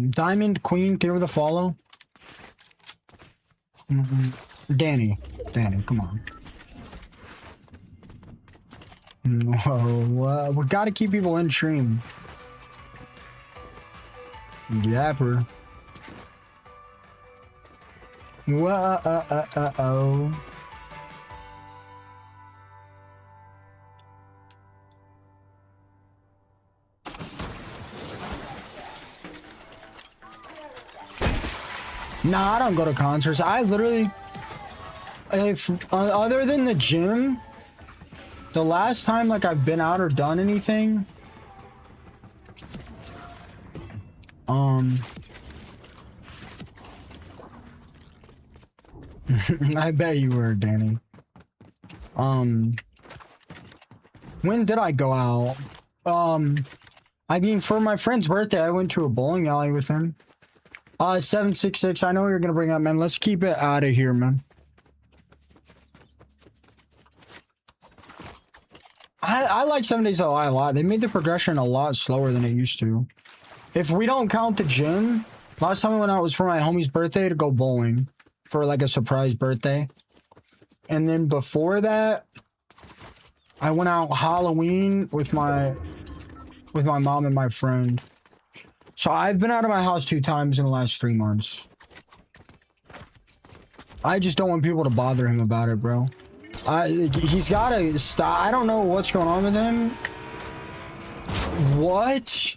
Diamond Queen, give her the follow. Danny, come on. Whoa, we gotta keep people in stream. Yapper. Whoa, Nah, I don't go to concerts. I literally, if other than the gym, the last time like I've been out or done anything, I bet you were, Danny. When did I go out? I mean, for my friend's birthday, I went to a bowling alley with him. 766, I know what you're gonna bring up, man. Let's keep it out of here, man. I like 7 Days to Die a lot. They made the progression a lot slower than it used to. If we don't count the gym, last time I went out was for my homie's birthday to go bowling for like a surprise birthday. And then before that, I went out Halloween with my mom and my friend. So I've been out of my house 2 times in the last 3 months. I just don't want people to bother him about it, bro. He's gotta stop. I don't know what's going on with him. What?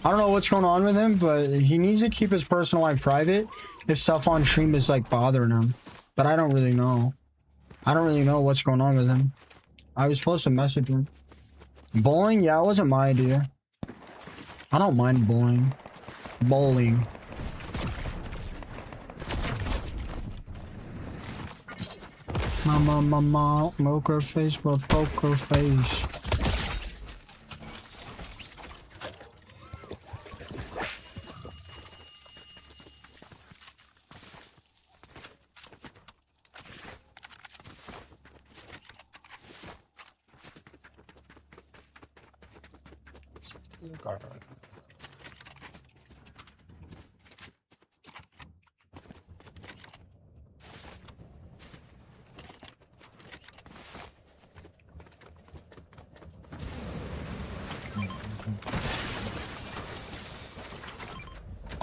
I don't know what's going on with him, but he needs to keep his personal life private if stuff on stream is like bothering him. But I don't really know. I don't really know what's going on with him. I was supposed to message him. Bowling? Yeah, it wasn't my idea. I don't mind bowling. Bowling. Mama, poker face, but poker face.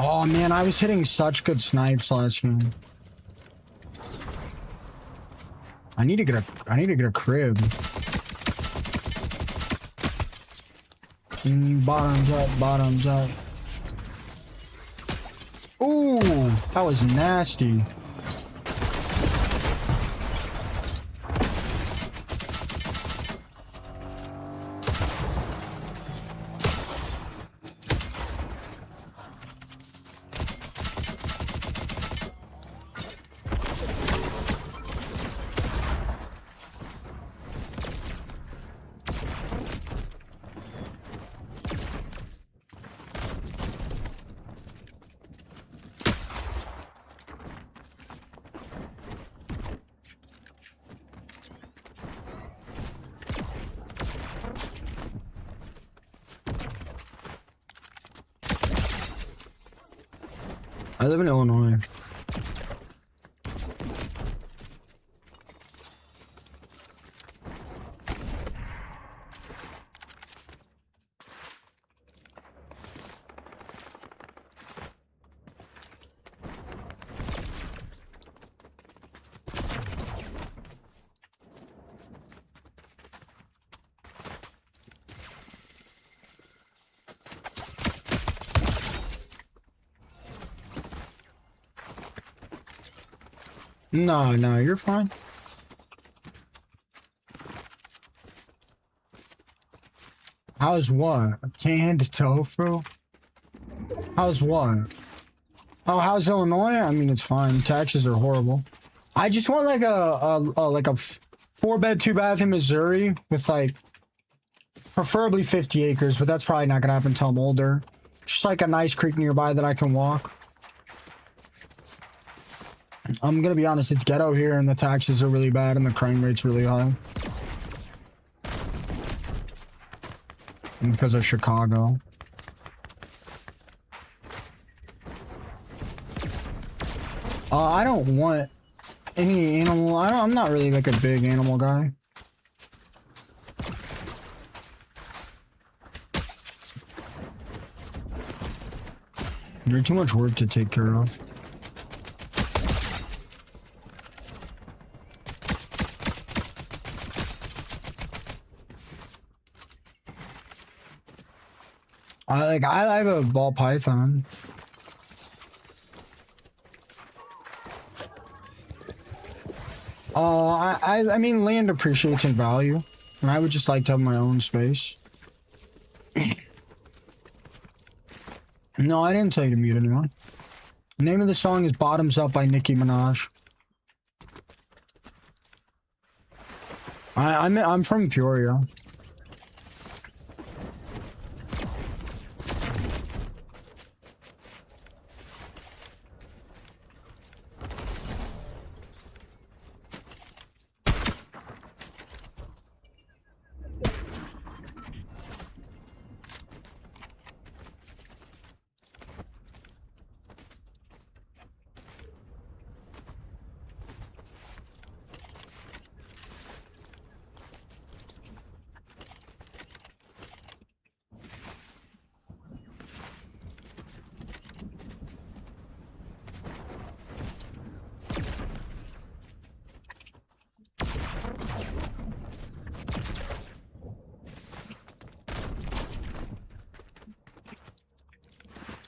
Oh man, I was hitting such good snipes last game. I need to get a crib. Bottoms up. Ooh, that was nasty. I live in Illinois. No, you're fine. How's what? Canned tofu? How's what? Oh, how's Illinois? I mean, it's fine. Taxes are horrible. I just want like a 4-bed, 2-bath in Missouri with like preferably 50 acres, but that's probably not gonna happen until I'm older. Just like a nice creek nearby that I can walk. I'm gonna be honest, it's ghetto here and the taxes are really bad and the crime rate's really high. And because of Chicago. I don't want any animal. I'm not really like a big animal guy. They're too much work to take care of. I have a ball python. I mean, land appreciates in value, and I would just like to have my own space. No, I didn't tell you to mute anyone. The name of the song is Bottoms Up by Nicki Minaj. I'm from Peoria.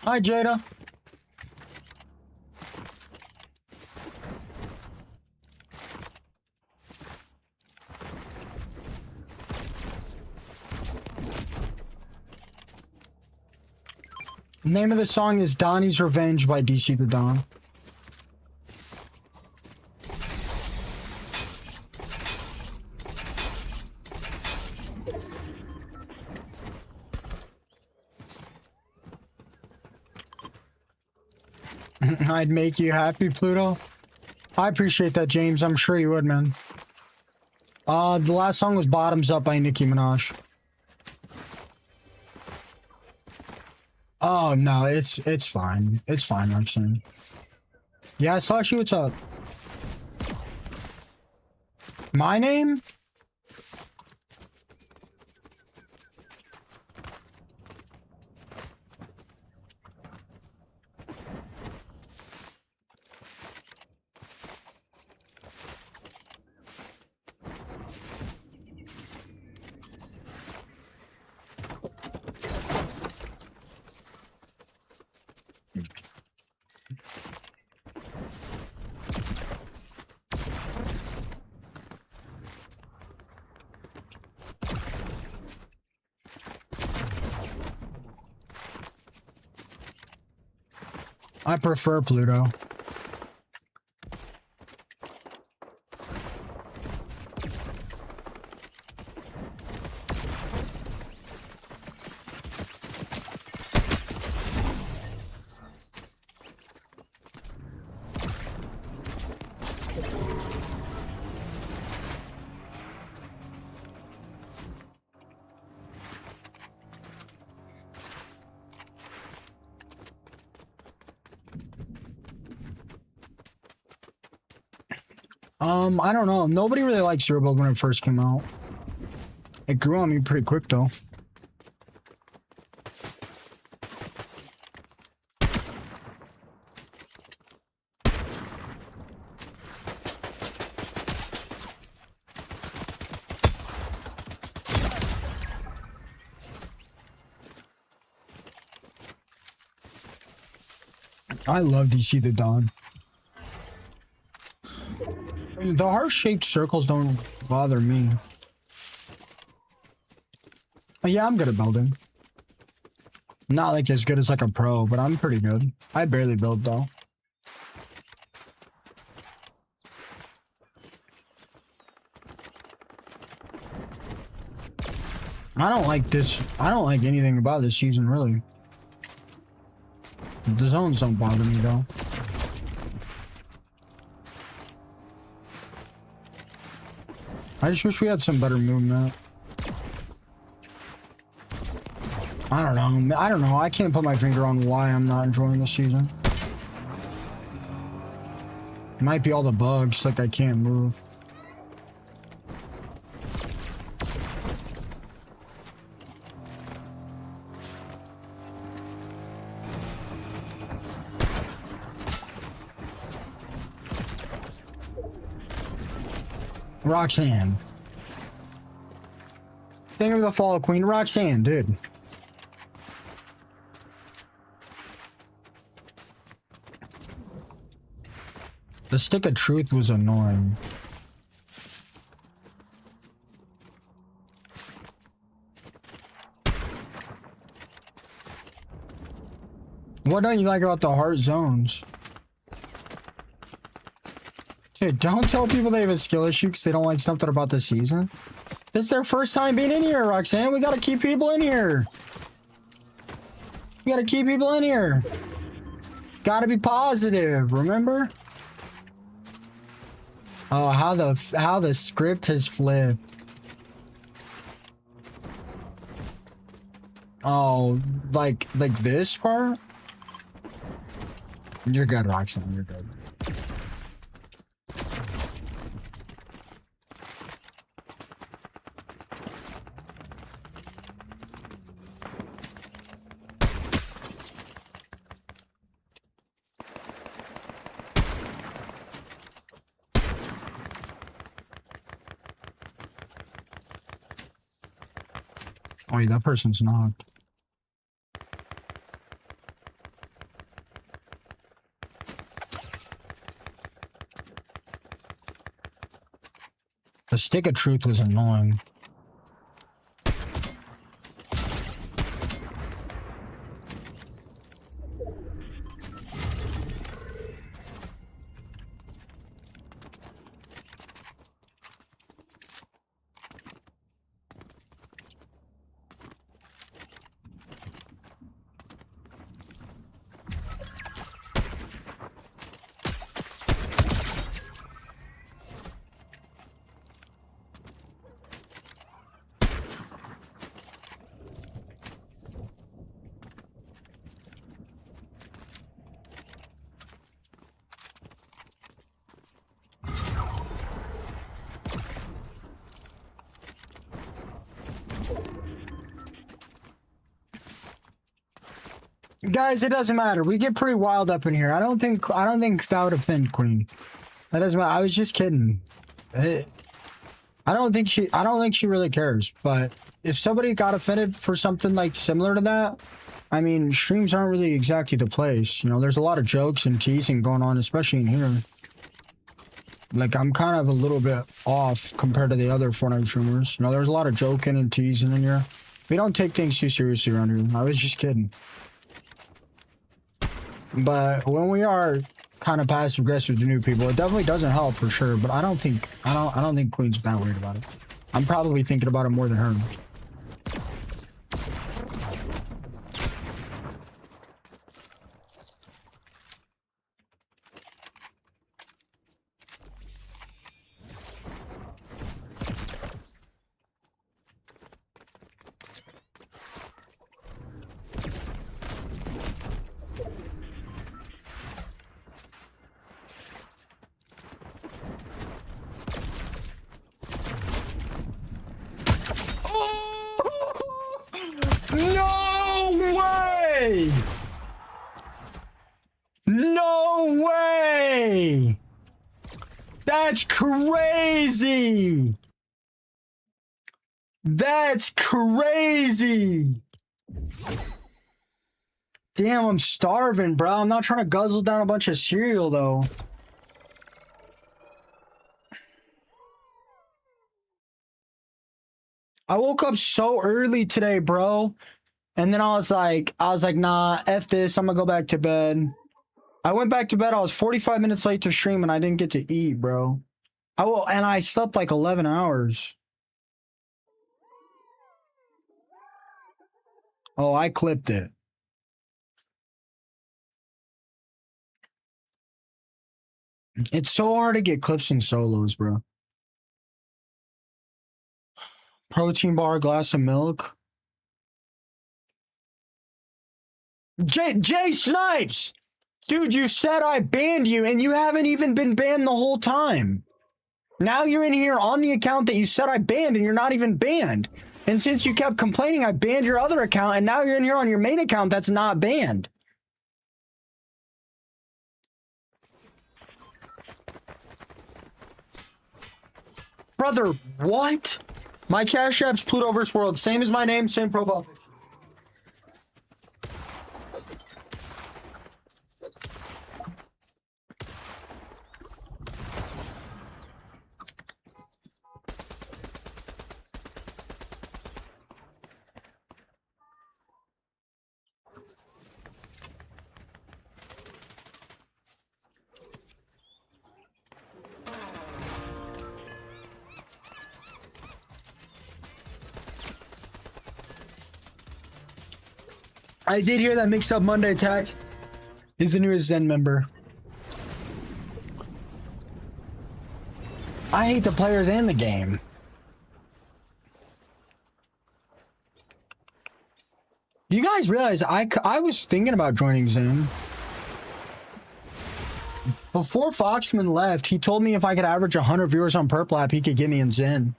Hi, Jada. The name of the song is Donnie's Revenge by DC the Don. I'd make you happy, Pluto. I appreciate that, James. I'm sure you would, man. The last song was Bottoms Up by Nicki Minaj. Oh, no, it's fine. It's fine, Roxanne. Yeah, Sashi, what's up? My name? I prefer Pluto. I don't know. Nobody really liked Zero Build when it first came out. It grew on me pretty quick, though. I love DC the Dawn. The heart-shaped circles don't bother me. But yeah, I'm good at building. Not like as good as like a pro, but I'm pretty good. I barely build though. I don't like this. I don't like anything about this season, really. The zones don't bother me though. I just wish we had some better movement. I don't know. I don't know. I can't put my finger on why I'm not enjoying this season. It might be all the bugs, like I can't move. Roxanne. Thank you for the follow, Queen. Roxanne, dude. The stick of truth was annoying. What don't you like about the heart zones? Dude, don't tell people they have a skill issue because they don't like something about the season. This is their first time being in here, Roxanne. We gotta keep people in here. We gotta keep people in here. Gotta be positive, remember? Oh, how the script has flipped. Oh, like this part? You're good, Roxanne. You're good. Oh, yeah, that person's knocked. The stick of truth was annoying. Guys, it doesn't matter. We get pretty wild up in here. I don't think that would offend Queen. That doesn't matter. I was just kidding. I don't think she really cares. But if somebody got offended for something like similar to that, I mean, streams aren't really exactly the place. You know, there's a lot of jokes and teasing going on, especially in here. Like, I'm kind of a little bit off compared to the other Fortnite streamers. You know, there's a lot of joking and teasing in here. We don't take things too seriously around here. I was just kidding. But when we are kind of passive aggressive to new people, it definitely doesn't help for sure. But I don't think Queen's that worried about it. I'm probably thinking about it more than her. No way! No way! That's crazy! That's crazy! Damn, I'm starving, bro. I'm not trying to guzzle down a bunch of cereal, though. I woke up so early today, bro. And then I was like, nah, F this. I'm gonna go back to bed. I went back to bed. I was 45 minutes late to stream and I didn't get to eat, bro. And I slept like 11 hours. Oh, I clipped it. It's so hard to get clips in solos, bro. Protein bar, glass of milk. Jay Snipes! Dude, you said I banned you, and you haven't even been banned the whole time. Now you're in here on the account that you said I banned, and you're not even banned. And since you kept complaining, I banned your other account, and now you're in here on your main account that's not banned. Brother, what? My Cash App's Plutoverse World. Same as my name, same profile picture. I did hear that Mix Up Monday Tax is the newest Zen member. I hate the players and the game. You guys realize I was thinking about joining Zen. Before Foxman left, he told me if I could average 100 viewers on Perplap, he could get me in Zen.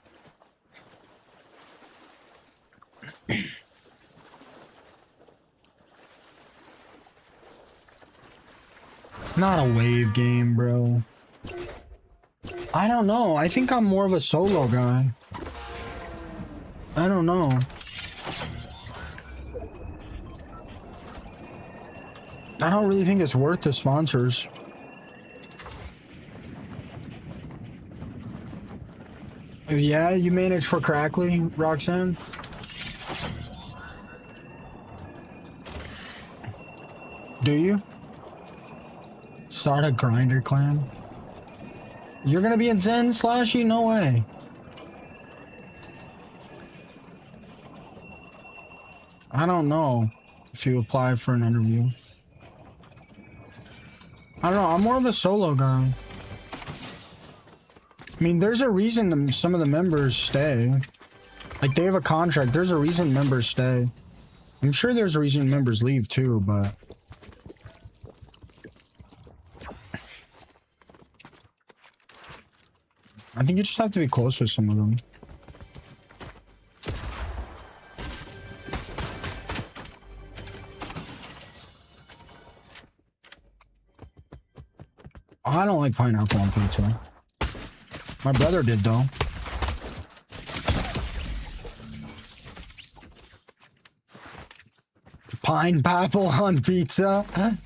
Not a wave game, bro. I don't know. I think I'm more of a solo guy. I don't know. I don't really think it's worth the sponsors. Yeah, you manage for Crackly, Roxanne? Do you? Start a grinder clan? You're gonna be in Zen, Slashy? No way. I don't know if you apply for an interview. I don't know, I'm more of a solo guy. I mean, there's a reason some of the members stay. Like, they have a contract. There's a reason members stay. I'm sure there's a reason members leave too, but... I think you just have to be close with some of them. I don't like pineapple on pizza. My brother did, though. Pineapple on pizza?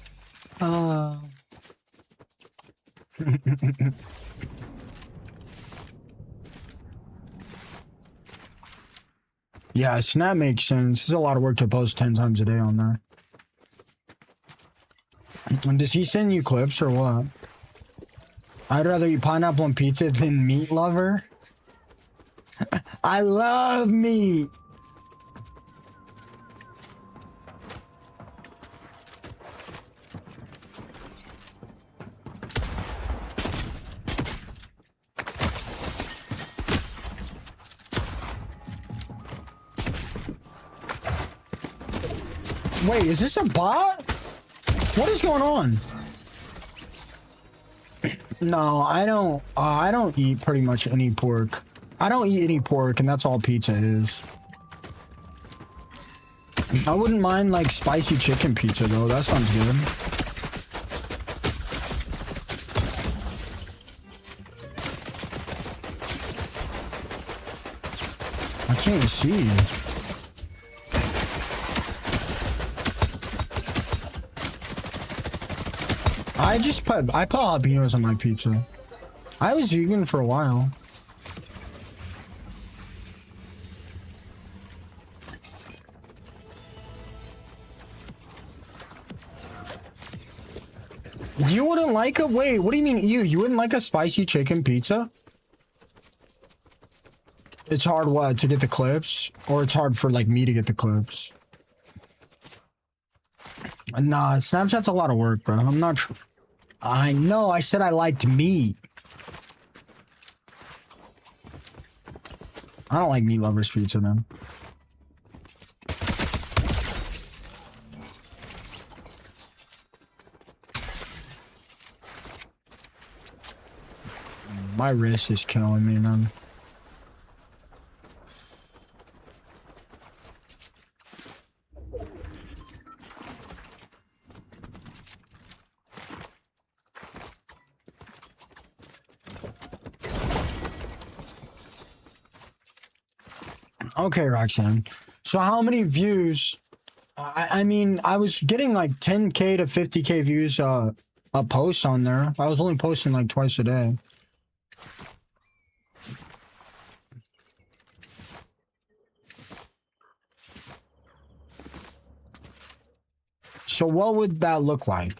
Yeah, Snap makes sense. It's a lot of work to post 10 times a day on there. And does he send you clips or what? I'd rather eat pineapple on pizza than meat lover. I love meat. Wait, is this a bot? What is going on? No, I don't eat pretty much any pork. I don't eat any pork, and that's all pizza is. I wouldn't mind like spicy chicken pizza though. That sounds good. I can't see. I put jalapenos on my pizza. I was vegan for a while. You wouldn't like a wait, what do you mean you wouldn't like a spicy chicken pizza? It's hard what to get the clips, or it's hard for like me to get the clips. Nah, Snapchat's a lot of work, bro. I'm not I know, I said I liked meat. I don't like meat lovers pizza, man. My wrist is killing me, man. Okay, Roxanne. So how many views? I mean, I was getting like 10K to 50K views a post on there. I was only posting like twice a day. So what would that look like?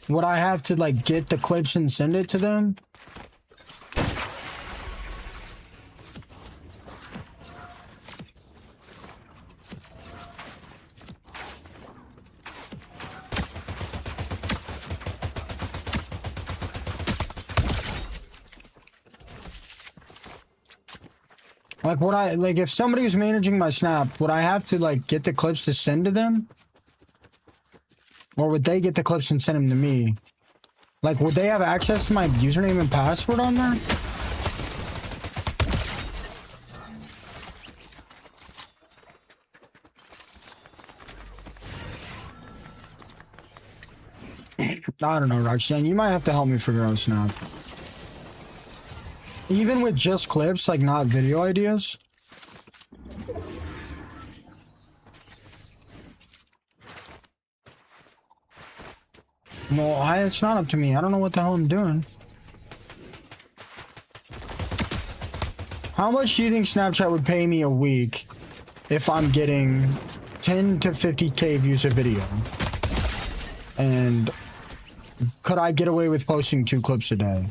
Would I have to like get the clips and send it to them? Like, would I, like, if somebody was managing my Snap, would I have to, like, get the clips to send to them? Or would they get the clips and send them to me? Like, would they have access to my username and password on there? I don't know, Roxanne. You might have to help me figure out Snap. Even with just clips, like, not video ideas? No, it's not up to me. I don't know what the hell I'm doing. How much do you think Snapchat would pay me a week if I'm getting 10 to 50K views a video? And could I get away with posting 2 clips a day?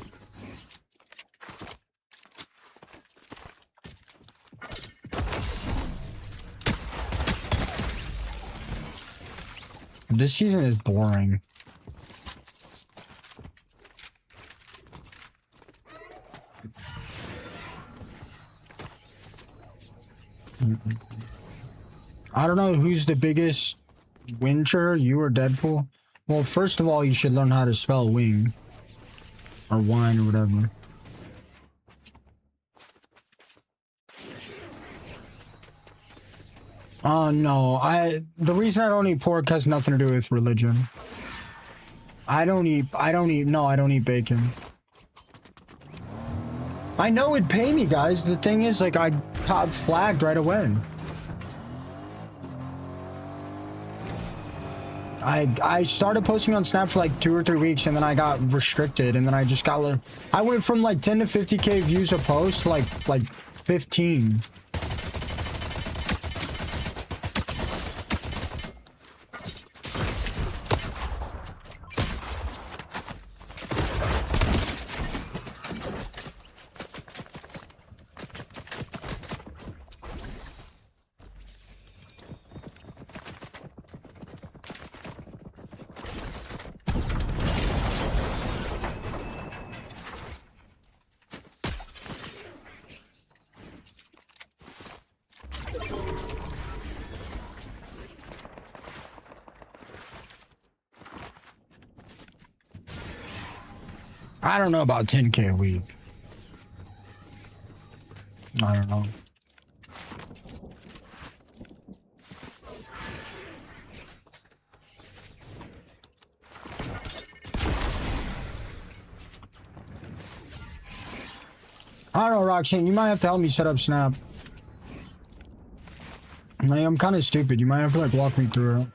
This season is boring. I don't know who's the biggest wincher, you or Deadpool. Well, first of all, you should learn how to spell wing. Or wine or whatever. Oh no, the reason I don't eat pork has nothing to do with religion. I don't eat bacon. I know it'd pay me, guys. The thing is, like, I got flagged right away. I started posting on Snap for like 2 or 3 weeks, and then I got restricted, and then I just got I went from like 10 to 50K views a post to like 15. I don't know about 10K a week. I don't know. I don't know, Roxanne. You might have to help me set up Snap. Like, I'm kind of stupid. You might have to like walk me through it.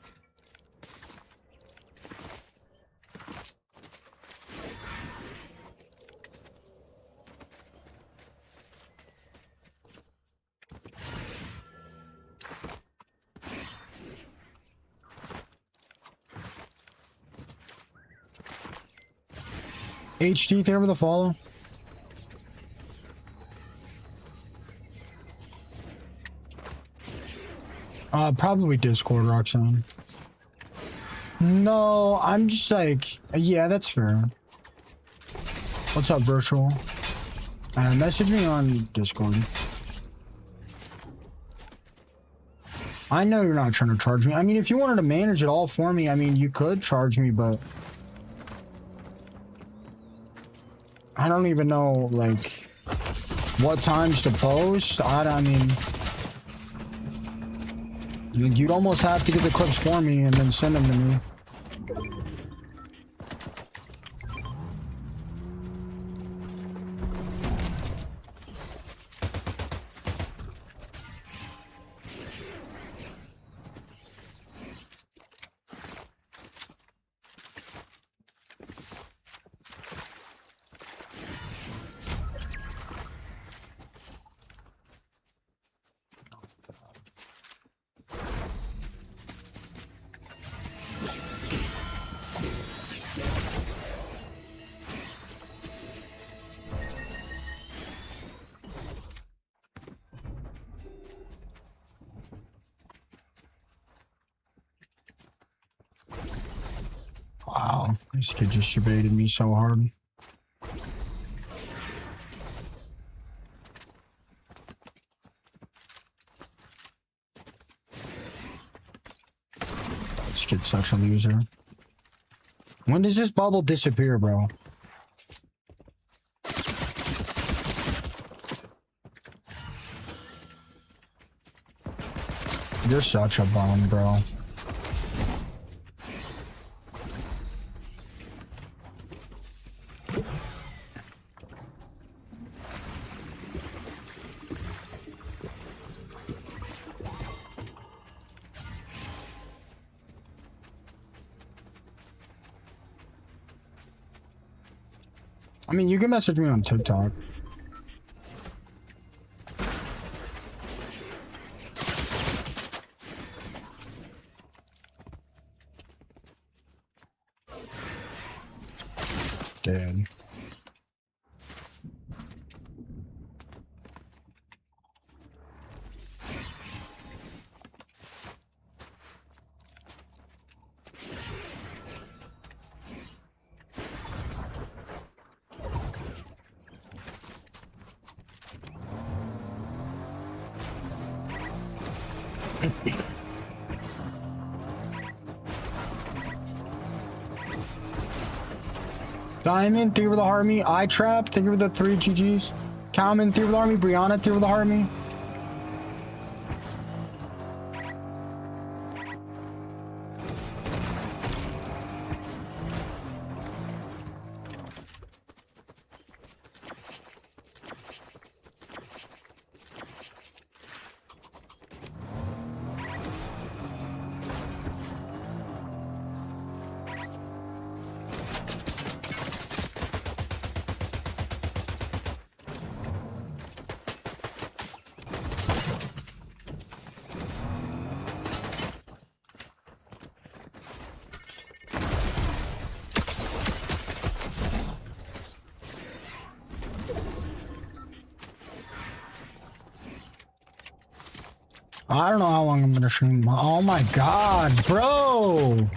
HT, there with the follow. Probably Discord, Roxanne. No, I'm just like, yeah, that's fair. What's up, virtual? Message me on Discord. I know you're not trying to charge me. I mean, if you wanted to manage it all for me, I mean, you could charge me, but I don't even know, like, what times to post. I mean, you'd almost have to get the clips for me and then send them to me. Wow, this kid just debated me so hard. This kid's such a loser. When does this bubble disappear, bro? You're such a bum, bro. I mean, you can message me on TikTok. Dead. Diamond, thank you for the heart me. I Trap, thank you for the 3 GGs. Calman, thank you for the heart me. Brianna, thank you for the heart me. I don't know how long I'm gonna stream. Oh my god, bro!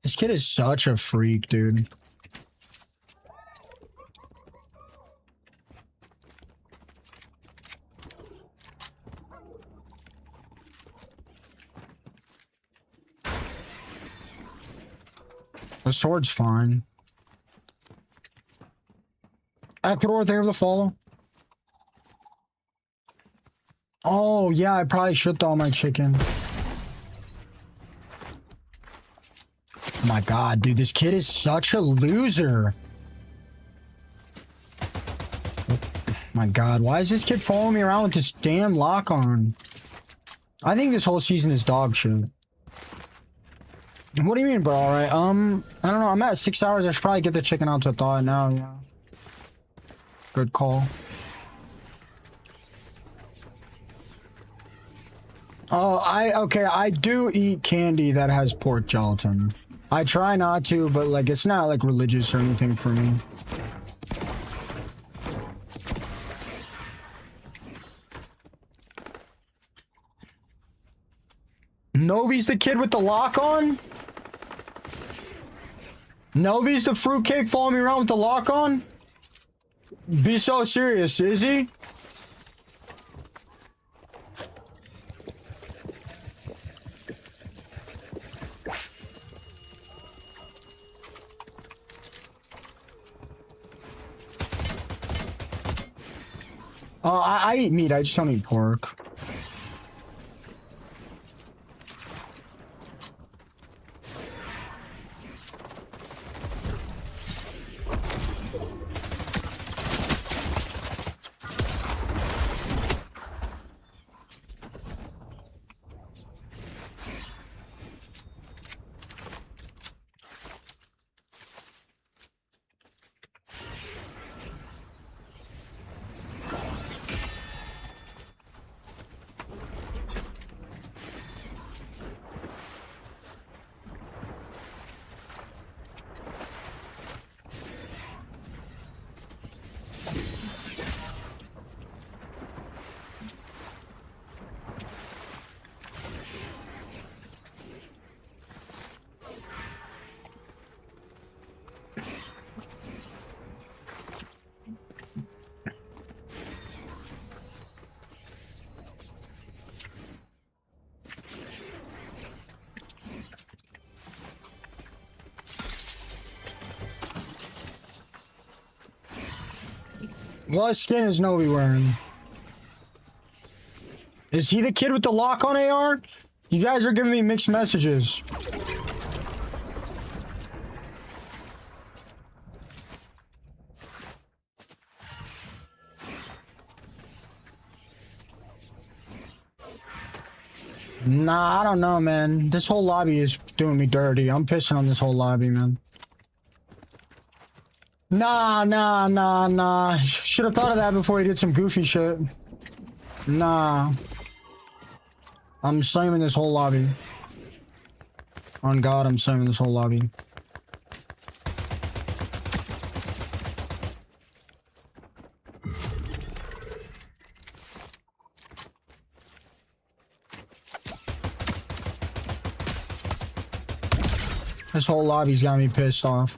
This kid is such a freak, dude. The sword's fine. Ecuador, thank you for the follow. Oh, yeah, I probably should thaw my chicken. Oh my god, dude, this kid is such a loser. My god, why is this kid following me around with this damn lock on? I think this whole season is dog shit. What do you mean, bro? Alright, I don't know. I'm at 6 hours. I should probably get the chicken out to thaw it now, yeah. Good call. Oh, I do eat candy that has pork gelatin. I try not to, but like it's not like religious or anything for me. Novi's the kid with the lock on? Novi's the fruitcake following me around with the lock on? Be so serious, is he? I eat meat, I just don't eat pork. What skin is Novi wearing? Is he the kid with the lock on AR? You guys are giving me mixed messages. Nah, I don't know, man. This whole lobby is doing me dirty. I'm pissing on this whole lobby, man. Nah. Should have thought of that before he did some goofy shit. Nah. I'm slamming this whole lobby. On God, I'm slamming this whole lobby. This whole lobby's got me pissed off.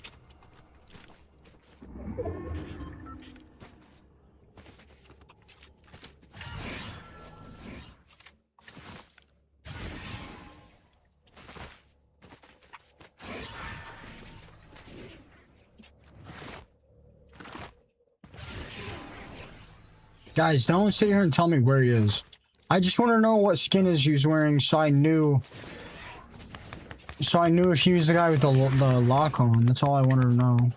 Guys, don't sit here and tell me where he is. I just want to know what skin is he's wearing so I knew. So I knew if he was the guy with the lock on. That's all I wanted to know.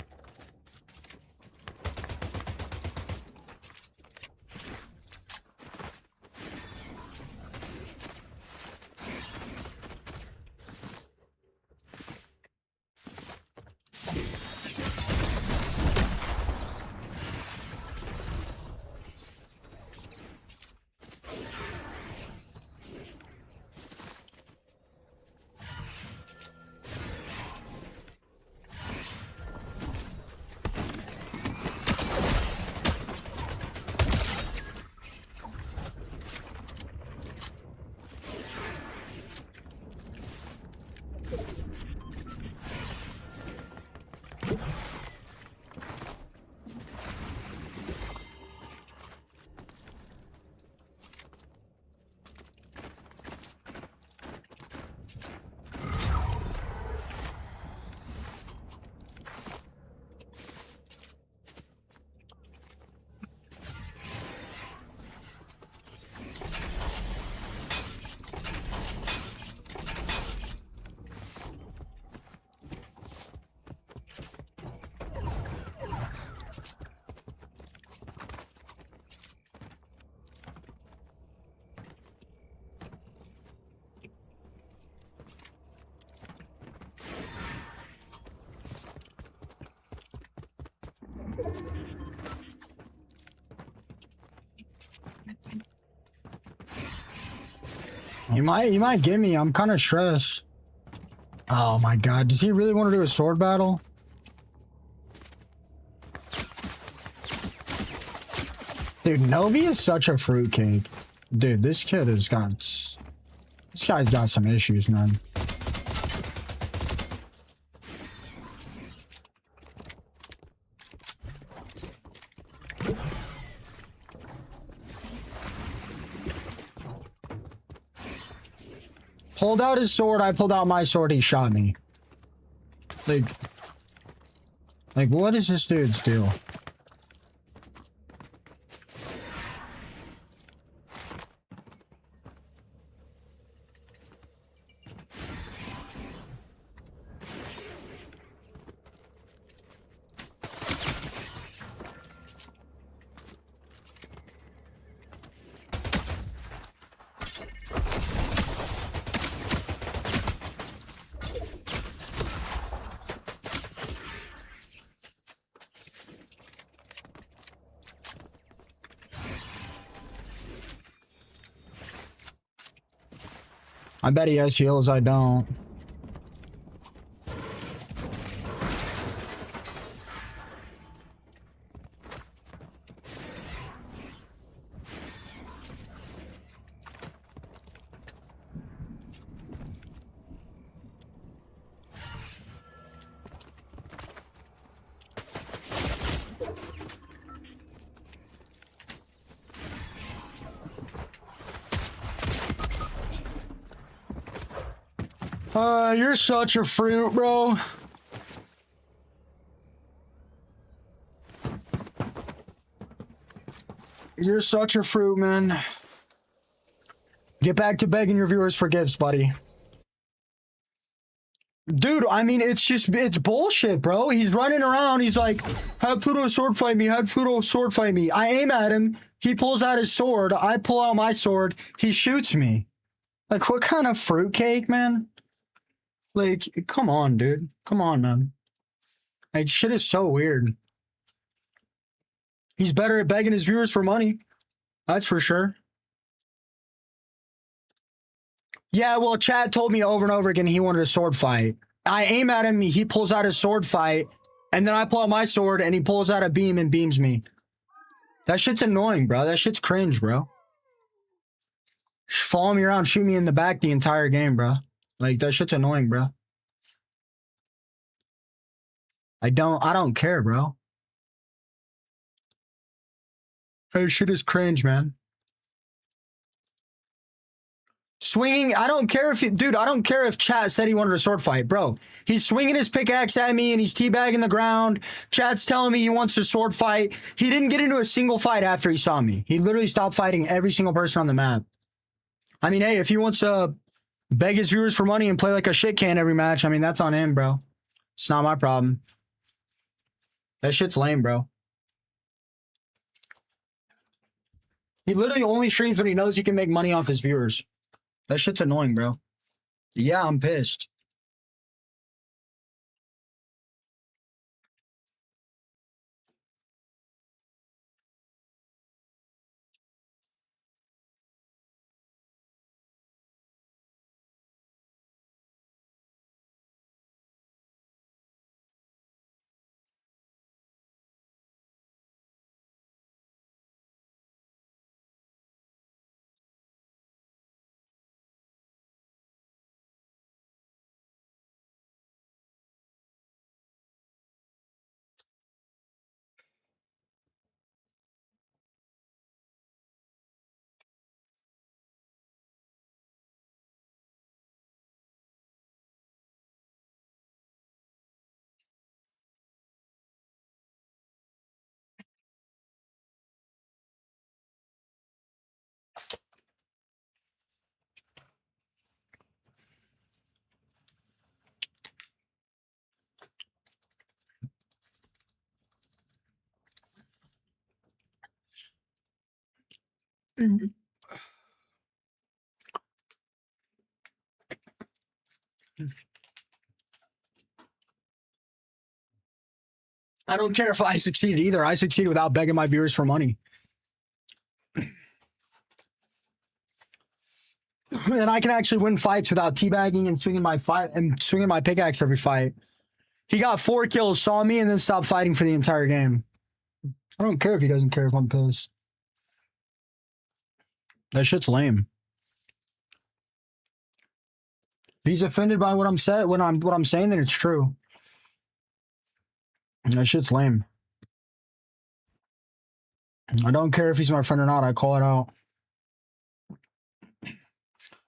You might get me. I'm kind of stressed. Oh my god, does he really want to do a sword battle? Dude, Novi is such a fruitcake. Dude, this guy's got some issues, man. Pulled out his sword, I pulled out my sword, he shot me. Like, what is this dude's deal? I bet he has heals, I don't. You're such a fruit, bro. You're such a fruit, man. Get back to begging your viewers for gifts, buddy. Dude, I mean, it's bullshit, bro. He's running around. He's like, have Pluto sword fight me. Have Pluto sword fight me. I aim at him. He pulls out his sword. I pull out my sword. He shoots me. Like, what kind of fruitcake, man? Like, come on, dude. Come on, man. Like, shit is so weird. He's better at begging his viewers for money. That's for sure. Yeah, well, chat told me over and over again he wanted a sword fight. I aim at him, he pulls out his sword fight, and then I pull out my sword, and he pulls out a beam and beams me. That shit's annoying, bro. That shit's cringe, bro. Follow me around, shoot me in the back the entire game, bro. Like, that shit's annoying, bro. I don't care, bro. That shit is cringe, man. Swinging, I don't care if dude, I don't care if chat said he wanted a sword fight, bro. He's swinging his pickaxe at me and he's teabagging the ground. Chat's telling me he wants a sword fight. He didn't get into a single fight after he saw me. He literally stopped fighting every single person on the map. I mean, hey, if he wants to beg his viewers for money and play like a shit can every match, I mean, that's on him, bro. It's not my problem. That shit's lame, bro. He literally only streams when he knows he can make money off his viewers. That shit's annoying, bro. Yeah, I'm pissed. I don't care if I succeeded either. I succeeded without begging my viewers for money. And I can actually win fights without teabagging and swinging my pickaxe every fight. He got 4 kills, saw me, and then stopped fighting for the entire game. I don't care if he doesn't care if I'm pissed. That shit's lame. If he's offended by what I'm saying, then it's true. That shit's lame. I don't care if he's my friend or not. I call it out.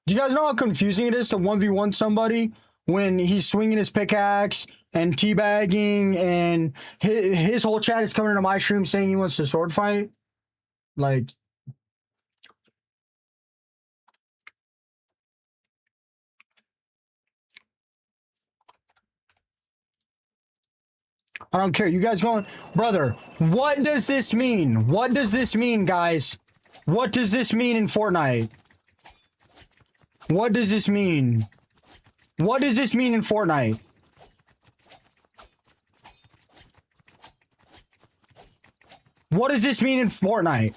Do you guys know how confusing it is to 1v1 somebody when he's swinging his pickaxe and teabagging and his whole chat is coming into my stream saying he wants to sword fight? Like, I don't care. You guys going, brother, what does this mean? What does this mean, guys? What does this mean in Fortnite? What does this mean? What does this mean in Fortnite? What does this mean in Fortnite?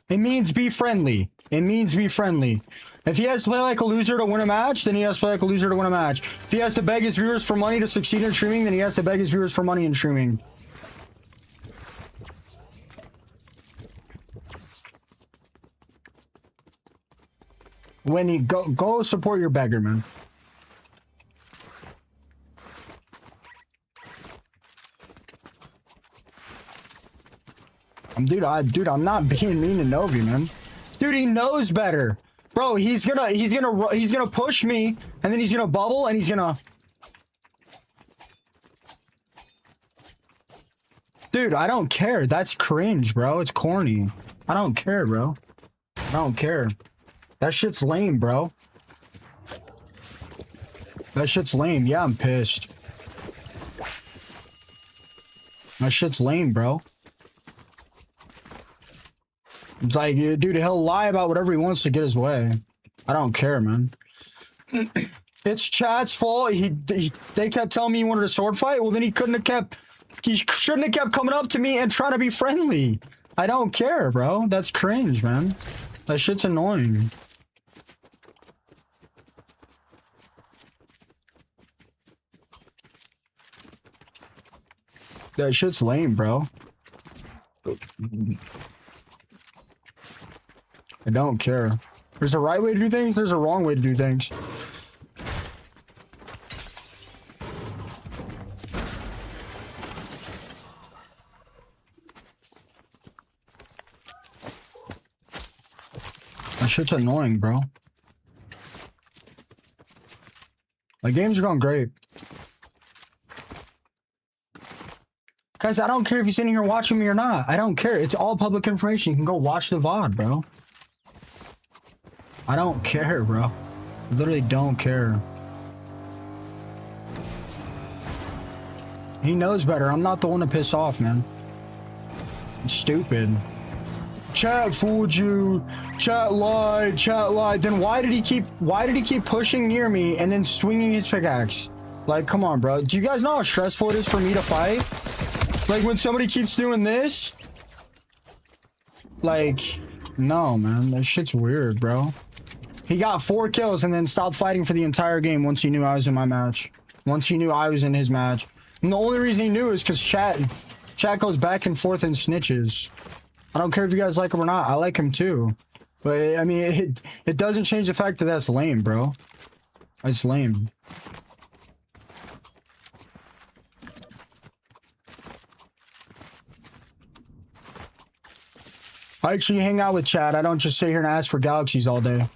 It means be friendly. It means be friendly. If he has to play like a loser to win a match, then he has to play like a loser to win a match. If he has to beg his viewers for money to succeed in streaming, then he has to beg his viewers for money in streaming. When you go support your beggar, man. Dude, I'm not being mean to Novi, man. Dude, he knows better. Bro, he's gonna push me, and then he's gonna bubble, and he's gonna... Dude, I don't care. That's cringe, bro. It's corny. I don't care, bro. I don't care. That shit's lame, bro. That shit's lame. Yeah, I'm pissed. That shit's lame, bro. It's like, dude, he'll lie about whatever he wants to get his way. I don't care, man. It's Chad's fault. They kept telling me he wanted a sword fight. Well, then he shouldn't have kept coming up to me and trying to be friendly. I don't care, bro. That's cringe, man. That shit's annoying. That shit's lame, bro. I don't care. There's a right way to do things, there's a wrong way to do things. That shit's annoying, bro. My games are going great. Guys, I don't care if you're sitting here watching me or not. I don't care. It's all public information. You can go watch the VOD, bro. I don't care, bro. I literally don't care. He knows better. I'm not the one to piss off, man. It's stupid. Chat fooled you. Chat lied. Chat lied. Then why did he keep pushing near me and then swinging his pickaxe? Like, come on, bro. Do you guys know how stressful it is for me to fight? Like, when somebody keeps doing this? Like, no, man. That shit's weird, bro. He got 4 kills and then stopped fighting for the entire game once he knew I was in my match. Once he knew I was in his match. And the only reason he knew is because chat goes back and forth and snitches. I don't care if you guys like him or not. I like him too. But, I mean, it doesn't change the fact that that's lame, bro. It's lame. I actually hang out with chat. I don't just sit here and ask for galaxies all day.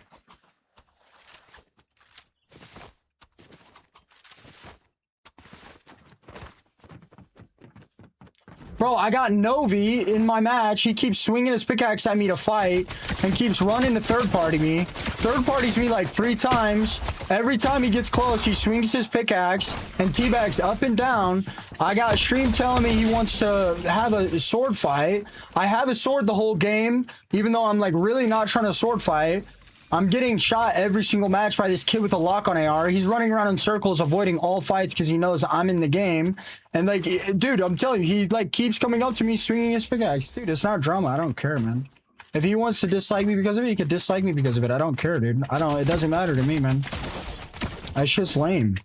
Bro, I got Novi in my match. He keeps swinging his pickaxe at me to fight and keeps running to third party me. Third parties me like 3 times. Every time he gets close, he swings his pickaxe and teabags up and down. I got a stream telling me he wants to have a sword fight. I have a sword the whole game, even though I'm like really not trying to sword fight. I'm getting shot every single match by this kid with a lock on AR. He's running around in circles, avoiding all fights because he knows I'm in the game. And like, dude, I'm telling you, he like keeps coming up to me, swinging his pickaxe. Dude, it's not drama. I don't care, man. If he wants to dislike me because of it, he could dislike me because of it. I don't care, dude. It doesn't matter to me, man. That shit's lame.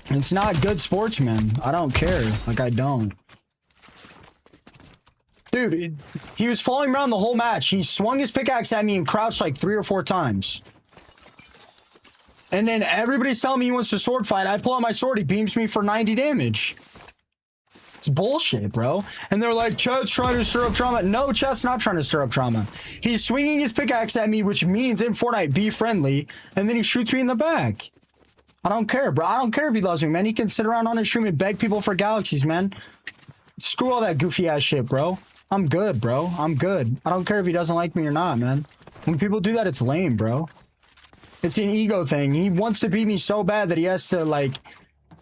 It's not good sportsman. I don't care. Like, I don't. Dude, he was following around the whole match. He swung his pickaxe at me and crouched like 3 or 4 times. And then everybody's telling me he wants to sword fight. I pull out my sword. He beams me for 90 damage. It's bullshit, bro. And they're like, Chat's trying to stir up trauma. No, Chat's not trying to stir up trauma. He's swinging his pickaxe at me, which means in Fortnite, be friendly. And then he shoots me in the back. I don't care, bro. I don't care if he loves me, man. He can sit around on his stream and beg people for galaxies, man. Screw all that goofy ass shit, bro. I'm good, bro. I'm good. I don't care if he doesn't like me or not, man. When people do that, it's lame, bro. It's an ego thing. He wants to beat me so bad that he has to, like...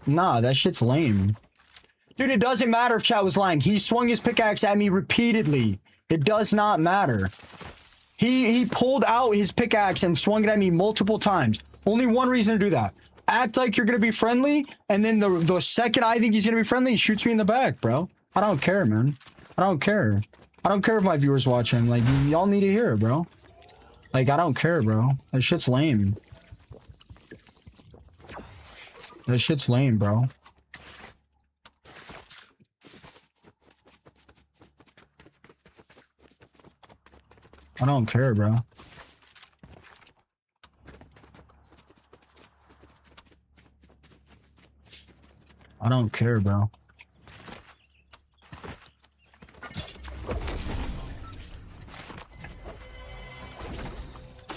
Nah, that shit's lame. Dude, it doesn't matter if Chat was lying. He swung his pickaxe at me repeatedly. It does not matter. He pulled out his pickaxe and swung it at me multiple times. Only one reason to do that. Act like you're gonna be friendly, and then the second I think he's gonna be friendly, he shoots me in the back, bro. I don't care, man. I don't care. I don't care if my viewers watching. Like, y'all need to hear it, bro. Like, I don't care, bro. That shit's lame. That shit's lame, bro. I don't care, bro. I don't care, bro.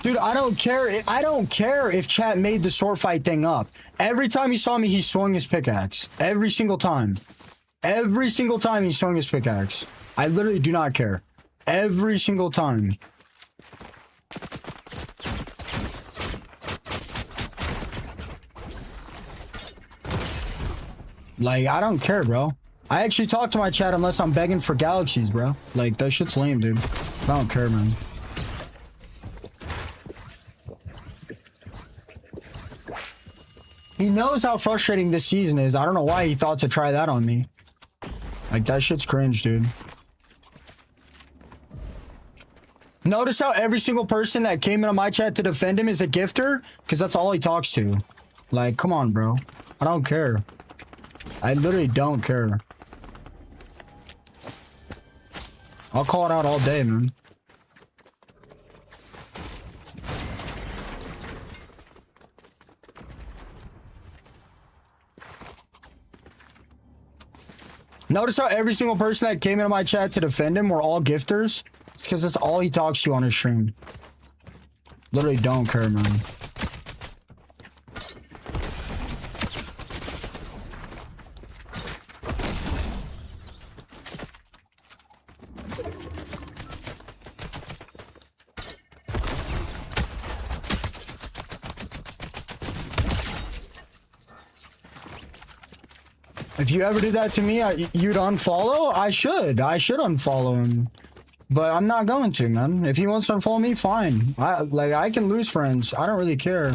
Dude, I don't care. I don't care if Chat made the sword fight thing up. Every time he saw me, he swung his pickaxe. Every single time. Every single time he swung his pickaxe. I literally do not care. Every single time. Like, I don't care, bro. I actually talk to my chat unless I'm begging for galaxies, bro. Like, that shit's lame, dude. I don't care, man. He knows how frustrating this season is. I don't know why he thought to try that on me. Like, that shit's cringe, dude. Notice how every single person that came into my chat to defend him is a gifter? Because that's all he talks to. Like, come on, bro. I don't care. I literally don't care. I'll call it out all day, man. Notice how every single person that came into my chat to defend him were all gifters? It's because that's all he talks to on his stream. Literally don't care, man. If you ever did that to me, you'd unfollow? I should unfollow him. But I'm not going to, man. If he wants to unfollow me, fine. I can lose friends. I don't really care.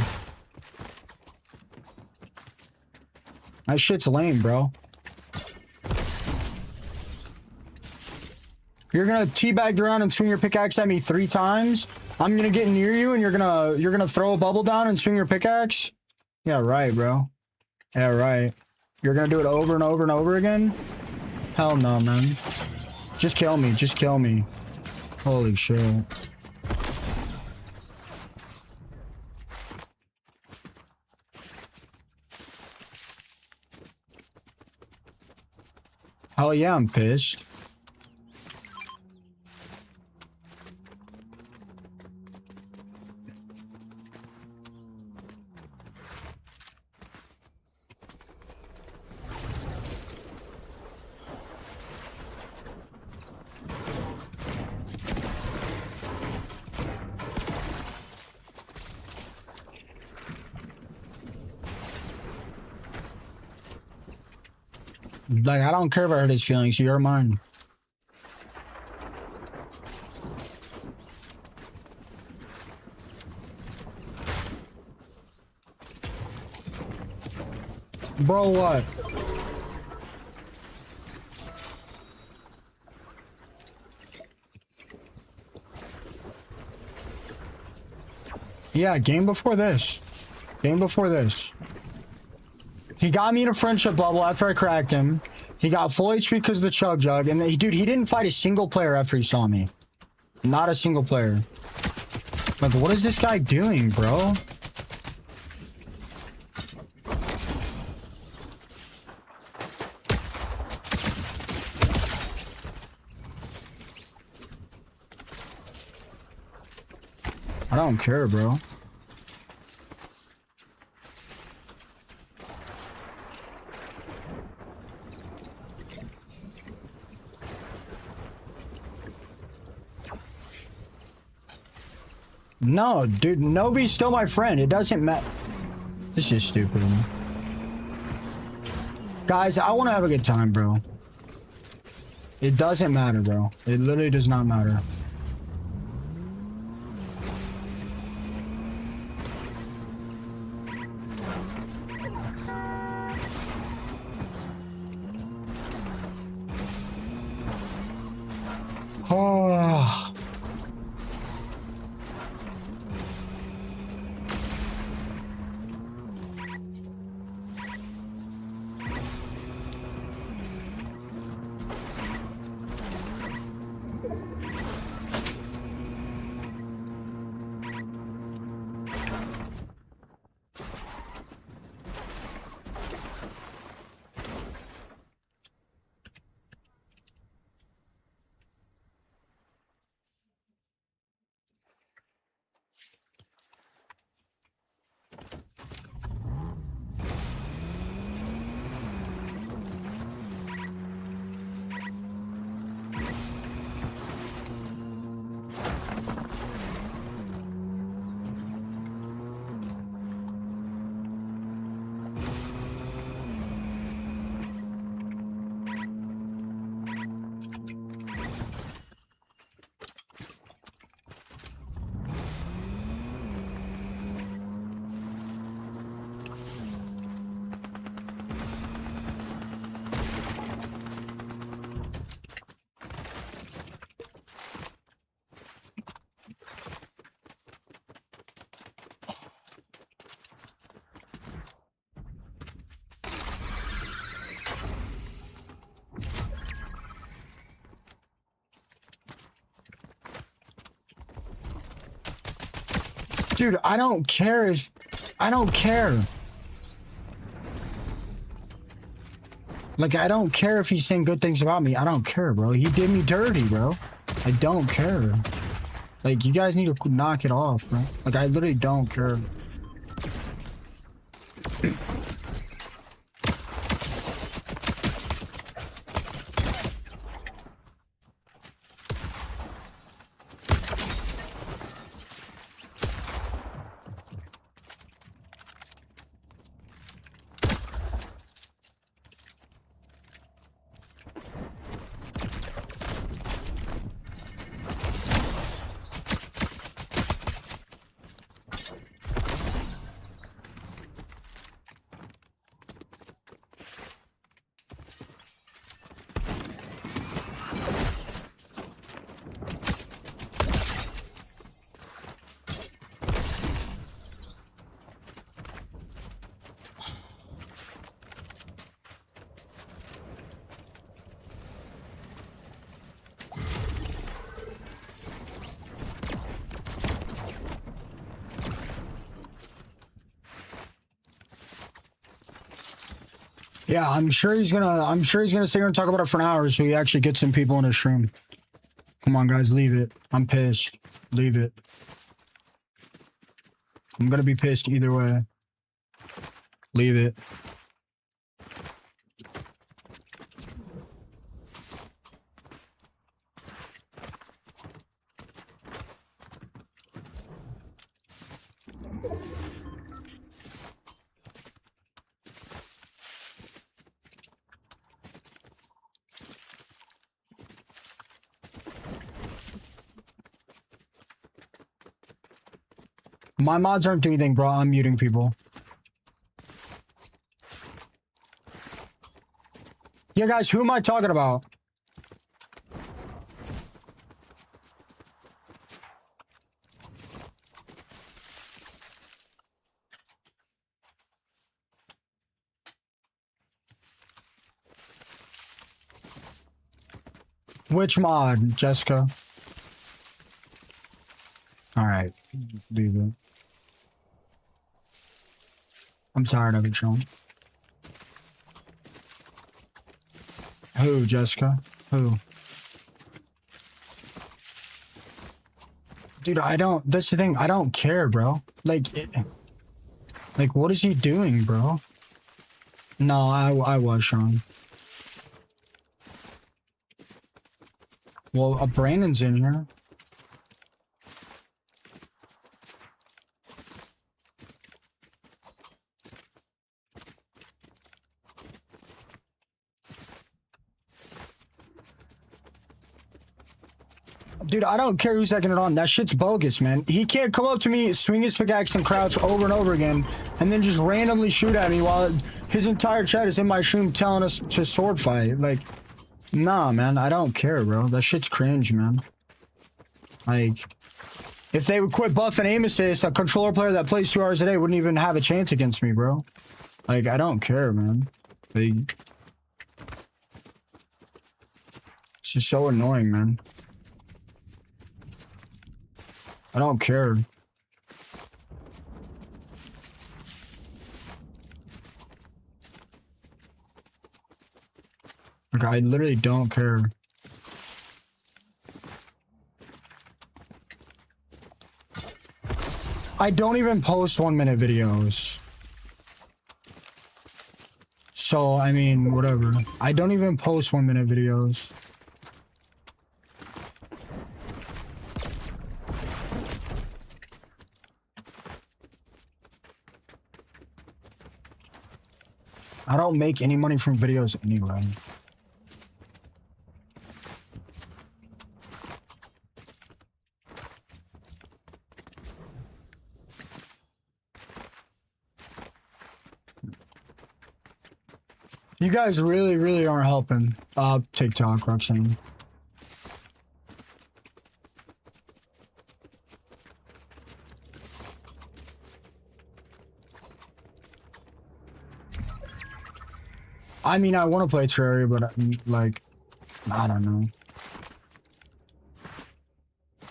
That shit's lame, bro. You're gonna teabag around and swing your pickaxe at me 3 times? I'm gonna get near you and you're gonna throw a bubble down and swing your pickaxe? Yeah, right, bro. Yeah, right. You're gonna do it over and over and over again? Hell no, man. Just kill me. Just kill me. Holy shit. Hell yeah, I'm pissed. Like, I don't care if I hurt his feelings. You're mine. Bro, what? Yeah, game before this. Game before this. He got me in a friendship bubble after I cracked him. He got full HP because of the chug jug. And then, dude, he didn't fight a single player after he saw me. Not a single player. Like, what is this guy doing, bro? I don't care, bro. No, dude, Novi's still my friend. It doesn't matter. This is stupid. Guys, I want to have a good time, bro. It doesn't matter, bro. It literally does not matter. Oh. Dude, I don't care if... I don't care. Like, I don't care if he's saying good things about me. I don't care, bro. He did me dirty, bro. I don't care. Like, you guys need to knock it off, bro. Like, I literally don't care. Yeah, I'm sure he's gonna sit here and talk about it for an hour so he actually gets some people in his stream. Come on, guys, leave it. I'm pissed. Leave it. I'm gonna be pissed either way. Leave it. My mods aren't doing anything, bro. I'm muting people. Yeah, guys, who am I talking about? Which mod, Jessica? All right, leave it. I'm tired of it, Sean. Who, Jessica? Who? Dude, I don't. That's the thing. I don't care, bro. Like, like, what is he doing, bro? No, I was, Sean. Well, Brandon's in here. Dude, I don't care who's second it on. That shit's bogus, man. He can't come up to me, swing his pickaxe and crouch over and over again, and then just randomly shoot at me while his entire chat is in my stream telling us to sword fight. Like, nah, man, I don't care, bro. That shit's cringe, man. Like, if they would quit buff and aim assist, a controller player that plays 2 hours a day wouldn't even have a chance against me, bro. Like, I don't care, man. Like, it's just so annoying, man. I don't care. Like, I literally don't care. I don't even post 1-minute videos. So, I mean, whatever. I don't even post 1-minute videos. I don't make any money from videos anyway. You guys really aren't helping. TikTok, Roxanne. I mean, I want to play Terraria, but like, I don't know.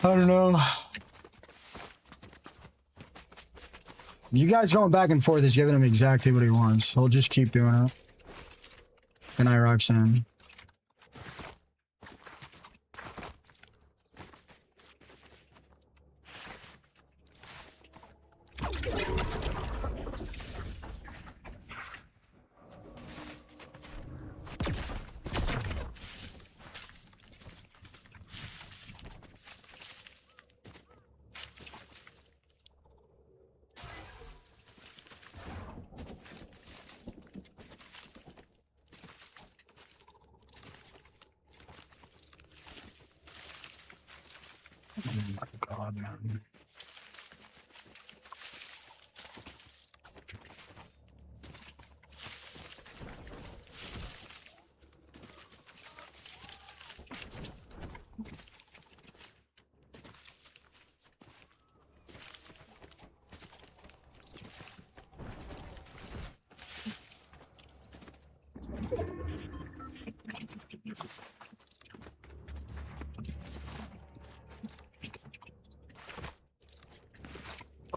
I don't know. You guys going back and forth is giving him exactly what he wants. He'll just keep doing it. And I, Roxanne. Oh my god, man.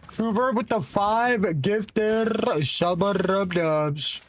Trooper with the 5 gifted sub-dubs.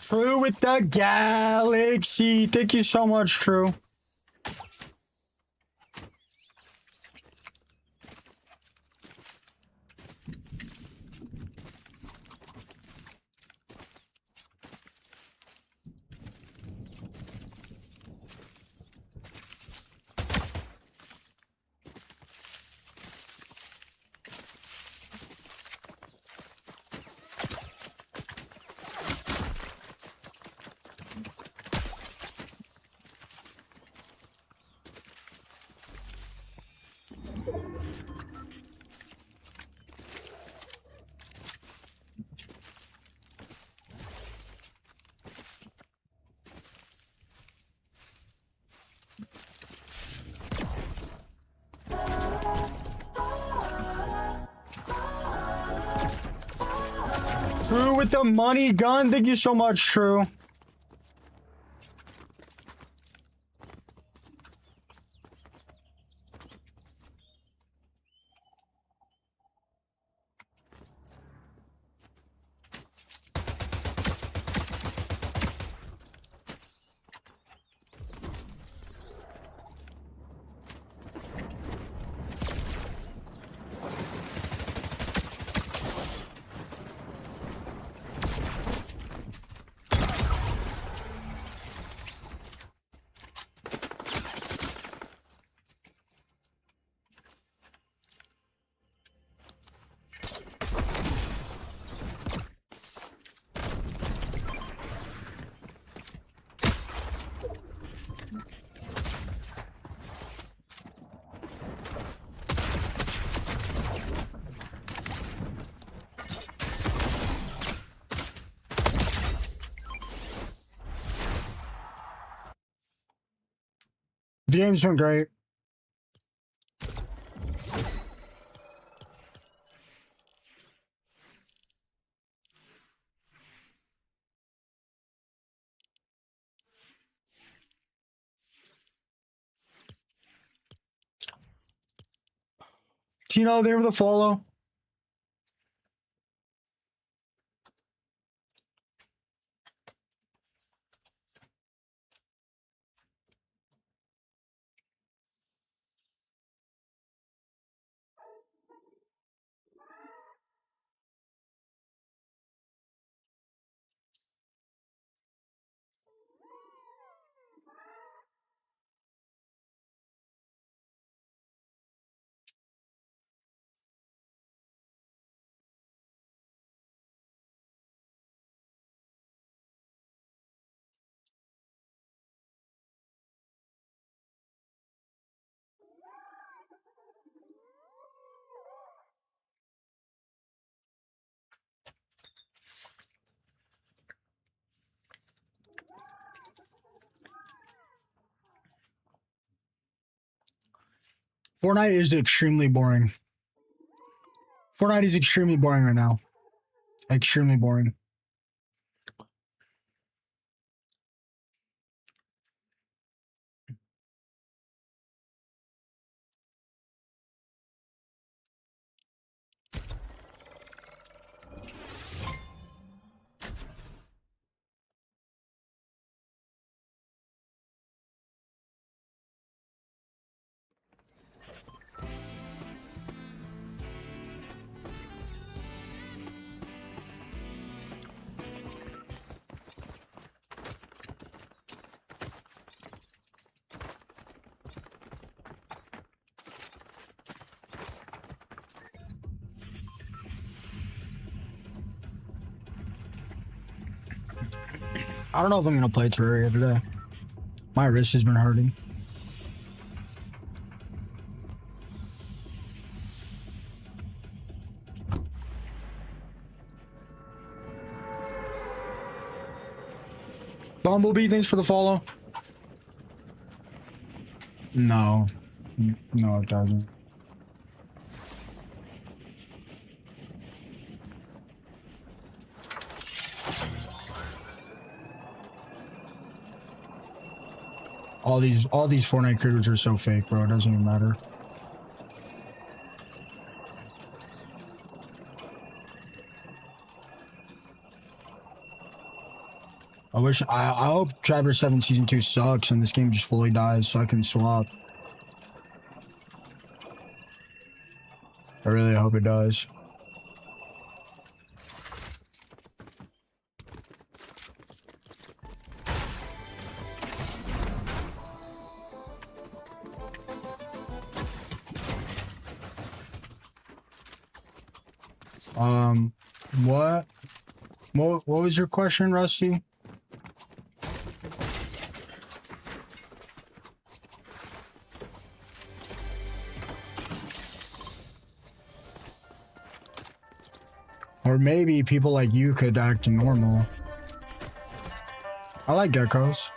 True with the galaxy. Thank you so much, True. True with the money gun. Thank you so much, True. The game's been great. Tino, there with the follow. Fortnite is extremely boring. Fortnite is extremely boring right now. Extremely boring. I don't know if I'm gonna play Terraria today. My wrist has been hurting. Bumblebee, thanks for the follow. No. No, it doesn't. All these Fortnite critters are so fake, bro. It doesn't even matter. I hope Chapter 7 Season 2 sucks and this game just fully dies so I can swap. I really hope it does. What? What was your question, Rusty? Or maybe people like you could act normal. I like geckos.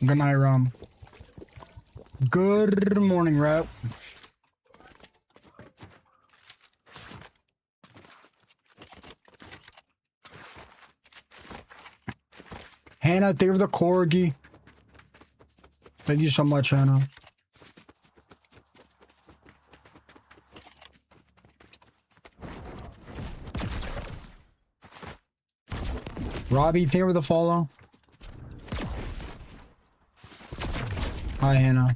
Good night, Rum. Good morning, Rep. Hannah, thank you for the corgi. Thank you so much, Hannah. Robbie, thank you for the follow. Hi, Hannah.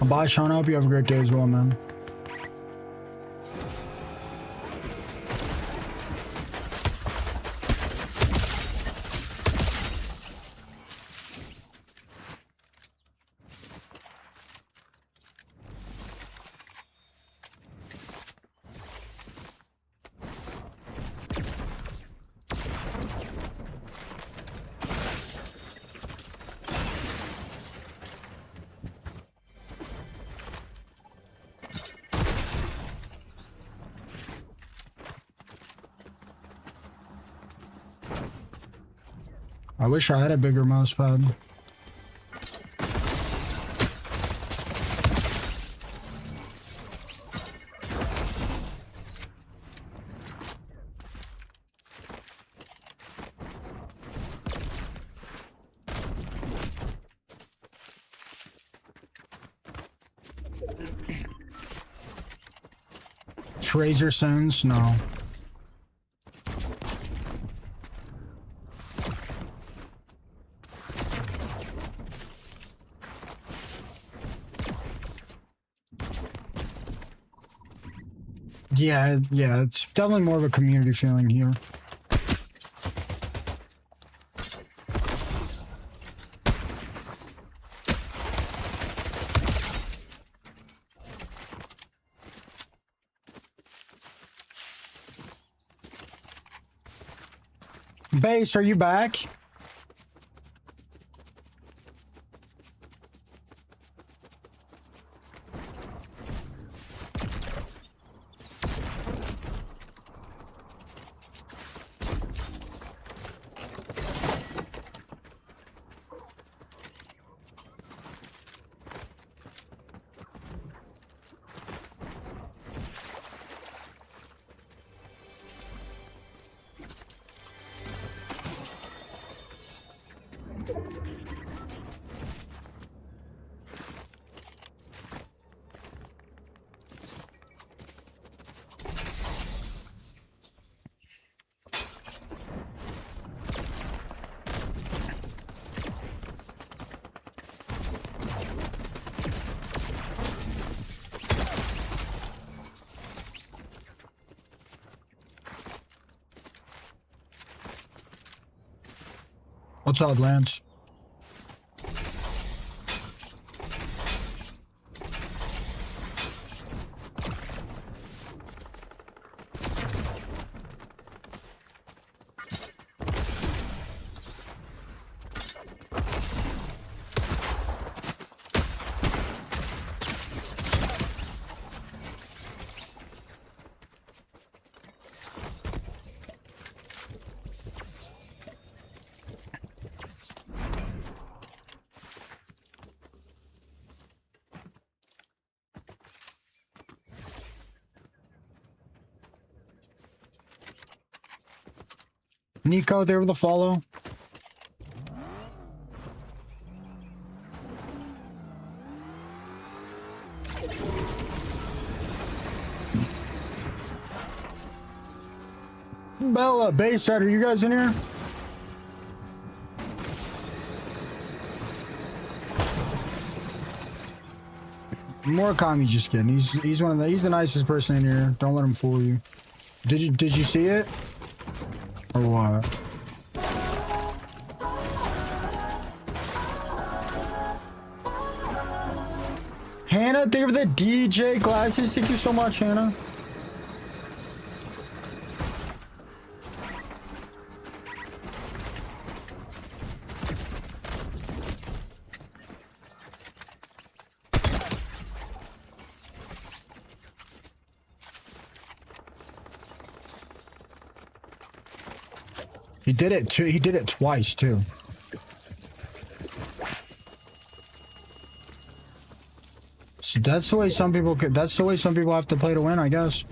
Bye, Sean. I hope you have a great day as well, man. I wish I had a bigger mouse pad. Tracer Sounds? No. Yeah, it's definitely more of a community feeling here. Base, are you back? What's up, Lance? Nico, there with the follow. Bella, Bayside, are you guys in here? Murakami's just kidding. He's one of the he's the nicest person in here. Don't let him fool you. Did you see it? Or what? Hannah, thank you for the DJ glasses. Thank you so much, Hannah. He did it too. He did it twice too. So that's the way some people could. That's the way some people have to play to win, I guess.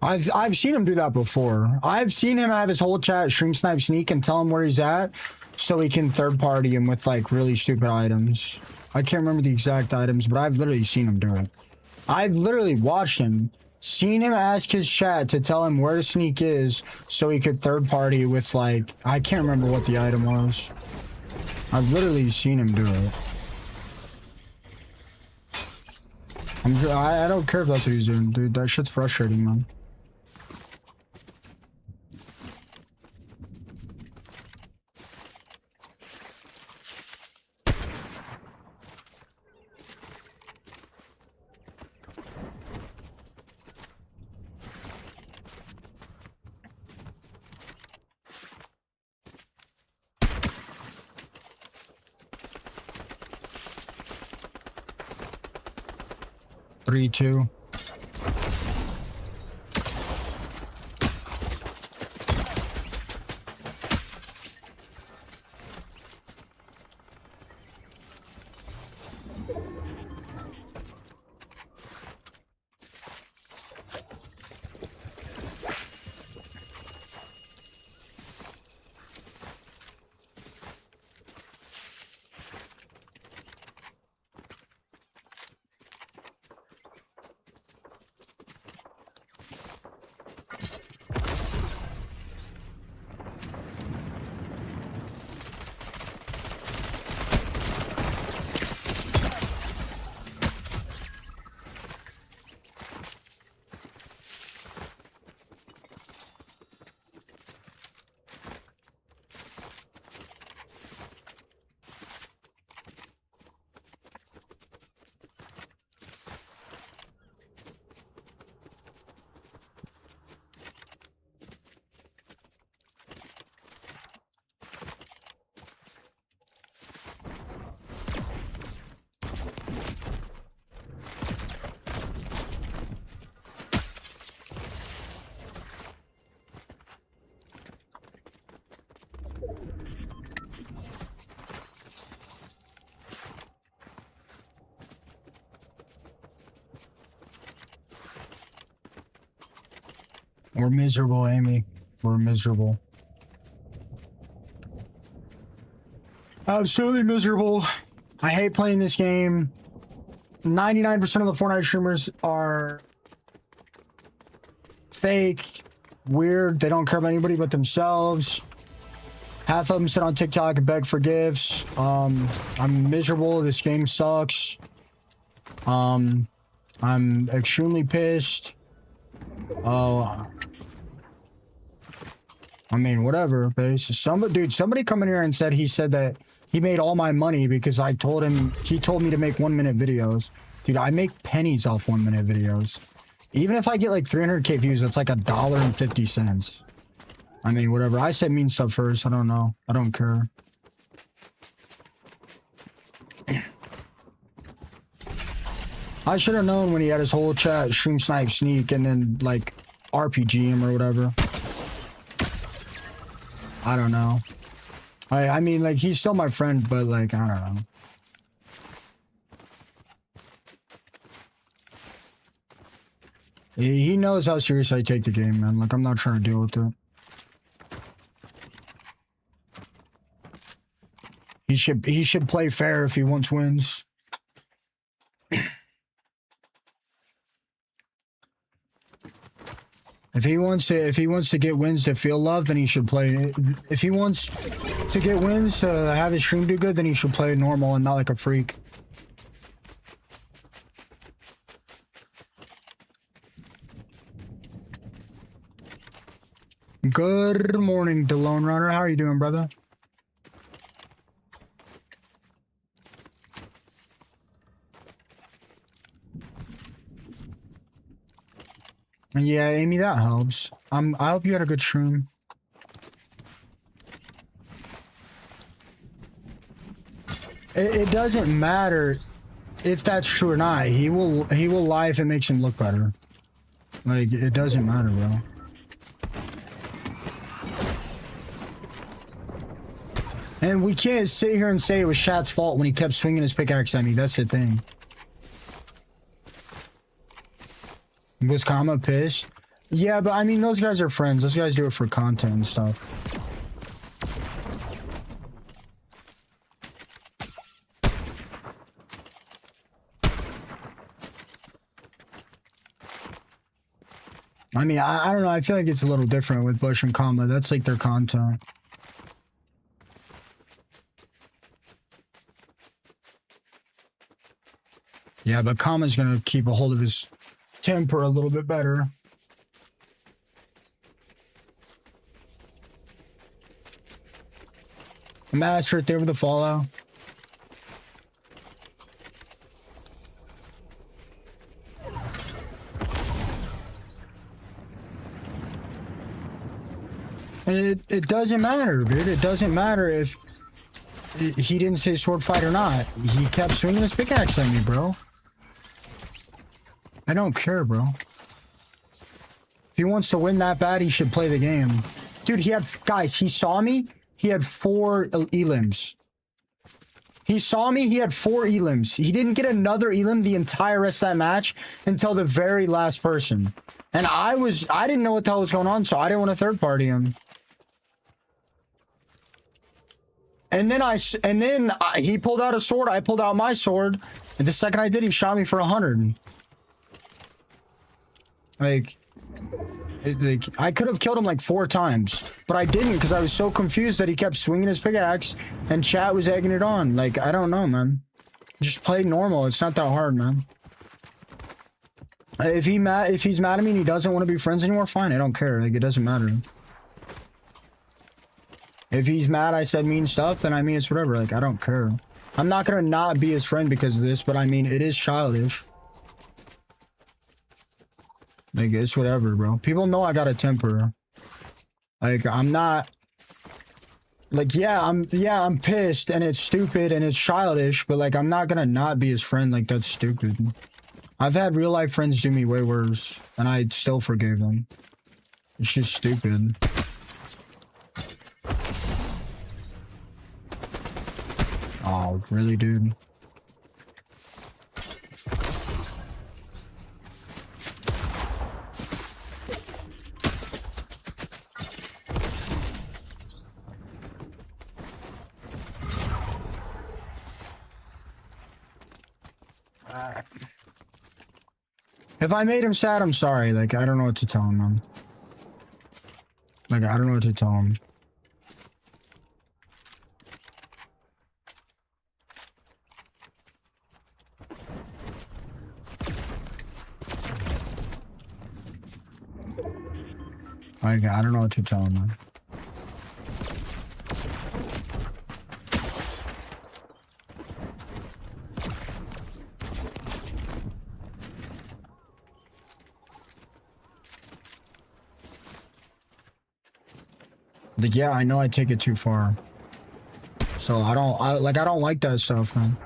I've seen him do that before. I've seen him have his whole chat stream snipe sneak and tell him where he's at so he can third party him with like really stupid items. I can't remember the exact items, but I've literally seen him do it. I've literally watched him, seen him ask his chat to tell him where the sneak is so he could third party with like, I can't remember what the item was. I've literally seen him do it. I don't care if that's what he's doing, dude. That shit's frustrating, man. Three, two. We're miserable, Amy. We're miserable. Absolutely miserable. I hate playing this game. 99% of the Fortnite streamers are fake, weird. They don't care about anybody but themselves. Half of them sit on TikTok and beg for gifts. I'm miserable. This game sucks. I'm extremely pissed. Oh, I mean, whatever, base. Somebody come in here and said he said that he made all my money because I told him, he told me to make 1 minute videos. Dude, I make pennies off 1 minute videos. Even if I get like 300k views, that's like $1.50. I mean, whatever. I said mean stuff first. I don't know. I don't care. I should have known when he had his whole chat, stream snipe sneak, and then like RPG him or whatever. I don't know. I mean, like, he's still my friend, but like, I don't know. He knows how serious I take the game, man. Like, I'm not trying to deal with it. He should play fair if he wants wins. If he wants to get wins to feel love, then he should play. If he wants to get wins to have his stream do good, then he should play normal and not like a freak. Good morning, DeLone Runner. How are you doing, brother? Yeah, Amy, that helps. I hope you had a good stream. It doesn't matter if that's true or not. He will lie if it makes him look better. Like, it doesn't matter, bro. And we can't sit here and say it was Shat's fault when he kept swinging his pickaxe at me. That's the thing. Was Kama pissed? Yeah, but I mean, those guys are friends. Those guys do it for content and stuff. I mean, I don't know. I feel like it's a little different with Bush and Kama. That's like their content. Yeah, but Kama's gonna keep a hold of his temper a little bit better. Master right there with the Fallout. It doesn't matter, dude. It doesn't matter if he didn't say sword fight or not. He kept swinging his pickaxe at me, bro. I don't care, bro. If he wants to win that bad, he should play the game. Dude, guys, he saw me. He had 4 elims. He saw me. He had 4 elims. He didn't get another elim the entire rest of that match until the very last person. And I didn't know what the hell was going on, so I didn't want to third party him. And then he pulled out a sword. I pulled out my sword. And the second I did, he shot me for 100. Like, I could have killed him like 4 times, but I didn't because I was so confused that he kept swinging his pickaxe and chat was egging it on. Like, I don't know, man. Just play normal. It's not that hard, man. If he's mad at me and he doesn't want to be friends anymore, fine. I don't care. Like, it doesn't matter. If he's mad I said mean stuff, then I mean, it's whatever. Like, I don't care. I'm not gonna not be his friend because of this, but I mean, it is childish. Like, it's whatever, bro. People know I got a temper. Like, I'm not... Like, yeah, I'm pissed, and it's stupid, and it's childish, but, like, I'm not gonna not be his friend. Like, that's stupid. I've had real-life friends do me way worse, and I still forgave them. It's just stupid. Oh, really, dude? If I made him sad, I'm sorry. Like, I don't know what to tell him, man. Like, I don't know what to tell him. Like, I don't know what to tell him, man. Like, yeah, I know I take it too far. So I don't like that stuff, man.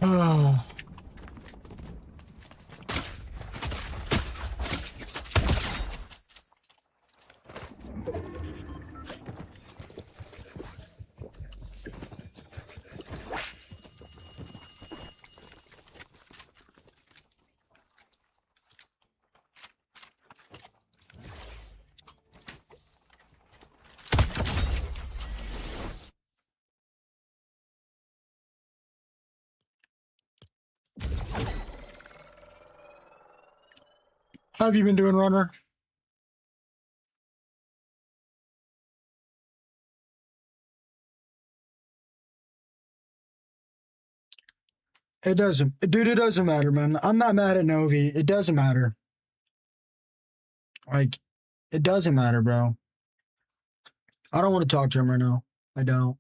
Oh. How have you been doing, Runner? It doesn't, dude, it doesn't matter, man. I'm not mad at Novi. It doesn't matter. Like, it doesn't matter, bro. I don't want to talk to him right now. I don't.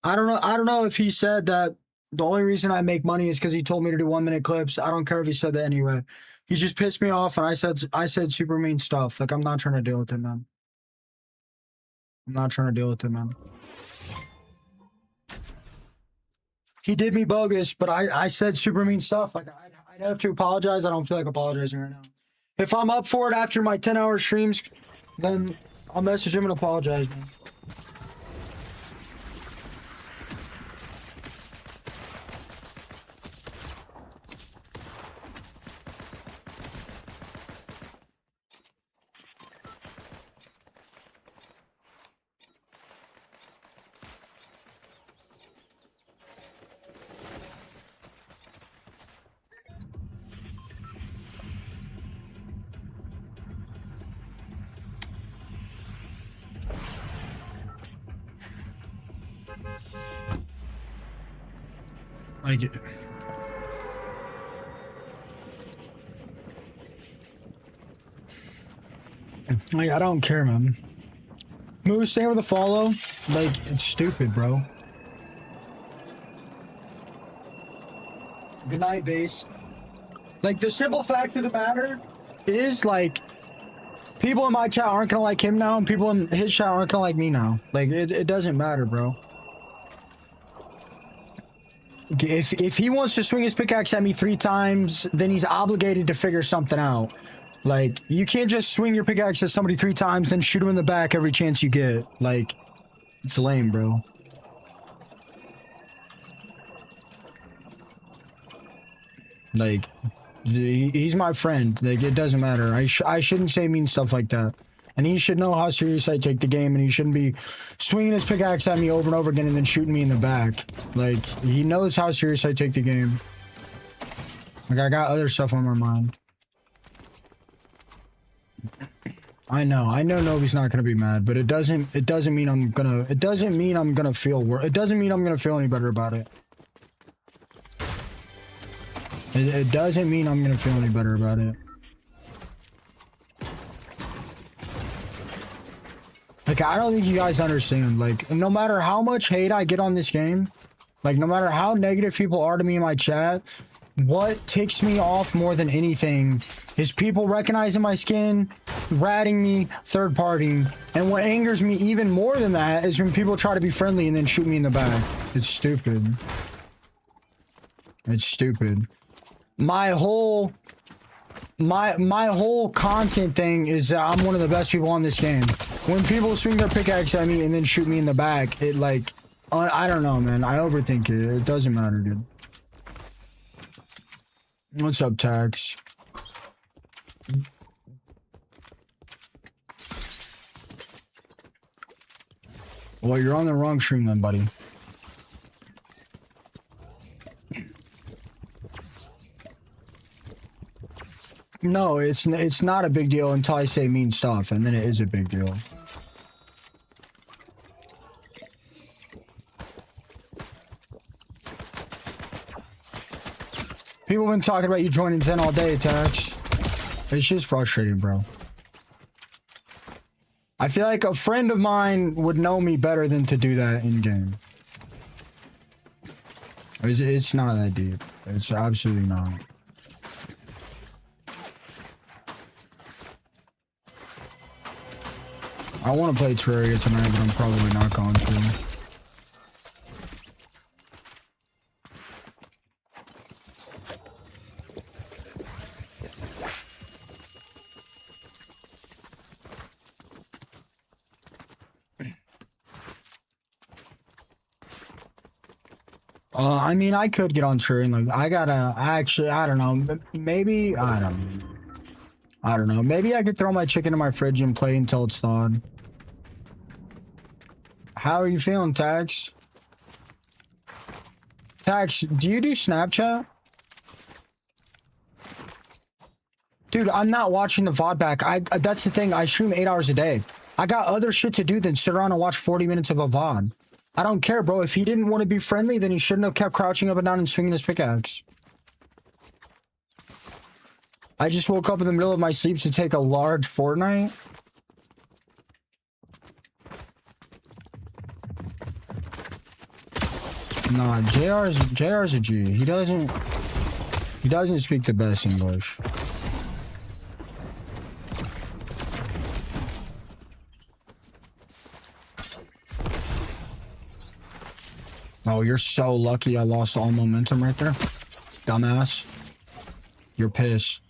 I don't know if he said that the only reason I make money is because he told me to do 1-minute clips. I don't care if he said that anyway. He just pissed me off, and I said super mean stuff. Like, I'm not trying to deal with him, man. I'm not trying to deal with him, man. He did me bogus, but I said super mean stuff. Like, I'd have to apologize. I don't feel like apologizing right now. If I'm up for it after my 10-hour streams, then I'll message him and apologize, man. Like, I don't care, man. Moose, stay with the follow. Like, it's stupid, bro. Good night, base. Like, the simple fact of the matter is, like, people in my chat aren't gonna like him now, and people in his chat aren't gonna like me now. Like, it doesn't matter, bro. If he wants to swing his pickaxe at me 3 times, then he's obligated to figure something out. Like, you can't just swing your pickaxe at somebody 3 times, then shoot him in the back every chance you get. Like, it's lame, bro. Like, he's my friend. Like, it doesn't matter. I shouldn't say mean stuff like that. And he should know how serious I take the game, and he shouldn't be swinging his pickaxe at me over and over again and then shooting me in the back. Like, he knows how serious I take the game. Like, I got other stuff on my mind. I know Novi's not gonna be mad, but it doesn't mean I'm gonna feel it doesn't mean I'm gonna feel any better about it. It doesn't mean I'm gonna feel any better about it. Like, I don't think you guys understand. Like, no matter how much hate I get on this game, like, no matter how negative people are to me in my chat, what ticks me off more than anything is people recognizing my skin, ratting me, third partying. And what angers me even more than that is when people try to be friendly and then shoot me in the back. It's stupid. It's stupid. My whole content thing is that I'm one of the best people on this game. When people swing their pickaxe at me and then shoot me in the back, it like, I don't know, man. I overthink it. It doesn't matter, dude. What's up, Tax? Well, you're on the wrong stream then, buddy. No, it's not a big deal until I say mean stuff, and then it is a big deal. People have been talking about you joining Zen all day, Tax. It's just frustrating, bro. I feel like a friend of mine would know me better than to do that in game. It's not that deep. It's absolutely not. I want to play Terraria tonight, but I'm probably not going to. I mean, I could get on Terraria. Like, I don't know. Maybe, I don't know. Maybe I could throw my chicken in my fridge and play until it's thawed. How are you feeling, Tax? Tax, do you do Snapchat? Dude, I'm not watching the VOD back. That's the thing. I stream 8 hours a day. I got other shit to do than sit around and watch 40 minutes of a VOD. I don't care, bro. If he didn't want to be friendly, then he shouldn't have kept crouching up and down and swinging his pickaxe. I just woke up in the middle of my sleep to take a large Fortnite. Nah, JR's a G. He doesn't speak the best English. Oh, you're so lucky I lost all momentum right there. Dumbass. You're pissed.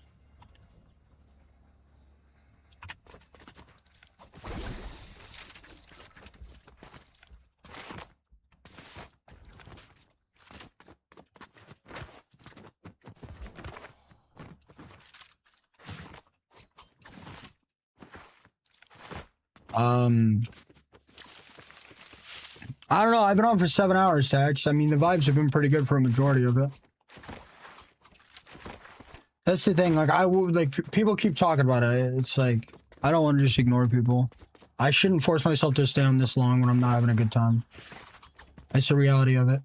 I don't know. I've been on for 7 hours, Tax. I mean, the vibes have been pretty good for a majority of it. That's the thing. Like, people keep talking about it. It's like, I don't want to just ignore people. I shouldn't force myself to stay on this long when I'm not having a good time. That's the reality of it.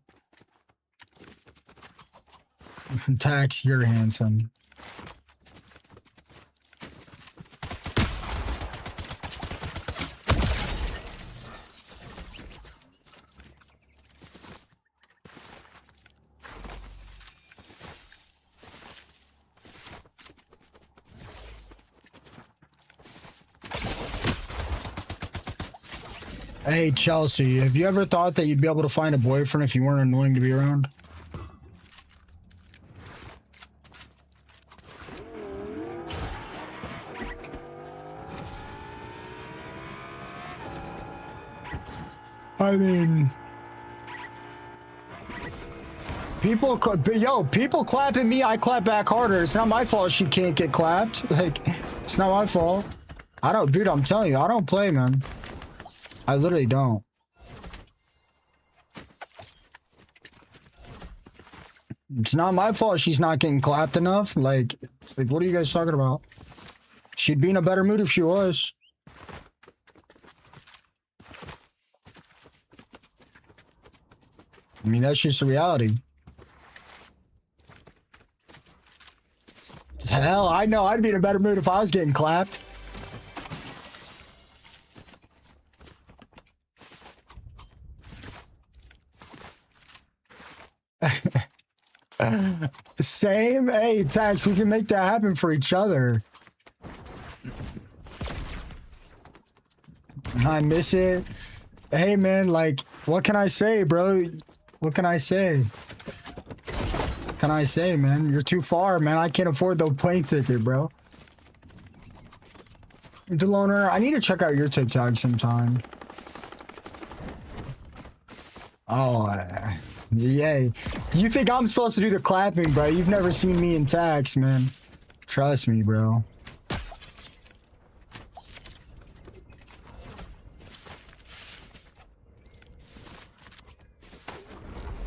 Tax, you're handsome. Hey, Chelsea, have you ever thought that you'd be able to find a boyfriend if you weren't annoying to be around? I mean, people clapping me, I clap back harder. It's not my fault she can't get clapped. Like, it's not my fault. Dude, I'm telling you, I don't play, man. I literally don't. It's not my fault she's not getting clapped enough. Like, what are you guys talking about? She'd be in a better mood if she was. I mean, that's just the reality. Hell, I know I'd be in a better mood if I was getting clapped. Same. Hey, Tax, we can make that happen for each other. I miss it. Hey, man, like, what can I say, bro? What can I say? What can I say, man? You're too far, man. I can't afford the plane ticket, bro. Deloner, I need to check out your TikTok sometime. Oh, yay. You think I'm supposed to do the clapping, bro? You've never seen me in Tax, man. Trust me, bro.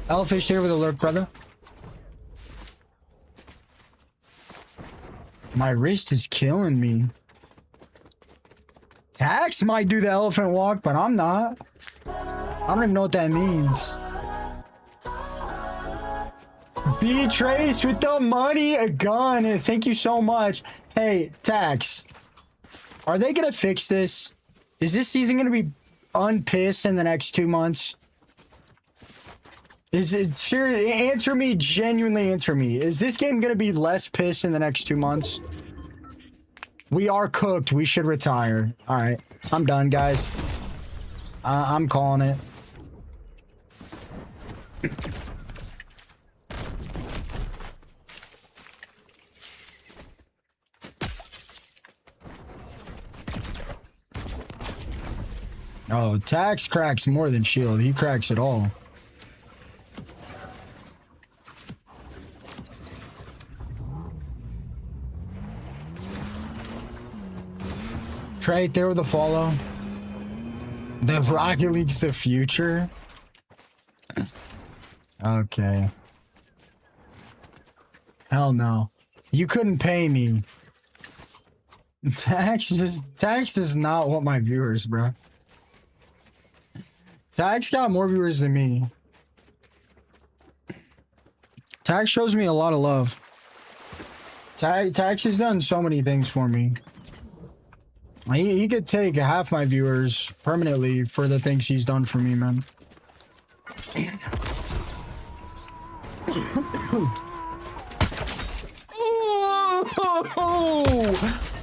Elefish here with a lurk, brother. My wrist is killing me. Tax might do the elephant walk, but I'm not. I don't even know what that means. B-Trace with the money, a gun. Thank you so much. Hey, Tax. Are they gonna fix this? Is this season gonna be unpissed in the next 2 months? Is it sure? Answer me, genuinely answer me. Is this game gonna be less pissed in the next 2 months? We are cooked. We should retire. All right, I'm done, guys. I'm calling it. Oh, Tax cracks more than Shield. He cracks it all. Trey, there with the follow. The Rocket League's the future. Okay. Hell no. You couldn't pay me. Tax does not want my viewers, bro. Tax got more viewers than me. Tax shows me a lot of love. Tax has done so many things for me. He could take half my viewers permanently for the things he's done for me, man.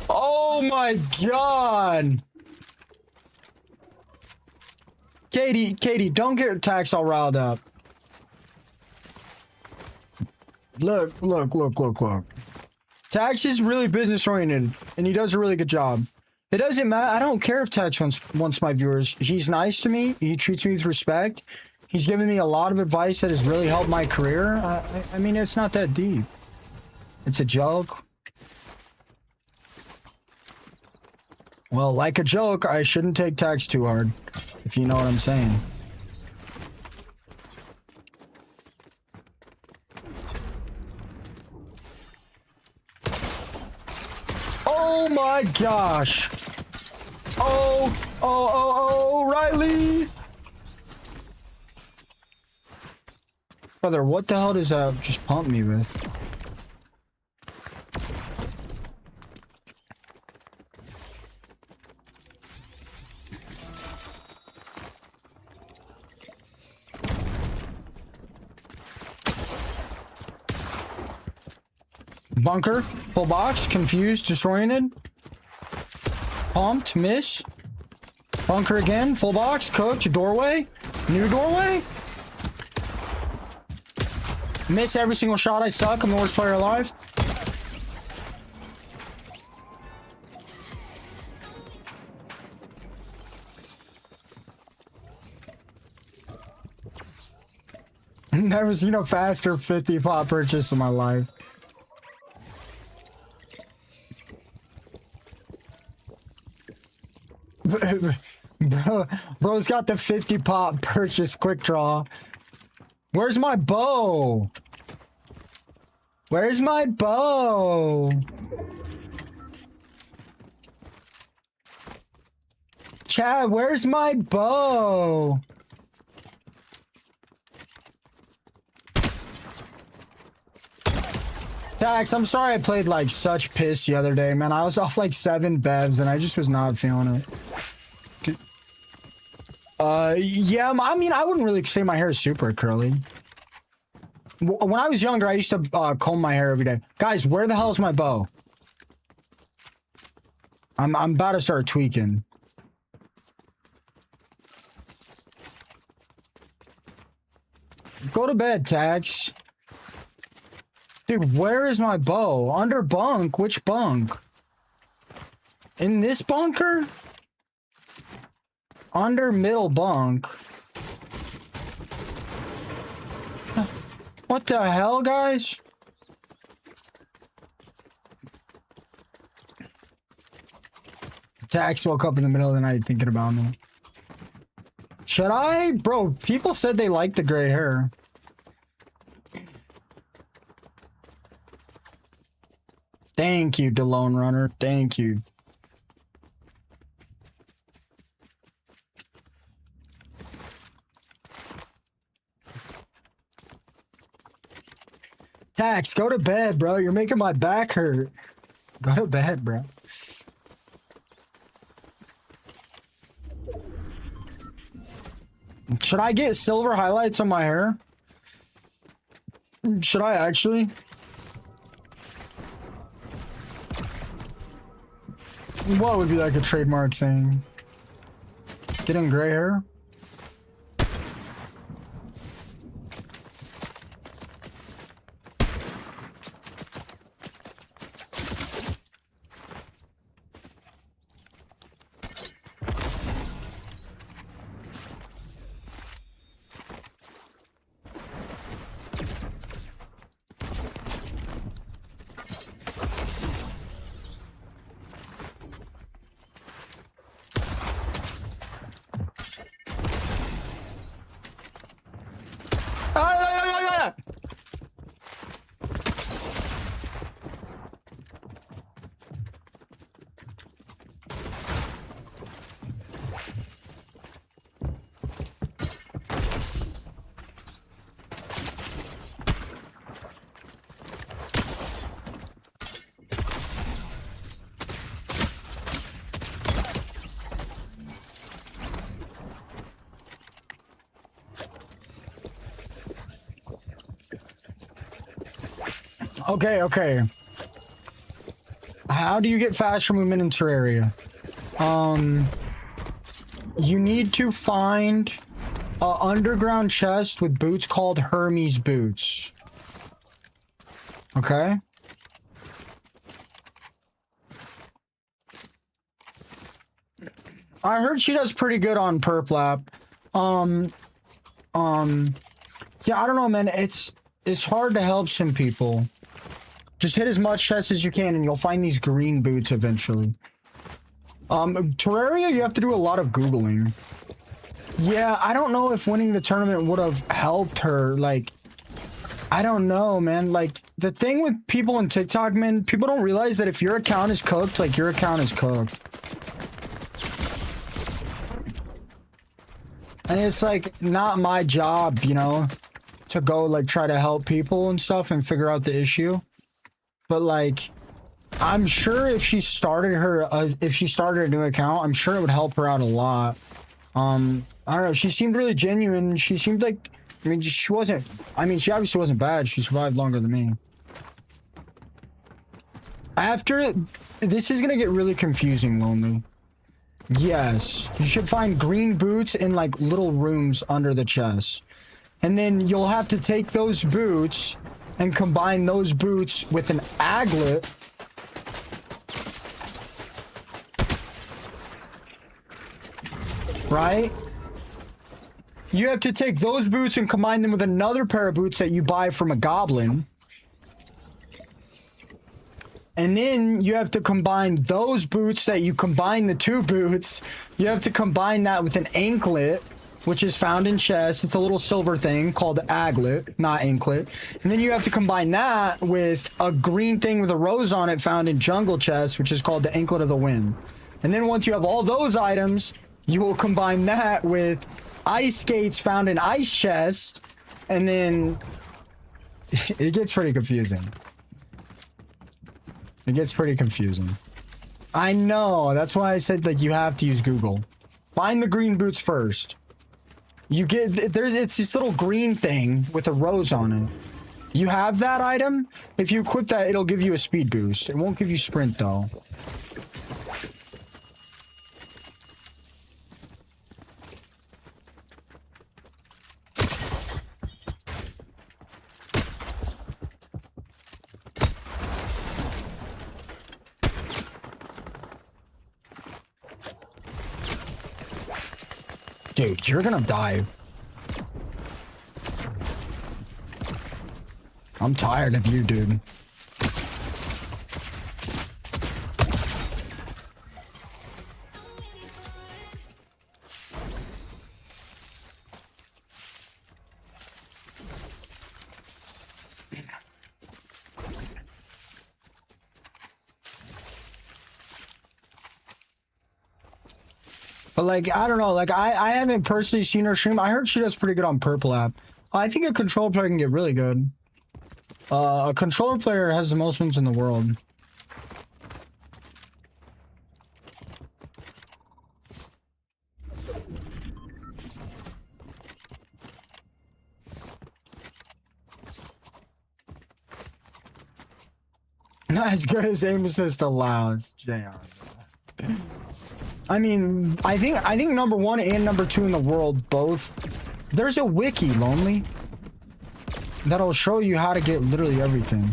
Oh my god! Katie, don't get Tax all riled up. Look. Tax is really business oriented, and he does a really good job. It doesn't matter. I don't care if Tax wants my viewers. He's nice to me. He treats me with respect. He's given me a lot of advice that has really helped my career. I mean, it's not that deep. It's a joke. Well, like a joke, I shouldn't take Tax too hard, if you know what I'm saying. Oh my gosh. Oh, Riley. Brother, what the hell does that just pump me with? Bunker, full box, confused, disoriented. Pumped, miss. Bunker again, full box, cooked, doorway, new doorway. Miss every single shot, I suck, I'm the worst player alive. Never seen a faster 50 pot purchase in my life. Bro's got the 50 pop purchase quick draw. Where's my bow? Where's my bow? Chad, where's my bow? Tax, I'm sorry I played like such piss the other day, man. I was off like 7 bevs and I just was not feeling it. Yeah, I mean, I wouldn't really say my hair is super curly. When I was younger, I used to comb my hair every day. Guys, where the hell is my bow? I'm about to start tweaking. Go to bed, Tax. Dude, where is my bow? Under bunk? Which bunk? In this bunker? Under middle bunk. What the hell, guys? Tax woke up in the middle of the night thinking about me. Should I? Bro, people said they liked the gray hair. Thank you, DeLone Runner. Thank you. Tax, go to bed, bro. You're making my back hurt. Go to bed, bro. Should I get silver highlights on my hair? Should I actually? What would be like a trademark thing? Getting gray hair? Okay. How do you get faster movement in Terraria? You need to find an underground chest with boots called Hermes boots. Okay? I heard she does pretty good on Perp Lab. Yeah, I don't know, man. It's hard to help some people. Just hit as much chest as you can and you'll find these green boots eventually. Terraria, you have to do a lot of Googling. Yeah, I don't know if winning the tournament would have helped her. Like, I don't know, man. Like, the thing with people on TikTok, man, people don't realize that if your account is cooked, like, your account is cooked. And it's, like, not my job, you know, to go, like, try to help people and stuff and figure out the issue. But, like, I'm sure if she started a new account, I'm sure it would help her out a lot. I don't know. She seemed really genuine. She seemed like, I mean, she obviously wasn't bad. She survived longer than me. This is gonna get really confusing, Lonely. Yes, you should find green boots in, like, little rooms under the chest. And then you'll have to take those boots and combine those boots with an aglet. Right? You have to take those boots and combine them with another pair of boots that you buy from a goblin. And then you have to combine those boots that you combine the two boots. You have to combine that with an anklet, which is found in chests. It's a little silver thing called aglet, not anklet. And then you have to combine that with a green thing with a rose on it found in jungle chests, which is called the anklet of the wind. And then once you have all those items, you will combine that with ice skates found in ice chests. And then it gets pretty confusing. It gets pretty confusing. I know. That's why I said, like, you have to use Google. Find the green boots first. You get it's this little green thing with a rose on it. You have that item. If you equip that, it'll give you a speed boost. It won't give you sprint though. Dude, you're gonna die. I'm tired of you, dude. But like, I don't know, like I haven't personally seen her stream. I heard she does pretty good on Purple app. I think a controller player can get really good. A controller player has the most wins in the world. Not as good as aim assist allows, JR. I mean, I think number 1 and number 2 in the world both. There's a wiki, Lonely, that'll show you how to get literally everything.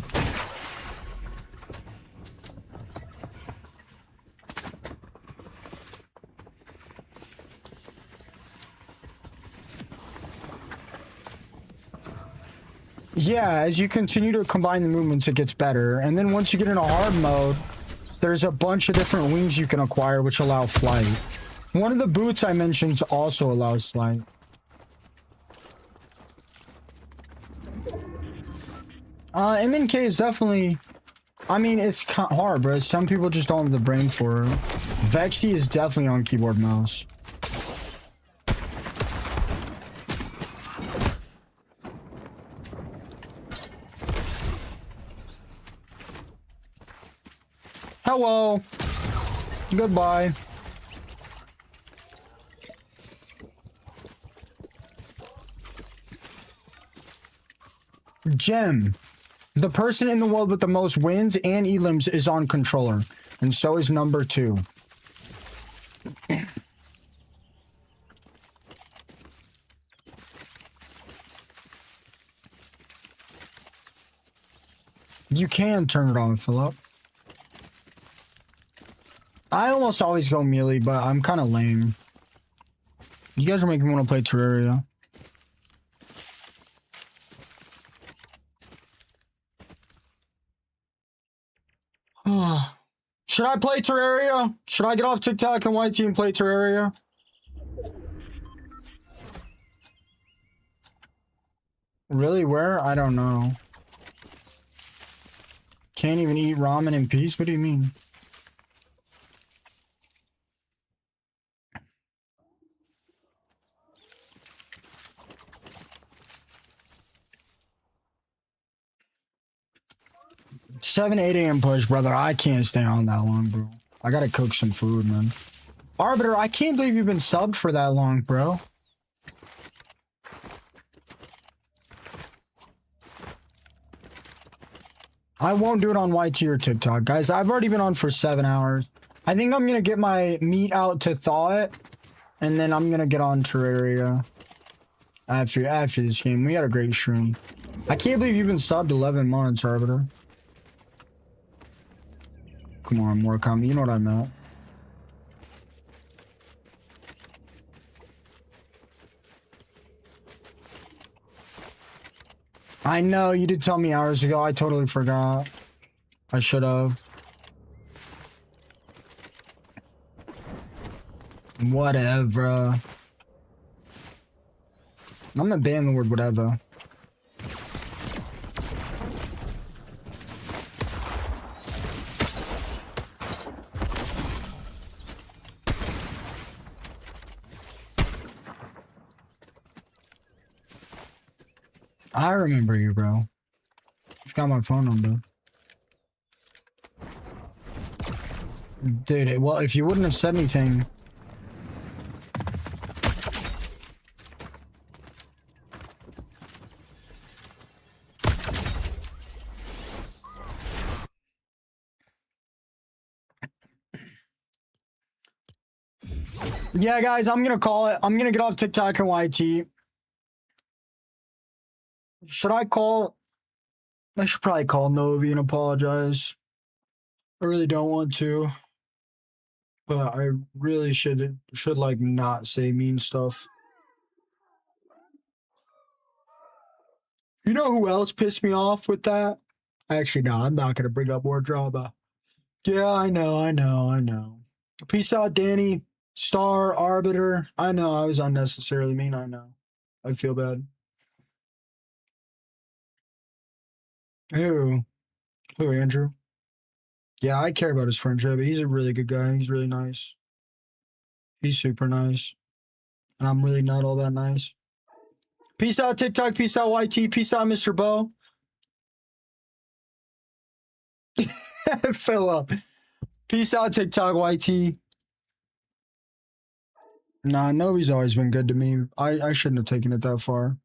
Yeah, as you continue to combine the movements, it gets better. And then once you get into hard mode, there's a bunch of different wings you can acquire which allow flight. One of the boots I mentioned also allows flight. MNK is definitely... I mean, it's hard, bro. Some people just don't have the brain for it. Vexy is definitely on keyboard mouse. Hello. Goodbye. Gem. The person in the world with the most wins and elims is on controller. And so is number 2. You can turn it on, Philip. I almost always go melee, but I'm kind of lame. You guys are making me want to play Terraria. Should I play Terraria? Should I get off TikTok and YT and play Terraria? Really? Where? I don't know. Can't even eat ramen in peace? What do you mean? Seven, 8 a.m. push, brother. I can't stay on that long, bro. I gotta cook some food, man. Arbiter, I can't believe you've been subbed for that long, bro. I won't do it on YT or TikTok, guys. I've already been on for 7 hours. I think I'm gonna get my meat out to thaw it, and then I'm gonna get on Terraria after this game. We had a great stream. I can't believe you've been subbed 11 months, Arbiter. Come on, more comment. You know what I meant. I know, you did tell me hours ago. I totally forgot. I should have. Whatever. I'm gonna ban the word whatever. I remember you, bro. You've got my phone number. Dude, well, if you wouldn't have said anything... Yeah, guys, I'm gonna call it. I'm gonna get off TikTok and YT. Should I call? I should probably call Novi and apologize. I really don't want to, but I really should like not say mean stuff. You know who else pissed me off with that? Actually, no, I'm not gonna bring up more drama. Yeah, I know. Peace out, Danny. Star, Arbiter. I know I was unnecessarily mean. I know. I feel bad. Who? Who, Andrew? Yeah, I care about his friendship. He's a really good guy. He's really nice. He's super nice. And I'm really not all that nice. Peace out, TikTok. Peace out, YT. Peace out, Mr. Bo. Philip. Peace out, TikTok, YT. Nah, Novi's always been good to me. I shouldn't have taken it that far.